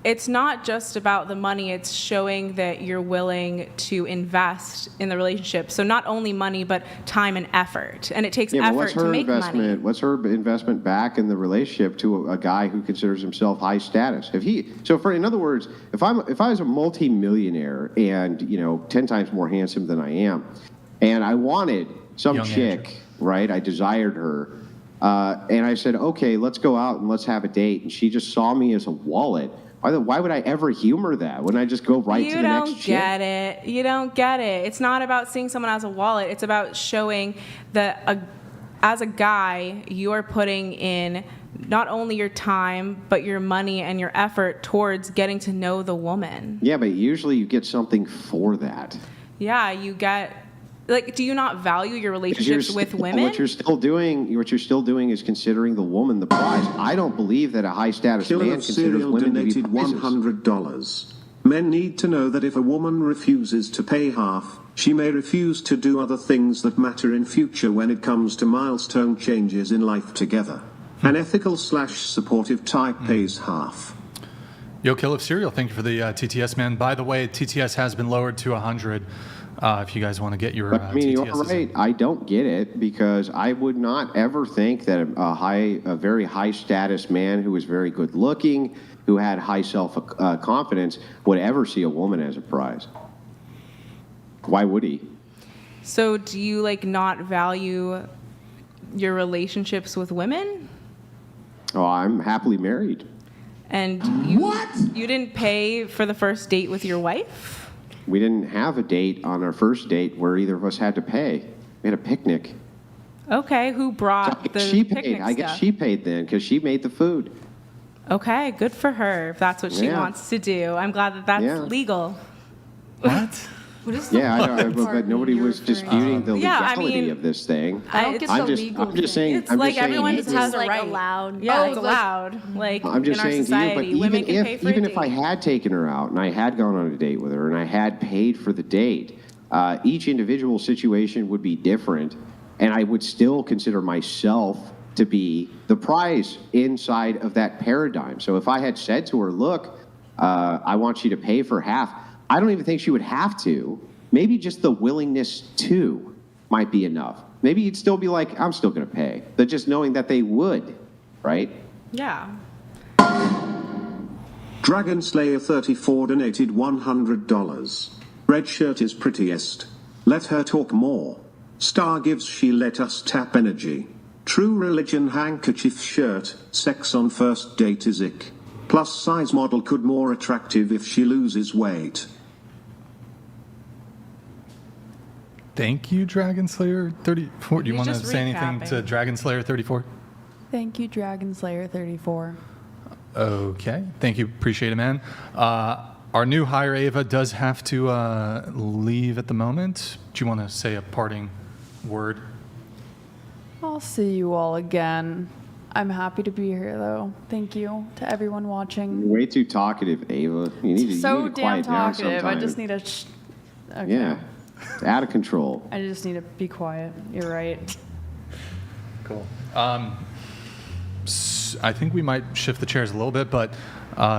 It's not just about the money, it's showing that you're willing to invest in the relationship. So not only money, but time and effort. And it takes effort to make money. What's her investment back in the relationship to a guy who considers himself high status? In other words, if I was a multi-millionaire and 10 times more handsome than I am, and I wanted some chick, right? I desired her, and I said, okay, let's go out and let's have a date, and she just saw me as a wallet. Why would I ever humor that? Wouldn't I just go right to the next chick? You don't get it. It's not about seeing someone as a wallet. It's about showing that as a guy, you are putting in not only your time, but your money and your effort towards getting to know the woman. Yeah, but usually you get something for that. Yeah, you get... do you not value your relationships with women? What you're still doing is considering the woman the prize. I don't believe that a high status man considers women to be prizes. $100. Men need to know that if a woman refuses to pay half, she may refuse to do other things that matter in future when it comes to milestone changes in life together. An ethical/supportive type pays half. Yo, Kill of Cereal, thank you for the TTS, man. By the way, TTS has been lowered to 100. If you guys want to get your TTS. You're right. I don't get it because I would not ever think that a very high status man who was very good looking, who had high self confidence, would ever see a woman as a prize. Why would he? So do you not value your relationships with women? Oh, I'm happily married. And you didn't pay for the first date with your wife? We didn't have a date on our first date where either of us had to pay. We had a picnic. Okay, who brought the picnic I guess she paid then because she made the food. Okay, good for her if that's what she wants to do. I'm glad that that's legal. What? What is the I know, but nobody was disputing the legality of this thing. I don't get the legal I'm just saying. It's everyone just has a right. Allowed. Yeah, it's allowed. I'm just saying to you, but even if I had taken her out and I had gone on a date with her and I had paid for the date, each individual situation would be different, and I would still consider myself to be the prize inside of that paradigm. So if I had said to her, look, I want you to pay for half, I don't even think she would have to. Maybe just the willingness to might be enough. Maybe you'd still be like, I'm still going to pay. But just knowing that they would, right? Yeah. Dragon Slayer 34 donated $100. Red shirt is prettiest. Let her talk more. Star gives she let us tap energy. True religion handkerchief shirt, sex on first date is ick. Plus size model could more attractive if she loses weight. Thank you, Dragon Slayer 34. Do you He's want to just say anything recapping. to Dragon Slayer 34? Thank you, Dragon Slayer 34. Okay. Thank you. Appreciate it, man. Our new hire, Ava, does have to leave at the moment. Do you want to say a parting word? I'll see you all again. I'm happy to be here, though. Thank you to everyone watching. You're way too talkative, Ava. You need to, So you need to damn quiet down talkative. I sometime. just need to. Okay. Yeah. It's out of control. I just need to be quiet. You're right. Cool. I think we might shift the chairs a little bit, but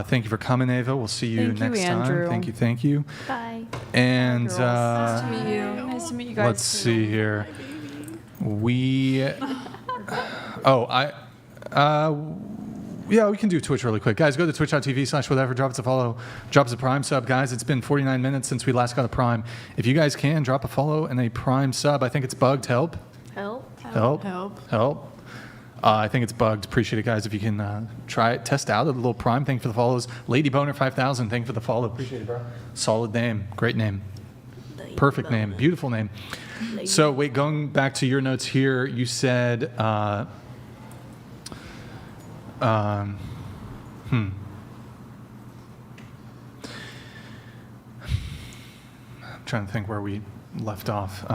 thank you for coming, Ava. We'll see you Thank you, next Andrew. time. Thank you. Bye. And Nice to meet you. Nice to meet you guys. let's see here. We. Yeah, we can do Twitch really quick. Guys, go to twitch.tv/whatever. Drop us a follow. Drop us a Prime sub. Guys, it's been 49 minutes since we last got a Prime. If you guys can, drop a follow and a Prime sub. I think it's bugged. Help. I think it's bugged. Appreciate it, guys. If you can try it, test out a little Prime. Thank you for the follows. Lady Boner 5000. Thank you for the follow. Appreciate it, bro. Solid name. Great name. Perfect name. Beautiful name. So, wait, going back to your notes here, you said, I'm trying to think where we left off.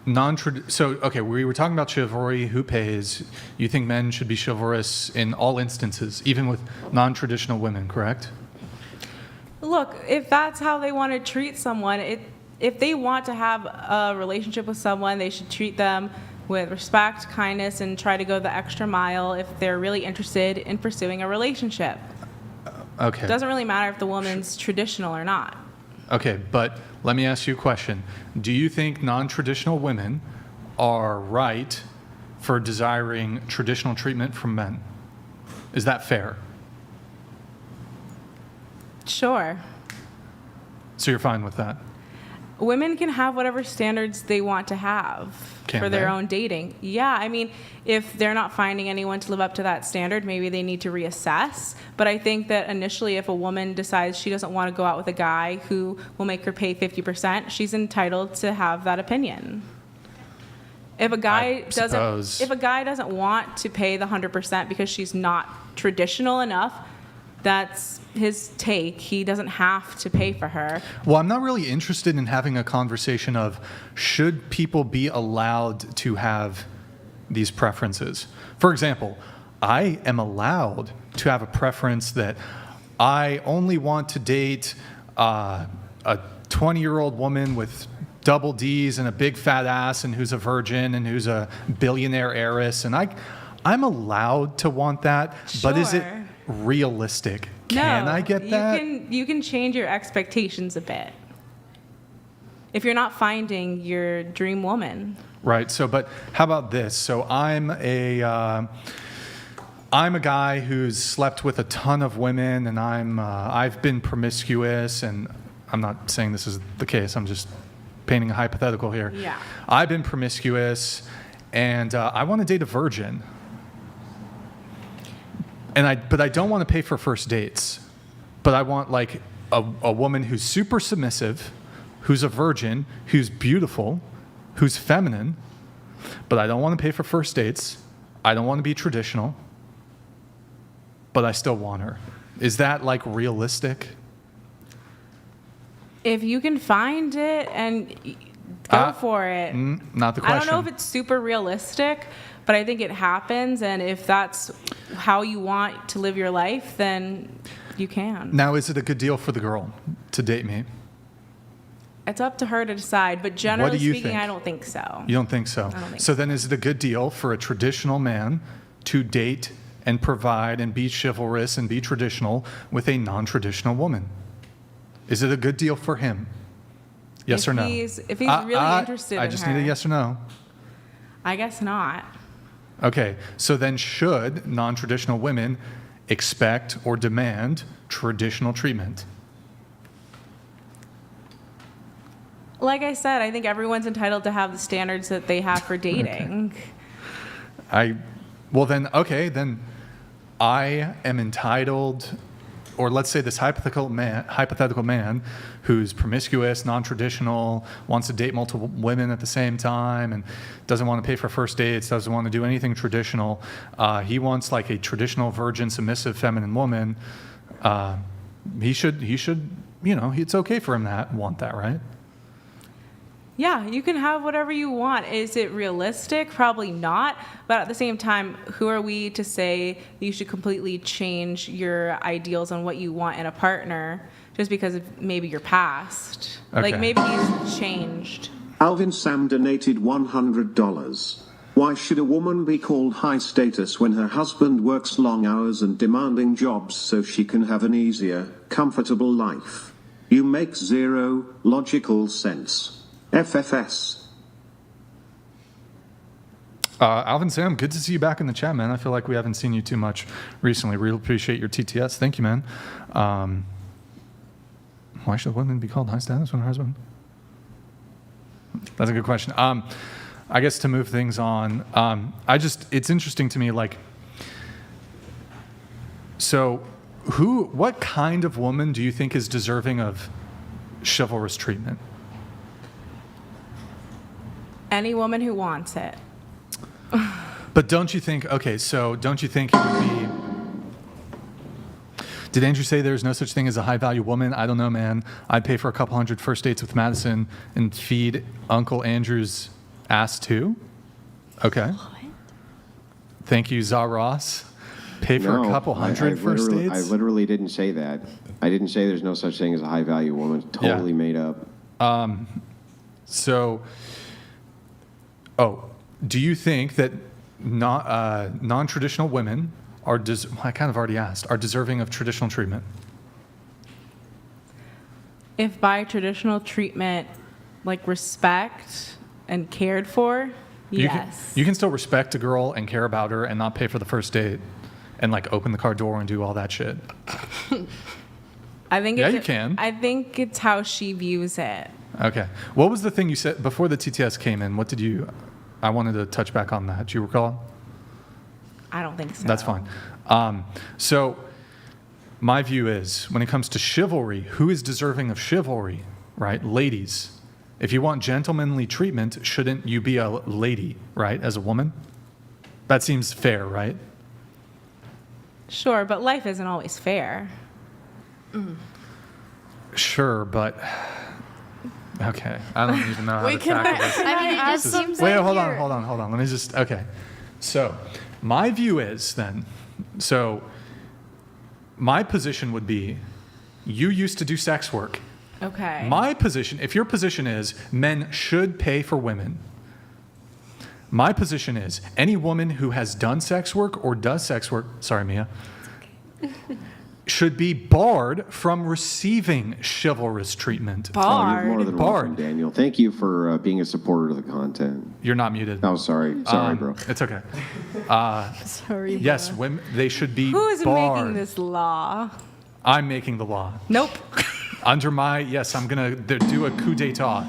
Okay, we were talking about chivalry, who pays. You think men should be chivalrous in all instances, even with non-traditional women, correct? Look, if that's how they want to treat someone, if they want to have a relationship with someone, they should treat them with respect, kindness, and try to go the extra mile if they're really interested in pursuing a relationship. Okay. It doesn't really matter if the woman's traditional or not. Okay, but let me ask you a question. Do you think non-traditional women are right for desiring traditional treatment from men? Is that fair? Sure. So you're fine with that? Women can have whatever standards they want to have for their own dating. Yeah, I mean, if they're not finding anyone to live up to that standard, maybe they need to reassess. But I think that initially, if a woman decides she doesn't want to go out with a guy who will make her pay 50%, she's entitled to have that opinion. If a guy doesn't want to pay the 100% because she's not traditional enough, that's his take. He doesn't have to pay for her. Well, I'm not really interested in having a conversation of should people be allowed to have these preferences. For example, I am allowed to have a preference that I only want to date a 20-year-old woman with double D's and a big fat ass and who's a virgin and who's a billionaire heiress. And I'm allowed to want that, but is it realistic? Can I get that? You can change your expectations a bit if you're not finding your dream woman. Right. So, but how about this? So I'm a guy who's slept with a ton of women, and I've been promiscuous, and I'm not saying this is the case. I'm just painting a hypothetical here. Yeah. I've been promiscuous, and I want to date a virgin. But I don't want to pay for first dates. But I want like a woman who's super submissive, who's a virgin, who's beautiful, who's feminine. But I don't want to pay for first dates. I don't want to be traditional. But I still want her. Is that like realistic? If you can find it and go for it. Not the question. I don't know if it's super realistic, but I think it happens. And if that's how you want to live your life, then you can. Now, is it a good deal for the girl to date me? It's up to her to decide, but generally speaking, think? I don't think so. You don't think so? I don't think so. Then is it a good deal for a traditional man to date and provide and be chivalrous and be traditional with a non-traditional woman? Is it a good deal for him? Yes or no? If he's really interested in her. I just need a yes or no. I guess not. Okay, so then should non-traditional women expect or demand traditional treatment? Like I said, I think everyone's entitled to have the standards that they have for dating. Then I am entitled, or let's say this hypothetical man who's promiscuous, non-traditional, wants to date multiple women at the same time, and doesn't want to pay for first dates, doesn't want to do anything traditional. He wants like a traditional, virgin, submissive, feminine woman. He should, it's okay for him to want that, right? Yeah, you can have whatever you want. Is it realistic? Probably not. But at the same time, who are we to say you should completely change your ideals on what you want in a partner just because of maybe your past? Okay. Like maybe he's changed. Alvin Sam donated $100. Why should a woman be called high status when her husband works long hours and demanding jobs so she can have an easier, comfortable life? You make zero logical sense. FFS. Alvin Sam, good to see you back in the chat, man. I feel like we haven't seen you too much recently. Really appreciate your TTS. Thank you, man. Why should women be called high status when her husband? That's a good question. I guess to move things on, it's interesting to me, like, so what kind of woman do you think is deserving of chivalrous treatment? Any woman who wants it. But don't you think it would be... Did Andrew say there's no such thing as a high-value woman? I don't know, man. I'd pay for a couple hundred first dates with Madison and feed Uncle Andrew's ass too? Okay. What? Thank you, Zah Ross. Pay for a couple hundred first dates? I literally didn't say that. I didn't say there's no such thing as a high-value woman. Totally made up. Do you think that non-traditional women I kind of already asked, are deserving of traditional treatment? If by traditional treatment, like respect and cared for, yes. You can still respect a girl and care about her and not pay for the first date and like open the car door and do all that shit. I think you can. I think it's how she views it. Okay. What was the thing you said before the TTS came in? I wanted to touch back on that. Do you recall? I don't think so. That's fine. So my view is when it comes to chivalry, who is deserving of chivalry, right? Ladies. If you want gentlemanly treatment, shouldn't you be a lady, right, as a woman? That seems fair, right? Sure, but life isn't always fair. Sure, but... Okay, I don't even know how to tackle this. I mean, it just seems Wait, hold on. Let me just... Okay. So, my view is then... So, my position would be, you used to do sex work. Okay. My position, if your position is men should pay for women, my position is any woman who has done sex work or does sex work, sorry, Mia, should be barred from receiving chivalrous treatment. Barred? You're more than welcome, Daniel. Thank you for being a supporter of the content. You're not muted. Oh, sorry. Sorry, bro. It's okay. Sorry. Yes, women, they should be Who is barred. making this law? I'm making the law. Nope. Under my, yes, I'm going to do a coup d'etat.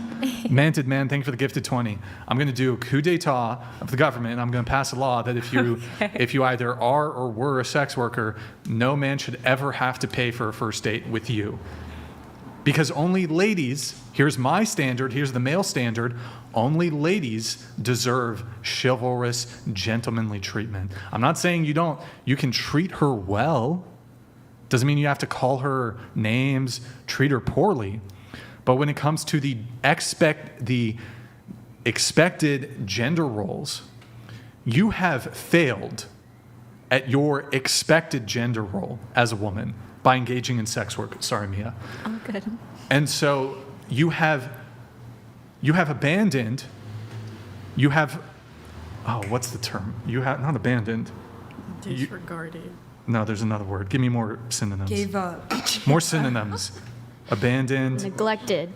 Manted Man, thank you for the gifted 20. I'm going to do a coup d'etat of the government, and I'm going to pass a law that if you either are or were a sex worker, no man should ever have to pay for a first date with you. Because only ladies, here's my standard, here's the male standard, only ladies deserve chivalrous, gentlemanly treatment. I'm not saying you can treat her well. Doesn't mean you have to call her names, treat her poorly. But when it comes to the expected gender roles, you have failed at your expected gender role as a woman by engaging in sex work. Sorry, Mia. I'm good. And so you have abandoned, what's the term? You have, not abandoned. Disregarded. No, there's another word. Give me more synonyms. Gave up. More synonyms. Abandoned. Neglected.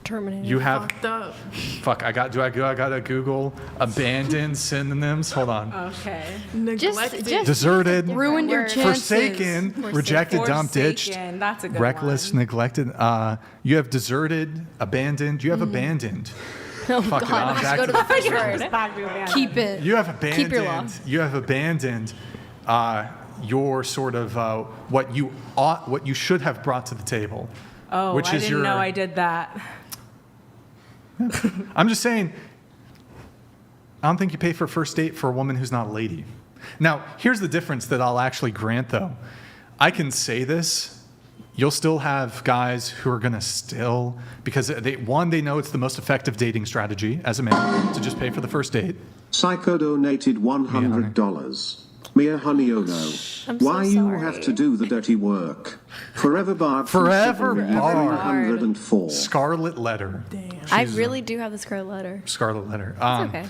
Terminated. You have Fucked up. fuck. I gotta Google abandoned synonyms. Hold on. Okay. Neglected. Deserted, Ruined your chances. forsaken, rejected, dumped, ditched, Forsaken, that's a good reckless, one. neglected. You have deserted, abandoned. You have abandoned. Oh Fuck it, God, I'm let's back go to to the the first word. word. Back to abandoned. Keep it. You have abandoned. Keep your law. You have abandoned your sort of what you should have brought to the table. Oh, which I is didn't your, know I did that. I'm just saying, I don't think you pay for a first date for a woman who's not a lady. Now, here's the difference that I'll actually grant, though. I can say this. You'll still have guys who are going to still, because they know it's the most effective dating strategy as a man to just pay for the first date. Psycho donated $100. Mia Honey, oh no. I'm so Why you sorry. have to do the dirty work? Forever Bart. Forever Bart. 304. Scarlet letter. I really do have the scarlet letter. Scarlet letter. It's okay.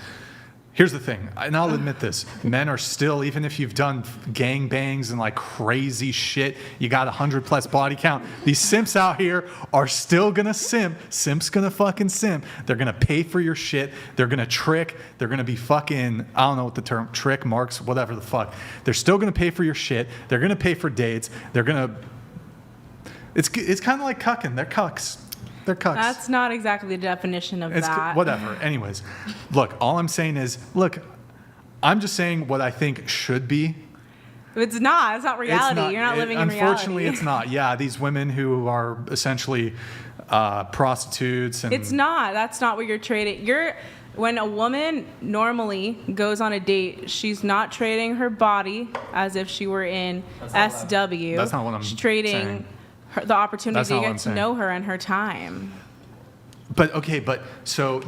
Here's the thing, and I'll admit this. Men are still, even if you've done gang bangs and like crazy shit, you got 100+ body count, these simps out here are still gonna simp. Simp's gonna fucking simp. They're gonna pay for your shit. They're gonna trick. They're gonna be fucking, I don't know what the term, trick, marks, whatever the fuck. They're still gonna pay for your shit. They're gonna pay for dates. They're gonna, it's kind of like cucking. They're cucks. They're cucks. That's not exactly the definition of that. Whatever. Anyways, look, all I'm saying is, look, I'm just saying what I think should be. It's not. It's not reality. You're not living in reality. Unfortunately, it's not. Yeah, these women who are essentially prostitutes. And It's not. That's not what you're trading. When a woman normally goes on a date, she's not trading her body as if she were in SW. That's not what I'm She's trading saying. the opportunity That's to not what get I'm to saying. know her and her time. But okay, so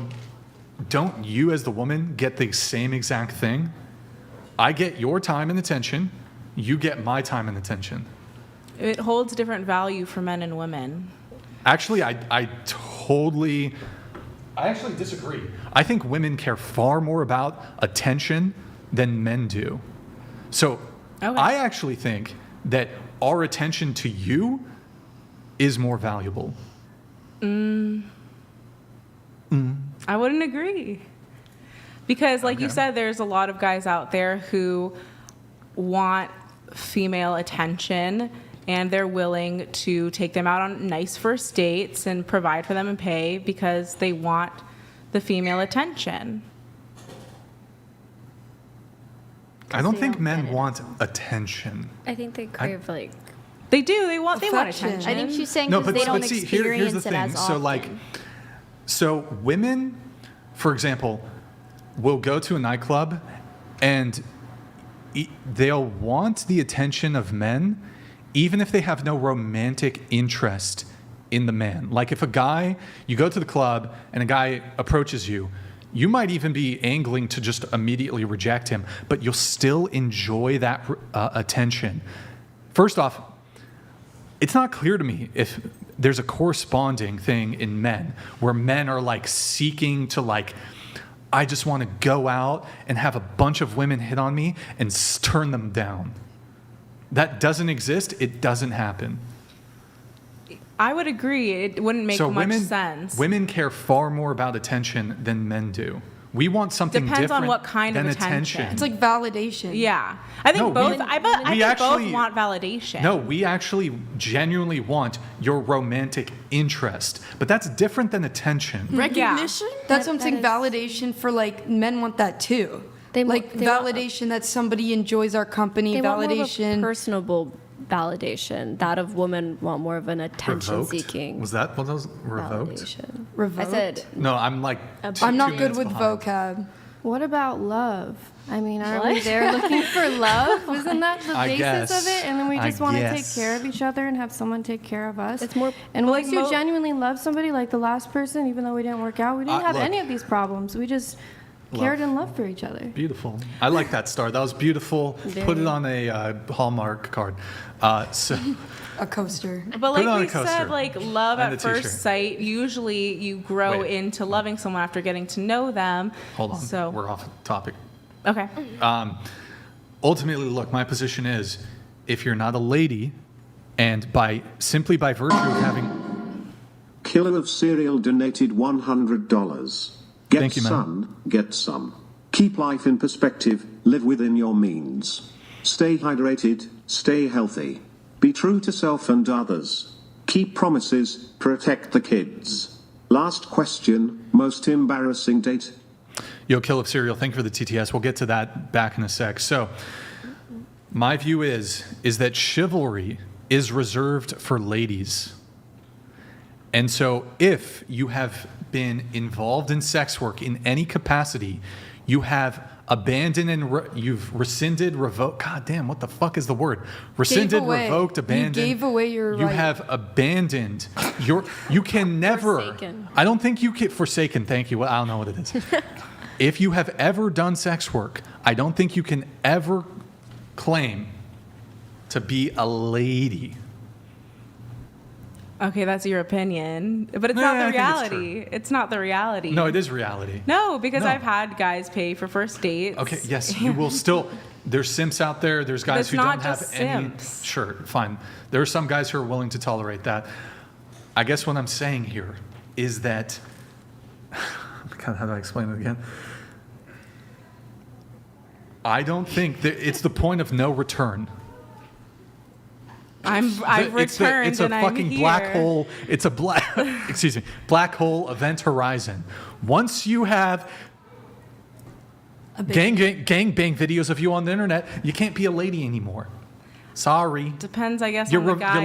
don't you as the woman get the same exact thing? I get your time and attention. You get my time and attention. It holds different value for men and women. Actually, I actually disagree. I think women care far more about attention than men do. So I actually think that our attention to you is more valuable. I wouldn't agree. Because like you said, there's a lot of guys out there who want female attention and they're willing to take them out on nice first dates and provide for them and pay because they want the female attention. I don't think men want attention. I think they crave like. They do. They want Affection. attention. I think she's saying No, because but they don't see, experience here's the it thing. as often. So women, for example, will go to a nightclub and they'll want the attention of men even if they have no romantic interest in the man. Like if you go to the club and a guy approaches you, you might even be angling to just immediately reject him, but you'll still enjoy that attention. First off, it's not clear to me if there's a corresponding thing in men where men are like seeking to like, I just want to go out and have a bunch of women hit on me and turn them down. That doesn't exist. It doesn't happen. I would agree. It wouldn't make much sense. Women care far more about attention than men do. We want something Depends different on what kind of than attention. It's like validation. Yeah. I think both. I think both want validation. No, we actually genuinely want your romantic interest, but that's different than attention. Recognition? That's what I'm saying. Validation for like men want that too. They like validation that somebody enjoys our company. They want more of a Validation. personable validation. That of women want more of an attention seeking. Was that what was revoked? Validation. Revoked? I said. No, I'm like. I'm not good with vocab. What about love? I mean, are we there looking for love? Isn't that the basis of it? And then we just want to take care of each other and have someone take care of us. It's more. And once you genuinely love somebody, like the last person, even though we didn't work out, we didn't have any of these problems. We just cared and loved for each other. Beautiful. I like that star. That was beautiful. Put it on a Hallmark card. A coaster. But like we said, like love at first sight, usually you grow into loving someone after getting to know them. Hold on. So we're off topic. Okay. Ultimately, look, my position is if you're not a lady and simply by virtue of having Killer of Cereal donated $100. Get Thank you, man. some, get some. Keep life in perspective, live within your means. Stay hydrated, stay healthy. Be true to self and others. Keep promises, protect the kids. Last question, most embarrassing date? Yo, Kill of Cereal, thank you for the TTS. We'll get to that back in a sec. So, my view is that chivalry is reserved for ladies. And so, if you have been involved in sex work in any capacity, you have abandoned and you've rescinded, revoked. God damn, what the fuck is the word? Rescinded, revoked, abandoned. You gave away your You right. have abandoned your. You can never. Forsaken. I don't think you can. Forsaken. Thank you. Well, I don't know what it is. If you have ever done sex work, I don't think you can ever claim to be a lady. Okay, that's your opinion, but it's No, not I the think it's reality. It's not the reality. No, it is reality. No, because No. I've had guys pay for first dates. Okay, yes, you will still. There's simps out there. There's guys It's who not don't have just any. simps. Sure, fine. There are some guys who are willing to tolerate that. I guess what I'm saying here is that. God, how do I explain it again? I don't think that it's the point of no return. I've returned It's a and I'm fucking here. black hole. It's a black. Excuse me, black hole event horizon. Once you have gang bang videos of you on the internet, you can't be a lady anymore. Sorry. Depends, I guess, on the guy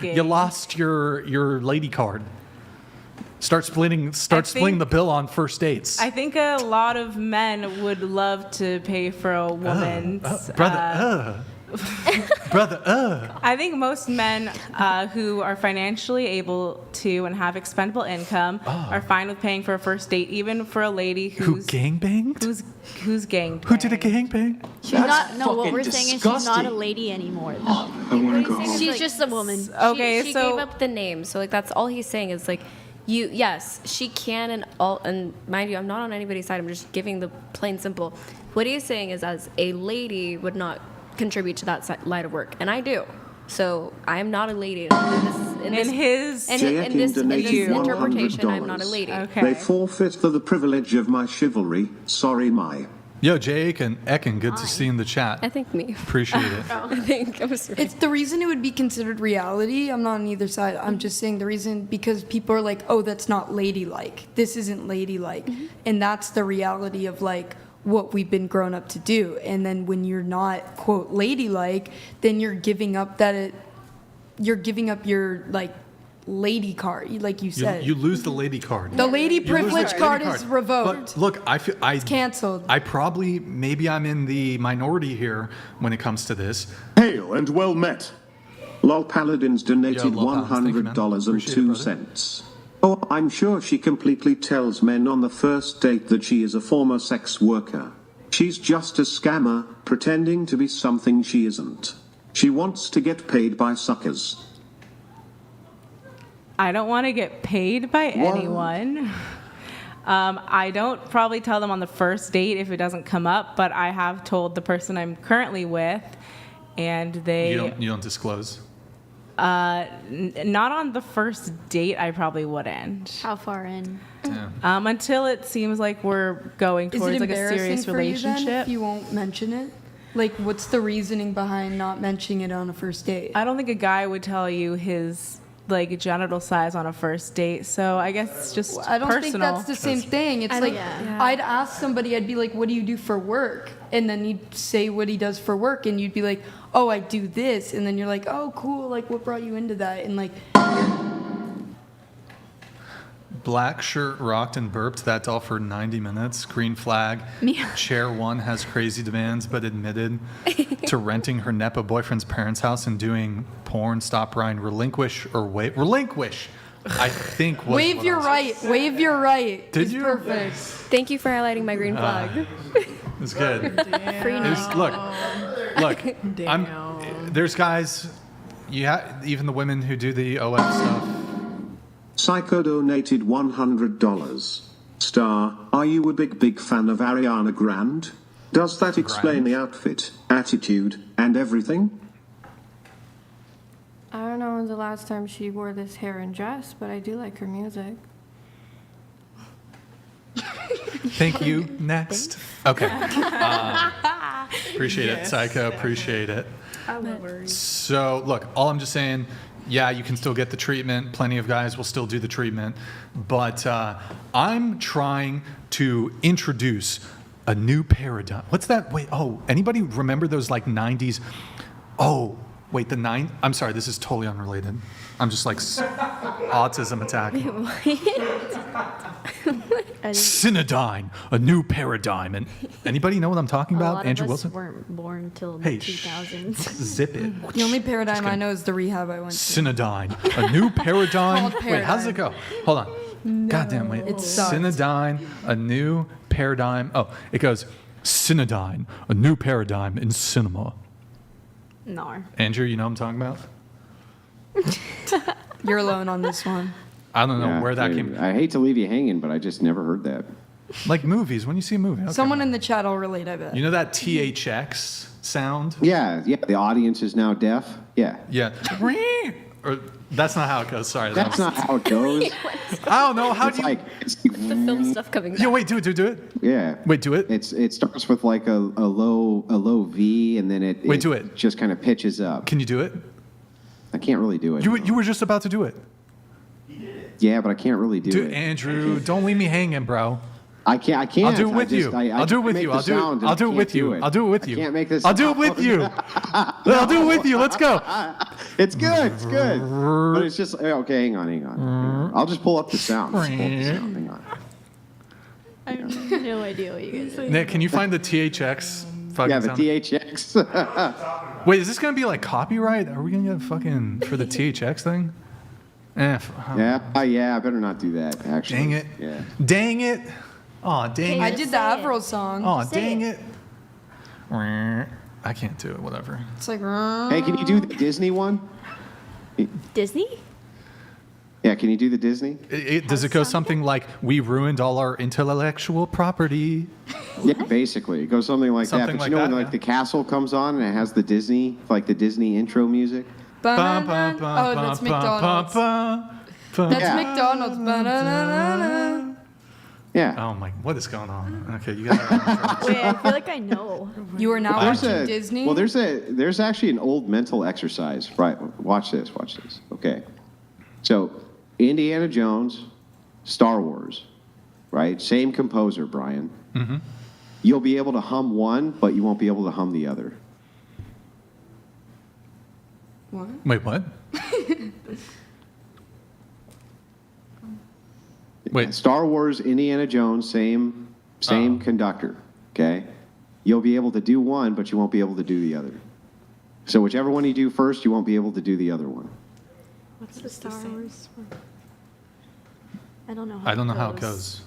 you lost your lady card. Start splitting the bill on first dates. I think a lot of men would love to pay for a woman's. Brother. I think most men who are financially able to and have expendable income are fine with paying for a first date, even for a lady who's gangbanged. Who's gang? Who did a gangbang? She's not. No, what we're saying is she's not a lady anymore. Though. I want to go home. She's just a woman. Okay, she so gave up the name, so like that's all he's saying is like, yes, she can and mind you, I'm not on anybody's side. I'm just giving the plain simple. What he's saying is, as a lady would not contribute to that line of work, and I do. So I am not a lady. In this interpretation, I'm not a lady. They forfeit for the privilege of my chivalry. Sorry, my. Yo, Jay Ekin, good to see you in the chat. I think me. Appreciate it. I think I was right. It's the reason it would be considered reality. I'm not on either side. I'm just saying the reason because people are like, oh, that's not ladylike. This isn't ladylike. Mm-hmm. And that's the reality of like what we've been grown up to do. And then when you're not, quote, ladylike, then you're giving up your like lady card, like you said. You lose the lady card. The lady You lose the privilege lady card is revoked. But look, it's canceled. Maybe I'm in the minority here when it comes to this. Hail and well met. Lol Paladins donated Yo, Lol Paladins, thank you, man. $100.02. Oh, I'm sure she completely tells men on the first date that she is a former sex worker. She's just a scammer, pretending to be something she isn't. She wants to get paid by suckers. I don't want to get paid by anyone. I don't probably tell them on the first date if it doesn't come up, but I have told the person I'm currently with, and they. You don't disclose. Not on the first date. I probably wouldn't. How far in? Until it seems like we're going Is towards it like a embarrassing serious for you then relationship. if you won't mention it? Like, what's the reasoning behind not mentioning it on a first date? I don't think a guy would tell you his like genital size on a first date, so I guess it's just I don't personal. think that's the same thing. It's like I'd ask somebody, I'd be like, "What do you do for work?" And then he'd say what he does for work, and you'd be like, "Oh, I do this," and then you're like, "Oh, cool. Like, what brought you into that?" And like. Black shirt rocked and burped. That's all for 90 minutes. Green flag. Yeah. Chair one has crazy demands, but admitted to renting her Nepo boyfriend's parents' house and doing porn. Stop Ryan. Relinquish or wait. Relinquish. I think. Wave your right. Wave your right. Did you? Perfect. Thank you for highlighting my green flag. It's good. Free Look. There's guys. Even the women who do the OF stuff. Psycho donated $100. Star, are you a big fan of Ariana Grande? Does that explain the outfit, attitude, and everything? I don't know when's the last time she wore this hair and dress, but I do like her music. Thank you. Next. Okay. Appreciate it, Psycho. Appreciate it. I love her. So, look, all I'm just saying, yeah, you can still get the treatment. Plenty of guys will still do the treatment. But I'm trying to introduce a new paradigm. What's that? Wait, anybody remember those like 90s? Oh, wait, I'm sorry, this is totally unrelated. I'm just like autism attack. Synodyne, a new paradigm. And anybody know what I'm talking about? A lot Andrew of us Wilson? weren't born till the Hey, 2000s. Zip it. The only paradigm I know is the rehab I went to. Synodyne, a new paradigm. Called Wait, how does it go? Hold on. Goddamn, wait. It sucks. Synodyne, a new paradigm. Oh, it goes Synodyne, a new paradigm in cinema. No. Andrew, you know what I'm talking about? You're alone on this one. I don't know where that came from. I hate to leave you hanging, but I just never heard that. Like movies, when you see a movie. Okay. Someone in the chat will relate, I bet. You know that THX sound? Yeah. The audience is now deaf. Yeah. Yeah. Or that's not how it goes. Sorry. That's not how it goes. I don't know. How It's do you? like The film stuff coming back. Yeah, wait, do it. yeah. Wait, do it. It starts with like a low V, and then it do it. just kind of pitches up. Can you do it? I can't really do it. You were just about to do it. Yeah, but I can't really do Dude, it. Andrew, don't leave me hanging, bro. I can't. I'll do it with you. I'll do it with you. I'll do it with you. I'll do it with you. I can't make this. I'll do it with you. I'll do it with you. Let's go. It's good. It's good. But it's just okay. Hang on. I'll just pull up the sound. Hang on. I have no idea what you guys are. Nick, can you find the THX fucking Yeah, the sound? THX. Wait, is this gonna be like copyright? Are we gonna get fucking for the THX thing? Yeah. I better not do that. Actually. Dang it. Yeah. Dang it. Aw, dang I it. did the Avril song. Aw, dang it. I can't do it. Whatever. It's like. Hey, can you do the Disney one? Disney? Yeah, can you do the Disney? Does it go something like, we ruined all our intellectual property? Yeah, basically. It goes something like Something that. But like you know that, when like the castle comes on and it has the Disney, like the Disney intro music? Oh, that's McDonald's. That's McDonald's. Ba-da-da-da-da. Yeah. Oh my, what is going on? Okay, you got Wait, I feel like I know. You are now watching Disney? Well, there's actually an old mental exercise. Right, watch this. Okay. So, Indiana Jones, Star Wars, right? Same composer, Brian. Mm-hmm. You'll be able to hum one, but you won't be able to hum the other. What? Wait, what? Wait. Star Wars, Indiana Jones, same conductor, okay? You'll be able to do one, but you won't be able to do the other. So whichever one you do first, you won't be able to do the other one. What's the Star Wars one? I don't know how it goes.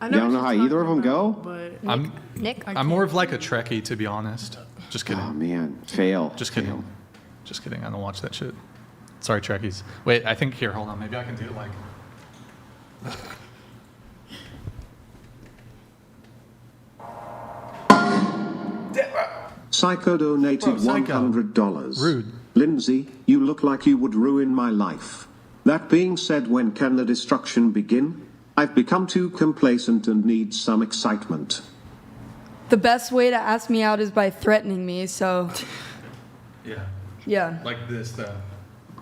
You don't know how either of them go? I'm Nick? I'm more of like a Trekkie, to be honest. Just kidding. Oh, man. Fail. Just kidding. Just kidding. I don't watch that shit. Sorry, Trekkies. Wait, I think here, hold on. Maybe I can do it like... Psycho donated $100. Rude. Lindsay, you look like you would ruin my life. That being said, when can the destruction begin? I've become too complacent and need some excitement. The best way to ask me out is by threatening me, so. Yeah. Yeah. Like this, though.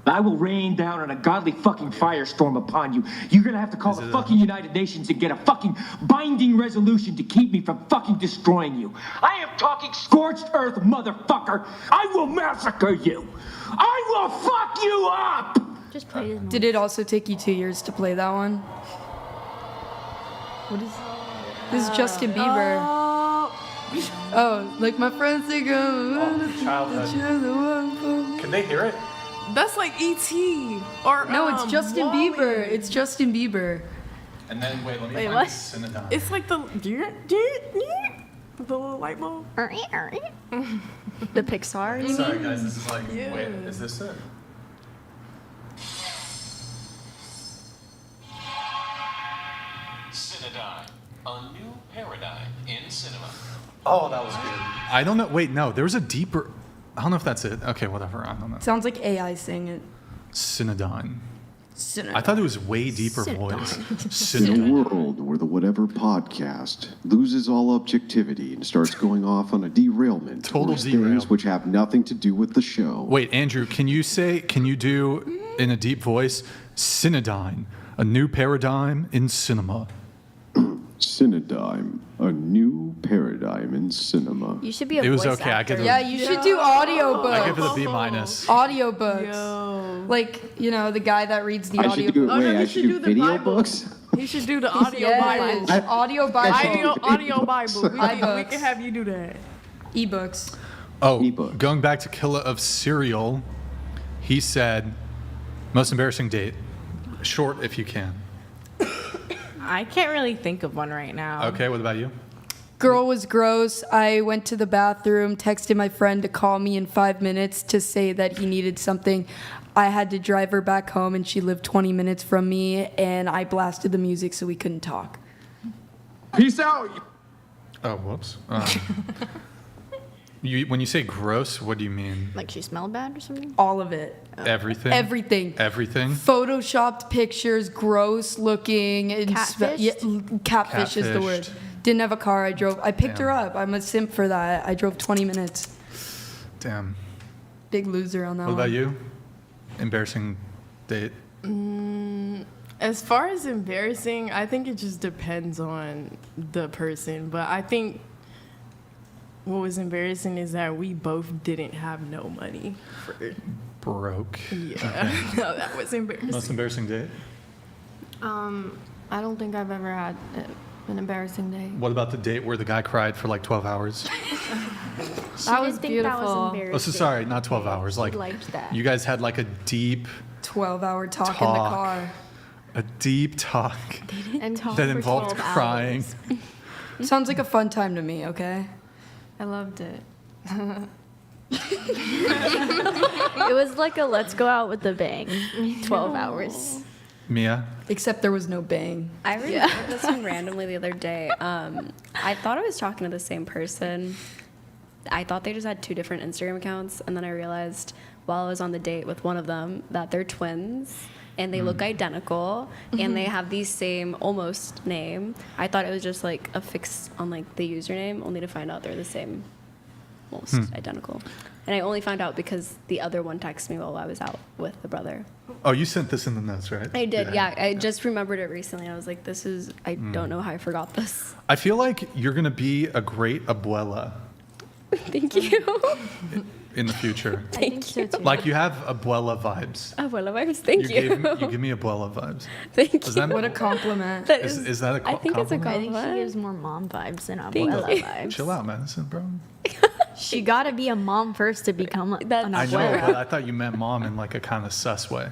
I will rain down on a godly fucking firestorm upon you. You're gonna have to call the fucking United Nations and get a fucking binding resolution to keep me from fucking destroying you. I am talking scorched earth, motherfucker. I will massacre you. I will fuck you up. Just play it. Did it also take you 2 years to play that one? What is this? Is Justin Bieber. Oh, like my friends say go. Childhood. Can they hear it? That's like E.T. or no, it's Justin Wall-E. Bieber. It's Justin Bieber. And then wait, let me Wait, find what? the Synodyne. It's like the little light bulb. The Pixar. you Sorry, mean? guys. This is like. Yeah. Wait, is this it? Synodyne, a new paradigm in cinema. Oh, that was good. I don't know. Wait, no. There was a deeper. I don't know if that's it. Okay, whatever. I don't know. Sounds like AI saying it. Synodine. I thought it was way deeper voice. In a Synodine. world where the Whatever podcast loses all objectivity and starts going off on a derailment towards things which have nothing to do with the show. Wait, Andrew, can you do in a deep voice, Synodine, a new paradigm in cinema? Synodime, a new paradigm in cinema. You should be a It was voice okay. I actor. could. Yeah, you should do audiobooks. I give it a B-. Audiobooks. Like, you know, the guy that reads the I audio should do, books. I should do video books? He should do the audio Yes, Bible. audio Bible. Audio Bible. We iBooks. can have you do that. Ebooks. Oh, going back to Killer of Cereal, he said, most embarrassing date. Short if you can. I can't really think of one right now. Okay, what about you? Girl was gross. I went to the bathroom, texted my friend to call me in 5 minutes to say that he needed something. I had to drive her back home, and she lived 20 minutes from me, and I blasted the music so we couldn't talk. Peace out. Oh, whoops. When you say gross, what do you mean? Like she smelled bad or something? All of it. Everything? Everything. Everything? Photoshopped pictures, gross looking. Catfished? Catfish is the word. Didn't have a car. I picked her Damn. up. I'm a simp for that. I drove 20 minutes. Damn. Big loser on that What one. about you? Embarrassing date? As far as embarrassing, I think it just depends on the person. But I think what was embarrassing is that we both didn't have no money. Broke. Yeah, Okay. no, that was embarrassing. Most embarrassing date? I don't think I've ever had an embarrassing day. What about the date where the guy cried for like 12 hours? That was beautiful. Oh, so sorry, not 12 hours. Like, liked that. you guys had like a deep 12-hour talk in the Talk. car. a deep talk And talk that for involved 12 crying. Sounds like a fun time to me, okay? I loved it. It was like a let's go out with a bang. 12 hours. Mia? Except there was no bang. I remember this one randomly the other day. I thought I was talking to the same person. I thought they just had 2 different Instagram accounts, and then I realized while I was on the date with one of them that they're twins, and they look identical, and they have the same almost name. I thought it was just like a fix on like the username, only to find out they're the same, almost identical. And I only found out because the other one texted me while I was out with the brother. Oh, you sent this in the notes, right? I did, yeah. I just remembered it recently. I was like, I don't know how I forgot this. I feel like you're going to be a great abuela Thank you. in the future. I think so too. Like you have abuela vibes. Abuela vibes, thank you. You give me abuela vibes. Thank Is that- What a compliment. That Is that a I think it's a compliment? I think compliment. she gives more mom vibes than Thank abuela you. vibes. Chill out, Madison, bro. She gotta be a mom first to become an I know, abuela. but I thought you meant mom in like a kind of sus way.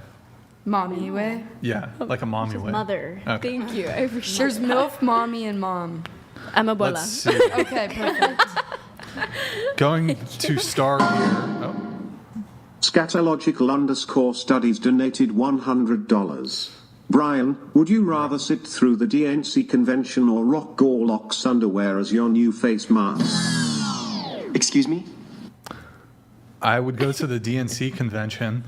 Mommy way. Yeah, like a mommy way. Mother. Okay. Thank you. I appreciate There's MILF, mommy, and mom. I'm abuela. Let's see. Okay, perfect. Going to star here. Oh. Scatological_studies donated $100. Brian, would you rather sit through the DNC convention or rock Gorlock's underwear as your new face mask? Excuse me? I would go to the DNC convention.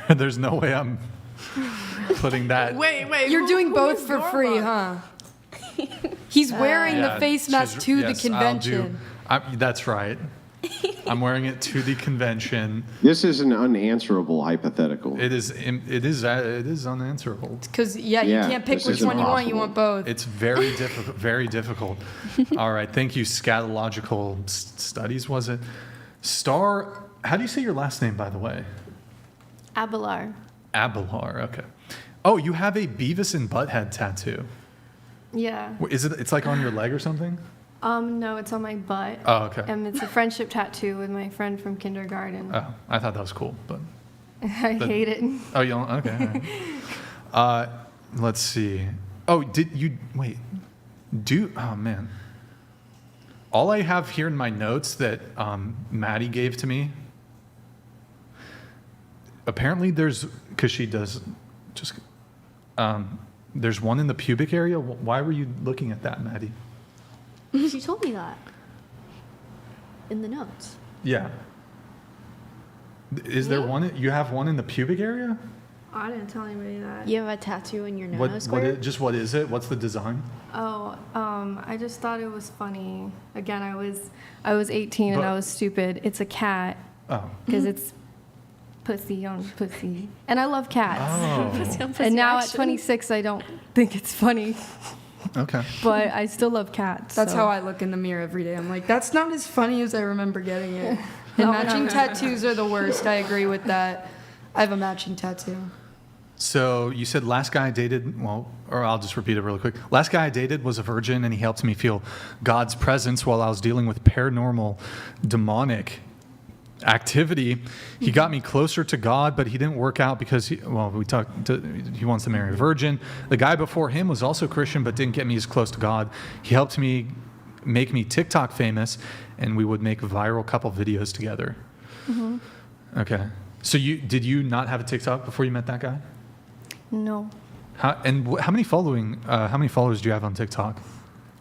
There's no way I'm putting that. Wait. You're doing who both is for Gorlock? free, huh? He's wearing the face mask to the convention. That's right. I'm wearing it to the convention. This is an unanswerable hypothetical. It is unanswerable. Because, you can't pick this which is one you want. impossible. You want both. It's very difficult. Very difficult. All right. Thank you. Scatological studies, was it? Star. How do you say your last name, by the way? Abelard. Abelard. Okay. Oh, you have a Beavis and Butthead tattoo. Yeah. Is it? It's like on your leg or something? No, it's on my butt. Oh, okay. And it's a friendship tattoo with my friend from kindergarten. Oh, I thought that was cool, but I hate it. Oh, you don't? Okay. All right. Let's see. Oh, did you wait? Oh man. All I have here in my notes that Maddie gave to me. Apparently, because she does just. There's one in the pubic area. Why were you looking at that, Maddie? She told me that in the notes. Yeah. Is there one? You have one in the pubic area? I didn't tell anybody that. You have a tattoo in your nose What square? what is it? What's the design? Oh, I just thought it was funny. Again, I was 18 and I was stupid. It's a cat. Oh. Because it's pussy on pussy. And I love cats. Oh. Pussy on pussy And now action. at 26, I don't think it's funny. Okay. But I still love cats. That's so. how I look in the mirror every day. I'm like, that's not as funny as I remember getting it. And matching tattoos are the worst. I agree with that. I have a matching tattoo. So you said last guy I dated, well, or I'll just repeat it really quick. Last guy I dated was a virgin, and he helped me feel God's presence while I was dealing with paranormal, demonic activity. He got me closer to God, but he didn't work out because he wants to marry a virgin. The guy before him was also Christian, but didn't get me as close to God. He helped me make me TikTok famous, and we would make viral couple videos together. Mm-hmm. Okay. So did you not have a TikTok before you met that guy? No. How many followers do you have on TikTok?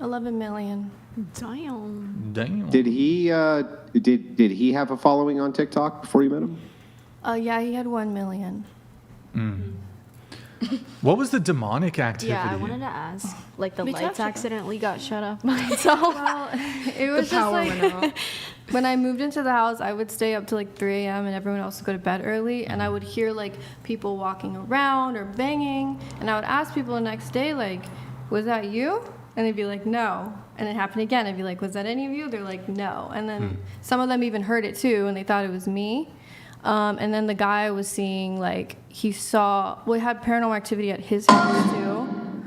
11 million. Damn. Did he did he have a following on TikTok before you met him? Yeah, he had 1 million. What was the demonic activity? Yeah, I wanted to ask. Like the Me lights too. accidentally got shut off by itself. Well, it was just like when I moved into the house, I would stay up to like 3 a.m. and everyone else would go to bed early, and I would hear like people walking around or banging, and I would ask people the next day like, "Was that you?" And they'd be like, "No." And it happened again. I'd be like, "Was that any of you?" They're like, "No." And then some of them even heard it too, and they thought it was me. And then the guy I was seeing, like, he had paranormal activity at his house too.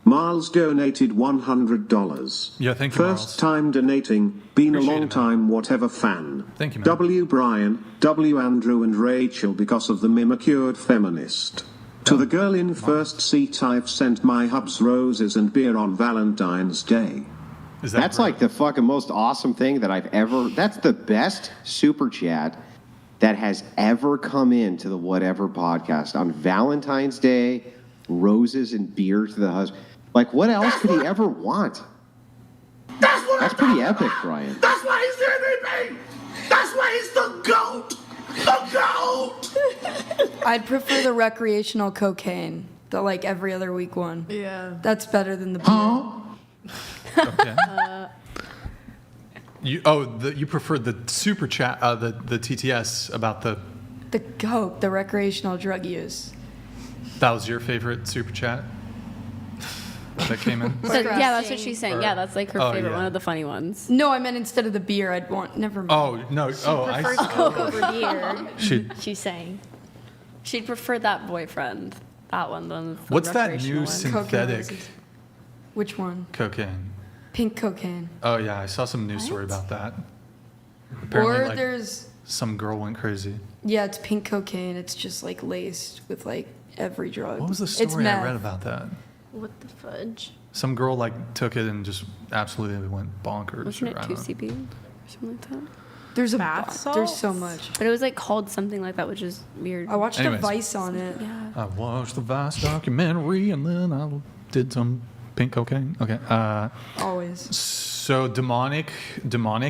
Miles donated $100. Yeah, thank you, Miles. First time donating, been Appreciate a long it, time whatever fan. Thank you, man. W. Brian, W. Andrew and Rachel because of the mimiccured feminist. To the girl in first seat I've sent my hubs roses and beer on Valentine's Day. That's like the fucking most awesome thing that I've ever. That's the best super chat that has ever come into the Whatever podcast on Valentine's Day. Roses and beer to the husband. Like, what else could he ever want? That's pretty epic, Brian. That's why he's the MVP. That's why he's the GOAT. The GOAT. I'd prefer the recreational cocaine, the like every other week one. Yeah. That's better than the beer. Okay. You preferred the super chat, the TTS about the. The GOAT, the recreational drug use. That was your favorite super chat that came in. So, yeah, that's what she's saying. Yeah, that's like her Oh, favorite, yeah. one of the funny ones. No, I meant instead of the beer, I'd want. Never mind. Oh no! I Prefers Coke over beer. She's saying she'd prefer that boyfriend. That one than the What's that recreational new one. synthetic Which one? cocaine? Pink cocaine. Oh yeah, I saw some news story about that. Or there's some girl went crazy. Yeah, it's pink cocaine. It's just like laced with like every drug. What was the It's story I meth. read about that? What the fudge? Some girl like took it and just absolutely went bonkers. Wasn't it or I don't know. 2CB or something like that? There's a Bath there's so salts? much. But it was like called something like that, which is weird. I watched Anyways. a Vice on it. Yeah. I watched the Vice documentary and then I did some pink cocaine. Okay. Always. So demonic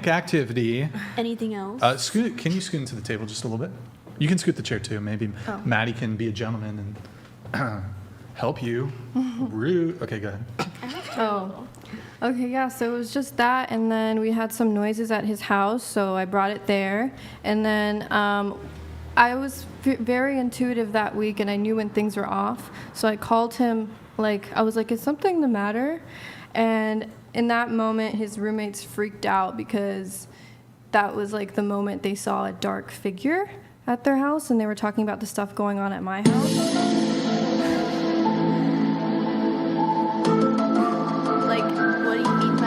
activity. Anything else? Can you scoot into the table just a little bit? You can scoot the chair too. Maybe Oh. Maddie can be a gentleman and help you. Rude. Okay, go ahead. Oh. Okay, yeah, so it was just that, and then we had some noises at his house, so I brought it there. And then I was very intuitive that week, and I knew when things were off. So I called him, I was like, is something the matter? And in that moment, his roommates freaked out because that was like the moment they saw a dark figure at their house, and they were talking about the stuff going on at my house.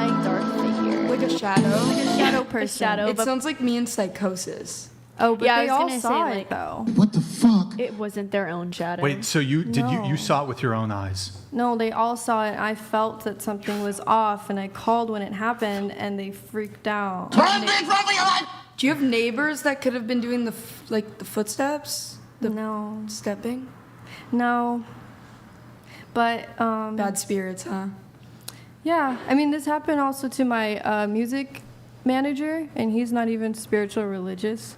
Like a shadow? Like a shadow person. It sounds like me in Psychosis. Oh, but Yeah, I they was all gonna saw say, it like- though. What the fuck? It wasn't their own shadow. Wait, so you No. saw it with your own eyes? No, they all saw it. I felt that something was off, and I called when it happened, and they freaked out. Do you have neighbors that could have been doing the footsteps? No. Stepping? No. But Bad spirits, huh? yeah, I mean, this happened also to my music manager, and he's not even spiritual or religious.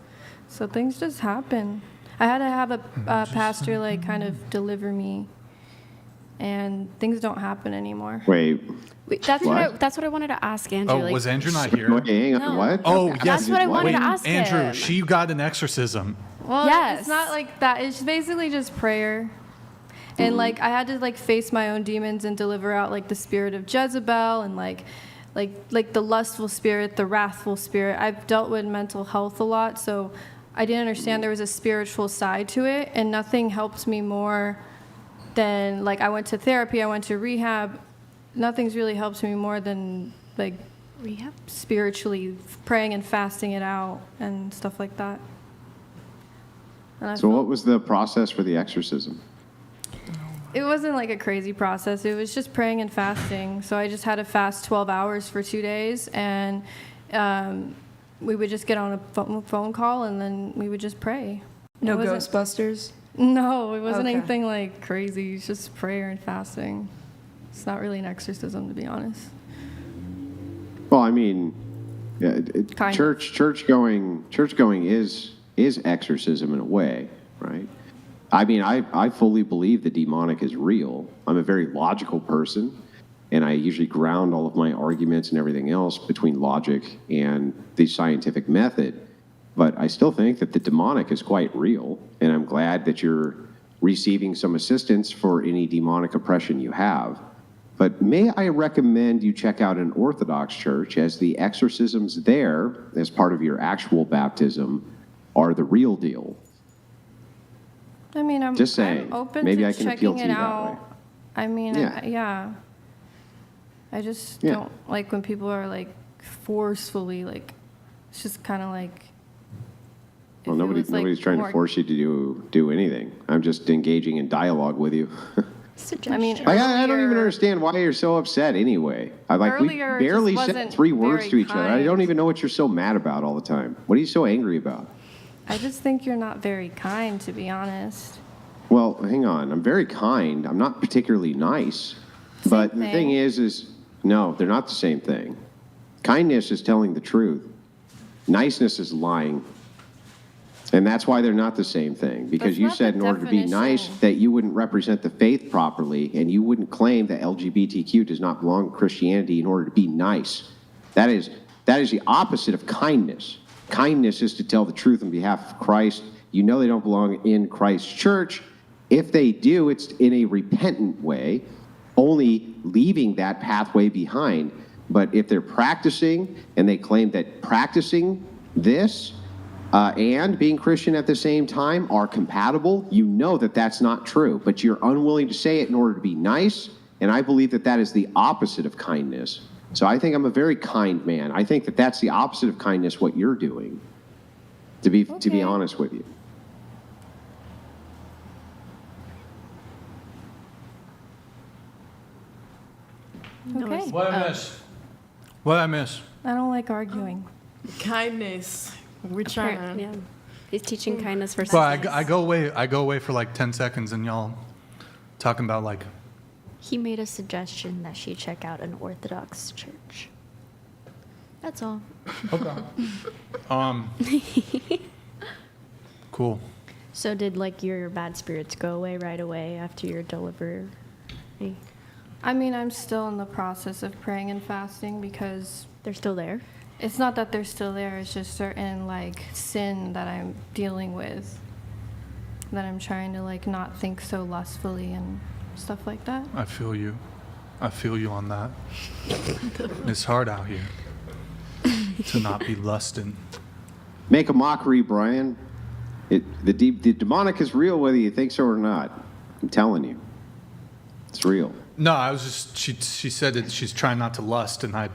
So things just happen. I had to have a pastor like kind of deliver me, and things don't happen anymore. Wait, that's what I wanted to ask Andrew. Oh, was Andrew not here? Wait, hang on, what? Oh, yes. That's what I wanted to ask Andrew, him. she got an exorcism. Well, Yes. it's not like that. It's basically just prayer. And like I had to like face my own demons and deliver out like the spirit of Jezebel and like the lustful spirit, the wrathful spirit. I've dealt with mental health a lot, so I didn't understand there was a spiritual side to it, and nothing helped me more than like I went to therapy, I went to rehab. Nothing's really helped me more than like rehab, spiritually praying and fasting it out and stuff like that. And So what was the process for the exorcism? It wasn't like a crazy process. It was just praying and fasting. So I just had to fast 12 hours for 2 days, and we would just get on a phone call, and then we would just pray. No It wasn't- Ghostbusters? No, it wasn't Okay. anything like crazy. It's just prayer and fasting. It's not really an exorcism, to be honest. Well, I mean, yeah, Kind church going is exorcism in a way, right? I mean, I fully believe the demonic is real. I'm a very logical person, and I usually ground all of my arguments and everything else between logic and the scientific method. But I still think that the demonic is quite real, and I'm glad that you're receiving some assistance for any demonic oppression you have. But may I recommend you check out an Orthodox church, as the exorcisms there, as part of your actual baptism, are the real deal. I mean, I'm Just saying. I'm open Maybe to I can appeal checking to it you that out. way. I mean, Yeah. yeah. I just Yeah. don't like when people are like forcefully like. It's just kind of like. Well, if it was, like, nobody's trying more- to force you to do anything. I'm just engaging in dialogue with you. I mean, I don't even understand why you're so upset anyway. We Earlier it barely just said wasn't 3 words very to each other. I kind. don't even know what you're so mad about all the time. What are you so angry about? I just think you're not very kind, to be honest. Well, hang on. I'm very kind. I'm not particularly nice. But the thing is no, they're not the same thing. Kindness is telling the truth. Niceness is lying. And that's why they're not the same thing. Because you said in order to be nice that you wouldn't represent the faith properly, and you wouldn't claim that LGBTQ does not belong to Christianity in order to be nice. That is the opposite of kindness. Kindness is to tell the truth on behalf of Christ. You know they don't belong in Christ's church. If they do, it's in a repentant way, only leaving that pathway behind. But if they're practicing and they claim that practicing this and being Christian at the same time are compatible, you know that that's not true. But you're unwilling to say it in order to be nice, and I believe that that is the opposite of kindness. So I think I'm a very kind man. I think that that's the opposite of kindness, what you're doing, to be honest with you. Okay. What I miss? What I miss? I don't like arguing. Kindness. We're trying. Yeah. He's teaching kindness versus. Well, I go away for like 10 seconds, and y'all talking about like. He made a suggestion that she check out an Orthodox church. That's all. Okay. Cool. So did like your bad spirits go away right away after your delivery? I mean, I'm still in the process of praying and fasting because they're still there. It's not that they're still there. It's just certain like sin that I'm dealing with, that I'm trying to like not think so lustfully and stuff like that. I feel you. I feel you on that. It's hard out here to not be lusting. Make a mockery, Brian. The demonic is real, whether you think so or not. I'm telling you, it's real. No, I was just she said that she's trying not to lust, and I.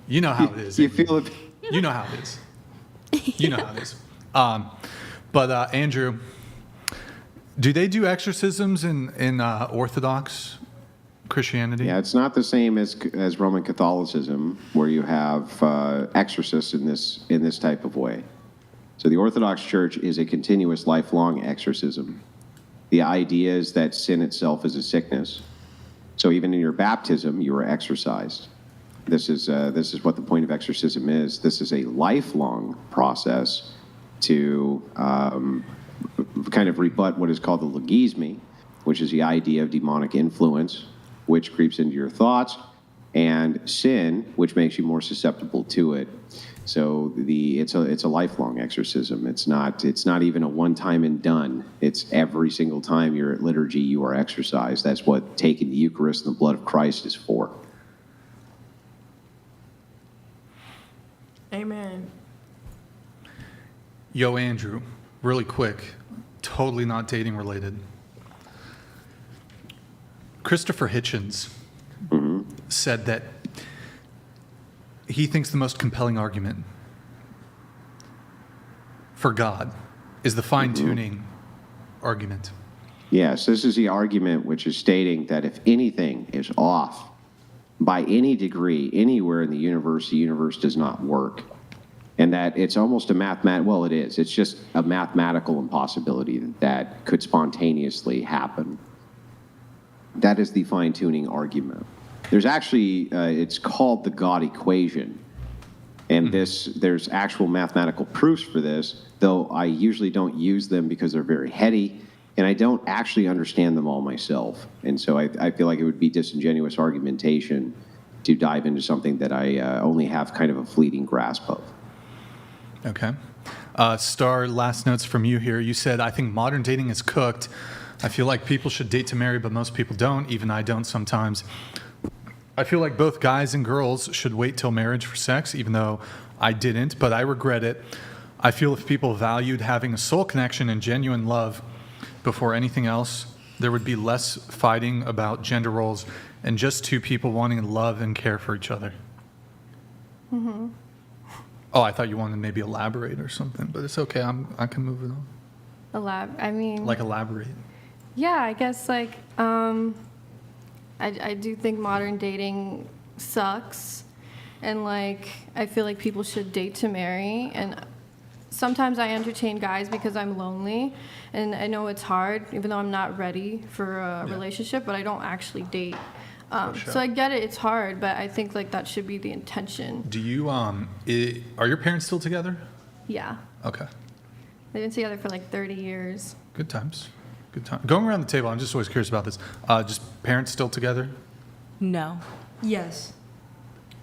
You know how it is. You feel it. You know how it is. You know how it is. But Andrew, do they do exorcisms in Orthodox Christianity? Yeah, it's not the same as Roman Catholicism, where you have exorcists in this type of way. So the Orthodox Church is a continuous, lifelong exorcism. The idea is that sin itself is a sickness. So even in your baptism, you are exorcised. This is what the point of exorcism is. This is a lifelong process to kind of rebut what is called the logisme, which is the idea of demonic influence, which creeps into your thoughts, and sin, which makes you more susceptible to it. So it's a lifelong exorcism. It's not even a one time and done. It's every single time you're at liturgy, you are exorcised. That's what taking the Eucharist and the blood of Christ is for. Amen. Yo, Andrew, really quick, totally not dating related. Christopher Hitchens said that he thinks the most compelling argument for God is the fine-tuning argument. Yes, this is the argument which is stating that if anything is off by any degree anywhere in the universe does not work. And that it's almost well, it is. It's just a mathematical impossibility that could spontaneously happen. That is the fine-tuning argument. There's actually, it's called the God equation. And there's actual mathematical proofs for this, though I usually don't use them because they're very heady, and I don't actually understand them all myself. And so I feel like it would be disingenuous argumentation to dive into something that I only have kind of a fleeting grasp of. Okay. Star, last notes from you here. You said, I think modern dating is cooked. I feel like people should date to marry, but most people don't. Even I don't sometimes. I feel like both guys and girls should wait till marriage for sex, even though I didn't, but I regret it. I feel if people valued having a soul connection and genuine love before anything else, there would be less fighting about gender roles and just two people wanting to love and care for each other. Mm-hmm. Oh, I thought you wanted to maybe elaborate or something, but it's okay. I can move it on. Elaborate. Yeah, I guess I do think modern dating sucks, and I feel like people should date to marry, and sometimes I entertain guys because I'm lonely, and I know it's hard, even though I'm not ready for a relationship, but I don't actually date. Sure. So I get it, it's hard, but I think that should be the intention. Do you, are your parents still together? Yeah. Okay. They've been together for 30 years. Good times. Good time. Going around the table, I'm just always curious about this. Just parents still together? No. Yes.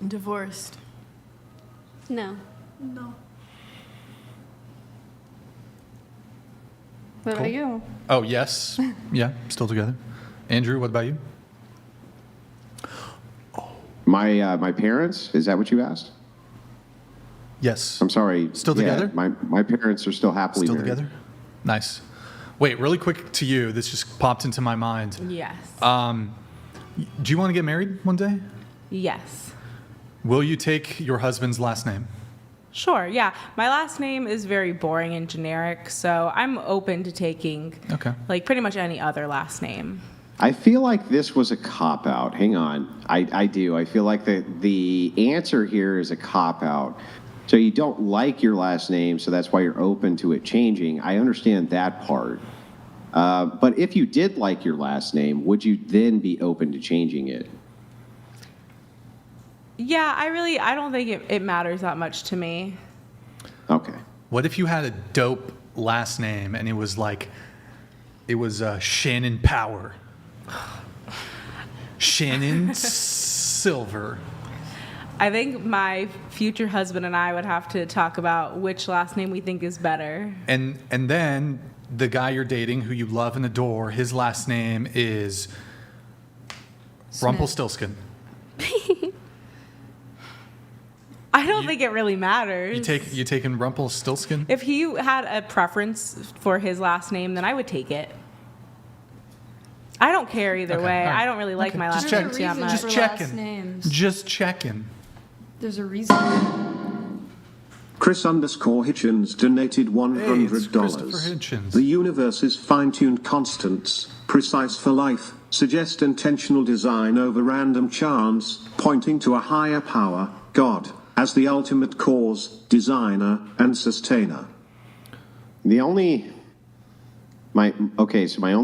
Divorced. No. No. What Cool. about you? Oh, yes. Yeah, still together. Andrew, what about you? My parents, is that what you asked? Yes. I'm sorry. Still Yeah, together? my parents are still happily Still married. together? Nice. Wait, really quick to you. This just popped into my mind. Yes. Do you want to get married one day? Yes. Will you take your husband's last name? Sure, yeah. My last name is very boring and generic, so I'm open to taking pretty much any other last name. I feel like this was a cop-out. Hang on. I do. I feel like the answer here is a cop-out. So you don't like your last name, so that's why you're open to it changing. I understand that part. But if you did like your last name, would you then be open to changing it? Yeah, I don't think it matters that much to me. Okay. What if you had a dope last name and it was Shannon Power? Shannon Silver. I think my future husband and I would have to talk about which last name we think is better. And then the guy you're dating who you love and adore, his last name is Rumpelstiltskin. I don't think it really matters. You taking Rumpelstiltskin? If he had a preference for his last name, then I would take it. I don't care either way. All right. I don't really like my last name too much. Just checking. Just checking. There's a reason. Chris_Hitchens donated $100. Christopher Hitchens. The universe's fine-tuned constants, precise for life, suggest intentional design over random chance, pointing to a higher power, God, as the ultimate cause, designer, and sustainer. My only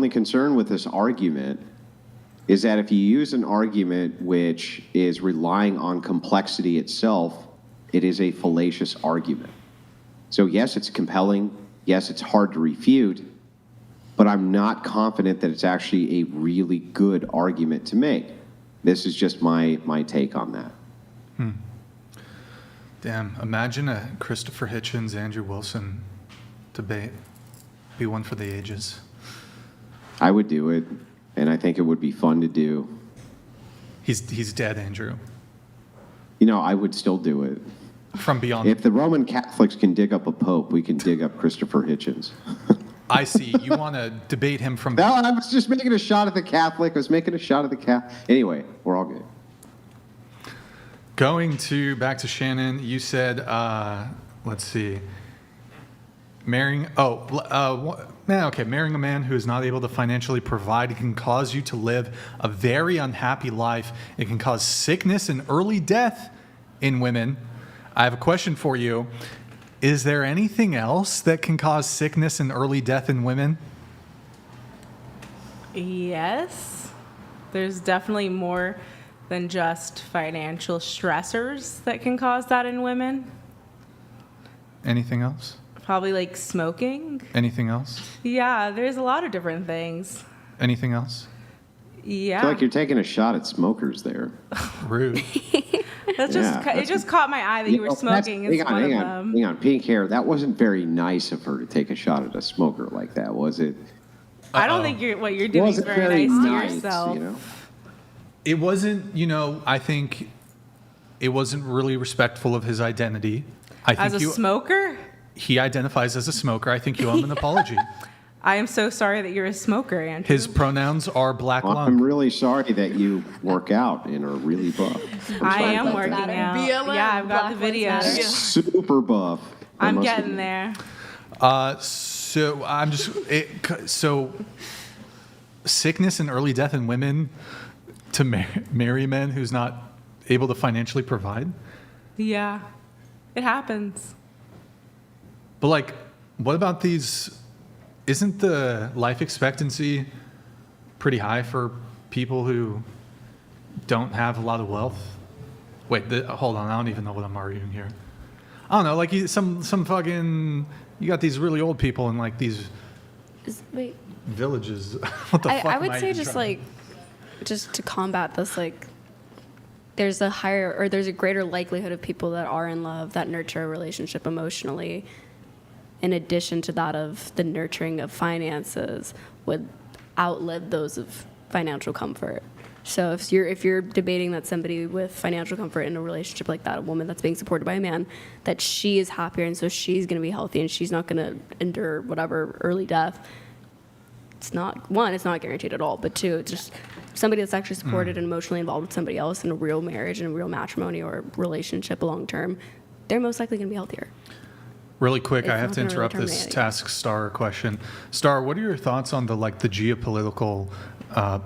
concern with this argument is that if you use an argument which is relying on complexity itself, it is a fallacious argument. So yes, it's compelling. Yes, it's hard to refute, but I'm not confident that it's actually a really good argument to make. This is just my take on that. Damn, imagine a Christopher Hitchens, Andrew Wilson debate. Be one for the ages. I would do it, and I think it would be fun to do. He's dead, Andrew. You know, I would still do it. From beyond. If the Roman Catholics can dig up a pope, we can dig up Christopher Hitchens. I see. You want to debate him from... No, I was just making a shot at the Catholic. I was making a shot at the Catholic. Anyway, we're all good. Going back to Shannon, you said, let's see, marrying a man who is not able to financially provide can cause you to live a very unhappy life. It can cause sickness and early death in women. I have a question for you. Is there anything else that can cause sickness and early death in women? Yes. There's definitely more than just financial stressors that can cause that in women. Anything else? Probably like smoking. Anything else? Yeah, there's a lot of different things. Anything else? Yeah. I feel like you're taking a shot at smokers there. Rude. It just caught my eye that you were smoking. Hang on, pink hair. That wasn't very nice of her to take a shot at a smoker like that, was it? I don't think what you're doing is very nice to yourself. You know? It wasn't, I think it wasn't really respectful of his identity. As a smoker? He identifies as a smoker. I think you owe him an apology. I am so sorry that you're a smoker, Andrew. His pronouns are black lung. I'm really sorry that you work out and are really buff. I am working out. BLM, yeah, I've got the videos. Super buff. I'm getting there. So I'm just so sickness and early death in women to marry men who's not able to financially provide. Yeah, it happens. But what about these? Isn't the life expectancy pretty high for people who don't have a lot of wealth? Wait, hold on. I don't even know what I'm arguing here. I don't know. Some fucking... You got these really old people in these villages. What the fuck? I would say just to combat this, there's a greater likelihood of people that are in love that nurture a relationship emotionally, in addition to that of the nurturing of finances, would outlive those of financial comfort. So if you're debating that somebody with financial comfort in a relationship like that, a woman that's being supported by a man, that she is happier and so she's going to be healthy and she's not going to endure whatever early death, it's not guaranteed at all, but two, it's just somebody that's actually supported and emotionally involved with somebody else in a real marriage and a real matrimony or relationship long term, they're most likely going to be healthier. Really quick, I have to not gonna interrupt really this terminate. Task Star question. Star, what are your thoughts on the geopolitical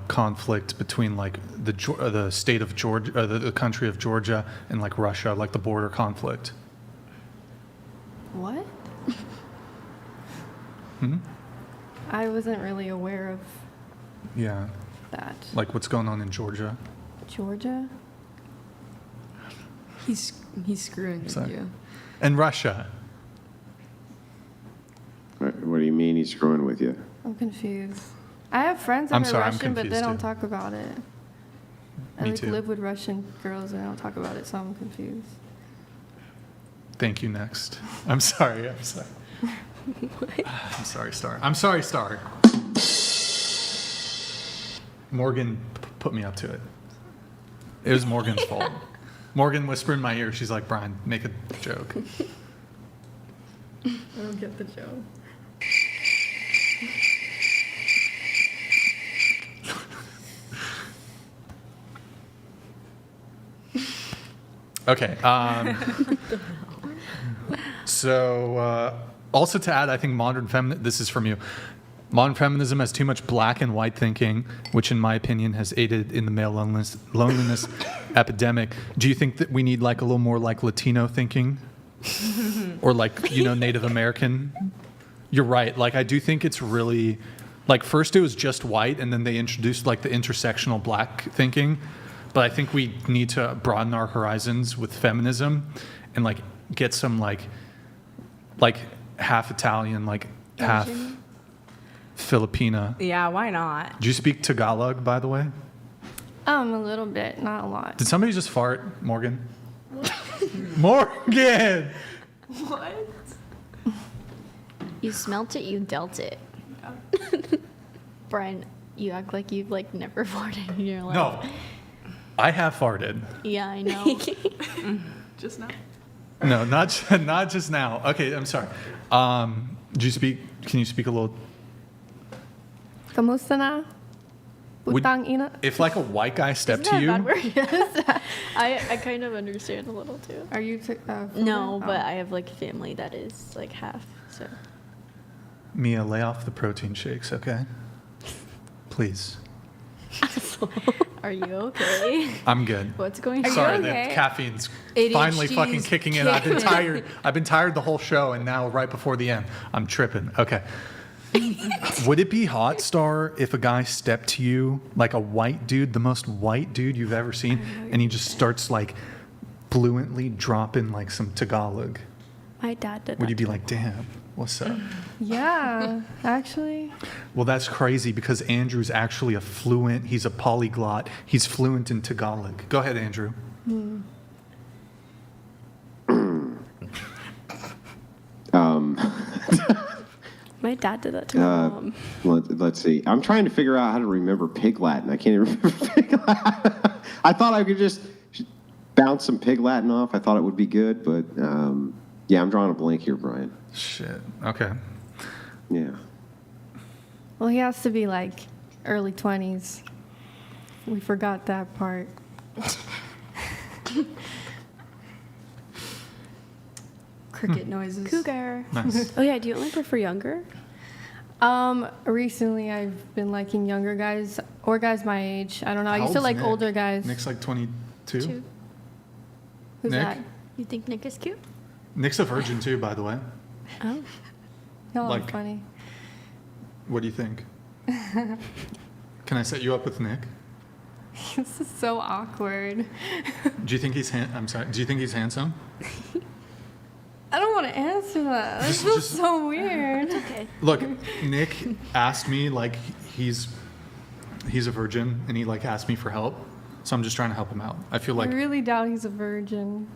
conflict between the state of Georgia, the country of Georgia, and Russia, the border conflict? What? Hmm? I wasn't really aware of Yeah. that. What's going on in Georgia? Georgia? He's screwing with you. And Russia. What do you mean he's screwing with you? I'm confused. I have friends that I'm are sorry, I'm Russian, but they confused don't too. talk about it. I Me too. live with Russian girls and they don't talk about it, so I'm confused. Thank you, next. I'm sorry. I'm sorry. I'm sorry, Star. I'm sorry, Star. Morgan put me up to it. It was Morgan's fault. Morgan whispered in my ear. She's like, Brian, make a joke. I don't get the joke. Okay. So, also to add, I think this is from you. Modern feminism has too much black and white thinking, which in my opinion has aided in the male loneliness epidemic. Do you think that we need a little more Latino thinking? Or Native American? You're right. I do think it's really, first it was just white and then they introduced the intersectional black thinking. But I think we need to broaden our horizons with feminism and get some Like half Italian, like half Filipina. Yeah, why not? Do you speak Tagalog, by the way? A little bit, not a lot. Did somebody just fart, Morgan? Morgan! What? You smelt it, you dealt it. Brian, you act like you've like never farted in your life. No. I have farted. Yeah, I know. Just now. No, not just now. Okay, I'm sorry. Can you speak a little? Kamusta na? Putang ina. If like a white guy stepped Isn't to that a you, bad word? Yes. I kind of understand a little too. Are you? No, Oh. but I have like family that is like half. So. Mia, lay off the protein shakes, okay? Please. Are you okay? I'm good. What's going on? Sorry, Are you the okay? caffeine's ADHD finally fucking is kicking in. I've been kicking. tired. I've been tired the whole show, and now right before the end, I'm tripping. Okay. Would it be hot, Star, if a guy stepped to you, like a white dude, the most white dude you've ever seen, and he just starts like fluently dropping like some Tagalog? My dad did that. Would you be like, damn, what's up? Yeah, actually. Well, that's crazy because Andrew's actually he's a polyglot. He's fluent in Tagalog. Go ahead, Andrew. My dad did that to my mom. Let's see. I'm trying to figure out how to remember Pig Latin. I can't even remember Pig Latin. I thought I could just bounce some Pig Latin off. I thought it would be good, but yeah, I'm drawing a blank here, Brian. Shit. Okay. Yeah. Well, he has to be like early 20s. We forgot that part. Cricket noises. Cougar. Nice. Oh yeah, do you only prefer younger? Recently I've been liking younger guys or guys my age. I don't know. I How used to old's like Nick? older guys. Nick's like 22. Two. Who's Nick? that? You think Nick is cute? Nick's a virgin too, by the way. Oh. Y'all are Like- funny. What do you think? Can I set you up with Nick? This is so awkward. Do you think he's I'm sorry. Do you think he's handsome? I don't want to answer that. That Just- feels just- so weird. Okay. Look, Nick asked me like he's a virgin and he like asked me for help. So I'm just trying to help him out. I feel like I really doubt he's a virgin.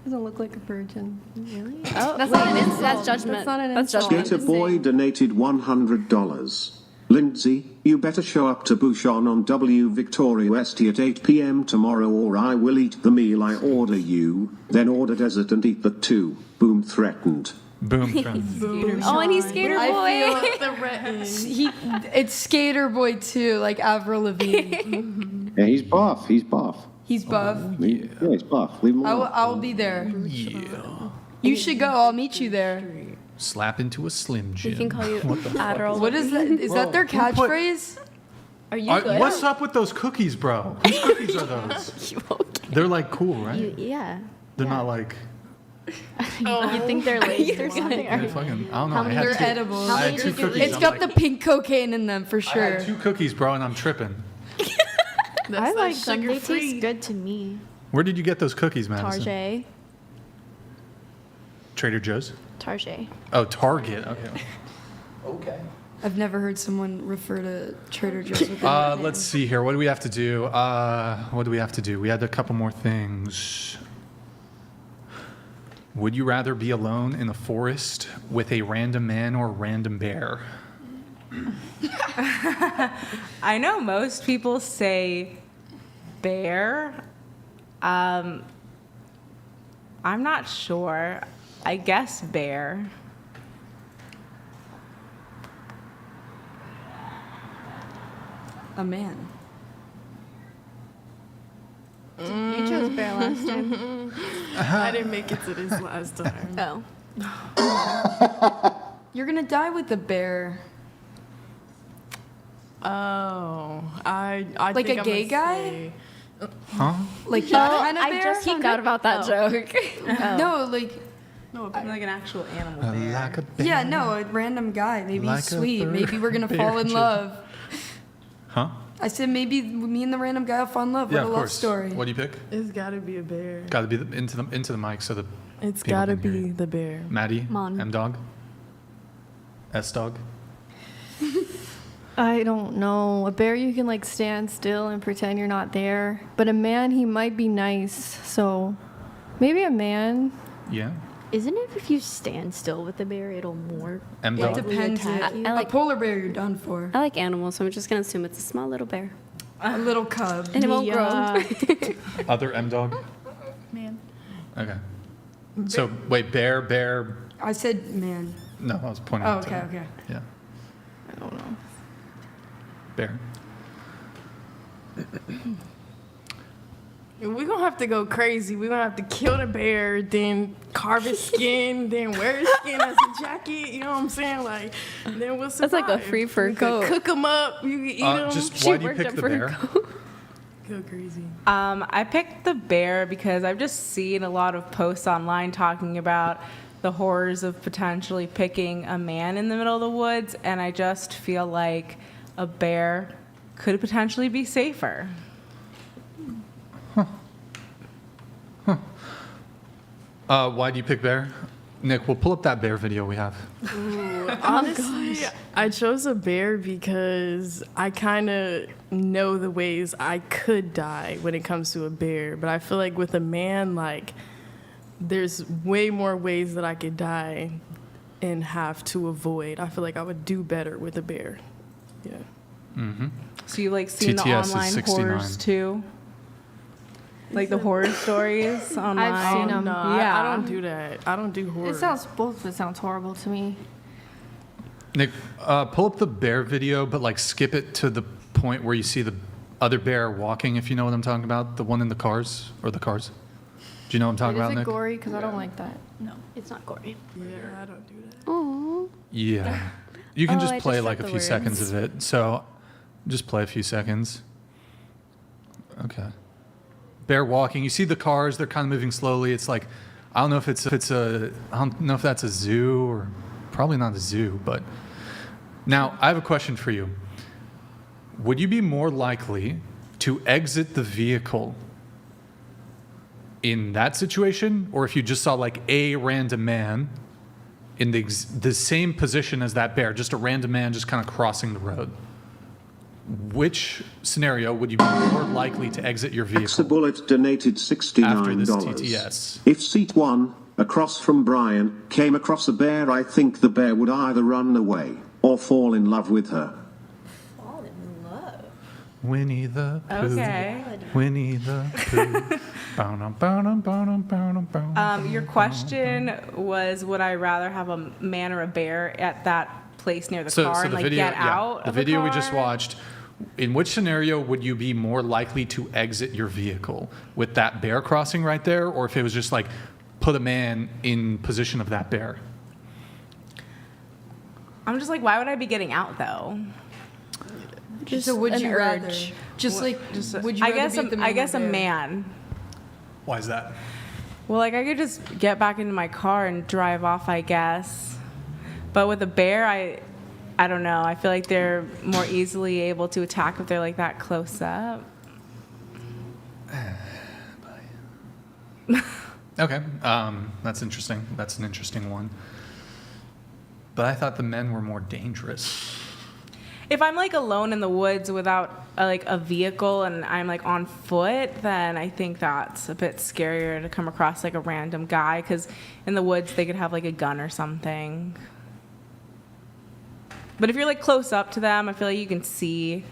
Doesn't look like a virgin. Really? Oh, That's wait, not an insult. that's That's judgment. That's not an That's insult. judgment. Skater Boy donated $100. Lindsay, you better show up to Bouchon on W Victoria St at 8 p.m. tomorrow or I will eat the meal I order you, then order dessert and eat that too. Boom threatened. boom. Oh, and he's Skater I Boy. It's Skater Boy too, like Avril Lavigne. Yeah, he's buff. He's buff. He's buff. Yeah, he's buff. Leave him alone. I will be there. Yeah. You should go. I'll meet you there. Slap into a Slim Jim. We can call you What the fuck? Adderall. What is that? Is that their catchphrase? Are you good? What's up with those cookies, bro? Whose cookies are those? They're like cool, right? Yeah. They're not like. You think they're laced or something? Yeah, fucking, I don't know. How I many had They're two, edible. I had two cookies. It's I'm got like, the pink cocaine in them for I sure. had 2 cookies, bro, and I'm tripping. I like them. They taste good to me. Where did you get those cookies, Madison? Target. Trader Joe's? Target. Oh, Target. Okay. Okay. I've never heard someone refer to Trader Joe's with that. Let's see here. What do we have to do? We had a couple more things. Would you rather be alone in the forest with a random man or a random bear? I know most people say bear. I'm not sure. I guess bear. A man. You chose bear last time. I didn't make it to this last time. Oh. You're gonna die with the bear. Oh, I Like think a I'm gay gonna guy? say- Huh? Like that kind of I bear? just found out about that joke. No, like No, like an actual animal I bear. like a bear. yeah, no, a random guy. Maybe Like he's a sweet. bird Maybe we're gonna bear fall in joke. love. Huh? I said maybe me and the random guy will fall in love Yeah, with a of love course. story. What do you pick? It's gotta be a bear. Got to be into the mic so the It's people gotta can hear be you. the bear. Maddie, Mon. M dog, S dog. I don't know. A bear, you can like stand still and pretend you're not there. But a man, he might be nice. So maybe a man. Yeah. Isn't it if you stand still with the bear, it'll more M It dog. depends. attack you? I like a polar bear. You're done for. I like animals, so I'm just gonna assume it's a small little bear. A little cub. And it won't Yeah. grow. Other M dog. Man. Okay. So wait, bear. I said man. No, I was pointing. Oh, to- okay, okay. Yeah. I don't know. Bear. We're gonna have to go crazy. We're gonna have to kill the bear, then carve his skin, then wear his skin as a jacket. You know what I'm saying? Like, then we'll survive. That's like a free fur coat. Cook them up. You can eat them. Just why do you pick the bear? Go crazy. I picked the bear because I've just seen a lot of posts online talking about the horrors of potentially picking a man in the middle of the woods, and I just feel like a bear could potentially be safer. Why do you pick bear? Nick, we'll pull up that bear video we have. Honestly, I chose a bear because I kind of know the ways I could die when it comes to a bear. But I feel like with a man, like, there's way more ways that I could die and have to avoid. I feel like I would do better with a bear. Yeah. Mm-hmm. So you like seen the TTS is online 69. horrors too? Like the horror stories online? I've seen them. No, Yeah. I don't do that. I don't do horror. Both of it sounds horrible to me. Nick, pull up the bear video, but like skip it to the point where you see the other bear walking, if you know what I'm talking about. The one in the cars, or the cars. Do you know what I'm talking about, Is it Nick? gory? Because I don't like that. No, it's not gory. Yeah, I don't do that. Oh. Yeah. You can Oh, I just play just like read a the few seconds words. of it. So just play a few seconds. Okay. Bear walking. You see the cars, they're kind of moving slowly. It's like, I don't know if I don't know if that's a zoo or probably not a zoo, but now I have a question for you. Would you be more likely to exit the vehicle in that situation, or if you just saw like a random man in the same position as that bear, just a random man just kind of crossing the road? Which scenario would you be more likely to exit your vehicle? Bullet donated $69. After this TTS. If seat 1, across from Brian, came across a bear, I think the bear would either run away or fall in love with her. Fall in love. Winnie the Pooh. Okay. Winnie the Pooh. Your question was, would I rather have a man or a bear at that place near the car and the like video, get out the of video the we car? just watched. In which scenario would you be more likely to exit your vehicle? With that bear crossing right there, or if it was just like put a man in position of that bear? I'm just like, why would I be getting out though? So would an you urge. rather? Just like, would you I rather guess be with the man I or guess a bear? man. Why is that? Well, like I could just get back into my car and drive off, I guess. But with a bear, I don't know. I feel like they're more easily able to attack if they're like that close up. Okay, that's interesting. That's an interesting one. But I thought the men were more dangerous. If I'm like alone in the woods without like a vehicle and I'm like on foot, then I think that's a bit scarier to come across like a random guy, because in the woods they could have like a gun or something. But if you're like close up to them, I feel like you can see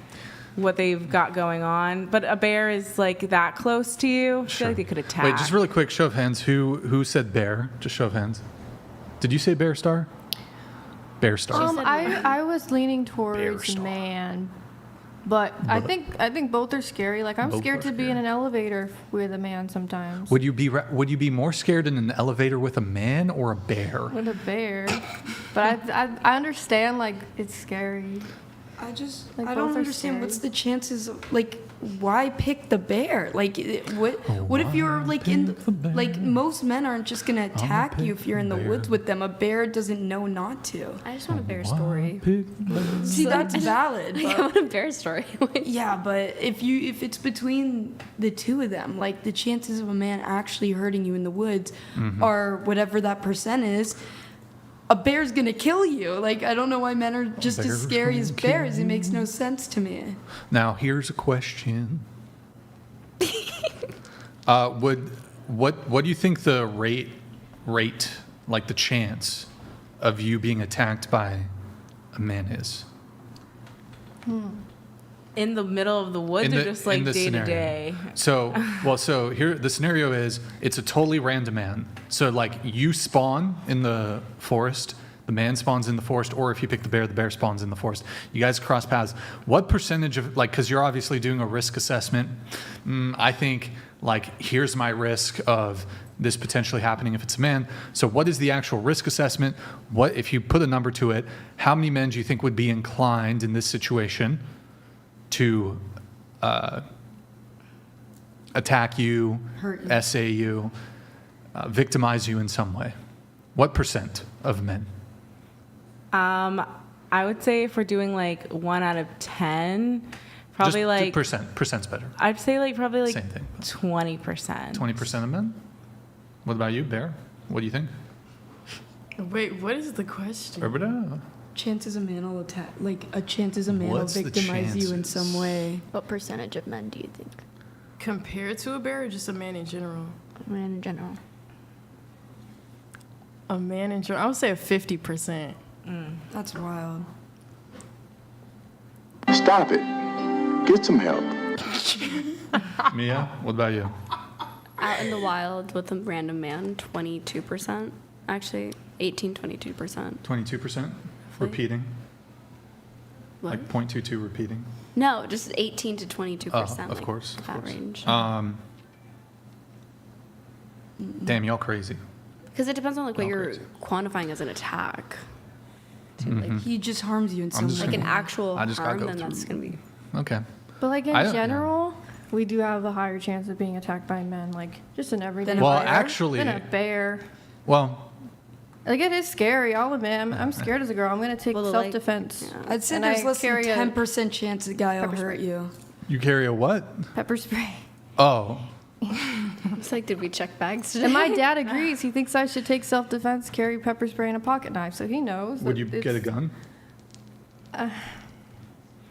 what they've got going on. But a bear is like that close to you. I feel like they could attack. Wait, just really quick, show of hands. Who said bear? Just show of hands. Did you say bear star? Bear star. I was leaning towards man, but I think both are scary. Like I'm Both scared are to be in an elevator with a man sometimes. Would you be more scared in an elevator with a man or a bear? With a bear, but I understand like it's scary. I just Like, I both don't are understand scary. what's the chances of, like why pick the bear? Like, what if you're like like most men aren't just gonna attack you if you're in the woods with them. A bear doesn't know not to. I just want a bear story. See, that's valid. I want a bear story. Yeah, but if it's between the two of them, like the chances of a man actually hurting you in the woods are whatever that percent is. A bear's gonna kill you. Like, I don't know why men are just as scary as bears. It makes no sense to me. Now, here's a question. What do you think the rate, like the chance of you being attacked by a man is? In the middle of the woods, or just like day to day? So here the scenario is it's a totally random man. So like you spawn in the forest, the man spawns in the forest, or if you pick the bear spawns in the forest. You guys cross paths. What percentage of, like, because you're obviously doing a risk assessment, I think, like, here's my risk of this potentially happening if it's a man. So what is the actual risk assessment? What, if you put a number to it, how many men do you think would be inclined in this situation to attack you, hurt you, essay you, victimize you in some way? What percent of men? I would say if we're doing like 1 out of 10, probably Just like percent's better. I'd say like probably like Same thing. 20%. 20% of men. What about you, Bear? What do you think? Wait, what is the question? Chances a man will attack, like a chances a man What's will the victimize you in chances? some way. What percentage of men do you think? Compared to a bear or just a man in general? A man in general. A man in general. I would say a 50%. That's wild. Stop it. Get some help. Mia, what about you? Out in the wild with a random man, 22%. Actually, 22%. 22% repeating? What? Like 0.22 repeating? No, just 18 to 22%. Of like course. Of that course. range. Damn, y'all crazy. Because it depends on like what you're quantifying as an attack. Too. Like, He just harms you in some way. like an actual I just gotta harm, go then through. that's gonna be. Okay. But like in I don't- general, we do have a higher chance of being attacked by men, like just in everyday Well, life. actually- than a bear. Well, Like it is scary. I'll admit, I'm scared as a girl. I'm gonna take Well, like, self-defense. I'd say And there's I less than carry a 10% chance a guy will hurt you. you carry a what? pepper spray. Oh. It's like, did we check bags today? And my dad agrees. He thinks I should take self-defense, carry pepper spray and a pocket knife, so he knows. Would that you get a gun?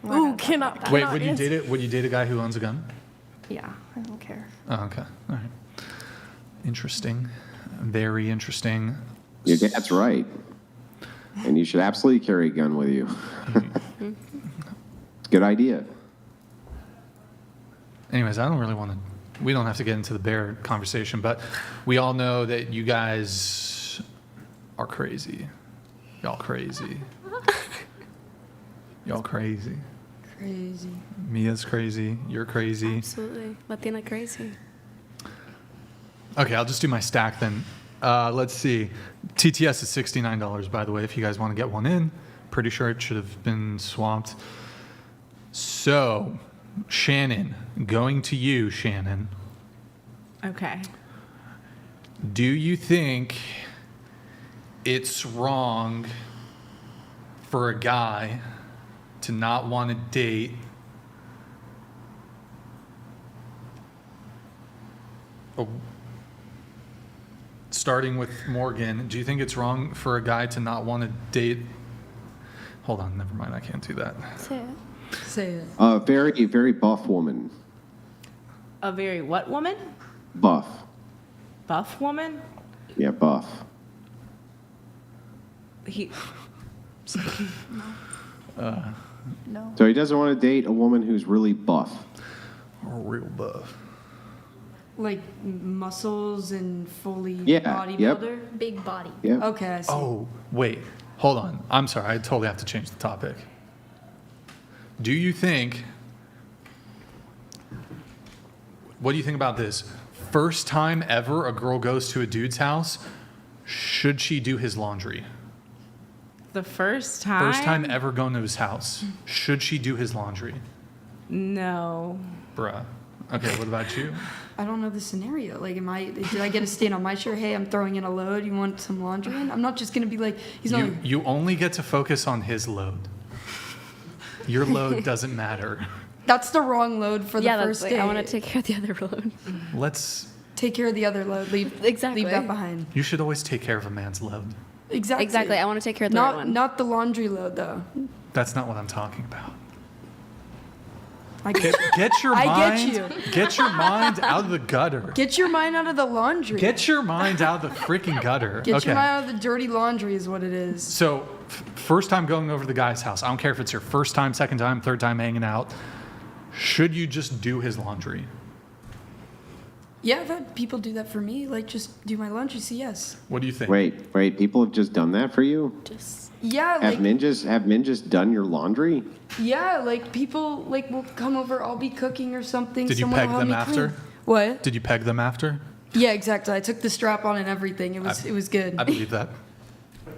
Ooh, cannot. Wait, would you date a guy who owns a gun? Yeah, I don't care. Oh, okay. All right. Interesting. Very interesting. Your dad's right. And you should absolutely carry a gun with you. Good idea. Anyways, I don't really want to. We don't have to get into the bear conversation, but we all know that you guys are crazy. Y'all crazy. Y'all crazy. Crazy. Mia's crazy. You're crazy. Absolutely. Latina crazy. Okay, I'll just do my stack then. Let's see. TTS is $69, by the way, if you guys want to get one in. Pretty sure it should have been swapped. So, Shannon, going to you, Shannon. Okay. Do you think it's wrong for a guy to not want to date starting with Morgan, do you think it's wrong for a guy to not want to date? Hold on, never mind. I can't do that. Say it. Say it. A very, very buff woman. A very what woman? Buff. Buff woman? Yeah, buff. He. No. So he doesn't want to date a woman who's really buff. Real buff. Like muscles and fully Yeah, yep. bodybuilder? Big body. Yeah. Okay, I see. Oh, wait. Hold on. I'm sorry. I totally have to change the topic. Do you think... What do you think about this? First time ever a girl goes to a dude's house, should she do his laundry? The first time? First time ever going to his house, should she do his laundry? No. Bruh. Okay, what about you? I don't know the scenario. Like, did I get a stain on my shirt? Hey, I'm throwing in a load. You want some laundry in? I'm not just gonna be like, he's not. You only get to focus on his load. Your load doesn't matter. That's the wrong load for the first like, date. I want to take care of the other load. Let's take care of the other load. Leave that behind. You should always take care of a man's load. Exactly. I want to take care of the right one. Not the laundry load though. That's not what I'm talking about. I get your I mind. get you. Get your mind out of the gutter. Get your mind out of the laundry. Get your mind out of the freaking gutter. Get okay. your mind out of the dirty laundry is what it is. So, first time going over to the guy's house. I don't care if it's your first time, second time, third time hanging out. Should you just do his laundry? Yeah, I've had people do that for me. Like, just do my laundry. So yes. What do you think? Wait. People have just done that for you? Yeah, Have men just done your laundry? Yeah, like people like will come over. I'll be cooking or something. Did you someone peg will help them me after? clean. What? Did you peg them after? Yeah, exactly. I took the strap on and everything. It was good. I believe that.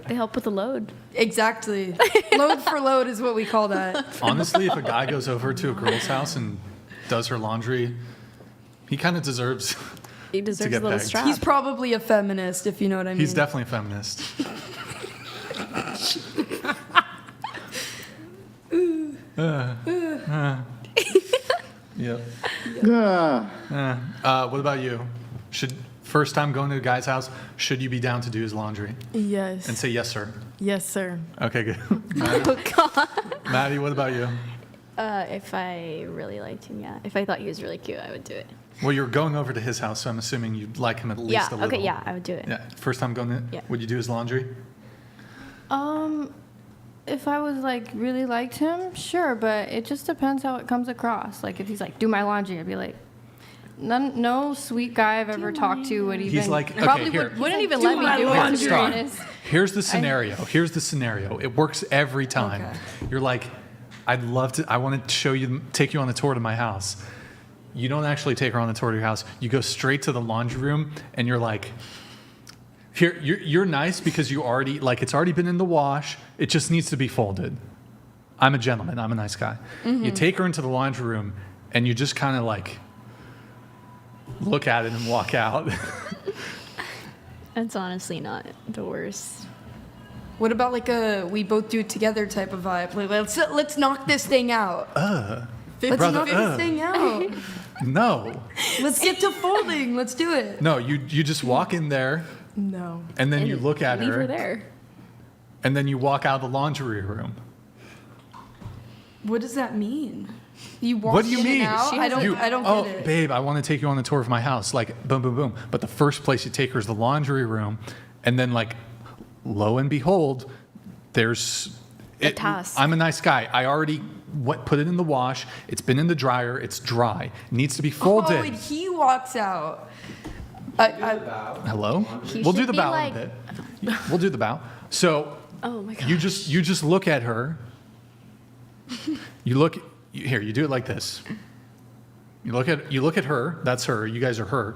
They help with the load. Exactly. Load for load is what we call that. Honestly, if a guy goes over to a girl's house and does her laundry, he kind of deserves. He deserves to get a little pegged. strap. He's probably a feminist, if you know what I mean. He's definitely a feminist. Yep. What about you? First time going to a guy's house, should you be down to do his laundry? Yes. And say yes, sir. Yes, sir. Okay, good. Oh, God. Maddie, what about you? If I really liked him, yeah. If I thought he was really cute, I would do it. Well, you're going over to his house, so I'm assuming you'd like him at least a little. Okay, yeah, I would do it. Yeah. First time going in, would you do his laundry? If I was like really liked him, sure, but it just depends how it comes across. Like if he's like, do my laundry, I'd be like, no sweet guy I've ever talked to would even. He's like, okay, probably here. wouldn't even let me do it, to be Stop. honest. Here's the scenario. It works every time. Okay. You're like, I want to take you on the tour to my house. You don't actually take her on the tour to your house. You go straight to the laundry room and you're like, here, you're nice because you already, like, it's already been in the wash. It just needs to be folded. I'm a gentleman. I'm a nice guy. Mm-hmm. You take her into the laundry room and you just kind of like look at it and walk out. That's honestly not the worst. What about like a we both do it together type of vibe? Like, let's knock this thing out. Let's knock this thing out. No. Let's get to folding. Let's do it. No, you just walk in there. No. And then you look at Leave her. her there. And then you walk out of the laundry room. What does that mean? You walk What do you in mean? and out? I don't get it. Babe, I want to take you on the tour of my house. Like, boom, boom, boom. But the first place you take her is the laundry room. And then, like, lo and behold, there's... A task. I'm a nice guy. I already put it in the wash. It's been in the dryer. It's dry. It needs to be folded. Oh, and he walks out. Hello? We'll do the bow in a bit. We'll do the bow. So Oh my gosh. you just look at her. You do it like this. You look at her. That's her. You guys are her.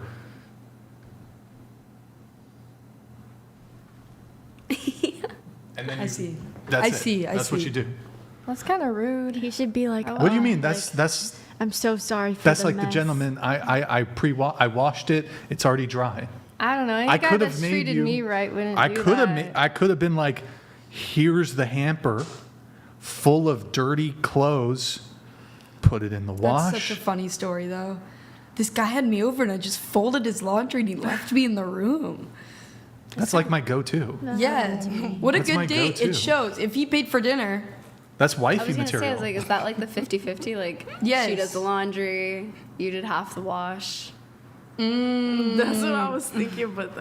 And then I see. That's I it. see. That's what you do. That's kind of rude. He should be like, What do you mean? That's I'm so sorry for that's the like mess. the gentleman. I washed it. It's already dry. I don't know. Any I guy could that's have made treated you. me right wouldn't I do could that. have. I could have been like, here's the hamper, full of dirty clothes. Put it in the wash. That's such a funny story, though. This guy had me over and I just folded his laundry and he left me in the room. That's like my go-to. Yeah. What a That's my good date. go-to. It shows. If he paid for dinner. That's I wifey was going to say, I material. was like, is that like the 50-50? Like, Yes. she does the laundry, you did half the wash. That's what I was thinking, but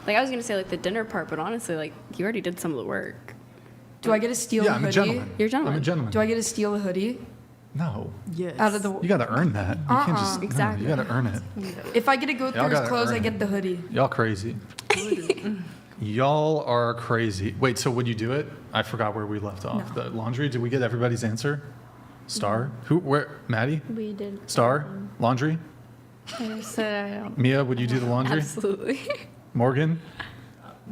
Like, I was going to say, like, the dinner part, but honestly, like, you already did some of the work. Do I get to steal Yeah, a I'm hoodie? a gentleman. You're a gentleman. I'm a gentleman. Do I get to steal a hoodie? No. yes. Out of the. You got to earn that. You can't just. Exactly. No, you got to earn it. If I get to go Y'all through his gotta clothes, earn I it. get the hoodie. Y'all crazy. Y'all are crazy. Wait, so would you do it? I forgot where we left off. No. The laundry. Did we get everybody's answer? Star. Who? Where? Maddie. We did. Star. Laundry. I said I don't. Mia, would you do the laundry? Absolutely. Morgan.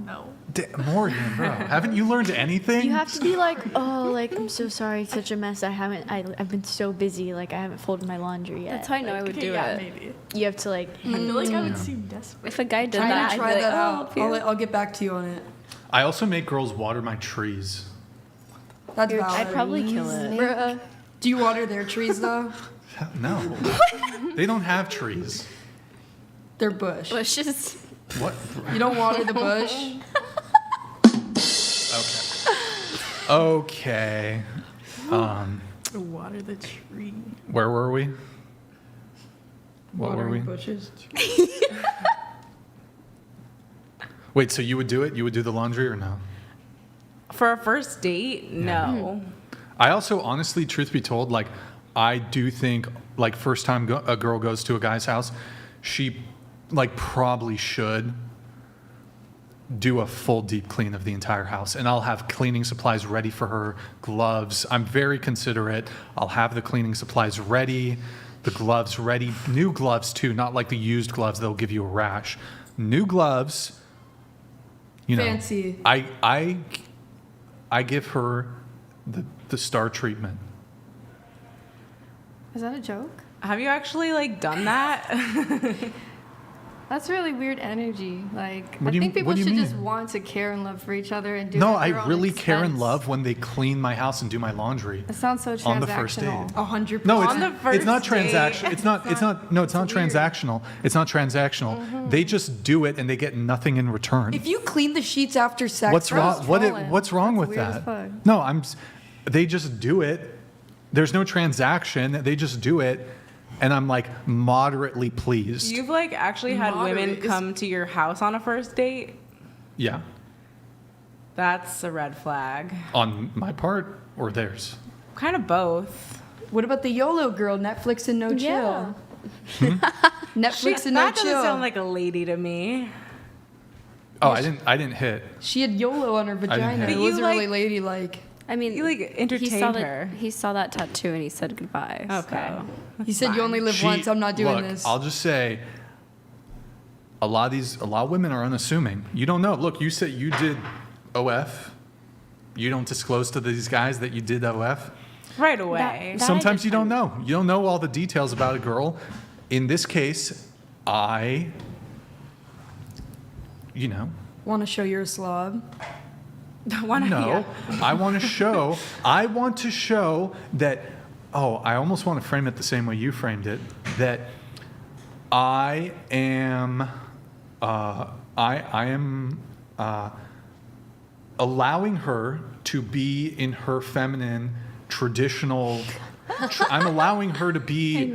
No. Morgan, bro, haven't you learned anything? You have to be like, oh, like, I'm so sorry, it's such a mess. I've been so busy, like, I haven't folded my laundry yet. That's how I know I would do it. Maybe. You have to, like, I feel like I would seem desperate. If a guy did I'm that, gonna I'd try be like, that oh, out. help you. I'll get back to you on it. I also make girls water my trees. That's valid. I'd probably kill it. Bruh. Do you water their trees though? No. They don't have trees. They're bush. Bushes. What? You don't water the bush? Okay. Water the tree. Where were we? What were we? Watering bushes. Wait, so you would do it? You would do the laundry or no? For a first date, no. I also, honestly, truth be told, like, I do think, like, first time a girl goes to a guy's house, she, like, probably should do a full deep clean of the entire house. And I'll have cleaning supplies ready for her, gloves. I'm very considerate. I'll have the cleaning supplies ready, the gloves ready. New gloves, too, not like the used gloves that'll give you a rash. New gloves, you know. Fancy. I give her the star treatment. Is that a joke? Have you actually like done that? That's really weird energy. Like, What I do you- think people what do you should just mean? want to care and love for each other and do No, it at their I own really care and expense. love when they clean my house and do my laundry. It sounds so transactional. On the first date. 100%. No, On the first it's not date. transactional. It's not transactional. It's not transactional. Mm-hmm. They just do it and they get nothing in return. If you clean the sheets after sex, What's wrong? trolling. What's wrong with weird as that? fuck. No, they just do it. There's no transaction. They just do it, and I'm like moderately pleased. You've like actually had women Moderate is- come to your house on a first date? Yeah, That's a red flag. on my part or theirs. Kind of both. What about the YOLO girl, Netflix and no Yeah. chill? Netflix and no That doesn't chill. sound like a lady to me. Oh, I didn't hit. She had YOLO on her vagina. hit. It But wasn't you, really like- ladylike. I mean, You like he saw entertained that. her. He saw that tattoo and he said goodbye. Okay. so. He said, "You only live once. I'm not doing look, this." I'll just say, a lot of women are unassuming. You don't know. Look, you said you did OF. You don't disclose to these guys that you did OF. Right away. That Sometimes I you don't know. You don't know all the details about a girl. In this case, I, Want to show you're a slob? no. I want to show that, I almost want to frame it the same way you framed it, that I am allowing her to be in her feminine, traditional. I'm allowing her to be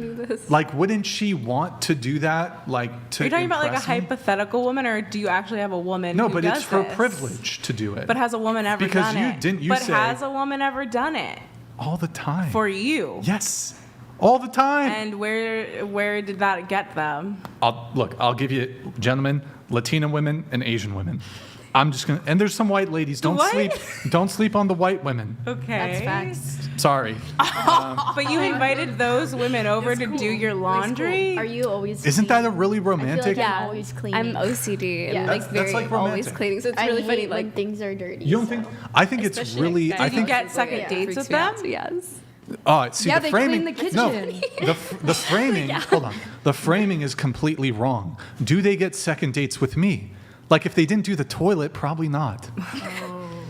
like. Wouldn't she want to do that? Like to. Are you talking about like a impress me? hypothetical woman, or do you actually have a woman? No, who but does it's her this? privilege to do it. But has a woman ever Because done you it? didn't- you But say- has a woman ever done it all the time. for you? Yes, all the time. And where did that get them? I'll give you, gentlemen, Latina women and Asian women. I'm just gonna, and there's some white ladies. Don't What? sleep on the white women. Okay. That's facts. Sorry. But you invited those women over to do your laundry? Are you always? Isn't that a really I feel romantic? like I'm always cleaning. I'm OCD and Yeah. like That's very like always romantic. cleaning. So it's I really hate funny. when Like things are dirty. You don't think? I think it's especially, really. like, I Did you think. get second Yeah, dates freaks with me them? out, yes. See, Yeah, the they framing. clean the No, kitchen. the framing. Hold on. The framing is completely wrong. Do they get second dates with me? Like if they didn't do the toilet, probably not.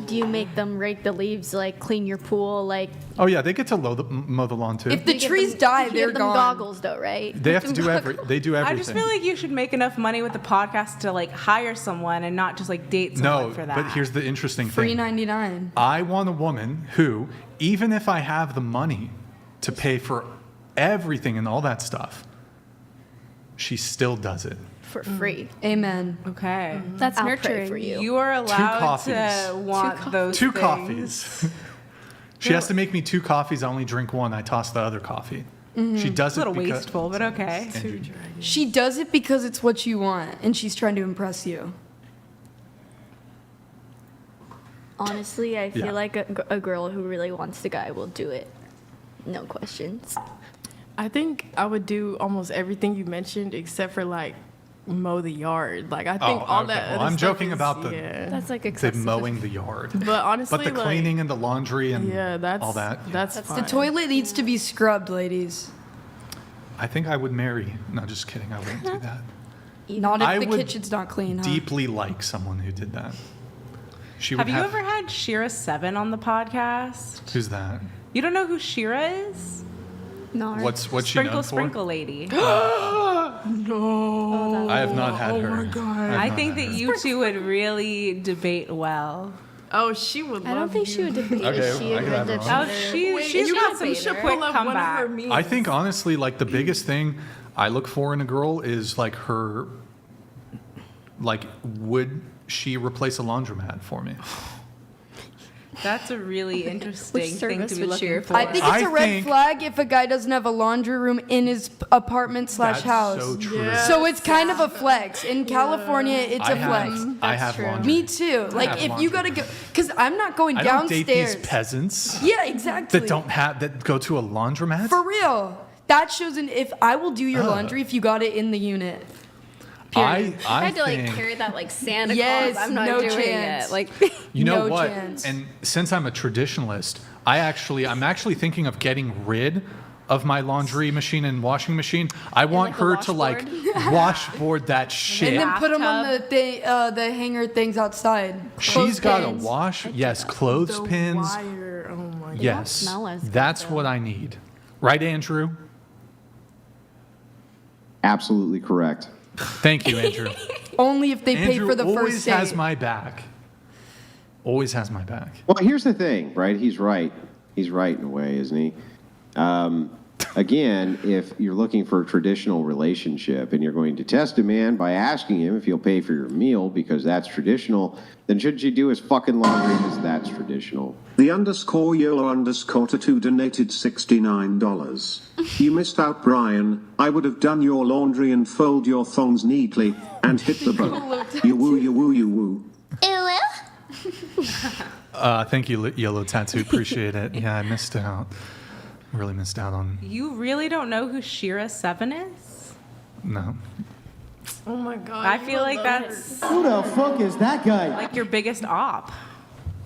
Do you make them rake the leaves, like clean your pool, like? Oh yeah, they get to mow the lawn too. If the You give trees them- die, you they're give them gone. goggles, though, right? They have to do They do everything. I just feel like you should make enough money with the podcast to like hire someone and not just like date someone No, for that. but here's the interesting Free thing. $99. I want a woman who, even if I have the money to pay for everything and all that stuff, she still does it. For free. Amen. Okay. That's I'll pray nurturing for you. You are allowed coffees. to want those Two things. coffees. She has to make me 2 coffees. I only drink 1. I toss the other coffee. She does It's a it little because wasteful, but okay. She does it because it's what you want, and she's trying to impress you. Honestly, I feel Yeah. like a girl who really wants the guy will do it. No questions. I think I would do almost everything you mentioned except for like mow the yard. Like I think all okay. that. Well, other I'm stuff joking is, about the That's like the excessive. mowing the yard. But honestly, But the like, cleaning and the laundry and that's all that. That's The fine. toilet needs to be scrubbed, ladies. I think I would marry. No, just kidding. I wouldn't do that. Not if I the would kitchen's not clean, huh? Deeply like someone who did that. She would Have you ever had Shira7 on the podcast? Who's that? You don't know who Shira is? No. What's she Sprinkle known for? Sprinkle Lady. No. I have not had Oh her. my God. I think that you two would really debate well. Oh, she would. I don't think she would debate. Okay, Is she I a can have good her on. debater? She's got some quick comeback. I think honestly, like the biggest thing I look for in a girl is like her. Like, would she replace a laundromat for me? That's a really interesting thing service to be would looking Shira for. I think it's a red flag if a guy doesn't have a laundry room in his apartment / That's house. so true. Yeah. So it's kind of a flex. In California, it's a flex. I have laundry. Me too. I Like have if laundry. you gotta go, because I'm not going I don't downstairs. date these peasants. Yeah, exactly. that go to a laundromat. For real. That shows if I will do your laundry if you got it in the unit. I had to think, like carry that like Santa Yes, Claus. I'm not no doing chance. it. Like you know no what? chance. And since I'm a traditionalist, I'm actually thinking of getting rid of my laundry machine and washing machine. I want her to like washboard that shit. And then put them on the hanger things outside. She's got a Clothespins. wash. Yes, clothespins. Wire. Oh my God. Yes, smell as good, that's what I need. Right, Andrew? Absolutely correct. Thank you, Andrew. Only if they pay Andrew for the always first date. has my back. Always has my back. Well, here's the thing, right? He's right. He's right in a way, isn't he? Again, if you're looking for a traditional relationship and you're going to test a man by asking him if he'll pay for your meal because that's traditional, then should you do his fucking laundry because that's traditional? The _YOLO_tattoo donated $69. You missed out, Brian. I would have done your laundry and fold your thongs neatly and hit the bow. You woo, you woo, you woo. Thank you, Yellow Tattoo. Appreciate it. Yeah, I missed out. Really missed out on. You really don't know who Shira7 is? No. Oh my God. I feel like that's Who the fuck is that guy? like your biggest op.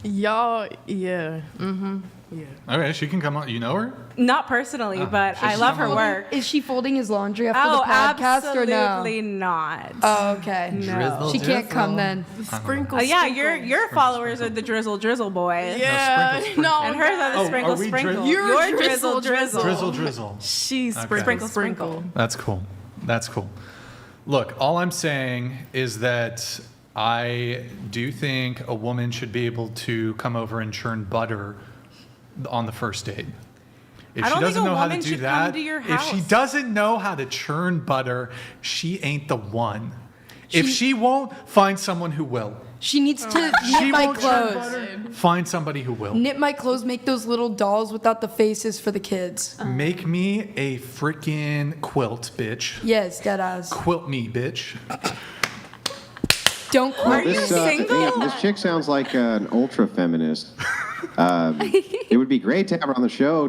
Y'all, yeah. Mm-hmm. Yeah. Okay, she can come on. You know her? Not personally, but I love her work. Is she folding his laundry after Oh, the podcast or no? absolutely not. Oh, okay. No. She can't come then. Sprinkle. Yeah, your followers are the drizzle boys. Yeah. No. And hers are the Oh, sprinkle are we sprinkle. You're Your drizzle drizzle. Drizzle. She's Okay. sprinkle. Sprinkle. That's cool. That's cool. Look, all I'm saying is that I do think a woman should be able to come over and churn butter on the first date. If I don't she doesn't think a know how to woman do should that, come to your if she house. doesn't know how to churn butter, she ain't the one. If she won't, find someone who will. She needs to She knit my won't churn clothes. butter, find somebody who will. Knit my clothes, make those little dolls without the faces for the kids. Make me a freaking quilt, bitch. Yes, deadass. Quilt me, bitch. Don't quit. This chick sounds like an ultra feminist. It would be great to have her on the show.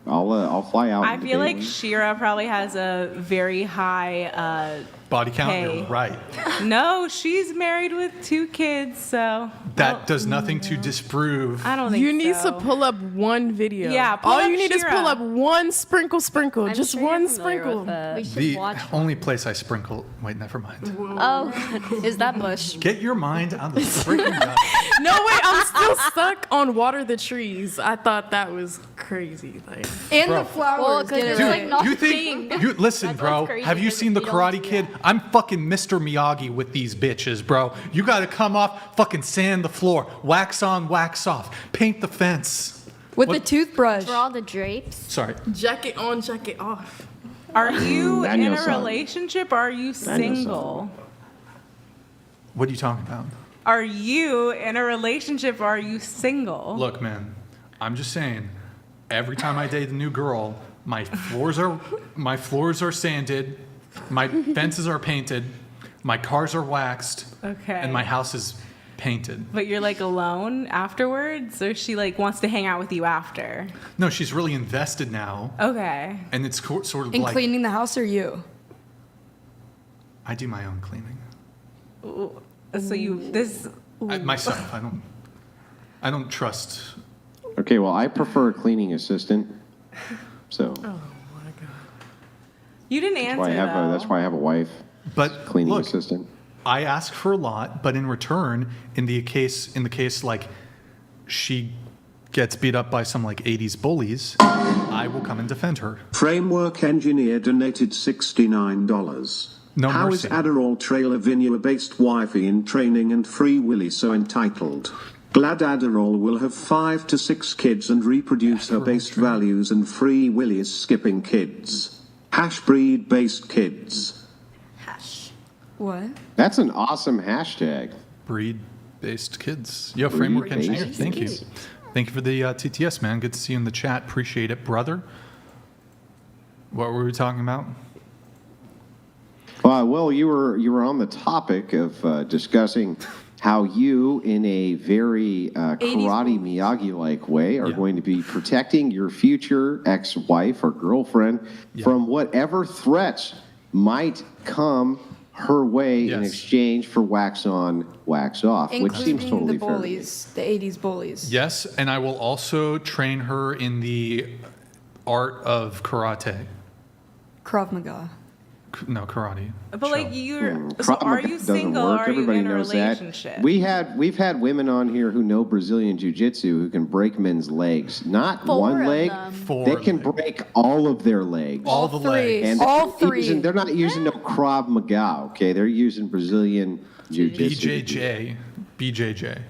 I'll fly out. I feel like Shira probably has a very high Body count, pay. you're right. No, she's married with 2 kids, so That does nothing to disprove. I don't think You need so. to pull up one video. Yeah, pull all up you need is Shira. pull up one sprinkle, I'm just sure one you're familiar sprinkle. with it. We should The watch. only place I sprinkle. Wait, never mind. Oh, is that bush? Get your mind out of the freaking gut. No, wait, I'm still stuck on water the trees. I thought that was crazy. Like, And Bro. the flowers. Well, 'cause get it it's right. like not You a think? thing. You listen, That's bro. what's crazy, Have you because seen the you don't Karate do Kid? that. I'm fucking Mr. Miyagi with these bitches, bro. You got to come off, fucking sand the floor, wax on, wax off, paint the fence. With What- the toothbrush. Draw the drapes. Sorry. jacket on, jacket off. Are you in a Daniel-san. relationship or are you single? What are you talking about? Are you in a relationship or are you single? Look, man. I'm just saying. Every time I date a new girl, my floors are sanded, my fences are painted, my cars are waxed, Okay. and my house is painted. But you're like alone afterwards, or she like wants to hang out with you after? No, she's really invested now, Okay. and it's sort of And like cleaning the house or you? I do my own cleaning. Ooh. So Myself. I don't trust. Okay, well, I prefer a cleaning assistant. So you didn't answer that's why I have a wife. But cleaning assistant. I ask for a lot, but in return, in the case like she gets beat up by some like 80s bullies, I will come and defend her. Framework engineer donated $69. No How mercy. is Adderall Lavine-based wifey in training and Free Willy so entitled? Glad Adderall will have 5 to 6 kids and reproduce her based values, and Free Willy is skipping kids. Breed based kids. What? That's an awesome hashtag. Breed-based kids. Yo, framework engineer. Thank you. Thank you for the TTS, man. Good to see you in the chat. Appreciate it, brother. What were we talking about? Well, you were on the topic of discussing how you, in a very karate Miyagi-like way, are going to be protecting your future ex-wife or girlfriend from whatever threats might come her way in exchange for wax on, wax off, which seems totally the bullies, the 80s bullies. Yes, and I will also train her in the art of karate. Krav Maga. No, karate. But like so are you single or are you in a relationship? We've had women on here who know Brazilian Jiu-Jitsu who can break men's legs. Not one leg. They can break all of their legs. All the legs. And all three. They're not using no Krav Maga, okay? They're using Brazilian Jiu-Jitsu. BJJ.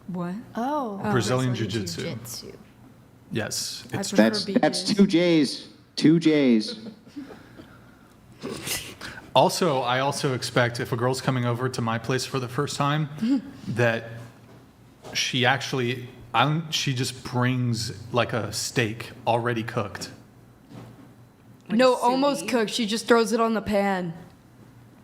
What? Oh. Brazilian Jiu-Jitsu. Yes. That's 2 J's. 2 J's. Also, I also expect if a girl's coming over to my place for the first time, that she just brings like a steak already cooked. No, almost cooked. She just throws it on the pan.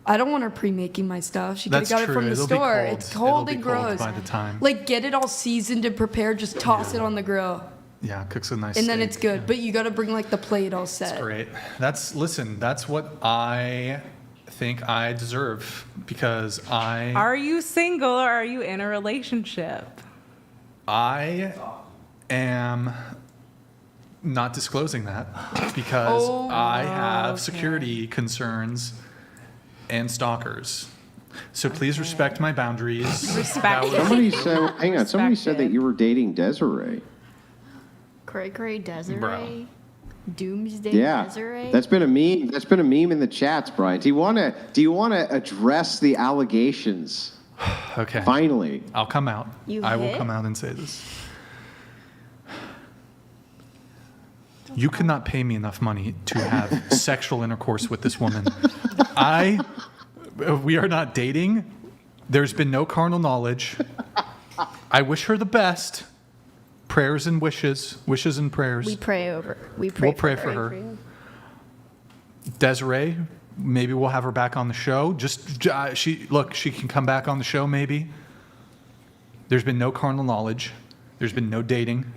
I don't want her pre-making my stuff. She could have got it from the store. It's cold and gross. By the time. Like, get it all seasoned and prepared. Just toss it on the grill. Yeah, cooks a nice and steak. then it's good. But you got to bring like the plate all set. That's great. That's what I think I deserve because I. Are you single or are you in a relationship? I am not disclosing that because I have security concerns and stalkers. So please respect my boundaries. Respect. Somebody said, hang on. Somebody said that you were dating Desiree. Cray Desiree. Doomsday Desiree. That's been a meme. That's been a meme in the chats, Brian. Do you want to address the allegations? Okay. Finally, I'll come out. I will come out and say this. You could not pay me enough money to have sexual intercourse with this woman. We are not dating. There's been no carnal knowledge. I wish her the best. Prayers and wishes and prayers. We'll pray for her. Desiree, maybe we'll have her back on the show. She can come back on the show maybe. There's been no carnal knowledge. There's been no dating.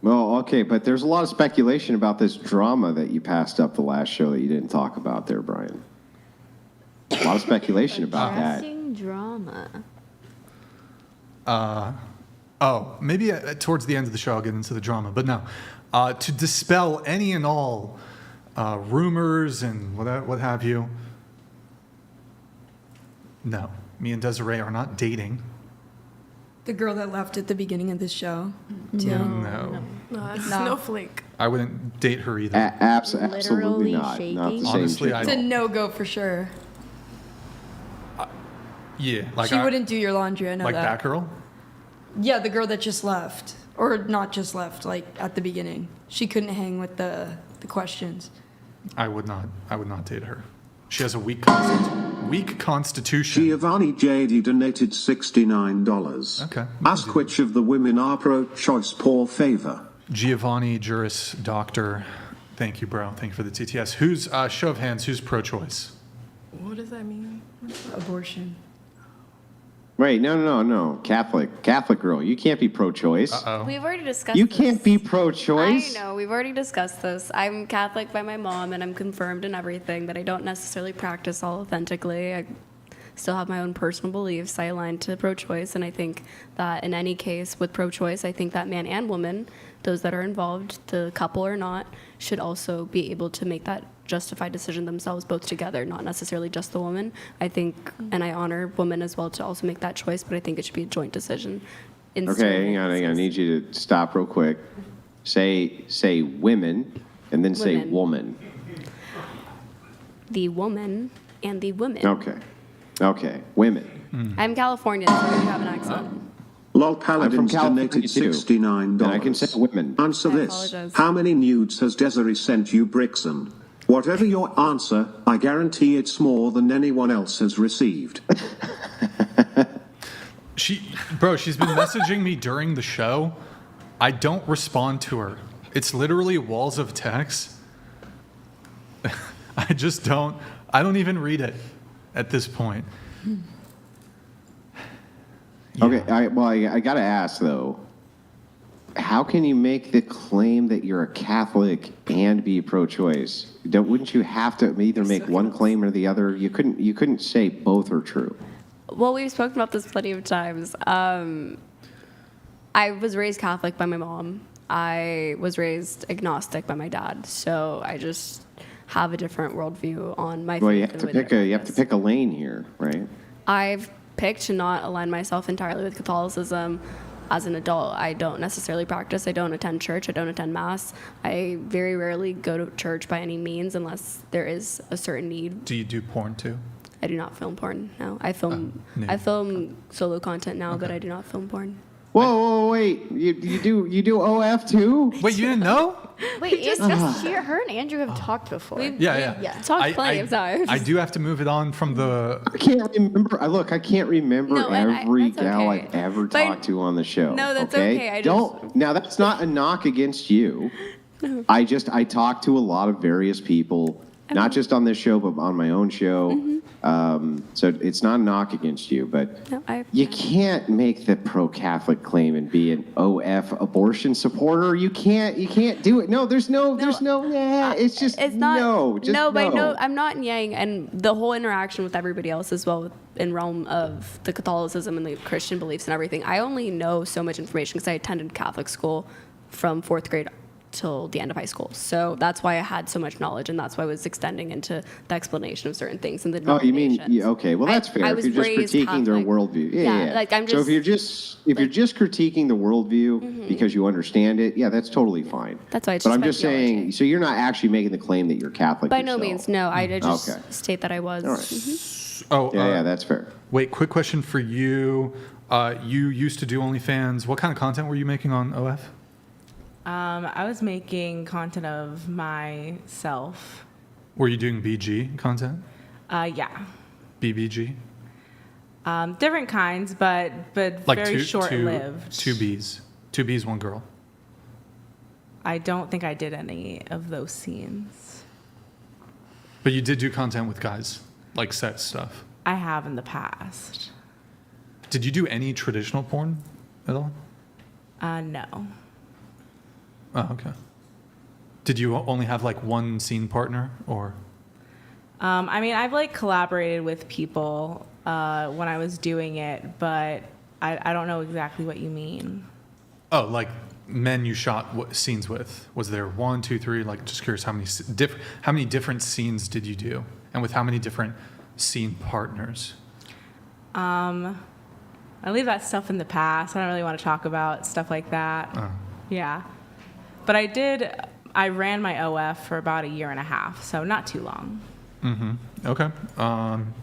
Well, okay, but there's a lot of speculation about this drama that you passed up the last show that you didn't talk about there, Brian. A lot of speculation about that. Drama. Maybe towards the end of the show I'll get into the drama, but no. To dispel any and all rumors and what have you, no. Me and Desiree are not dating. The girl that left at the beginning of this show, too. No. Snowflake. I wouldn't date her either. Absolutely not. Not the same. Honestly, It's a no-go for sure. Yeah, she wouldn't do your laundry. I know like that. that girl. Yeah, the girl that just left, or not just left, like at the beginning. She couldn't hang with the questions. I would not date her. She has a weak constitution. Giovanni JD donated $69. Okay. Ask which of the women are pro-choice, poor favor. Giovanni Juris Doctor. Thank you, bro. Thank you for the TTS. Who's show of hands? Who's pro-choice? What does that mean? Abortion. Wait, no. Catholic girl. You can't be pro-choice. We've already discussed You this. can't be pro-choice. I know, we've already discussed this. I'm Catholic by my mom, and I'm confirmed in everything, but I don't necessarily practice all authentically. I still have my own personal beliefs. I align to pro-choice, and I think that in any case with pro-choice, I think that man and woman, those that are involved, the couple or not, should also be able to make that justified decision themselves, both together, not necessarily just the woman. I think, and I honor women as well to also make that choice, but I think it should be a joint decision. Okay, hang on. I need you to stop real quick. Say women, and then say woman. The woman and the women. Okay, women. I'm Californian, so you have an accent. Lol Paladins California donated too. $69. And I can say women. Answer I this. apologize. How many nudes has Desiree sent you, Brixan? Whatever your answer, I guarantee it's more than anyone else has received. She's been messaging me during the show. I don't respond to her. It's literally walls of text. I don't even read it at this point. Yeah. Okay, I got to ask, though. How can you make the claim that you're a Catholic and be pro-choice? Wouldn't you have to either make one claim or the other? You couldn't say both are true. Well, we've spoken about this plenty of times. I was raised Catholic by my mom. I was raised agnostic by my dad. So I just have a different worldview on my faith. Well, you have to pick a lane here, right? I've picked to not align myself entirely with Catholicism. As an adult, I don't necessarily practice. I don't attend church. I don't attend mass. I very rarely go to church by any means unless there is a certain need. Do you do porn too? I do not film porn. No, I film solo content now, but I do not film porn. Whoa, wait! You do OF too? Wait, you didn't know? Wait, her and Andrew have talked before. Yeah. Talked plenty of times. I do have to move it on from the. I can't remember. I can't remember every gal okay. I've ever talked to on the show. No, that's okay. Now that's not a knock against you. No. I talk to a lot of various people, not just on this show, but on my own show. Mm-hmm. So it's not a knock against you, but you can't make the pro-Catholic claim and be an OF abortion supporter. You can't do it. No, it's just no. I'm not yang, and the whole interaction with everybody else as well in realm of the Catholicism and the Christian beliefs and everything. I only know so much information because I attended Catholic school from 4th grade till the end of high school. So that's why I had so much knowledge, and that's why I was extending into the explanation of certain things and the denominations. Oh, you mean, okay, well, that's fair. If you're just critiquing their worldview. Yeah. Like I'm just, so if you're just critiquing the worldview because you understand it, yeah, that's totally fine. That's why it's But just I'm just saying, so you're not actually making the claim that you're Catholic by yourself. no means, no. I just state that I was. All right. Yeah, that's fair. Wait, quick question for you. You used to do OnlyFans. What kind of content were you making on OF? I was making content of myself. Were you doing BG content? Yeah. BBG? Different kinds, but like very short-lived. Two Bs, one girl. I don't think I did any of those scenes. But you did do content with guys, like sex stuff. I have in the past. Did you do any traditional porn at all? No. Oh, okay. Did you only have like one scene partner, or? I mean, I've collaborated with people when I was doing it, but I don't know exactly what you mean. Oh, like men you shot scenes with? Was there 1, 2, 3? Like, just curious, how many different scenes did you do, and with how many different scene partners? I leave that stuff in the past. I don't really want to talk about stuff like that. Yeah. But I ran my OF for about 1.5 years, so not too long. Mm-hmm. Okay. I'm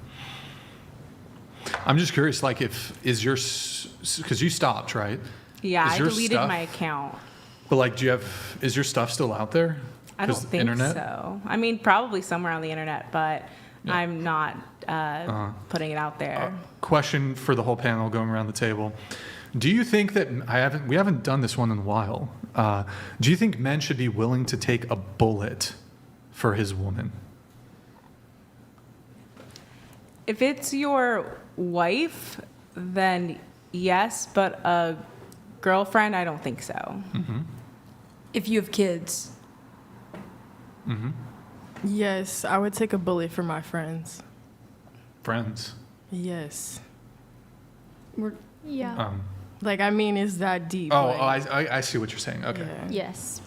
just curious, because you stopped, right? Yeah, I deleted my account. But is your stuff still out there? I don't think so. I mean, probably somewhere on the internet, but I'm not putting it out there. Question for the whole panel going around the table. Do you think that we haven't done this one in a while? Do you think men should be willing to take a bullet for his woman? If it's your wife, then yes, but a girlfriend, I don't think so. Mm-hmm. If you have kids. Mm-hmm. Yes, I would take a bullet for my friends. Friends. Yes. Yeah. Like, I mean, it's that deep. I see what you're saying. Okay. Yeah. Yes.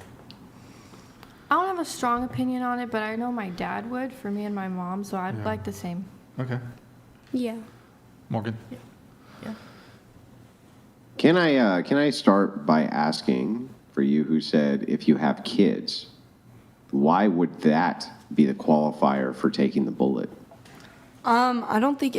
I don't have a strong opinion on it, but I know my dad would for me and my mom, so I'd like the same. Okay. Yeah. Morgan. Yeah. Can I start by asking for you who said if you have kids, why would that be the qualifier for taking the bullet? I don't think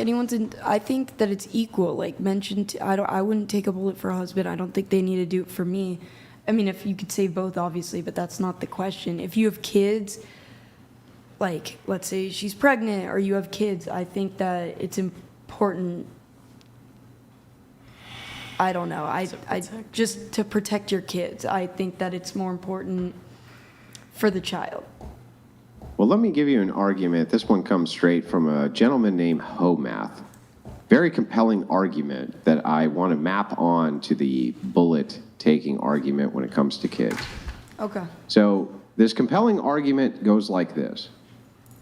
I think that it's equal. Like mentioned, I wouldn't take a bullet for a husband. I don't think they need to do it for me. I mean, if you could save both, obviously, but that's not the question. If you have kids, like, let's say she's pregnant or you have kids, I think that it's important. I don't know. I just to protect your kids. I think that it's more important for the child. Well, let me give you an argument. This one comes straight from a gentleman named Homath. Very compelling argument that I want to map on to the bullet-taking argument when it comes to kids. Okay. So this compelling argument goes like this.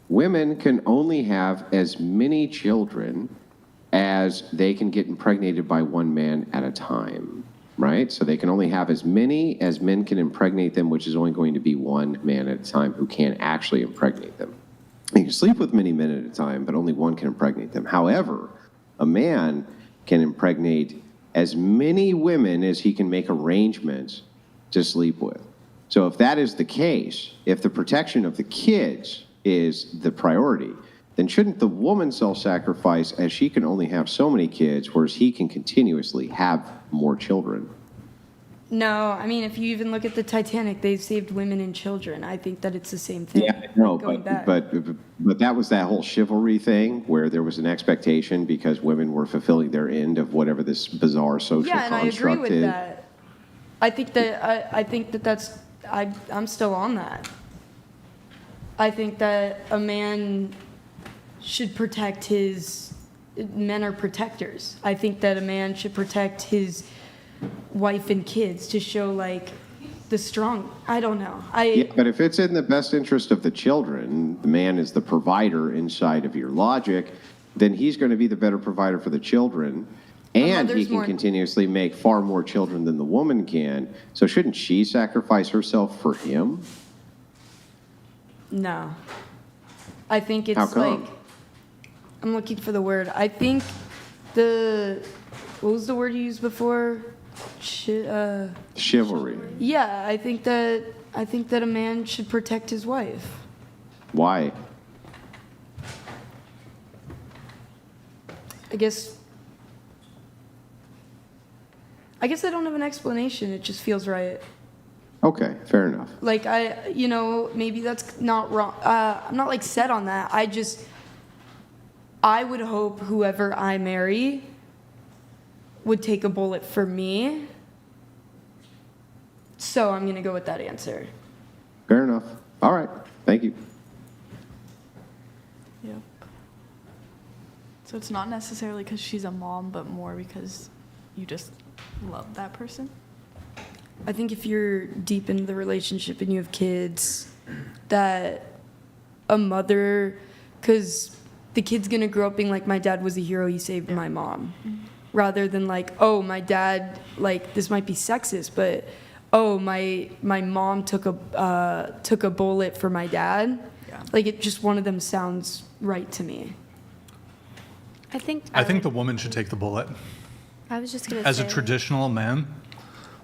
Women can only have as many children as they can get impregnated by one man at a time, right? So they can only have as many as men can impregnate them, which is only going to be one man at a time who can actually impregnate them. You can sleep with many men at a time, but only one can impregnate them. However, a man can impregnate as many women as he can make arrangements to sleep with. So if that is the case, if the protection of the kids is the priority, then shouldn't the woman self-sacrifice as she can only have so many kids, whereas he can continuously have more children? No, I mean, if you even look at the Titanic, they saved women and children. I think that it's the same thing. Yeah, I know, going back. but that was that whole chivalry thing where there was an expectation because women were fulfilling their end of whatever this bizarre social construct is. Yeah, and I agree with that. I think that I'm still on that. I think that a man should protect men are protectors. I think that a man should protect his wife and kids to show like the strong. I don't know. Yeah, but if it's in the best interest of the children, the man is the provider inside of your logic, then he's going to be the better provider for the children. And he can continuously make far more children than the woman can. So shouldn't she sacrifice herself for him? No. I think it's How come? like, I'm looking for the word. I think what was the word you used before? Chivalry. Yeah, I think that a man should protect his wife. Why? I guess I don't have an explanation. It just feels right. Okay, fair enough. Like maybe that's not wrong. I'm not like set on that. I would hope whoever I marry would take a bullet for me. So I'm going to go with that answer. Fair enough. All right. Thank you. Yep. So it's not necessarily because she's a mom, but more because you just love that person? I think if you're deep into the relationship and you have kids, that a mother, because the kid's going to grow up being like, my dad was a hero, he saved my mom. Rather than like, oh, my dad, like, this might be sexist, but, oh, my mom took a bullet for my dad. Yeah. Like, it just, one of them sounds right to me. I think the woman should take the bullet. I was just going to say. As a traditional man,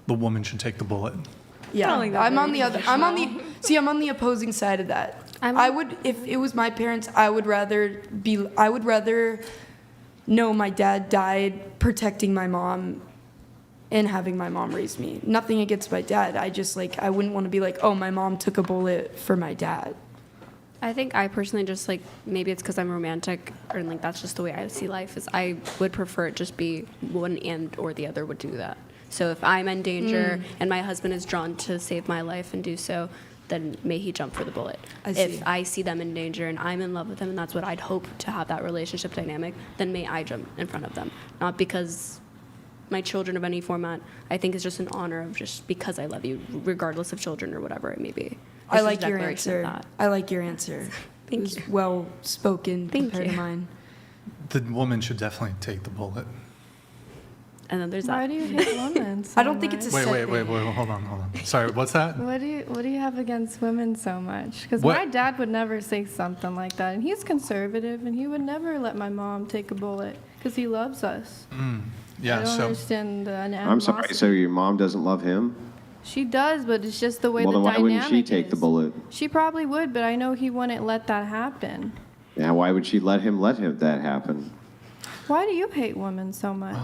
the woman should take the bullet. Yeah, I'm on the opposing side of that. I would, if it was my parents, I would rather know my dad died protecting my mom and having my mom raise me. Nothing against my dad. I wouldn't want to be like, oh, my mom took a bullet for my dad. I think I personally just like, maybe it's because I'm romantic or like that's just the way I see life, is I would prefer it just be one and or the other would do that. So if I'm in danger and my husband is drawn to save my life and do so, then may he jump for the bullet. I see. If I see them in danger and I'm in love with them and that's what I'd hope to have that relationship dynamic, then may I jump in front of them. Not because my children of any format, I think it's just an honor of just because I love you, regardless of children or whatever it may be. I like your answer. I like your answer. Thank you. Well spoken compared to mine. The woman should definitely take the bullet. And then there's Why that. do you hate women so I don't think it's a Wait, set wait, thing. hold on. Sorry, what's that? What do you have against women so much? Because What- my dad would never say something like that, and he's conservative, and he would never let my mom take a bullet because he loves us. Yeah, I don't so understand the I'm sorry, so your mom doesn't love him? She does, but it's just the way Well, the then why dynamic wouldn't she take the is. bullet? She probably would, but I know he wouldn't let that happen. Yeah, why would she let him that happen? Why do you hate women so much?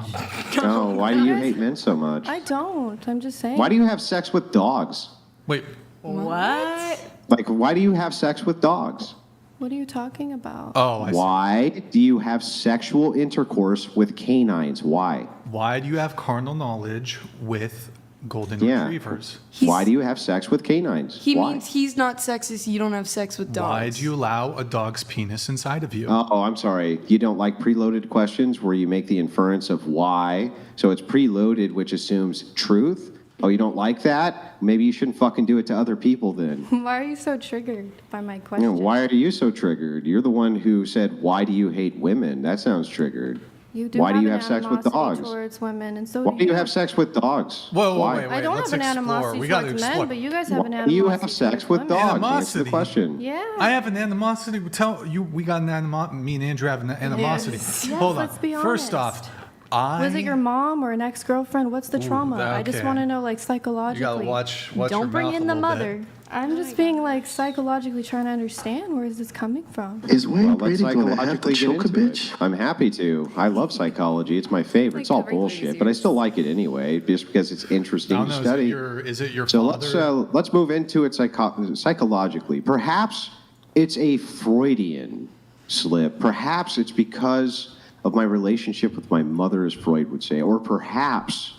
No, why do you hate men so much? I don't. I'm just saying. Why do you have sex with dogs? Wait. What? Like, why do you have sex with dogs? What are you talking about? Oh, I see. Why do you have sexual intercourse with canines? Why? Why do you have carnal knowledge with golden retrievers? Why do you have sex with canines? He Why? means he's not sexist. You don't have sex with dogs. Why do you allow a dog's penis inside of you? Oh, I'm sorry. You don't like preloaded questions where you make the inference of why. So it's preloaded, which assumes truth. Oh, you don't like that? Maybe you shouldn't fucking do it to other people then. Why are you so triggered by my You question? know, why are you so triggered? You're the one who said, "Why do you hate women?" That sounds triggered. You do Why do have you an have sex with animosity dogs? towards women, and so Why do you have sex with dogs? Whoa, Why? wait, I don't let's have an explore. animosity We gotta towards explore. men, but you guys have an Why animosity do you have sex with towards dogs? women. Answer the question. Yeah. I have an animosity. Tell you, we got an animosity. Me and Andrew have an animosity. Yes, Hold on. let's be First honest. off, Was it your mom or an ex-girlfriend? What's the trauma? I just okay. want to know, like, You psychologically. gotta watch your Don't bring mouth in a the little mother. bit. I'm just being, like, psychologically trying to understand where is this coming from. Is Wayne Well, Brady let's gonna have to psychologically choke get a into it. bitch? I'm happy to. I love psychology. It's my favorite. It's all bullshit, but I still like it anyway, just because it's interesting I don't to know, study. is it your So father? let's move into it psychologically. Perhaps it's a Freudian slip. Perhaps it's because of my relationship with my mother, as Freud would say, or perhaps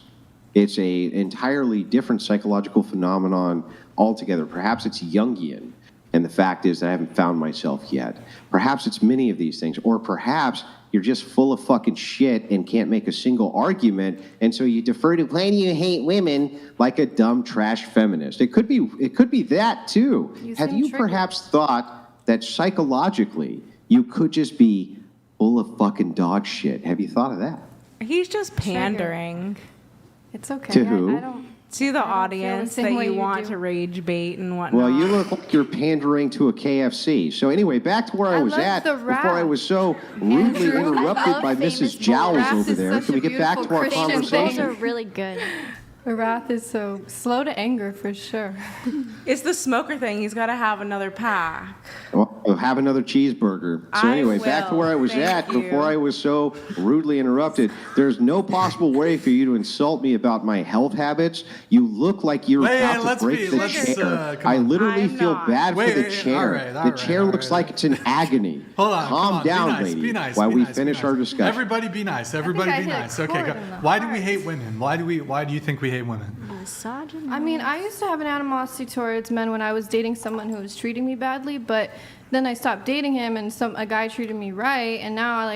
it's a entirely different psychological phenomenon altogether. Perhaps it's Jungian, and the fact is that I haven't found myself yet. Perhaps it's many of these things, or perhaps you're just full of fucking shit and can't make a single argument, and so you defer to, why do you hate women, like a dumb trash feminist. It could be that too. Have seem you triggered. perhaps thought that psychologically you could just be full of fucking dog shit? Have you thought of that? He's just pandering It's okay. To who? I don't. to the audience same that way you you want do. to rage bait and whatnot. Well, you look like you're pandering to a KFC. So anyway, back to where I was love at the before I rap. was so rudely Andrew, I interrupted love by famous Mrs. Jowls rap over is there. such Can we a get back to beautiful our Christian Those conversation? are really good. Wrath is so slow to anger for sure. It's the smoker thing. He's got to have another pack. Well, have another cheeseburger. So I anyway, back to will. where I was Thank at you. before I was so rudely interrupted. There's no possible way for you to insult me about my health habits. You look like you're Wait, about to let's break be- the let's, chair. come I on. literally I'm feel not. bad Wait, for the wait, chair. all right, The chair looks like it's an agony. Hold on. Calm come on. down, be nice, lady, be nice, while be we nice, be finish nice. our discussion. Everybody be nice. Everybody I be hit a nice. Okay, chord go. in the Why do we heart. hate women? Why do you think we hate women? Misogyny. I mean, I used to have an animosity towards men when I was dating someone who was treating me badly, but then I stopped dating him and a guy treated me right, and now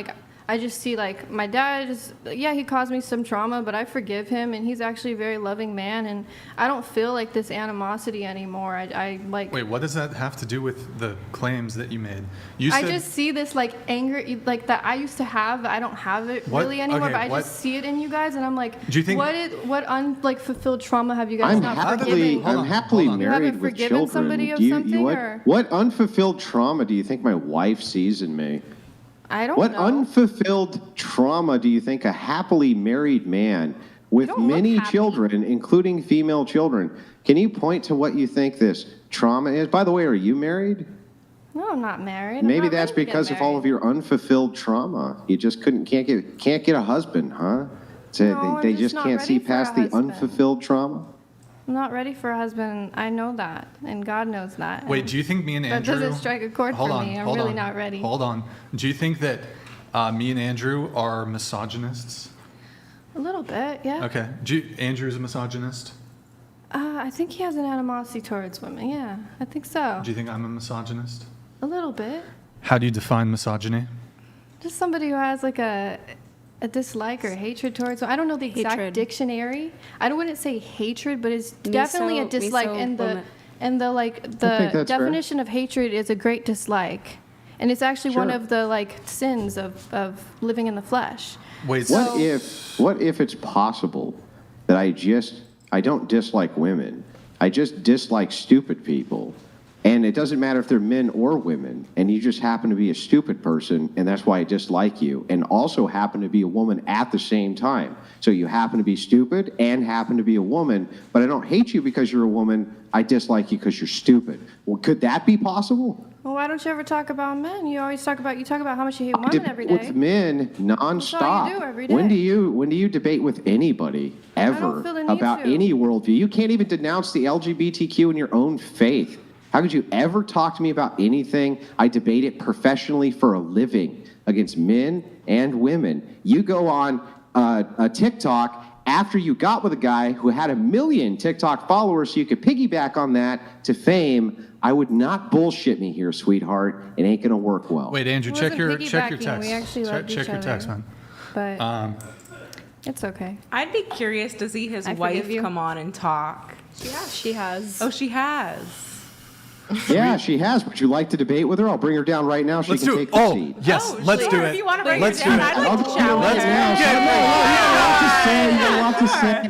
I just see like my dad he caused me some trauma, but I forgive him, and he's actually a very loving man, and I don't feel like this animosity anymore. I like. Wait, what does that have to do with the claims that you made? You I said just see this like anger, like that I used to have. I don't have it What? really anymore, Okay, but I what? just see it in you guys, and I'm like, Do you think- what unfulfilled trauma have you guys I'm not happily, forgiven? I'm happily hold on. You married haven't with forgiven children. somebody of Do you, something, what, or- what unfulfilled trauma do you think my wife sees in me? I don't What know. unfulfilled trauma do you think a happily married man with don't look many happy. children, including female children, can you point to what you think this trauma is? By the way, are you married? No, I'm not married. I'm Maybe not that's ready to get because of all of married. your unfulfilled trauma. You just can't get a husband, huh? No, They I'm just just not can't see ready for a past the husband. unfulfilled trauma. I'm not ready for a husband. I know that, and God knows that. Wait, and do you think me and that Andrew? doesn't strike a chord Hold for on, me. I'm hold really on, not ready. Hold on. Do you think that me and Andrew are misogynists? A little bit, yeah. Okay. Andrew's a misogynist. I think he has an animosity towards women. Yeah, I think so. Do you think I'm a misogynist? A little bit. How do you define misogyny? Just somebody who has like a dislike or hatred towards. I don't know the exact dictionary. I wouldn't say hatred, but it's definitely a dislike. And the definition of hatred is a great dislike, and it's actually one of the sins of living in the flesh. Wait. What if it's possible that I don't dislike women. I just dislike stupid people. And it doesn't matter if they're men or women, and you just happen to be a stupid person, and that's why I dislike you, and also happen to be a woman at the same time. So you happen to be stupid and happen to be a woman, but I don't hate you because you're a woman. I dislike you because you're stupid. Well, could that be possible? Well, why don't you ever talk about men? You always talk about how much you hate women every day. With men nonstop. That's all you do every day. When do you debate with anybody ever about any worldview? You can't even denounce the LGBTQ in your own faith. How could you ever talk to me about anything? I debate it professionally for a living against men and women. You go on a TikTok after you got with a guy who had 1 million TikTok followers so you could piggyback on that to fame. I would not bullshit me here, sweetheart. It ain't going to work well. Wait, Andrew, check your text. We actually loved check each your other. text, man. But it's okay. I'd be curious to see his wife come on and talk. She has. Oh, she has. Yeah, she has. Would you like to debate with her? I'll bring her down right now. She can take the seat. Yes, let's do it. If you want to bring Let's her do down, it. I'd like to chat with her.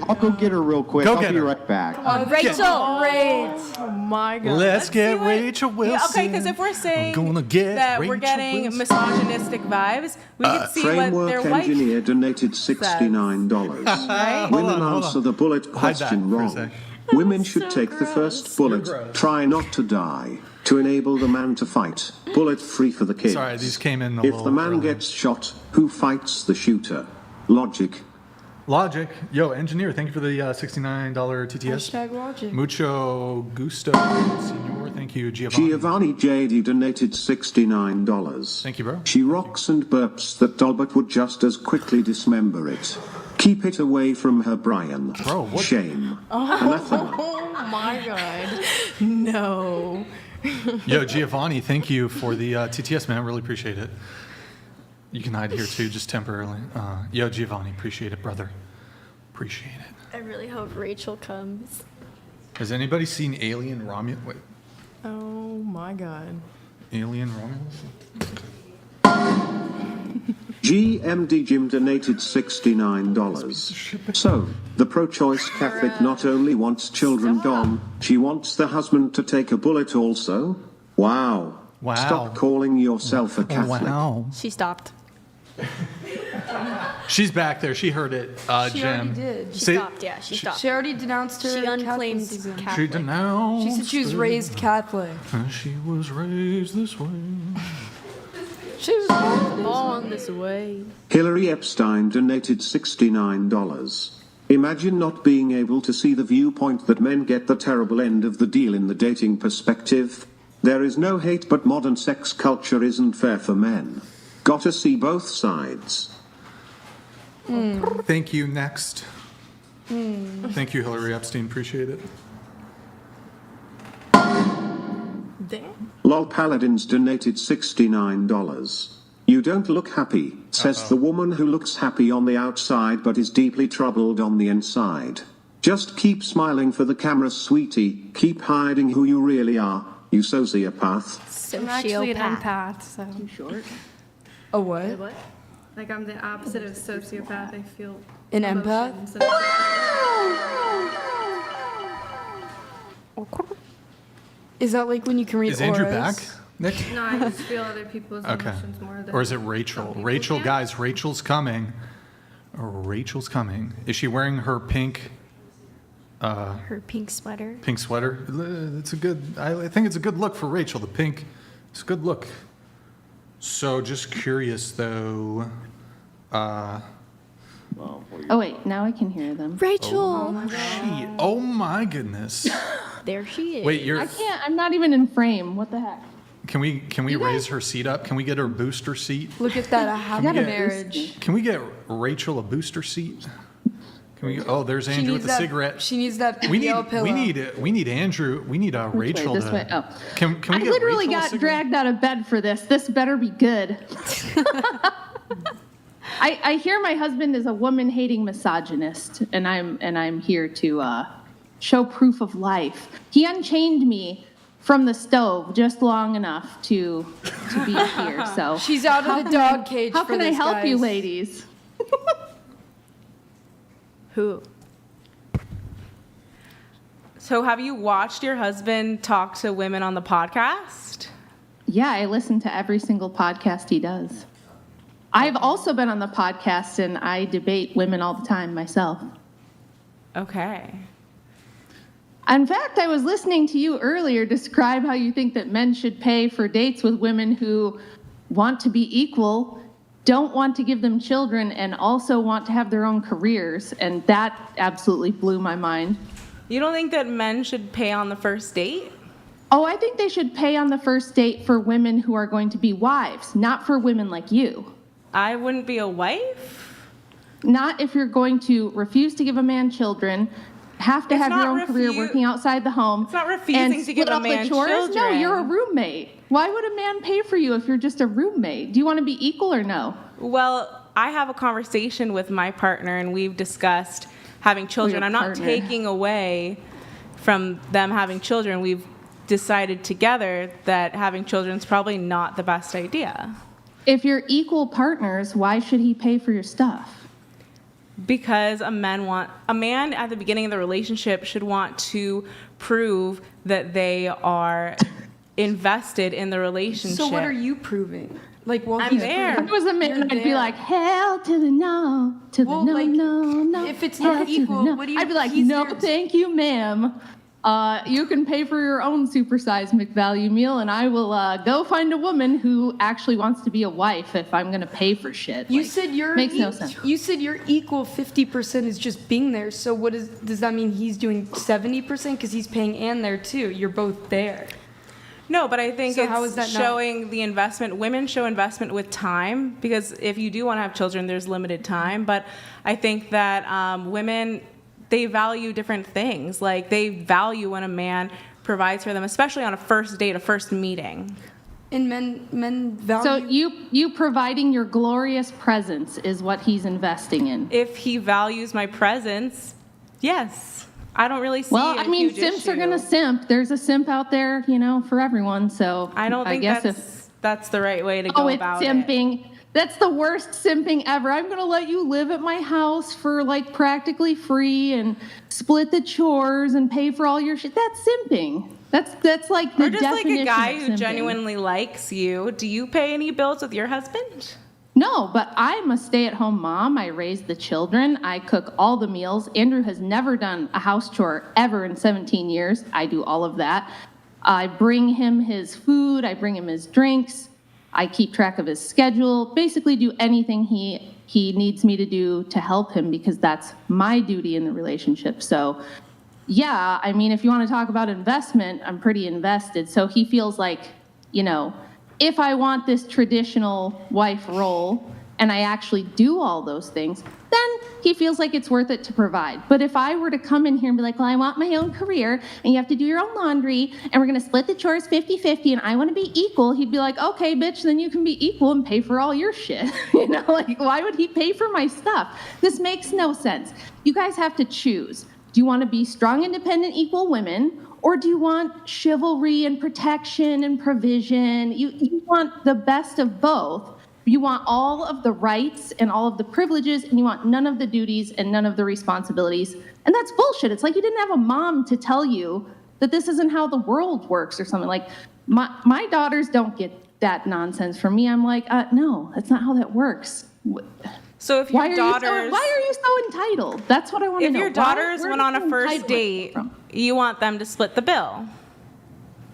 I'll go get her real quick. I'll be right back. Rachel. Oh my God. Let's get Rachel Wilson. Yeah, okay, because if we're saying get that we're Rachel getting Wilson. misogynistic vibes, we can see what Framework their wife engineer donated $69. Right? Women answer the bullet question wrong. Women should take the first bullet. Try not to die. To enable the man to fight. Bullet free for the kids. Sorry, these came in a If little the man early. gets shot, who fights the shooter? Logic. Logic. Yo, engineer, thank you for the $69 TTS. Hashtag logic. Mucho gusto, senor. Thank you, Giovanni. Giovanni JD donated $69. Thank you, bro. She rocks and burps that Talbot would just as quickly dismember it. Keep it away from her, Brian. Bro, what? Shame. Anathema. Oh my God. No. Yo, Giovanni, thank you for the TTS, man. I really appreciate it. You can hide here too, just temporarily. Yo, Giovanni, appreciate it, brother. Appreciate it. I really hope Rachel comes. Has anybody seen Alien Romulus? Wait, Oh my God. Alien Romulus? GMD Jim donated $69. So, the pro-choice Catholic not only wants children gone, she wants the husband to take a bullet also? Wow. Wow. Stop calling yourself a Catholic. Wow. She stopped. She's back there. She heard it, She Jim. already did. She stopped. Yeah, she stopped. She already denounced her She unclaimed Catholicism. She Catholic. denounced. She said she was raised Catholic. She was raised this way. She was Born this way. Hillary Epstein donated $69. Imagine not being able to see the viewpoint that men get the terrible end of the deal in the dating perspective. There is no hate, but modern sex culture isn't fair for men. Gotta see both sides. Thank you. Next. Thank you, Hillary Epstein. Appreciate it. Damn. Lol Paladins donated $69. You don't look happy, says the woman who looks happy on the outside but is deeply troubled on the inside. Just keep smiling for the camera, sweetie. Keep hiding who you really are, you sociopath. I'm actually an empath, so. Short. A what? Like I'm the opposite of sociopath. I feel An empath? emotions. Is that like when you can read Is Andrew auras? back, Nick? No, I just feel other people's Okay. emotions more than. Or is it Rachel? Rachel, guys, Rachel's coming. Rachel's coming. Is she wearing her pink Her pink sweater. pink sweater? It's a good. I think it's a good look for Rachel. The pink. It's a good look. So just curious though. Oh wait, now I can hear them. Rachel. Oh my goodness. There she is. Wait, you're. I can't. I'm not even in frame. What the heck? Can we raise her seat up? Can we get her booster seat? Look at that. I have a get- marriage. Can we get Rachel a booster seat? Can we? Oh, there's Andrew with the cigarette. She needs that We PL need pillow. we need Andrew. We need Rachel this to. way. Oh. Can we I get literally Rachel a got cigarette? dragged out of bed for this. This better be good. I hear my husband is a woman-hating misogynist, and I'm here to show proof of life. He unchained me from the stove just long enough to be here. So She's out of the dog cage. How for can I this, help you, guys. ladies? Who? So have you watched your husband talk to women on the podcast? Yeah, I listen to every single podcast he does. I've also been on the podcast, and I debate women all the time myself. Okay. In fact, I was listening to you earlier describe how you think that men should pay for dates with women who want to be equal, don't want to give them children, and also want to have their own careers. And that absolutely blew my mind. You don't think that men should pay on the first date? Oh, I think they should pay on the first date for women who are going to be wives, not for women like you. I wouldn't be a wife? Not if you're going to refuse to give a man children, have to have your own career working outside the home. It's not refusing and to give split a up the man chores. No, children. you're a roommate. Why would a man pay for you if you're just a roommate? Do you want to be equal or no? Well, I have a conversation with my partner, and we've discussed having children. Your I'm not partner. taking away from them having children. We've decided together that having children is probably not the best idea. If you're equal partners, why should he pay for your stuff? Because a man at the beginning of the relationship should want to prove that they are invested in the relationship. So what are you proving? Like, well, I'm he's there. proving- If I was a man, You're I'd be there. like, hell to the no, to the no, no. if it's hell not to the equal, no. what do you- I'd be like, he's no, there- thank you, ma'am. You can pay for your own supersized McValue meal, and I will go find a woman who actually wants to be a wife if I'm going to pay for shit. You Like, said you're makes no sense. You said your equal 50% is just being there. So does that mean he's doing 70% because he's paying and there too? You're both there. No, but I think So how is it's that not- showing the investment. Women show investment with time, because if you do want to have children, there's limited time. But I think that women, they value different things. Like, they value when a man provides for them, especially on a first date, a first meeting. And men value. So you providing your glorious presence is what he's investing in. If he values my presence, yes. I don't really see Well, a I mean, huge simps are issue. going to simp. There's a simp out there, for everyone. So I don't think guess that's the right way to go it's about it. simping. That's the worst simping ever. I'm going to let you live at my house for like practically free and split the chores and pay for all your shit. That's simping. That's like the Or just like definition a guy of who simping. genuinely likes you. Do you pay any bills with your husband? No, but I'm a stay-at-home mom. I raise the children. I cook all the meals. Andrew has never done a house chore ever in 17 years. I do all of that. I bring him his food. I bring him his drinks. I keep track of his schedule. Basically do anything he needs me to do to help him, because that's my duty in the relationship. So, yeah, I mean, if you want to talk about investment, I'm pretty invested. So he feels like, if I want this traditional wife role and I actually do all those things, then he feels like it's worth it to provide. But if I were to come in here and be like, well, I want my own career and you have to do your own laundry and we're going to split the chores 50-50 and I want to be equal, he'd be like, okay, bitch, then you can be equal and pay for all your shit. Like, why would he pay for my stuff? This makes no sense. You guys have to choose. Do you want to be strong, independent, equal women? Or do you want chivalry and protection and provision? You want the best of both. You want all of the rights and all of the privileges, and you want none of the duties and none of the responsibilities. And that's bullshit. It's like you didn't have a mom to tell you that this isn't how the world works or something. Like, my daughters don't get that nonsense from me. I'm like, no, that's not how that works. So if your daughters... Why are you so entitled? That's what I want to If know. your daughters Where went does on a first entitlement date, come from? you want them to split the bill.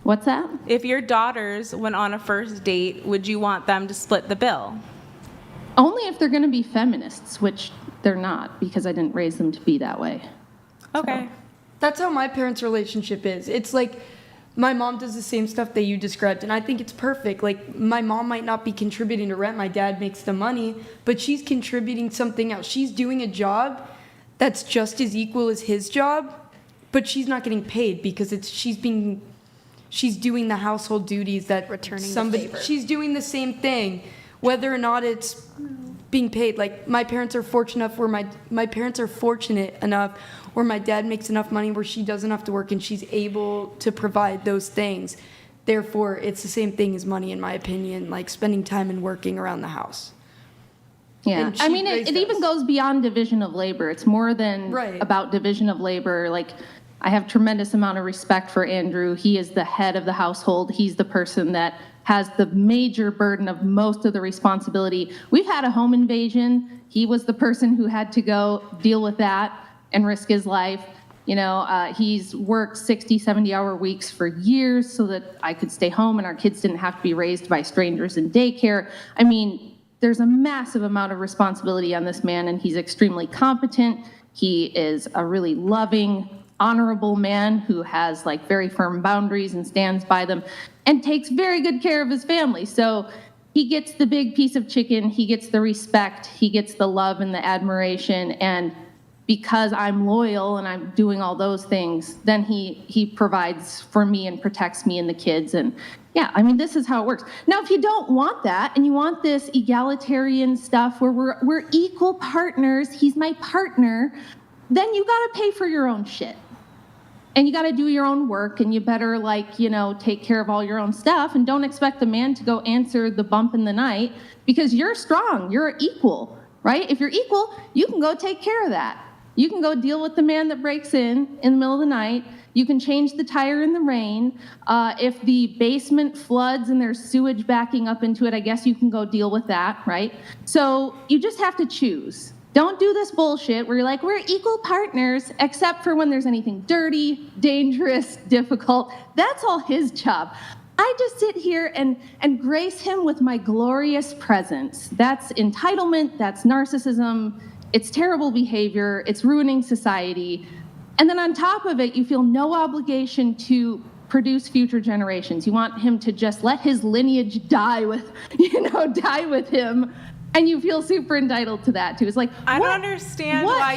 What's that? If your daughters went on a first date, would you want them to split the bill? Only if they're going to be feminists, which they're not, because I didn't raise them to be that way. Okay. That's how my parents' relationship is. It's like my mom does the same stuff that you described, and I think it's perfect. Like, my mom might not be contributing to rent. My dad makes the money, but she's contributing something else. She's doing a job that's just as equal as his job, but she's not getting paid because she's doing the household duties that Returning the somebody favor. she's doing the same thing, whether or not it's being paid. Like my parents are fortunate enough where my parents are fortunate enough where my dad makes enough money where she doesn't have to work and she's able to provide those things. Therefore, it's the same thing as money, in my opinion, like spending time and working around the house. Yeah, And I mean, raised it even us. goes beyond division of labor. It's more than about division of labor. Like, I have tremendous amount of respect for Andrew. He is the head of the household. He's the person that has the major burden of most of the responsibility. We've had a home invasion. He was the person who had to go deal with that and risk his life. You know, he's worked 60, 70-hour weeks for years so that I could stay home and our kids didn't have to be raised by strangers in daycare. I mean, there's a massive amount of responsibility on this man, and he's extremely competent. He is a really loving, honorable man who has like very firm boundaries and stands by them and takes very good care of his family. So he gets the big piece of chicken, he gets the respect, he gets the love and the admiration, and because I'm loyal and I'm doing all those things, then he provides for me and protects me and the kids. And yeah, I mean, this is how it works. Now, if you don't want that and you want this egalitarian stuff where we're equal partners, he's my partner, then you got to pay for your own shit. And you got to do your own work, and you better, like, you know, take care of all your own stuff, and don't expect the man to go answer the bump in the night because you're strong, you're equal, right? If you're equal, you can go take care of that. You can go deal with the man that breaks in the middle of the night. You can change the tire in the rain. If the basement floods and there's sewage backing up into it, I guess you can go deal with that, right? So you just have to choose. Don't do this bullshit where you're like, we're equal partners, except for when there's anything dirty, dangerous, difficult. That's all his job. I just sit here and grace him with my glorious presence. That's entitlement, that's narcissism, it's terrible behavior, it's ruining society. And then on top of it, you feel no obligation to produce future generations. You want him to just let his lineage die with him. And you feel super entitled to that too. It's like, I don't understand why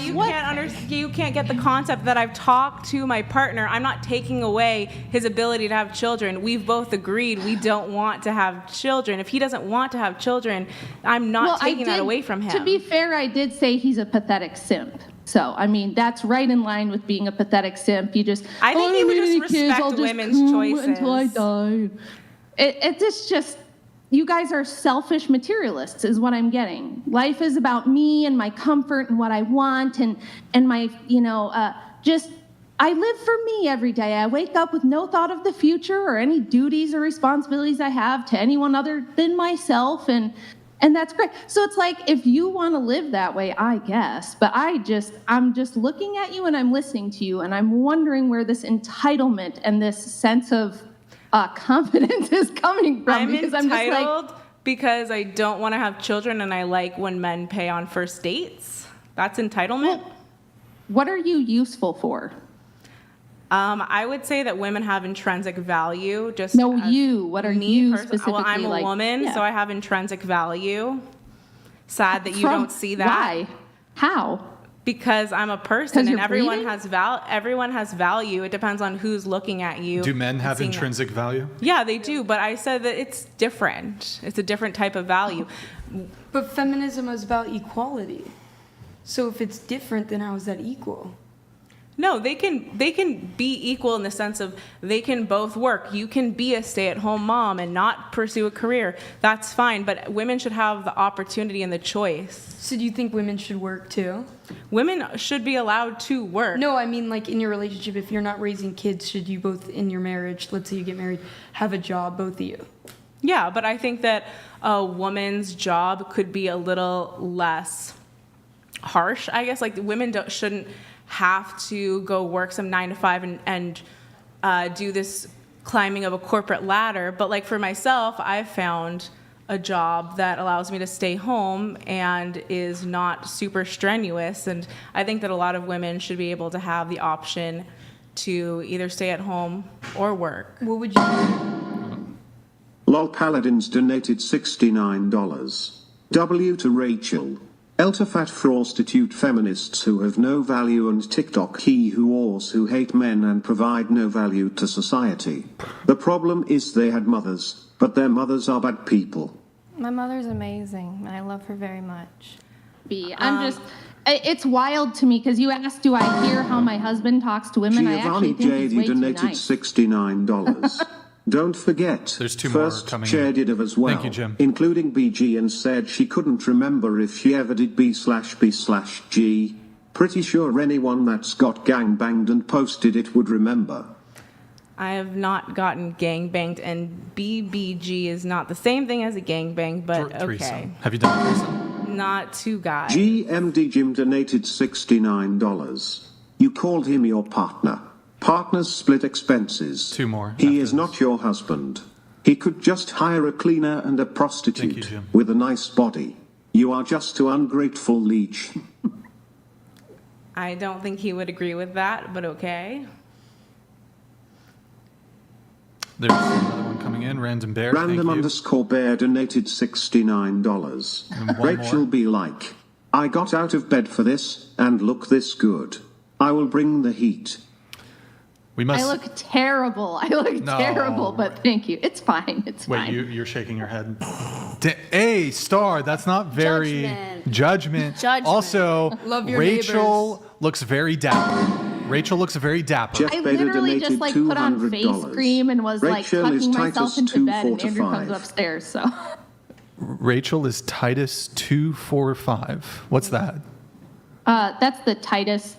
you can't get the concept that I've talked to my partner. I'm not taking away his ability to have children. We've both agreed we don't want to have children. If he doesn't want to have children, I'm not taking that away from him. To be fair, I did say he's a pathetic simp. So, I mean, that's right in line with being a pathetic simp. You just, I think he would just respect women's choices. Until I die. It's just, you guys are selfish materialists is what I'm getting. Life is about me and my comfort and what I want and my, I live for me every day. I wake up with no thought of the future or any duties or responsibilities I have to anyone other than myself, and that's great. So it's like, if you want to live that way, I guess, but I'm just looking at you and I'm listening to you and I'm wondering where this entitlement and this sense of confidence is coming from. I'm because entitled because I don't want to have children and I like when men pay on first dates. That's entitlement. Well, what are you useful for? I would say that women have intrinsic value. What are you specifically? Well, I'm a woman, so I have intrinsic value. Sad that you don't see that. Why? How? Because I'm a person, and everyone has value. It depends on who's looking at you. Do men have intrinsic value? Yeah, they do. But I said that it's different. It's a different type of value. But feminism is about equality. So if it's different, then how is that equal? No, they can be equal in the sense of they can both work. You can be a stay-at-home mom and not pursue a career. That's fine, but women should have the opportunity and the choice. So do you think women should work too? Women should be allowed to work. No, I mean, like, in your relationship, if you're not raising kids, should you both, in your marriage, let's say you get married, have a job, both of you? Yeah, but I think that a woman's job could be a little less harsh, I guess. Like, women shouldn't have to go work some 9 to 5 and do this climbing of a corporate ladder. But like for myself, I've found a job that allows me to stay home and is not super strenuous. And I think that a lot of women should be able to have the option to either stay at home or work. What would you do? Lol Paladins donated $69. W to Rachel. Eltefat prostitute feminists who have no value and TikTok he whores who hate men and provide no value to society. The problem is they had mothers, but their mothers are bad people. My mother's amazing. I love her very much. It's wild to me because you asked, do I hear how my husband talks to women? I Giovanni actually think J. he's way too donated nice. $69. Don't forget, There's two more first coming Cher in. did it as well, Thank you, Jim. including BG, and said she couldn't remember if she ever did B/B/G. Pretty sure anyone that's got gangbanged and posted it would remember. I have not gotten gangbanged, and BBG is not the same thing as a gangbang, but okay. Threesome. Have you done a threesome? Not two guys. GMD Jim donated $69. You called him your partner. Partners split expenses. Two more. He is not your husband. He could just hire a cleaner and a prostitute with a nice body. You are just too ungrateful, leech. I don't think he would agree with that, but okay. There's another one coming in. Random Bear. Random underscore bear donated $69. And one Rachel more. be like, I got out of bed for this, and look this good. I will bring the heat. We must. I look terrible. No. Terrible, but thank you. It's fine. It's Wait, fine. you're shaking your head. A star. That's not very judgment. Also, Love your Rachel looks very dapper. Rachel looks very dapper. Jeff I Bader literally just donated put on $200. face cream and was Rachel like is tucking myself Titus into bed, and 2:45. Andrew comes upstairs. So Rachel is Titus 2:45. What's that? that's the Titus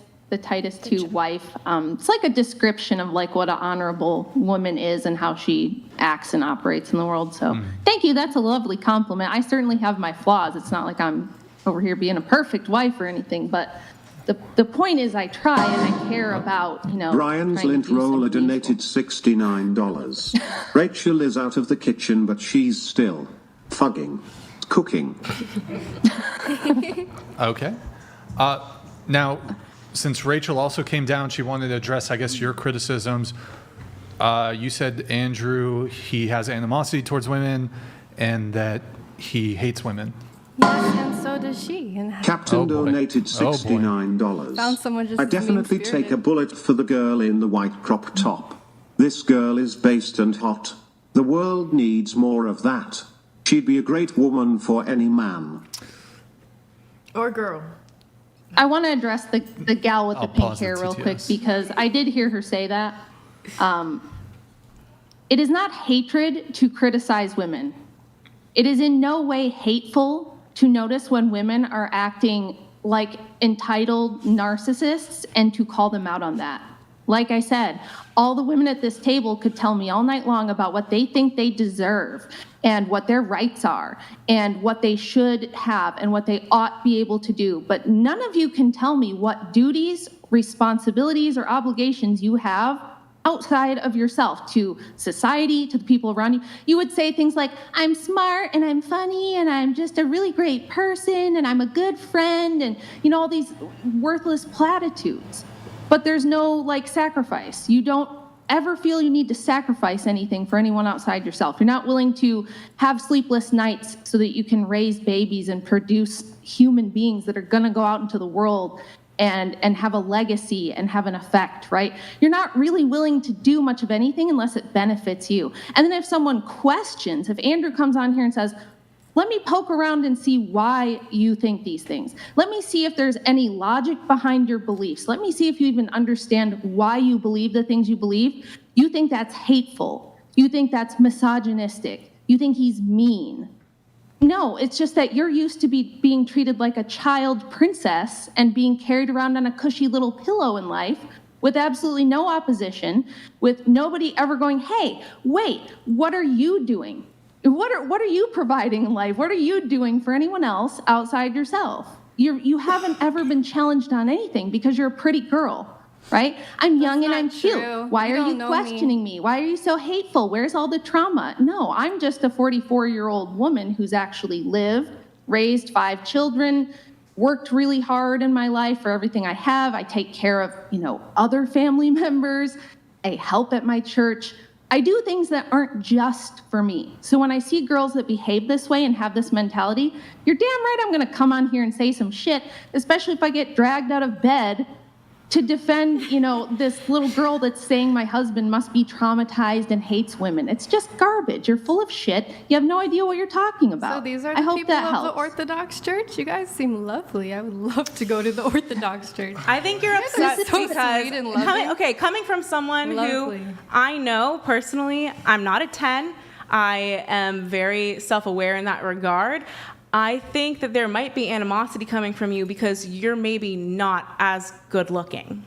2 wife. It's like a description of like what an honorable woman is and how she acts and operates in the world. So thank you. That's a lovely compliment. I certainly have my flaws. It's not like I'm over here being a perfect wife or anything, but the point is I try and I care about, Brian's trying to lint do roller something donated $69. Rachel is out of the kitchen, but she's still fugging, cooking. Okay. Now, since Rachel also came down, she wanted to address, I guess, your criticisms. You said, Andrew, he has animosity towards women and that he hates women. Yes, and so does she. And Captain donated $69. Found someone just I definitely mean-spirited. take a bullet for the girl in the white crop top. This girl is based and hot. The world needs more of that. She'd be a great woman for any man. Or girl. I want to address the gal with the pink pause the hair real quick TTS. because I did hear her say that. It is not hatred to criticize women. It is in no way hateful to notice when women are acting like entitled narcissists and to call them out on that. Like I said, all the women at this table could tell me all night long about what they think they deserve and what their rights are and what they should have and what they ought be able to do. But none of you can tell me what duties, responsibilities, or obligations you have outside of yourself to society, to the people around you. You would say things like, I'm smart and I'm funny and I'm just a really great person and I'm a good friend and, all these worthless platitudes. But there's no like sacrifice. You don't ever feel you need to sacrifice anything for anyone outside yourself. You're not willing to have sleepless nights so that you can raise babies and produce human beings that are going to go out into the world and have a legacy and have an effect, right? You're not really willing to do much of anything unless it benefits you. And then if someone questions, if Andrew comes on here and says, let me poke around and see why you think these things. Let me see if there's any logic behind your beliefs. Let me see if you even understand why you believe the things you believe. You think that's hateful. You think that's misogynistic. You think he's mean. No, it's just that you're used to being treated like a child princess and being carried around on a cushy little pillow in life with absolutely no opposition, with nobody ever going, hey, wait, what are you doing? What are you providing in life? What are you doing for anyone else outside yourself? You haven't ever been challenged on anything because you're a pretty girl, right? I'm young and I'm cute. Why are you questioning me? Why are you so hateful? Where's all the trauma? No, I'm just a 44-year-old woman who's actually lived, raised 5 children, worked really hard in my life for everything I have. I take care of, other family members. I help at my church. I do things that aren't just for me. So when I see girls that behave this way and have this mentality, you're damn right I'm gonna come on here and say some shit, especially if I get dragged out of bed to defend, this little girl that's saying my husband must be traumatized and hates women. It's just garbage. You're full of shit. You have no idea what you're talking about. So these are I the hope people that of helps. the Orthodox Church? You guys seem lovely. I would love to go to the Orthodox Church. I think you're upset so because sweet and loving. coming from someone Lovely. who I know personally, I'm not a 10. I am very self-aware in that regard. I think that there might be animosity coming from you because you're maybe not as good looking.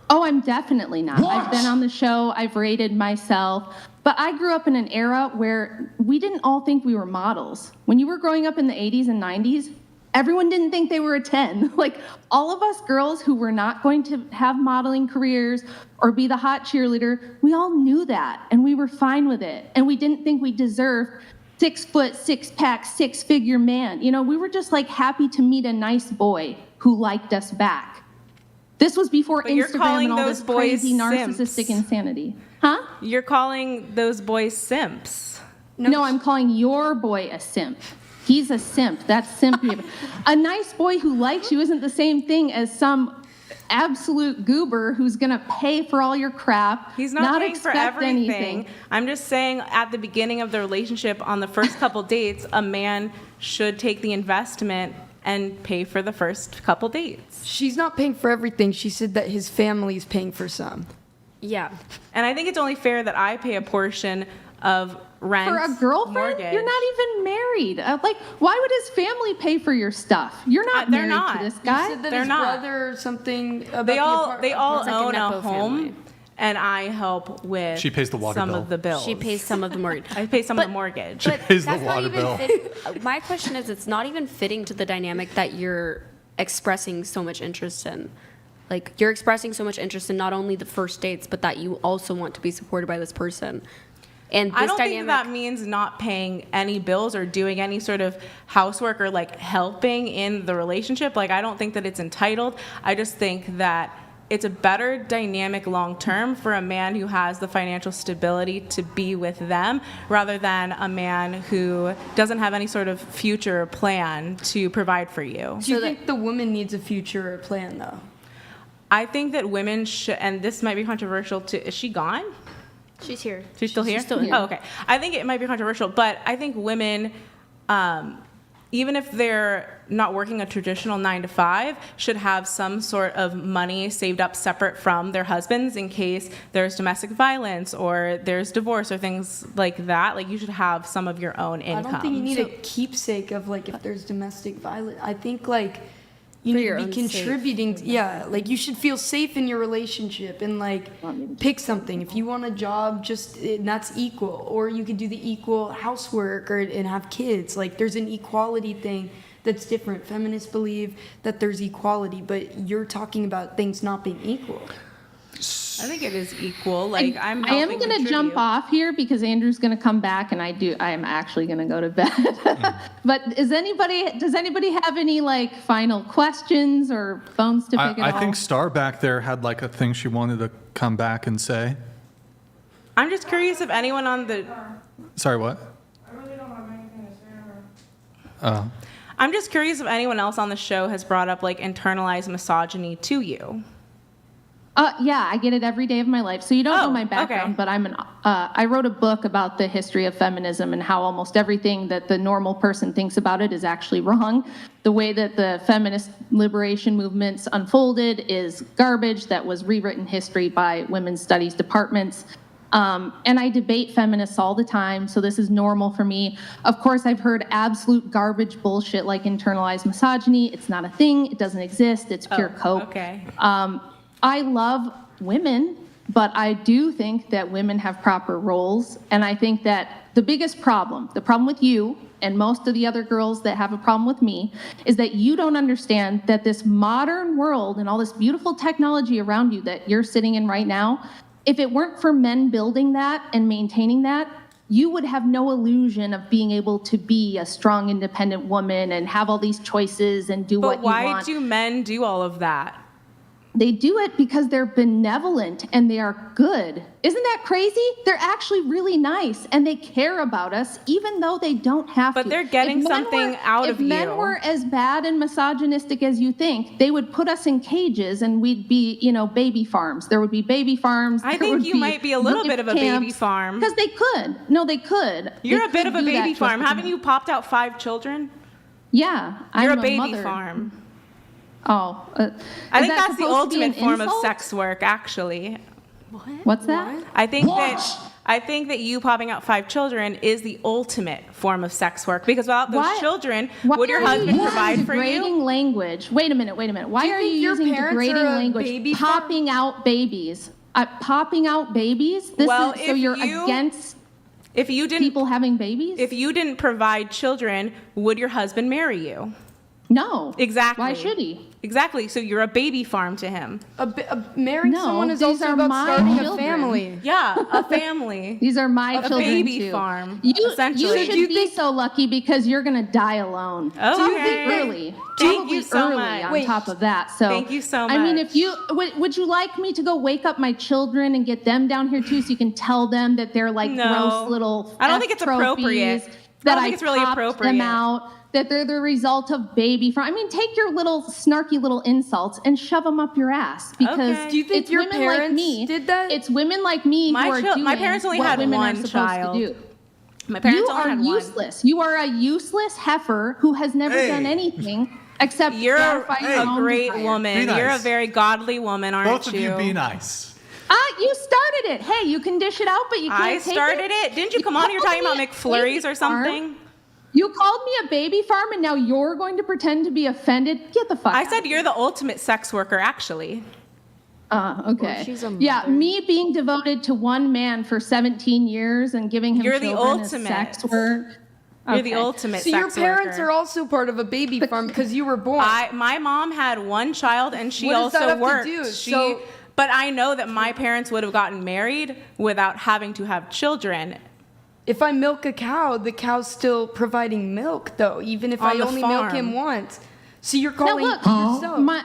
Oh, I'm definitely not. I've been on the show. I've rated myself. But I grew up in an era where we didn't all think we were models. When you were growing up in the 80s and 90s, everyone didn't think they were a 10. Like, all of us girls who were not going to have modeling careers or be the hot cheerleader, we all knew that, and we were fine with it. And we didn't think we deserved 6 foot, 6-pack, 6-figure man. We were just like happy to meet a nice boy who liked us back. This was before But you're Instagram calling and all those this boys crazy narcissistic simps. insanity. Huh? You're calling those boys simps. No, I'm calling your boy a simp. He's a simp. That's simp behavior. A nice boy who likes you isn't the same thing as some absolute goober who's going to pay for all your crap. He's not paying for expect everything. anything. I'm just saying at the beginning of the relationship, on the first couple dates, a man should take the investment and pay for the first couple dates. She's not paying for everything. She said that his family's paying for some. Yeah. And I think it's only fair that I pay a portion of rent. For a girlfriend? Mortgage. You're not even married. Why would his family pay for your stuff? You're not they're married not. to this guy. You said that They're his not. brother or something about They the all apartment. own a Nepo home, family. and I help with She pays the water some bill. of the bills. She pays some of the mortgage. I pay some of the mortgage. She pays the That's not water even bill. my question is, it's not even fitting to the dynamic that you're expressing so much interest in. Like, you're expressing so much interest in not only the first dates, but that you also want to be supported by this person. And this I don't dynamic, think that means not paying any bills or doing any sort of housework or like helping in the relationship. Like, I don't think that it's entitled. I just think that it's a better dynamic long term for a man who has the financial stability to be with them rather than a man who doesn't have any sort of future plan to provide for you. Do you think the woman needs a future plan, though? I think that women should, and this might be controversial too. Is she gone? she's here. She's still here? She's still here. Oh, okay. I think it might be controversial, but I think women, even if they're not working a traditional 9-to-5, should have some sort of money saved up separate from their husbands in case there's domestic violence or there's divorce or things like that. Like, you should have some of your own income. I don't think you need a keepsake of, like, if there's domestic violence. I think, like, you need to be contributing. Yeah, like, you should feel safe in your relationship and, like, pick something. If you want a job, and that's equal. Or you could do the equal housework and have kids. Like, there's an equality thing that's different. Feminists believe that there's equality, but you're talking about things not being equal. I think it is equal. Like, I am going to jump off here because Andrew's going to come back, and I am actually going to go to bed. But does anybody have any like final questions or phones to pick I think Star back there had like a thing she wanted to come back and say. I'm just curious if anyone on the... Sorry, what? I really don't have anything to say. Oh. I'm just curious if anyone else on the show has brought up like internalized misogyny to you. Yeah, I get it every day of my life. So you don't know my background, but I wrote a book about the history of feminism and how almost everything that the normal person thinks about it is actually wrong. The way that the feminist liberation movements unfolded is garbage that was rewritten history by women's studies departments. And I debate feminists all the time, so this is normal for me. Of course, I've heard absolute garbage bullshit like internalized misogyny. It's not a thing. It doesn't exist. It's pure cope. Okay. I love women, but I do think that women have proper roles. And I think that the biggest problem, the problem with you and most of the other girls that have a problem with me, is that you don't understand that this modern world and all this beautiful technology around you that you're sitting in right now, if it weren't for men building that and maintaining that, you would have no illusion of being able to be a strong, independent woman and have all these choices and do what you want. But why do men do all of that? They do it because they're benevolent and they are good. Isn't that crazy? They're actually really nice and they care about us even though they don't have to. But they're getting something out of you. If men were as bad and misogynistic as you think, they would put us in cages and we'd be, baby farms. There would be baby farms. I think you might be a little bit of a baby farm. Because they could. No, they could. You're a bit of a baby farm. Haven't you popped out 5 children? Yeah. You're I'm a baby mother. farm. Oh. I think that's the ultimate form of sex work, actually. What's that? I think that you popping out 5 children is the ultimate form of sex work, because without those children, would your husband provide for you? Degrading language. Wait a minute. Why are you using degrading language? Popping out babies. Popping out babies? So you're against people having babies? If you didn't provide children, would your husband marry you? No. Exactly. Why should he? Exactly. So you're a baby farm to him. Marrying someone is also about starting a family. Yeah, a family. These are my a children baby too. farm. You essentially. should be so lucky because you're gonna die alone. Okay. Early. Thank you so early much. On top of that, so thank you so much. I mean, if you would you like me to go wake up my children and get them down here too, so you can tell them that they're like gross little. I don't think it's appropriate. That I don't think it's really appropriate. Them out. That they're the result of baby farm. I mean, take your little snarky little insults and shove them up your ass, because Do you think it's your women parents like me, did that? It's women like me who are doing my parents only what had women one are supposed child. to do. My parents you only are had useless. You are a useless heifer who has never done anything except You're gratify your own great desire. woman. Be You're a nice. very godly woman, aren't Both of you? you be nice. You started it. Hey, you can dish it out, but you can't I take started it. Didn't you come on here talking about McFlurries or something? You called me a baby farm, and now you're going to pretend to be offended? Get the fuck I out. said you're the ultimate sex worker, actually. Okay. she's a Yeah, mother. me being devoted to one man for 17 years and giving him You're the children is ultimate. sex work. You're the ultimate So sex your parents worker. are also part of a baby farm because you were born. My mom had one child, and she What does that also have to worked. do? But I know that my parents would have gotten married without having to have children. If I milk a cow, the cow's still providing milk, though, even if On I the only milk farm. him once. So you're Now calling look, yourself.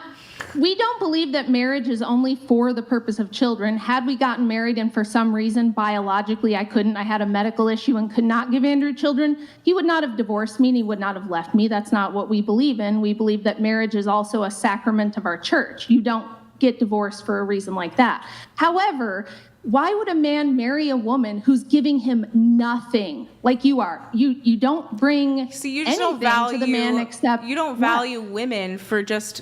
we don't believe that marriage is only for the purpose of children. Had we gotten married and for some reason biologically I couldn't, I had a medical issue and could not give Andrew children, he would not have divorced me and he would not have left me. That's not what we believe in. We believe that marriage is also a sacrament of our church. You don't get divorced for a reason like that. However, why would a man marry a woman who's giving him nothing like you are? You don't bring you just anything don't value to the man except you don't value women for just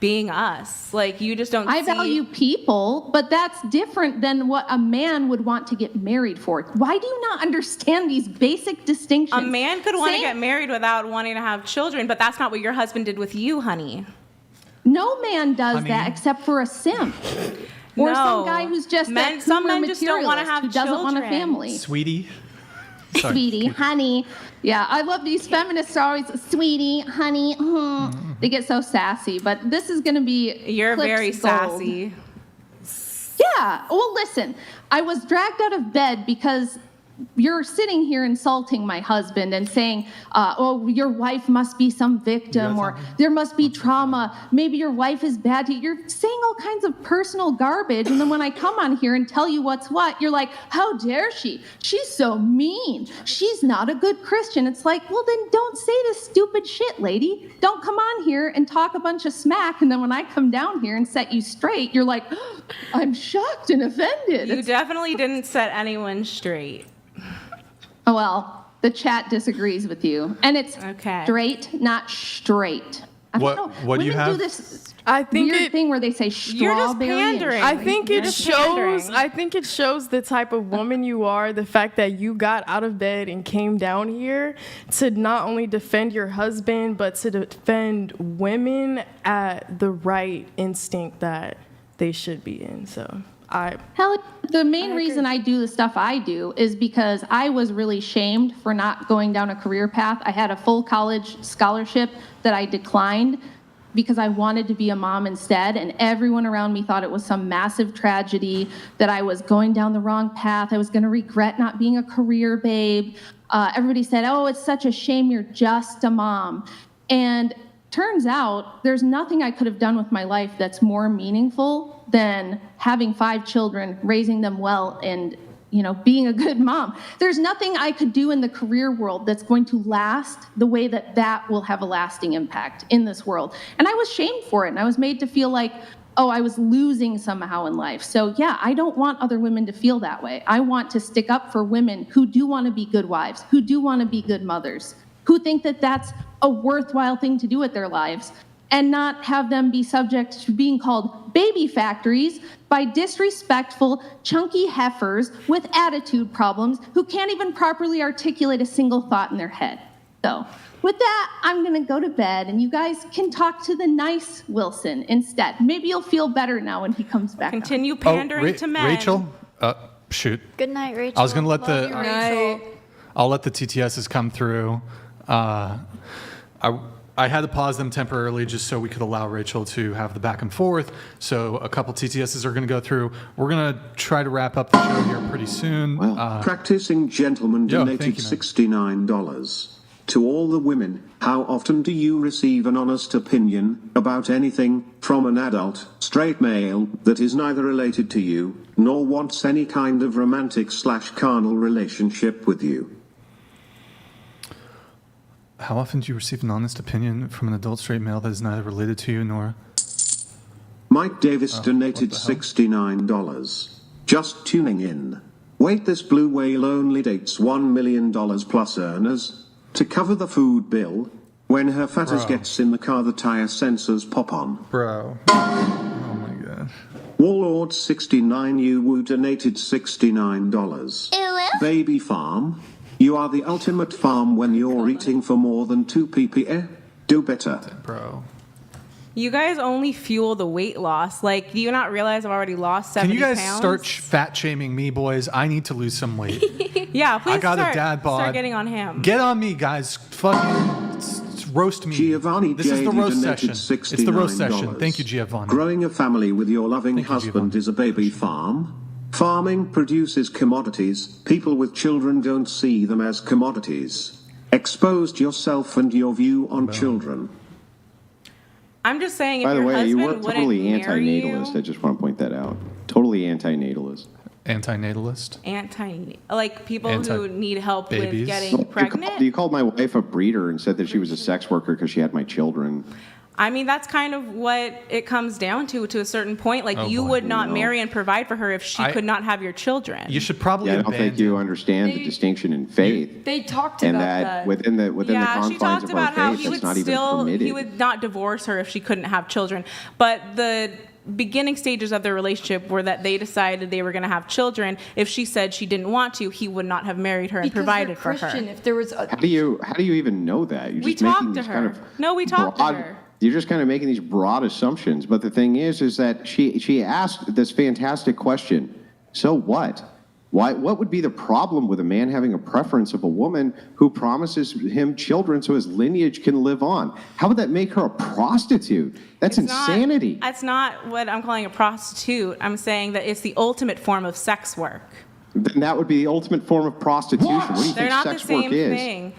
being us. Like, you just don't. I value people, but that's different than what a man would want to get married for. Why do you not understand these basic distinctions? A man could want to get married without wanting to have children, but that's not what your husband did with you, honey. No man does that except for a simp. Or some guy who's just some men just don't want to have who doesn't want a children. family. Sweetie. Sweetie, honey. Yeah, I love these feminists are always, sweetie, honey. They get so sassy, but this is going to be You're Clip's very gold. sassy. Yeah, well, listen, I was dragged out of bed because you're sitting here insulting my husband and saying, oh, your wife must be some victim, or there must be trauma. Maybe your wife is bad to you. You're saying all kinds of personal garbage. And then when I come on here and tell you what's what, you're like, how dare she? She's so mean. She's not a good Christian. It's like, well, then don't say this stupid shit, lady. Don't come on here and talk a bunch of smack. And then when I come down here and set you straight, you're like, oh, I'm shocked and offended. You definitely didn't set anyone straight. Oh, well, the chat disagrees with you. And it's straight, not straight. I don't know. What do you Women have? do this I think weird thing where they say strawberry. You're just pandering. I think You're it just shows. pandering. I think it shows the type of woman you are. The fact that you got out of bed and came down here to not only defend your husband, but to defend women at the right instinct that they should be in. So the main reason I do the stuff I do is because I was really shamed for not going down a career path. I had a full college scholarship that I declined because I wanted to be a mom instead, and everyone around me thought it was some massive tragedy, that I was going down the wrong path. I was going to regret not being a career babe. Everybody said, oh, it's such a shame you're just a mom. And turns out there's nothing I could have done with my life that's more meaningful than having 5 children, raising them well, and being a good mom. There's nothing I could do in the career world that's going to last the way that will have a lasting impact in this world. And I was shamed for it, and I was made to feel like, oh, I was losing somehow in life. So yeah, I don't want other women to feel that way. I want to stick up for women who do want to be good wives, who do want to be good mothers, who think that that's a worthwhile thing to do with their lives, and not have them be subject to being called baby factories by disrespectful, chunky heifers with attitude problems who can't even properly articulate a single thought in their head. So with that, I'm going to go to bed, and you guys can talk to the nice Wilson instead. Maybe you'll feel better now when he comes back. Continue pandering to men. Rachel? Shoot. Good night, Rachel. I was going to let Love you, Rachel. I'll let the TTSs come through. I had to pause them temporarily just so we could allow Rachel to have the back and forth. So a couple TTSs are going to go through. We're going to try to wrap up the show here pretty soon. Well, practicing gentleman donated $69. To all the women, how often do you receive an honest opinion about anything from an adult, straight male that is neither related to you nor wants any kind of romantic/carnal relationship with you? How often do you receive an honest opinion from an adult straight male that is neither related to you nor... Mike Davis donated $69. Just tuning in. Wait, this blue whale only dates $1 million plus earners to cover the food bill. When her fatters gets in the car, the tire sensors pop on. Bro. Oh my god. Warlord69 you donated $69. Baby farm. You are the ultimate farm when you're eating for more than 2 ppm. Do better. Bro. You guys only fuel the weight loss. Like, do you not realize I've already lost 70 pounds? Can you guys pounds? start fat shaming me, boys? I need to lose some weight. Yeah, please I got a dad bod. Start getting on him. Get on me, guys. Fucking roast me. Giovanni this is the roast session. $69. It's the roast session. Thank you, Giovanni. Growing a family with your loving husband is a baby farm. Farming produces commodities. People with children don't see them as commodities. Exposed yourself and your view on children. I'm just saying, if By the your way, you husband were totally wouldn't marry anti-natalist. I just want to point that out. Totally anti-natalist. Anti-natalist? like people who need help babies. with getting pregnant. You called my wife a breeder and said that she was a sex worker because she had my children. I mean, that's kind of what it comes down to a certain point. Like, you would not marry and provide for her if she could not have your children. You should probably I don't think you understand the distinction in faith. They talked and about that within the she confines talked of about our how faith, he that's would not even permitted. he would not divorce her if she couldn't have children. But the beginning stages of their relationship were that they decided they were going to have children. If she said she didn't want to, he would not have married her and provided for her. If there was how do you even know that? You're we just making talked to these her. kind of No, we talked to her. You're just kind of making these broad assumptions. But the thing is that she asked this fantastic question. So what? What would be the problem with a man having a preference of a woman who promises him children so his lineage can live on? How would that make her a prostitute? That's insanity. That's not what I'm calling a prostitute. I'm saying that it's the ultimate form of sex work. Then that would be the ultimate form of prostitution. What do you They're think not sex the same work is? thing.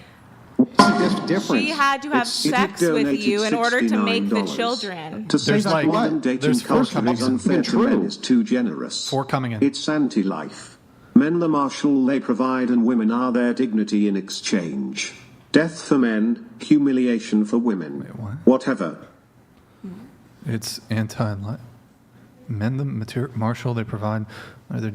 What's the difference? She had to have sex with you in order to make the children. To say that women dating culture is unfair to men is too generous. 4 coming in. It's anti-life. Men the marshal they provide and women are their dignity in exchange. Death for men, humiliation for women. Whatever. It's anti-life. Men the marshal they provide are their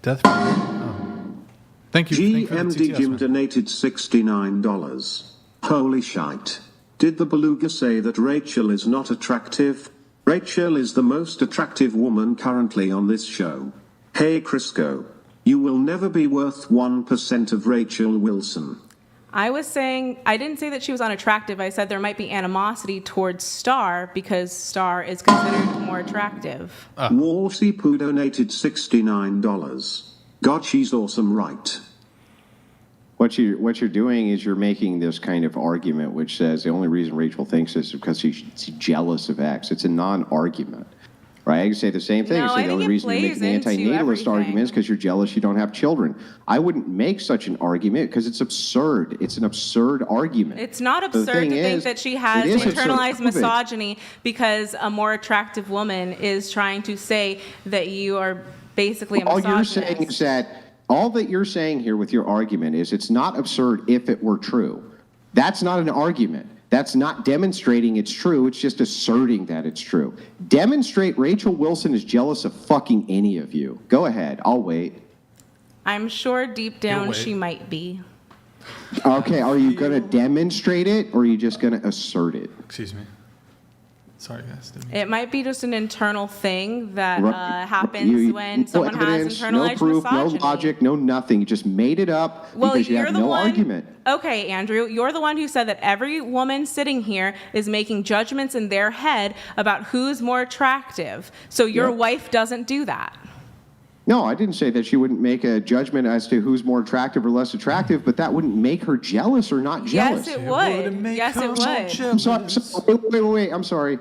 death for men. Thank you. GMD Jim donated $69. Holy shite. Did the beluga say that Rachel is not attractive? Rachel is the most attractive woman currently on this show. Hey Crisco. You will never be worth 1% of Rachel Wilson. I didn't say that she was unattractive. I said there might be animosity towards Star because Star is considered more attractive. Wolsey Poo donated $69. God, she's awesome, right? What you're doing is you're making this kind of argument which says the only reason Rachel thinks this is because she's jealous of X. It's a non-argument. Right? I can say the same thing. No, Say I the think only it reason you're plays making the into antinatalist argument everything. is because you're jealous you don't have children. I wouldn't make such an argument because it's absurd. It's an absurd argument. It's not The absurd to thing think is, that she has it is absurd. internalized Prove it. misogyny because a more attractive woman is trying to say that you are basically a All misogynist. you're saying is that all that you're saying here with your argument is it's not absurd if it were true. That's not an argument. That's not demonstrating it's true. It's just asserting that it's true. Demonstrate Rachel Wilson is jealous of fucking any of you. Go ahead. I'll wait. I'm sure deep down wait. she might be. Okay, are you going to demonstrate it or are you just going to assert it? Excuse me. Sorry, guys. It might be just an internal thing that Right. happens when no someone has evidence, internalized no proof, misogyny. no logic, no nothing. You just made it up Well, because you you're have the no one. argument. Okay, Andrew, you're the one who said that every woman sitting here is making judgments in their head about who's more attractive. So your Yep. wife doesn't do that. No, I didn't say that she wouldn't make a judgment as to who's more attractive or less attractive, but that wouldn't make her jealous or not jealous. Yes, it would. Yes, it would. I'm sorry. Wait. I'm sorry.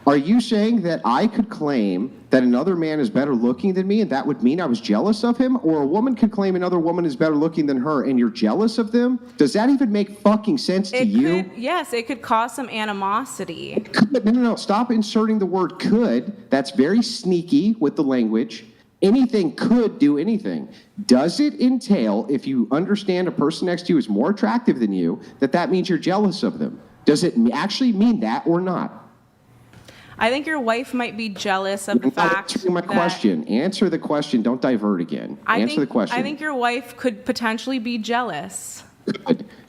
Are you saying that I could claim that another man is better looking than me and that would mean I was jealous of him? Or a woman could claim another woman is better looking than her and you're jealous of them? Does that even make fucking sense to you? Yes, it could cause some animosity. No. Stop inserting the word could. That's very sneaky with the language. Anything could do anything. Does it entail, if you understand a person next to you is more attractive than you, that means you're jealous of them? Does it actually mean that or not? I think your wife might be jealous of the You're not fact answering my that question. Answer the question. Don't divert again. Answer the question. I think your wife could potentially be jealous.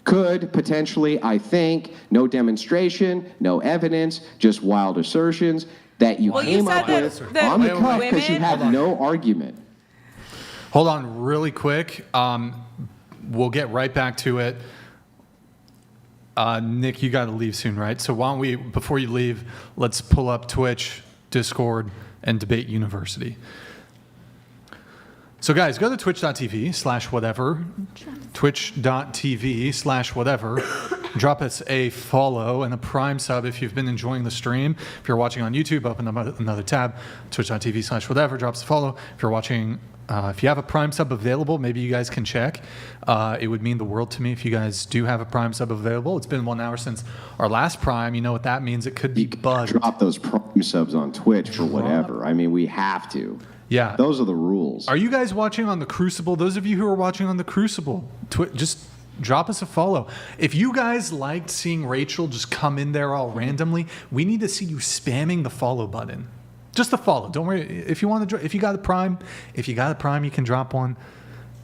Could, potentially, I think, no demonstration, no evidence, just wild assertions that you Well, you came said up that- with that on the cuff because you women- had no argument. Hold on really quick. We'll get right back to it. Nick, you got to leave soon, right? So why don't we, before you leave, let's pull up Twitch, Discord, and Debate University. So guys, go to twitch.tv/whatever, twitch.tv/whatever. Drop us a follow and a Prime sub if you've been enjoying the stream. If you're watching on YouTube, open up another tab, twitch.tv/whatever, drop us a follow. If you're watching, if you have a Prime sub available, maybe you guys can check. It would mean the world to me if you guys do have a Prime sub available. It's been 1 hour since our last Prime. You know what that means. It could be bugged. Drop those Prime subs on Twitch for whatever. I mean, we have to. Yeah. Those are the rules. Are you guys watching on the Crucible? Those of you who are watching on the Crucible, just drop us a follow. If you guys liked seeing Rachel just come in there all randomly, we need to see you spamming the follow button. Just the follow. Don't worry. If you want to, if you got a Prime, you can drop one.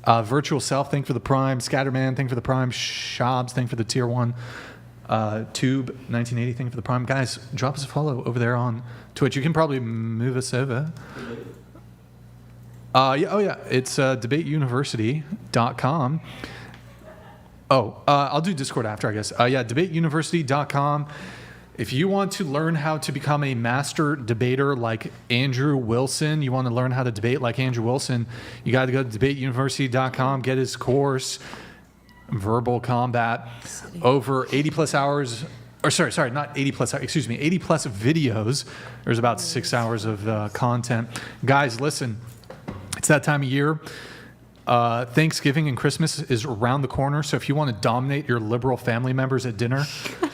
Virtual Self, thank for the Prime. Scatterman, thank for the Prime. Shabs, thank for the Tier 1. Tube 1980, thank for the Prime. Guys, drop us a follow over there on Twitch. You can probably move us over. It's debateuniversity.com. I'll do Discord after, I guess. Debateuniversity.com. If you want to learn how to become a master debater like Andrew Wilson, you want to learn how to debate like Andrew Wilson, you got to go to debateuniversity.com, get his course, Verbal Combat, over 80 plus hours. Or sorry, not 80 plus, 80 plus videos. There's about 6 hours of content. Guys, listen. It's that time of year. Thanksgiving and Christmas is around the corner, so if you want to dominate your liberal family members at dinner,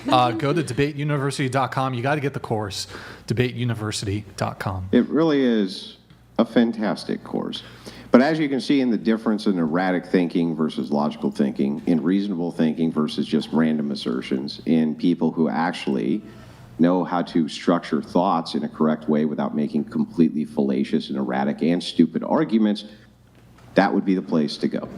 go to debateuniversity.com. You got to get the course, debateuniversity.com. It really is a fantastic course. But as you can see in the difference in erratic thinking versus logical thinking, in reasonable thinking versus just random assertions, in people who actually know how to structure thoughts in a correct way without making completely fallacious and erratic and stupid arguments, that would be the place to go.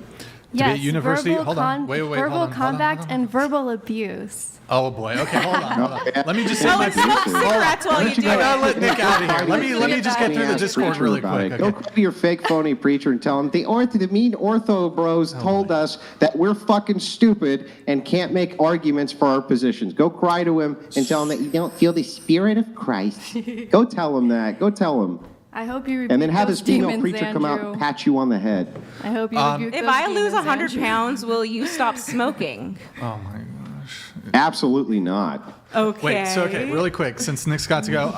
Yes, Debate University. verbal Hold on. Wait. verbal Hold on. combat and verbal abuse. Oh boy. Okay, hold on. Let me just say Oh, my and smoke cigarettes while you do I gotta it. let Nick out of here. Let me just get through the Discord really quick. Go to your fake phony preacher and tell him the mean ortho bros told us that we're fucking stupid and can't make arguments for our positions. Go cry to him and tell him that you don't feel the spirit of Christ. Go tell him that. Go tell him. I hope you rebuke And then have those his female demons, preacher come out Andrew. and pat you on the head. I hope you rebuke If those I lose demons, 100 Andrew. pounds, will you stop smoking? Oh my gosh. Absolutely not. Okay. Wait, so really quick, since Nick's got to go,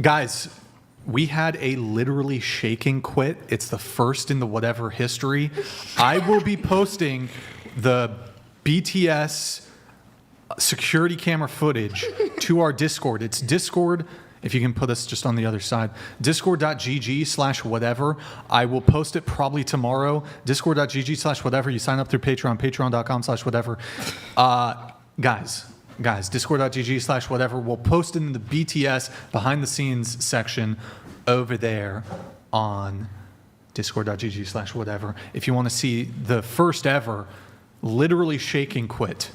guys, We had a literally shaking quit. It's the first in the whatever history. I will be posting the BTS security camera footage to our Discord. It's Discord, if you can put us just on the other side, discord.gg/whatever. I will post it probably tomorrow. Discord.gg/whatever. You sign up through Patreon, patreon.com/whatever. Guys, discord.gg/whatever. We'll post it in the BTS behind the scenes section over there on discord.gg/whatever. If you want to see the first ever literally shaking quit.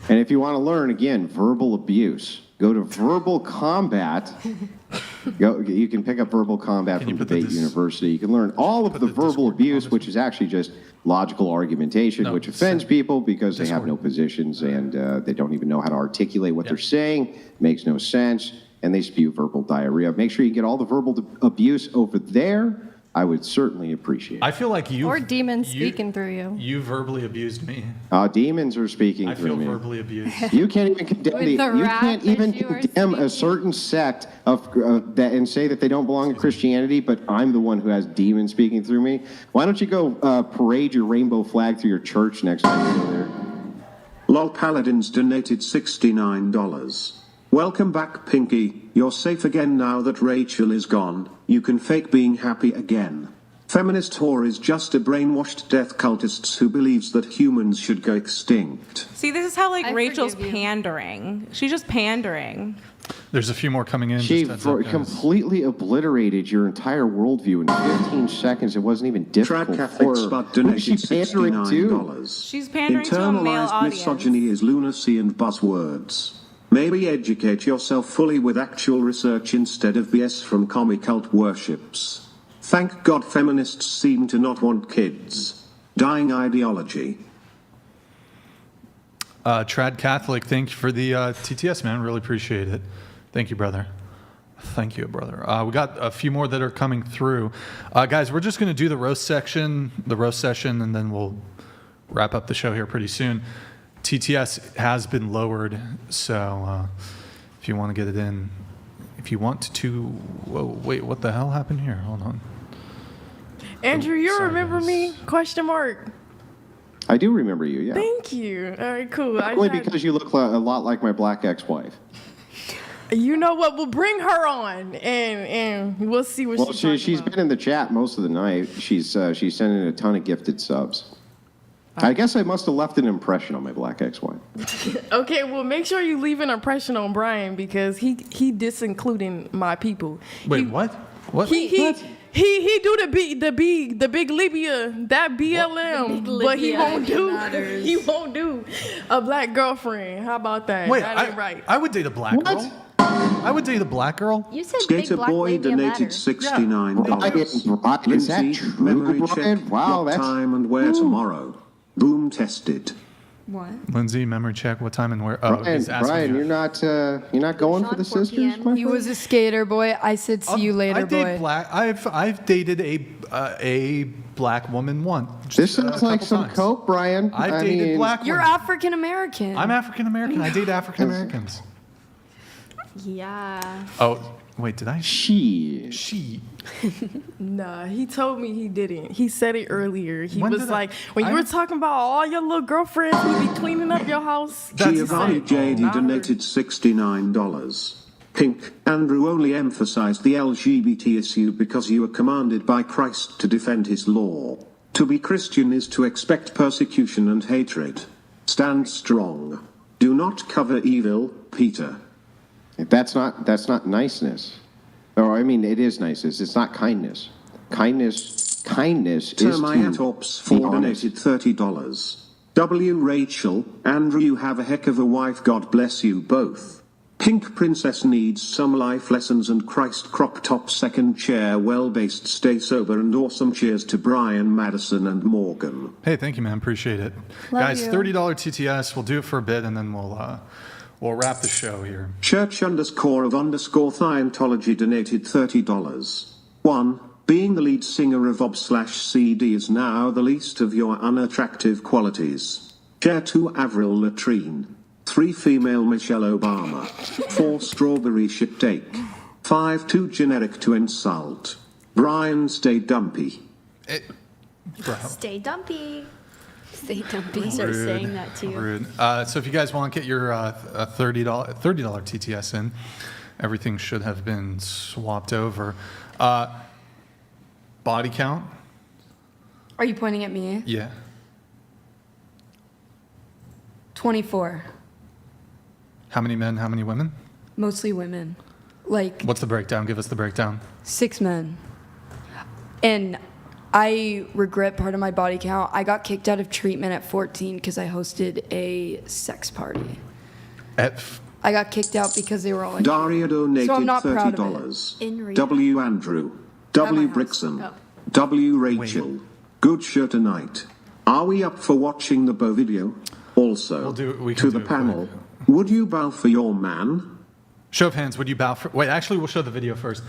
And if you want to learn, again, verbal abuse, go to Verbal Combat. You can pick up Verbal Combat from Debate University. You can learn all of the verbal abuse, which is actually just logical argumentation, which offends people because they have no positions and they don't even know how to articulate what they're saying, makes no sense, and they spew verbal diarrhea. Make sure you get all the verbal abuse over there. I would certainly appreciate it. I feel like you... Or demons speaking through you. You verbally abused me. Demons are speaking through me. I feel verbally abused. You can't even condemn a certain sect of that and say that they don't belong in Christianity, but I'm the one who has demons speaking through me. Why don't you go parade your rainbow flag through your church next time you go there? Lol Paladins donated $69. Welcome back, Pinky. You're safe again now that Rachel is gone. You can fake being happy again. Feminist whore is just a brainwashed death cultist who believes that humans should go extinct. See, this is how Rachel's pandering. She's just pandering. There's a few more coming in. She completely obliterated your entire worldview in 15 seconds. It wasn't even difficult for her. Who is she pandering to? She's pandering to a male Internalized audience. misogyny is lunacy and buzzwords. Maybe educate yourself fully with actual research instead of BS from commie cult worships. Thank God feminists seem to not want kids. Dying ideology. Trad Catholic, thank you for the TTS, man. Really appreciate it. Thank you, brother. Thank you, brother. We got a few more that are coming through. Guys, we're just going to do the roast session, and then we'll wrap up the show here pretty soon. TTS has been lowered, so if you want to get it in, if you want to, whoa, wait, what the hell happened here? Hold on. Andrew, you remember me? Question mark. I do remember you, yeah. Thank you. All right, cool. Only because you look a lot like my black ex-wife. You know what? We'll bring her on, and we'll see what she's been in the chat most of the night. She's sending a ton of gifted subs. I guess I must have left an impression on my black ex-wife. Okay, well, make sure you leave an impression on Brian because he disincluding my people. Wait, what? What? He do the big Libya, that BLM, but he won't do a black girlfriend. How about that? Wait, that ain't right. I would date a black girl. I would date a black girl. You said Skater Boy donated $69. Is that true, memory Brian? check, Wow, what that's... time and where tomorrow. Boom tested. What? Lindsay, memory check. What time and where? Oh, he's asking Brian, you're not going for the sisters, my He was a skater boy. I said, see you later, boy. I've dated a black woman once. This sounds like some coke, Brian. I've dated black You're women. African American. I'm African American. I date African Americans. Yeah. Oh, wait, did I? She. Nah, he told me he didn't. He said it earlier. He When was did like, when you were talking about all your little girlfriends who be cleaning up your house. Giovanni JD donated $69. Pink, Andrew only emphasized the LGBT issue because you were commanded by Christ to defend his law. To be Christian is to expect persecution and hatred. Stand strong. Do not cover evil, Peter. That's not niceness. Or I mean, it is niceness. It's not kindness. Kindness is Termiatops donated $30. W. Rachel, Andrew, you have a heck of a wife. God bless you both. Pink Princess needs some life lessons and Christ crop top second chair well-based stay sober and awesome. Cheers to Brian, Madison, and Morgan. Hey, thank you, man. Appreciate it. Love Guys, you. $30 TTS. We'll do it for a bit, and then we'll wrap the show here. Church_of_Scientology donated $30. 1. Being the lead singer of ob/CD is now the least of your unattractive qualities. Chair 2. Avril Latrine. 3. Female Michelle Obama. 4. Strawberry shit take. 5 too generic to insult. Brian, stay dumpy. Stay dumpy. Stay dumpy. Start saying that to you. Rude. So if you guys want to get your $30 TTS in, everything should have been swapped over. Body count? Are you pointing at me? Yeah. 24. How many men, how many women? Mostly women. Like What's the breakdown? Give us the breakdown. 6 men. And I regret part of my body count. I got kicked out of treatment at 14 because I hosted a sex party. I got kicked out because they were all in Daria donated so I'm not proud of $30. it. In rehab. W. Andrew. W. Brixan. W. Rachel. Good show tonight. Are we up for watching the Bow video? Also, to the panel, would you bow for your man? Show of hands, would you bow for... Wait, actually, we'll show the video first.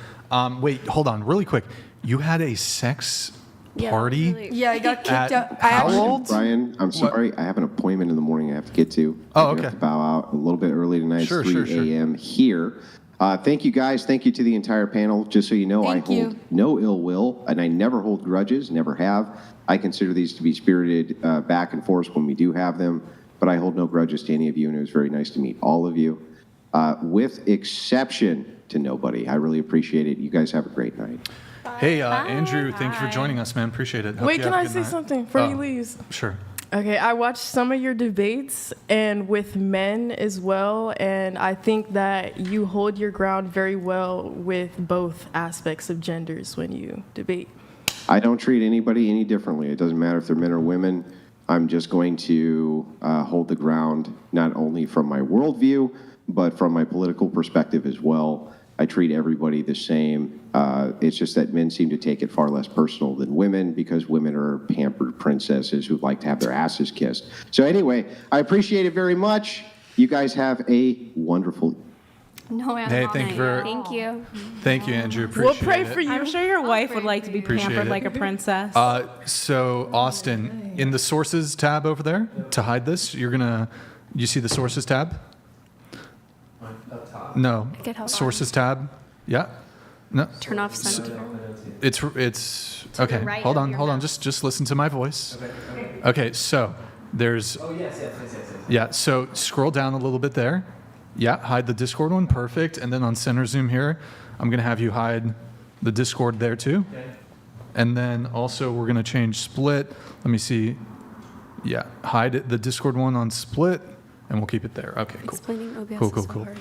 Wait, hold on, really quick. You had a sex party? Yeah, I got kicked out. How old? Brian, I'm sorry. I have an appointment in the morning I have to get to. Oh, I okay. have to bow out a little bit early tonight. Sure, it's 3 a.m. here. Thank you, guys. Thank you to the entire panel. Just so you know, I hold no ill will, and I never hold grudges, never have. I consider these to be spirited back and forth when we do have them, but I hold no grudges to any of you, and it was very nice to meet all of you, with exception to nobody. I really appreciate it. You guys have a great night. Hey, Andrew, thank you for joining us, man. Appreciate it. Hope Wait, you can have a I good say night. something before he leaves? Sure. Okay, I watched some of your debates and with men as well, and I think that you hold your ground very well with both aspects of genders when you debate. I don't treat anybody any differently. It doesn't matter if they're men or women. I'm just going to hold the ground not only from my worldview, but from my political perspective as well. I treat everybody the same. It's just that men seem to take it far less personal than women because women are pampered princesses who like to have their asses kissed. So anyway, I appreciate it very much. You guys have a wonderful No, Hey, thank you for... Thank you. Thank you, Andrew. We'll Appreciate pray it. for you. I'm sure your wife would like to be Appreciate pampered it. like a princess. So, Austin, in the sources tab over there, to hide this, you see the sources tab? No. Good help. Sources tab. Yeah. No. Turn off center. It's okay. the right Hold of on, your hold on. Just listen to my voice. Okay, so there's. Oh, yes. Yeah, so scroll down a little bit there. Yeah, hide the Discord one, perfect. And then on center zoom here, I'm gonna have you hide the Discord there too. Okay. And then also we're gonna change split. Let me see. Yeah, hide the Discord one on split, and we'll keep it there. Okay, cool. Explaining OBS Cool, is cool, so cool. hard.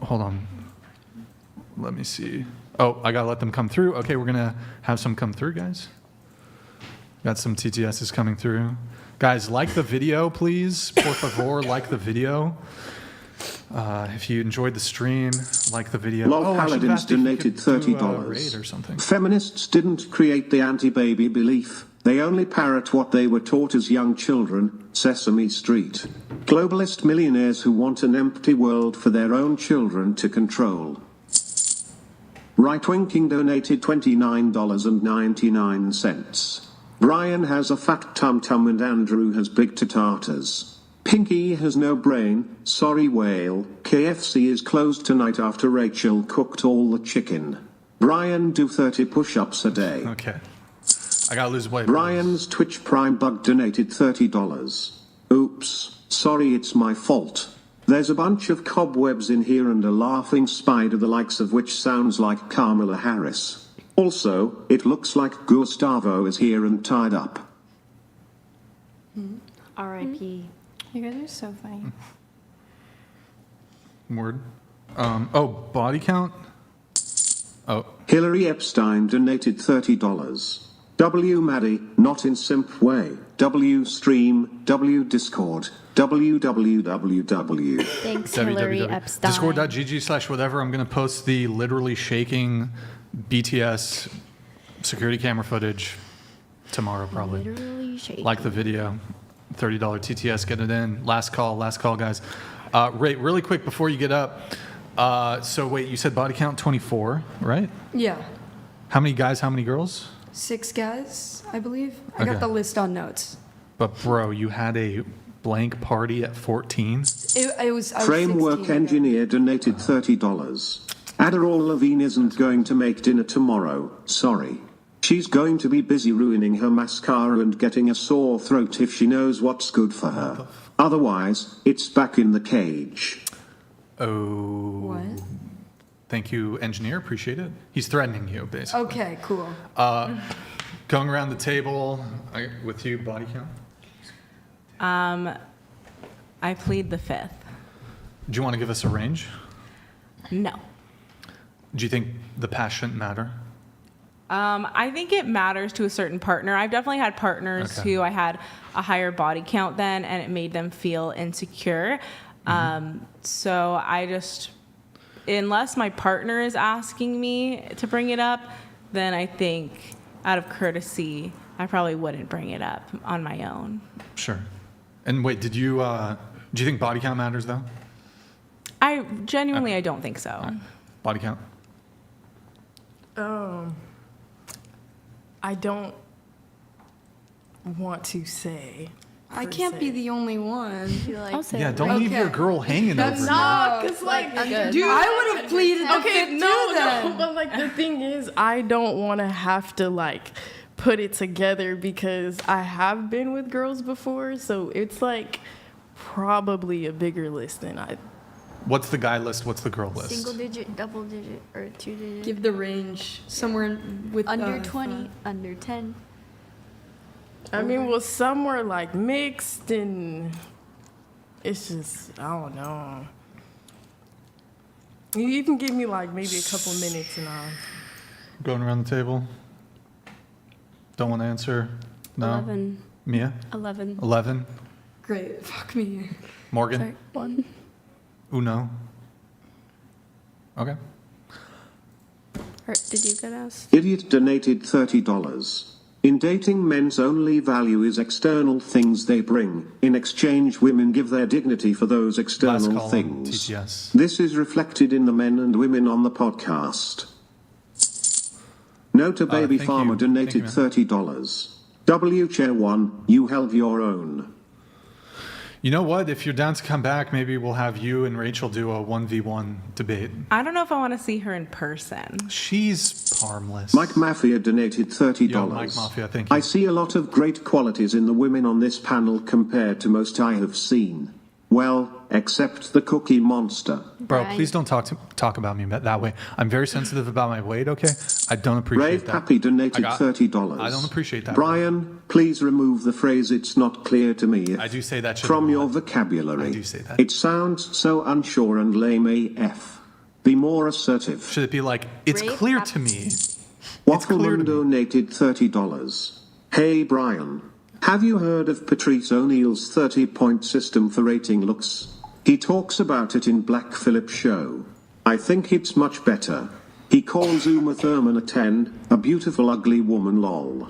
Hold on. Let me see. Oh, I gotta let them come through. Okay, we're gonna have some come through, guys. Got some TTSs coming through. Guys, like the video, please. Por favor, like the video. If you enjoyed the stream, like the video. Lol I should have Paladins asked if you donated could do a $30. raid or something. Feminists didn't create the anti-baby belief. They only parrot what they were taught as young children. Sesame Street. Globalist millionaires who want an empty world for their own children to control. Right-Wing King donated $29.99. Brian has a fat tum-tum and Andrew has big tatars. Pinky has no brain, sorry whale. KFC is closed tonight after Rachel cooked all the chicken. Brian do 30 push-ups a day. Okay. I gotta lose weight. Brian's Twitch Prime Bug donated $30. Oops, sorry, it's my fault. There's a bunch of cobwebs in here and a laughing spider the likes of which sounds like Kamala Harris. Also, it looks like Gustavo is here and tied up. R.I.P. You guys are so funny. Word. Body count? Oh. Hillary Epstein donated $30. W Maddie, not in simp way. W stream, W Discord, www. Thanks, Hillary Epstein. Discord.gg/whatever. I'm going to post the literally shaking BTS security camera footage tomorrow, probably. Literally shaking. Like the video. $30 TTS, get it in. Last call, guys. Ray, really quick before you get up. So wait, you said body count 24, right? Yeah. How many guys, how many girls? 6 guys, I believe. I got Okay. the list on notes. But bro, you had a blank party at 14? I was Framework 16. engineer donated $30. Adderall Lavine isn't going to make dinner tomorrow, sorry. She's going to be busy ruining her mascara and getting a sore throat if she knows what's good for her. Otherwise, it's back in the cage. Oh. What? Thank you, engineer. Appreciate it. He's threatening you, basically. Okay, cool. Going around the table with you, body count. I plead the fifth. Do you want to give us a range? No. Do you think the past shouldn't matter? I think it matters to a certain partner. I've definitely had partners who I had a higher body count than, and it made them feel insecure. So I just, unless my partner is asking me to bring it up, then I think out of courtesy, I probably wouldn't bring it up on my own. Sure. And wait, do you think body count matters though? I don't think so. Right. Body count? I don't want to say. I can't be the only one. I'll say Yeah, don't leave your girl hanging over you. No, because dude, I would have pleaded the fifth too then. But like the thing is, I don't want to have to like put it together because I have been with girls before, so it's like probably a bigger list than I. What's the guy list? What's the girl list? Single digit, double digit, or 2 digit. Give the range somewhere with Under 20, under 10. I mean, well, some were like mixed, and it's just, I don't know. You even give me like maybe a couple minutes and I'll. Going around the table. Don't want to answer? No? 11. Mia? 11. 11? Great. Fuck me. Morgan? Sorry, 1. Uno? Okay. Did you get asked? Idiot donated $30. In dating, men's only value is external things they bring. In exchange, women give their dignity for those external things. TTS. This is reflected in the men and women on the podcast. Note a baby thank farmer you. donated Thank you, $30. W Chair 1, you held your own. You know what? If you're down to come back, maybe we'll have you and Rachel do a 1v1 debate. I don't know if I want to see her in person. She's harmless. Mike Mafia donated $30. Yo, Mike Mafia, thank you. I see a lot of great qualities in the women on this panel compared to most I have seen. Well, except the Cookie Monster. Bro, Right. please don't talk about me that way. I'm very sensitive about my weight, okay? I don't appreciate Rave that. Pappy donated $30. I don't appreciate that. Brian, please remove the phrase "it's not clear to me" I do say that shit from a your lot. vocabulary. I do say that. It sounds so unsure and lame AF. Be more assertive. Should it be like, it's Rave clear Pappy. to me? It's clear to Waffleman me. donated $30. Hey Brian, have you heard of Patrice O'Neill's 30-point system for rating looks? He talks about it in Black Phillip Show. I think it's much better. He calls Uma Thurman a 10, a beautiful ugly woman lol.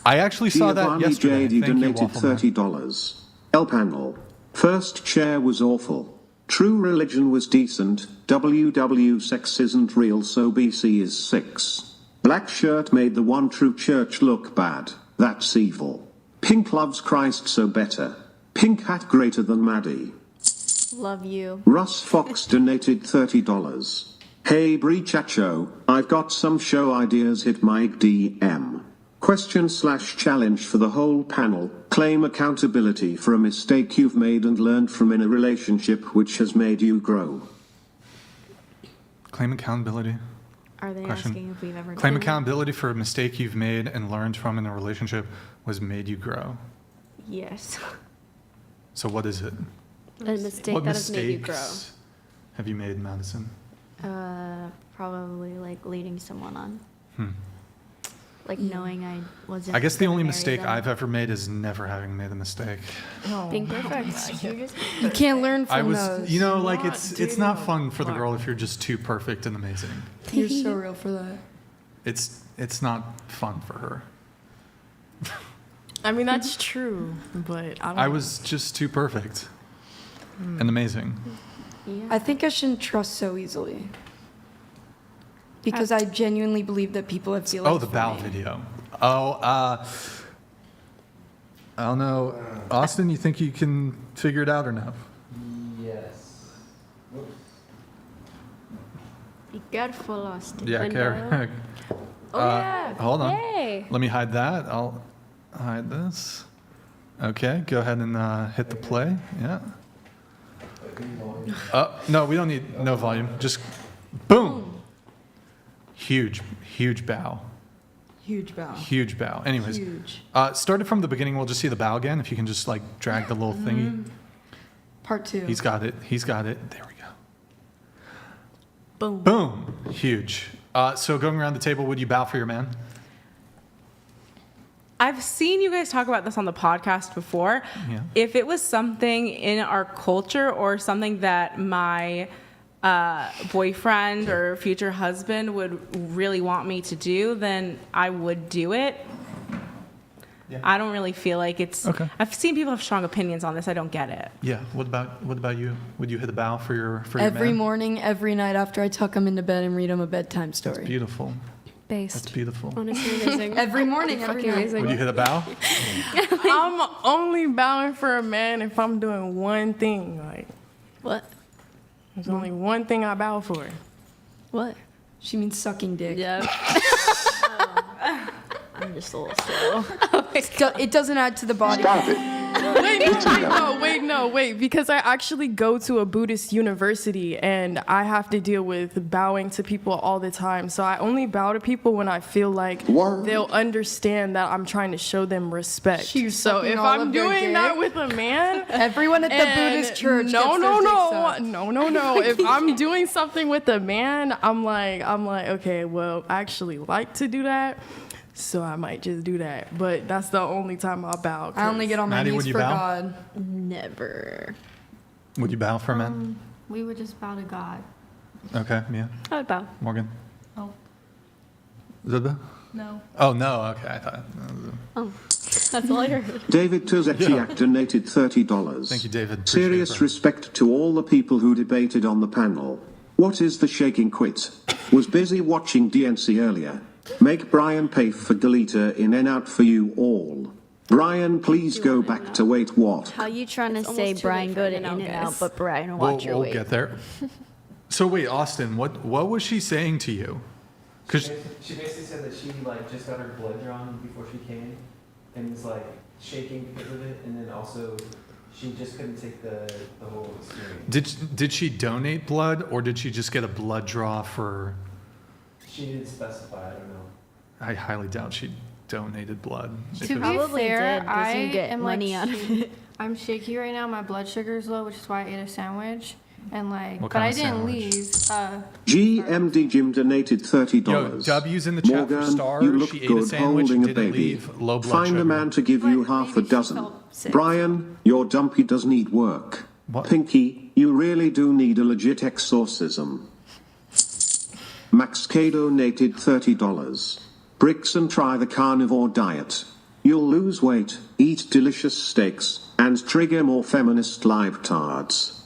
I actually saw that Giovanni yesterday. JD Thank you, donated Waffleman. $30. L panel. First chair was awful. True religion was decent. WW sex isn't real, so BC is 6. Black shirt made the one true church look bad. That's evil. Pink loves Christ, so better. Pink hat greater than Maddie. Love you. Russ Fox donated $30. Hey Brichacho, I've got some show ideas, hit my DM. Question/challenge for the whole panel. Claim accountability for a mistake you've made and learned from in a relationship which has made you grow. Claim accountability. Are they Question. asking if we've ever Claim done it? accountability for a mistake you've made and learned from in a relationship was made you grow. Yes. So what is it? A mistake What that has made you grow. mistakes have you made, Madison? Probably like leading someone on. Hmm. Like knowing I wasn't. I guess the gonna only marry mistake them. I've ever made is never having made a mistake. Being perfect. You can't learn from I was, those. you know, like it's not fun for the girl if you're just too perfect and amazing. You're so real for that. It's not fun for her. I mean, that's true, but I don't. I was just too perfect and amazing. I think I shouldn't trust so easily. Because I genuinely believe that people have feelings. Oh, the for bow me. video. Oh, I don't know. Austin, you think you can figure it out or no? Yes. Whoops. Be careful, Austin. Yeah, care. Oh, yeah. Hold on. Yay. Let me hide that. I'll hide this. Okay, go ahead and hit the play. Yeah. No, we don't need no volume. Just boom. Huge bow. Huge bow. Huge bow. Anyways, Huge. started from the beginning. We'll just see the bow again. If you can just like drag the little thingy. Part 2. He's got it. There we go. Boom. Boom. Huge. So going around the table, would you bow for your man? I've seen you guys talk about this on the podcast before. Yeah. If it was something in our culture or something that my boyfriend or future husband would really want me to do, then I would do it. Yeah. I don't really feel like it's... Okay. I've seen people have strong opinions on this. I don't get it. Yeah. What about you? Would you hit the bow for your Every man? morning, every night after I tuck him into bed and read him a bedtime story. That's beautiful. Based. That's beautiful. Honestly, amazing. Every morning, every Fucking night. amazing. Would you hit a bow? I'm only bowing for a man if I'm doing one thing. Like, What? there's only one thing I bow for. What? She means sucking dick. Yeah. I'm just a little slow. It doesn't add to the body. Stop it. Wait, because I actually go to a Buddhist university and I have to deal with bowing to people all the time. So I only bow to people when I feel like they'll understand that I'm trying to show them respect. So sucking if all I'm of their doing dick? that with a man, Everyone at the Buddhist church no. gets No. If I'm doing something with a man, I'm like, okay, well, I actually like to do that. So I might just do that. But that's the only time I'll bow. I only get on my Maddie, would knees you for bow? God. Never. Would you bow for a man? We would just bow to God. Okay, Mia. I would bow. Morgan. Oh. Zilba? No. Oh no. Okay, I thought. Oh, that's all I heard. David Tozechiak donated $30. Thank you, David. Appreciate Serious it, bro. respect to all the people who debated on the panel. What is the shaking quit? Was busy watching DNC earlier. Make Brian pay for Galita in and out for you all. Brian, please go back to wait what? How you trying to It's say almost too Brian late go for to In-N-Out, In-N-Out, guys. but Brian watch your We'll weight? get there. So wait, Austin, what was she saying to you? Because She basically said that she like just got her blood drawn before she came, and was like shaking because of it, and then also she just couldn't take the whole experience. did she donate blood or did she just get a blood draw for? She didn't specify. I don't know. I highly doubt she donated blood. If To it be was- Probably fair, did, 'cause you I get am money like, out of it. I'm shaky right now. My blood sugar's low, which is why I ate a sandwich. And like, What but I kind of didn't sandwich? leave. GMD Jim donated $30. Yo, W's in the chat for Morgan, stars. you look She ate a good sandwich, holding a didn't baby. leave, low blood Find sugar. a man to give you half a dozen. Brian, your dumpy does need work. Pinky, you really do need a legit exorcism. Max K donated $30. Brixan, try the carnivore diet. You'll lose weight, eat delicious steaks, and trigger more feminist livetards.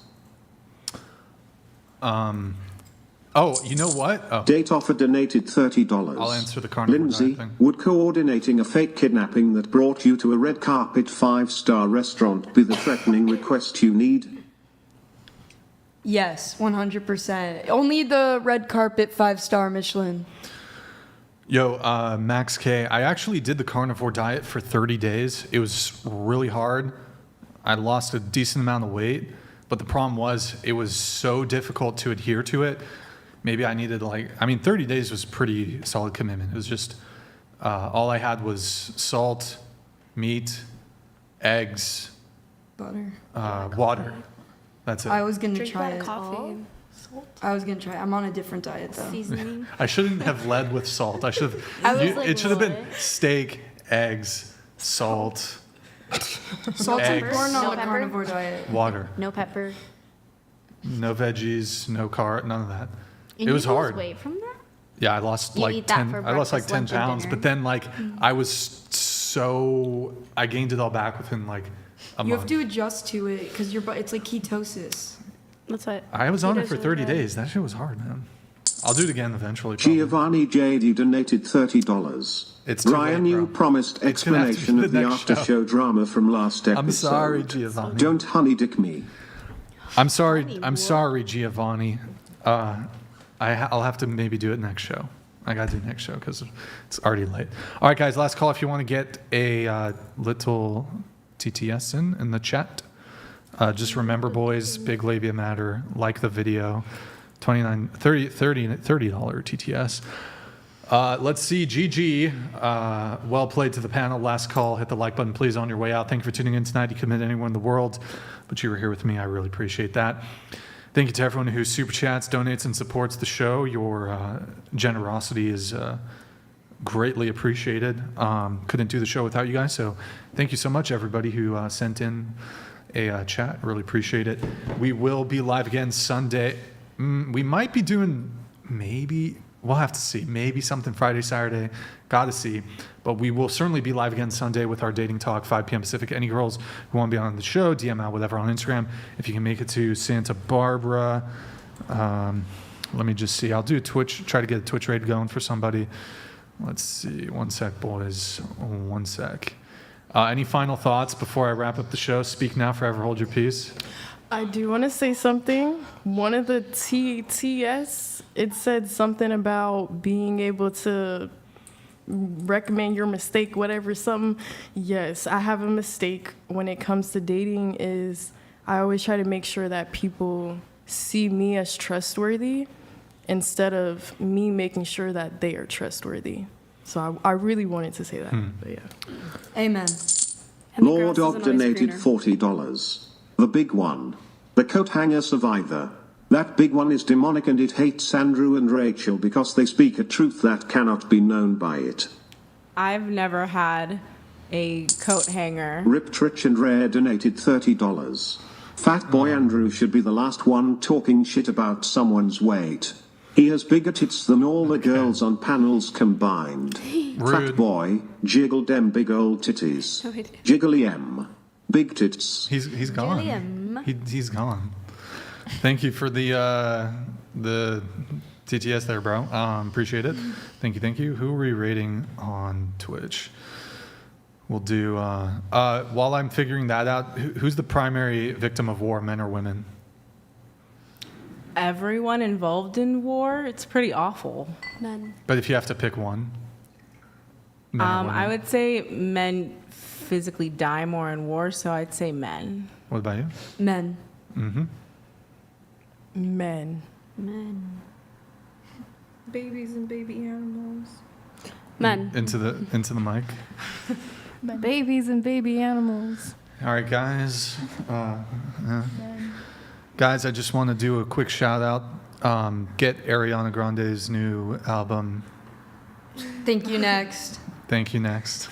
Oh, you know what? Oh. Date offer donated $30. I'll answer the carnivore Lindsay, diet thing. would coordinating a fake kidnapping that brought you to a red carpet 5-star restaurant be the threatening request you need? Yes, 100%. Only the red carpet 5-star Michelin. Yo, Max K, I actually did the carnivore diet for 30 days. It was really hard. I lost a decent amount of weight, but the problem was it was so difficult to adhere to it. Maybe I needed 30 days was pretty solid commitment. It was just, all I had was salt, meat, eggs, Butter. water. That's it. I was going to Drink try that it. coffee. I was going to try it. I'm on a different diet, though. Seasoning. I shouldn't have led with salt. I should have. I was like, it should have been what? steak, eggs, salt, Salt and eggs, corn No on the pepper? carnivore diet. water, No pepper. no veggies, no carb, none of that. And It was you lose hard. weight from that? Yeah, I lost You like eat that 10. for I lost like breakfast, 10 lunch, and pounds, dinner? but then I was so I gained it all back within like a You month. have to adjust to it because it's like ketosis. That's what. I was on it for Ketosis 30 is bad. days. That shit was hard, man. I'll do it again eventually. Probably. Giovanni JD donated $30. It's too Ryan, late, you bro. promised It's gonna have to be explanation of the next after show drama from last episode. I'm sorry, Giovanni. Don't honey dick me. I'm sorry, Giovanni. I'll have to maybe do it next show. I gotta do next show because it's already late. All right, guys, last call if you want to get a little TTS in the chat. Just remember, boys, big labia matter. Like the video. $30 TTS. Let's see, GG. Well played to the panel. Last call. Hit the like button, please, on your way out. Thank you for tuning in tonight. You could meet anyone in the world, but you were here with me. I really appreciate that. Thank you to everyone who super chats, donates, and supports the show. Your generosity is greatly appreciated. Couldn't do the show without you guys, so thank you so much, everybody who sent in a chat. Really appreciate it. We will be live again Sunday. We might be doing we'll have to see. Maybe something Friday, Saturday. Gotta see. But we will certainly be live again Sunday with our dating talk, 5 p.m. Pacific. Any girls who want to be on the show, DM out, whatever, on Instagram. If you can make it to Santa Barbara, let me just see. I'll do Twitch, try to get a Twitch raid going for somebody. Let's see. One sec, boys. 1 sec. Any final thoughts before I wrap up the show? Speak now, forever hold your peace. I do want to say something. One of the TTS, it said something about being able to recommend your mistake, whatever, something. Yes, I have a mistake when it comes to dating is I always try to make sure that people see me as trustworthy instead of me making sure that they are trustworthy. So I really wanted to say that. But yeah. Amen. Lord Dog donated $40. The big one. The coat hanger survivor. That big one is demonic and it hates Andrew and Rachel because they speak a truth that cannot be known by it. I've never had a coat hanger. Rip Trich and Rare donated $30. Fat boy Andrew should be the last one talking shit about someone's weight. He has bigger tits than all the girls on panels combined. Fat boy, jiggle dem big old titties. Jiggly M. Big tits. He's gone. He's gone. Thank you for the TTS there, bro. Appreciate it. Thank you. Who are we rating on Twitch? We'll do, while I'm figuring that out, who's the primary victim of war, men or women? Everyone involved in war, it's pretty awful. Men. But if you have to pick one. Men or women? I would say men physically die more in war, so I'd say men. What about you? Men. Mm-hmm. Men. Babies and baby animals. Men. Into the mic. Babies and baby animals. All right, guys. Guys, I just want to do a quick shout out. Get Ariana Grande's new album. Thank you, next. Thank you, next.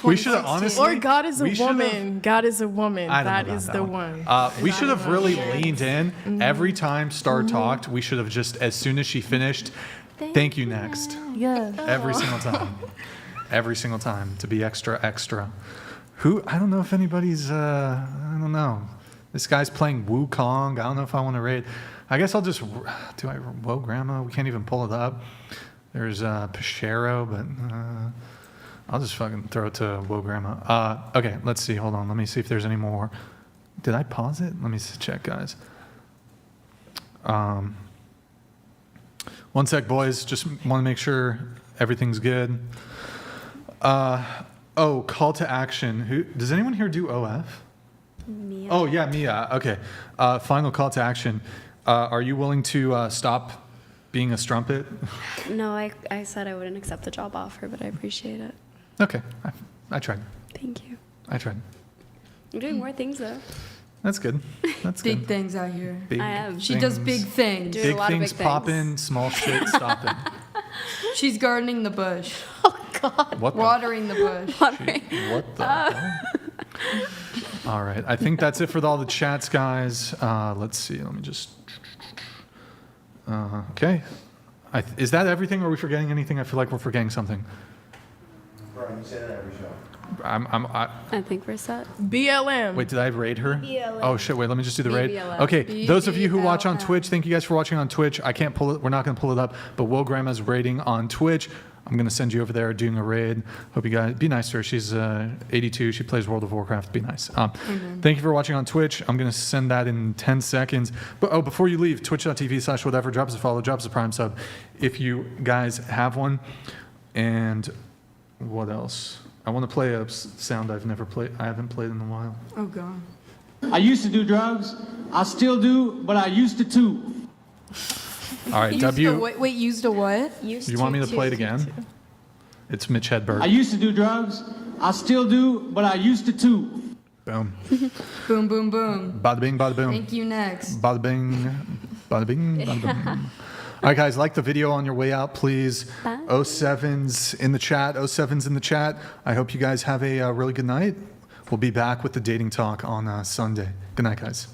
We should have honestly. Or God is a woman. God is a woman. That is the one. We should have really leaned in. Every time Star talked, we should have just, as soon as she finished, thank you, next. Yeah. Every single time. Every single time to be extra. I don't know if anybody's, I don't know. This guy's playing Wukong. I don't know if I want to raid. I guess I'll just, Whoa Grandma? We can't even pull it up. There's Pashero, but I'll just fucking throw it to Whoa Grandma. Okay, let's see. Hold on. Let me see if there's any more. Did I pause it? Let me check, guys. 1 sec, boys. Just want to make sure everything's good. Call to action. Does anyone here do OF? Mia. Oh, yeah, Mia. Okay. Final call to action. Are you willing to stop being a strumpet? No, I said I wouldn't accept the job offer, but I appreciate it. Okay. I tried. Thank you. I tried. You're doing more things, though. That's good. That's Big good. things out here. Big I am. She does big things. Doing a lot of things big popping, small shit stopping. She's gardening the bush. Oh, God. What the? Watering the bush. What the hell? All right. I think that's it for all the chats, guys. Let's see. Let me just... okay. Is that everything? Or are we forgetting anything? I feel like we're forgetting something. Brian, you say that every show. I think we're set. BLM. Wait, did I raid her? BLM. Oh shit! Wait, let me just do the raid. BLM. Okay, those of you who watch on Twitch, thank you guys for watching on Twitch. I can't pull it. We're not going to pull it up, but Will Grandma's raiding on Twitch. I'm going to send you over there doing a raid. Hope you guys be nice to her. She's 82. She plays World of Warcraft. Be nice. Thank you for watching on Twitch. I'm going to send that in 10 seconds. But before you leave, twitch.tv/whatever. Drop us a follow. Drop us a Prime sub if you guys have one. And what else? I want to play a sound I haven't played in a while. Oh God. I used to do drugs. I still do, but I used to too. All right, Wait, used a what? You want me to play it again? It's Mitch Hedberg. I used to do drugs. I still do, but I used to too. Boom. Boom, boom, boom. Bada bing, bada boom. Thank you. Next. Bada bing, bada bing, bada bing. All right, guys, like the video on your way out, please. Bye. 07's in the chat. 07's in the chat. I hope you guys have a really good night. We'll be back with the dating talk on Sunday. Good night, guys.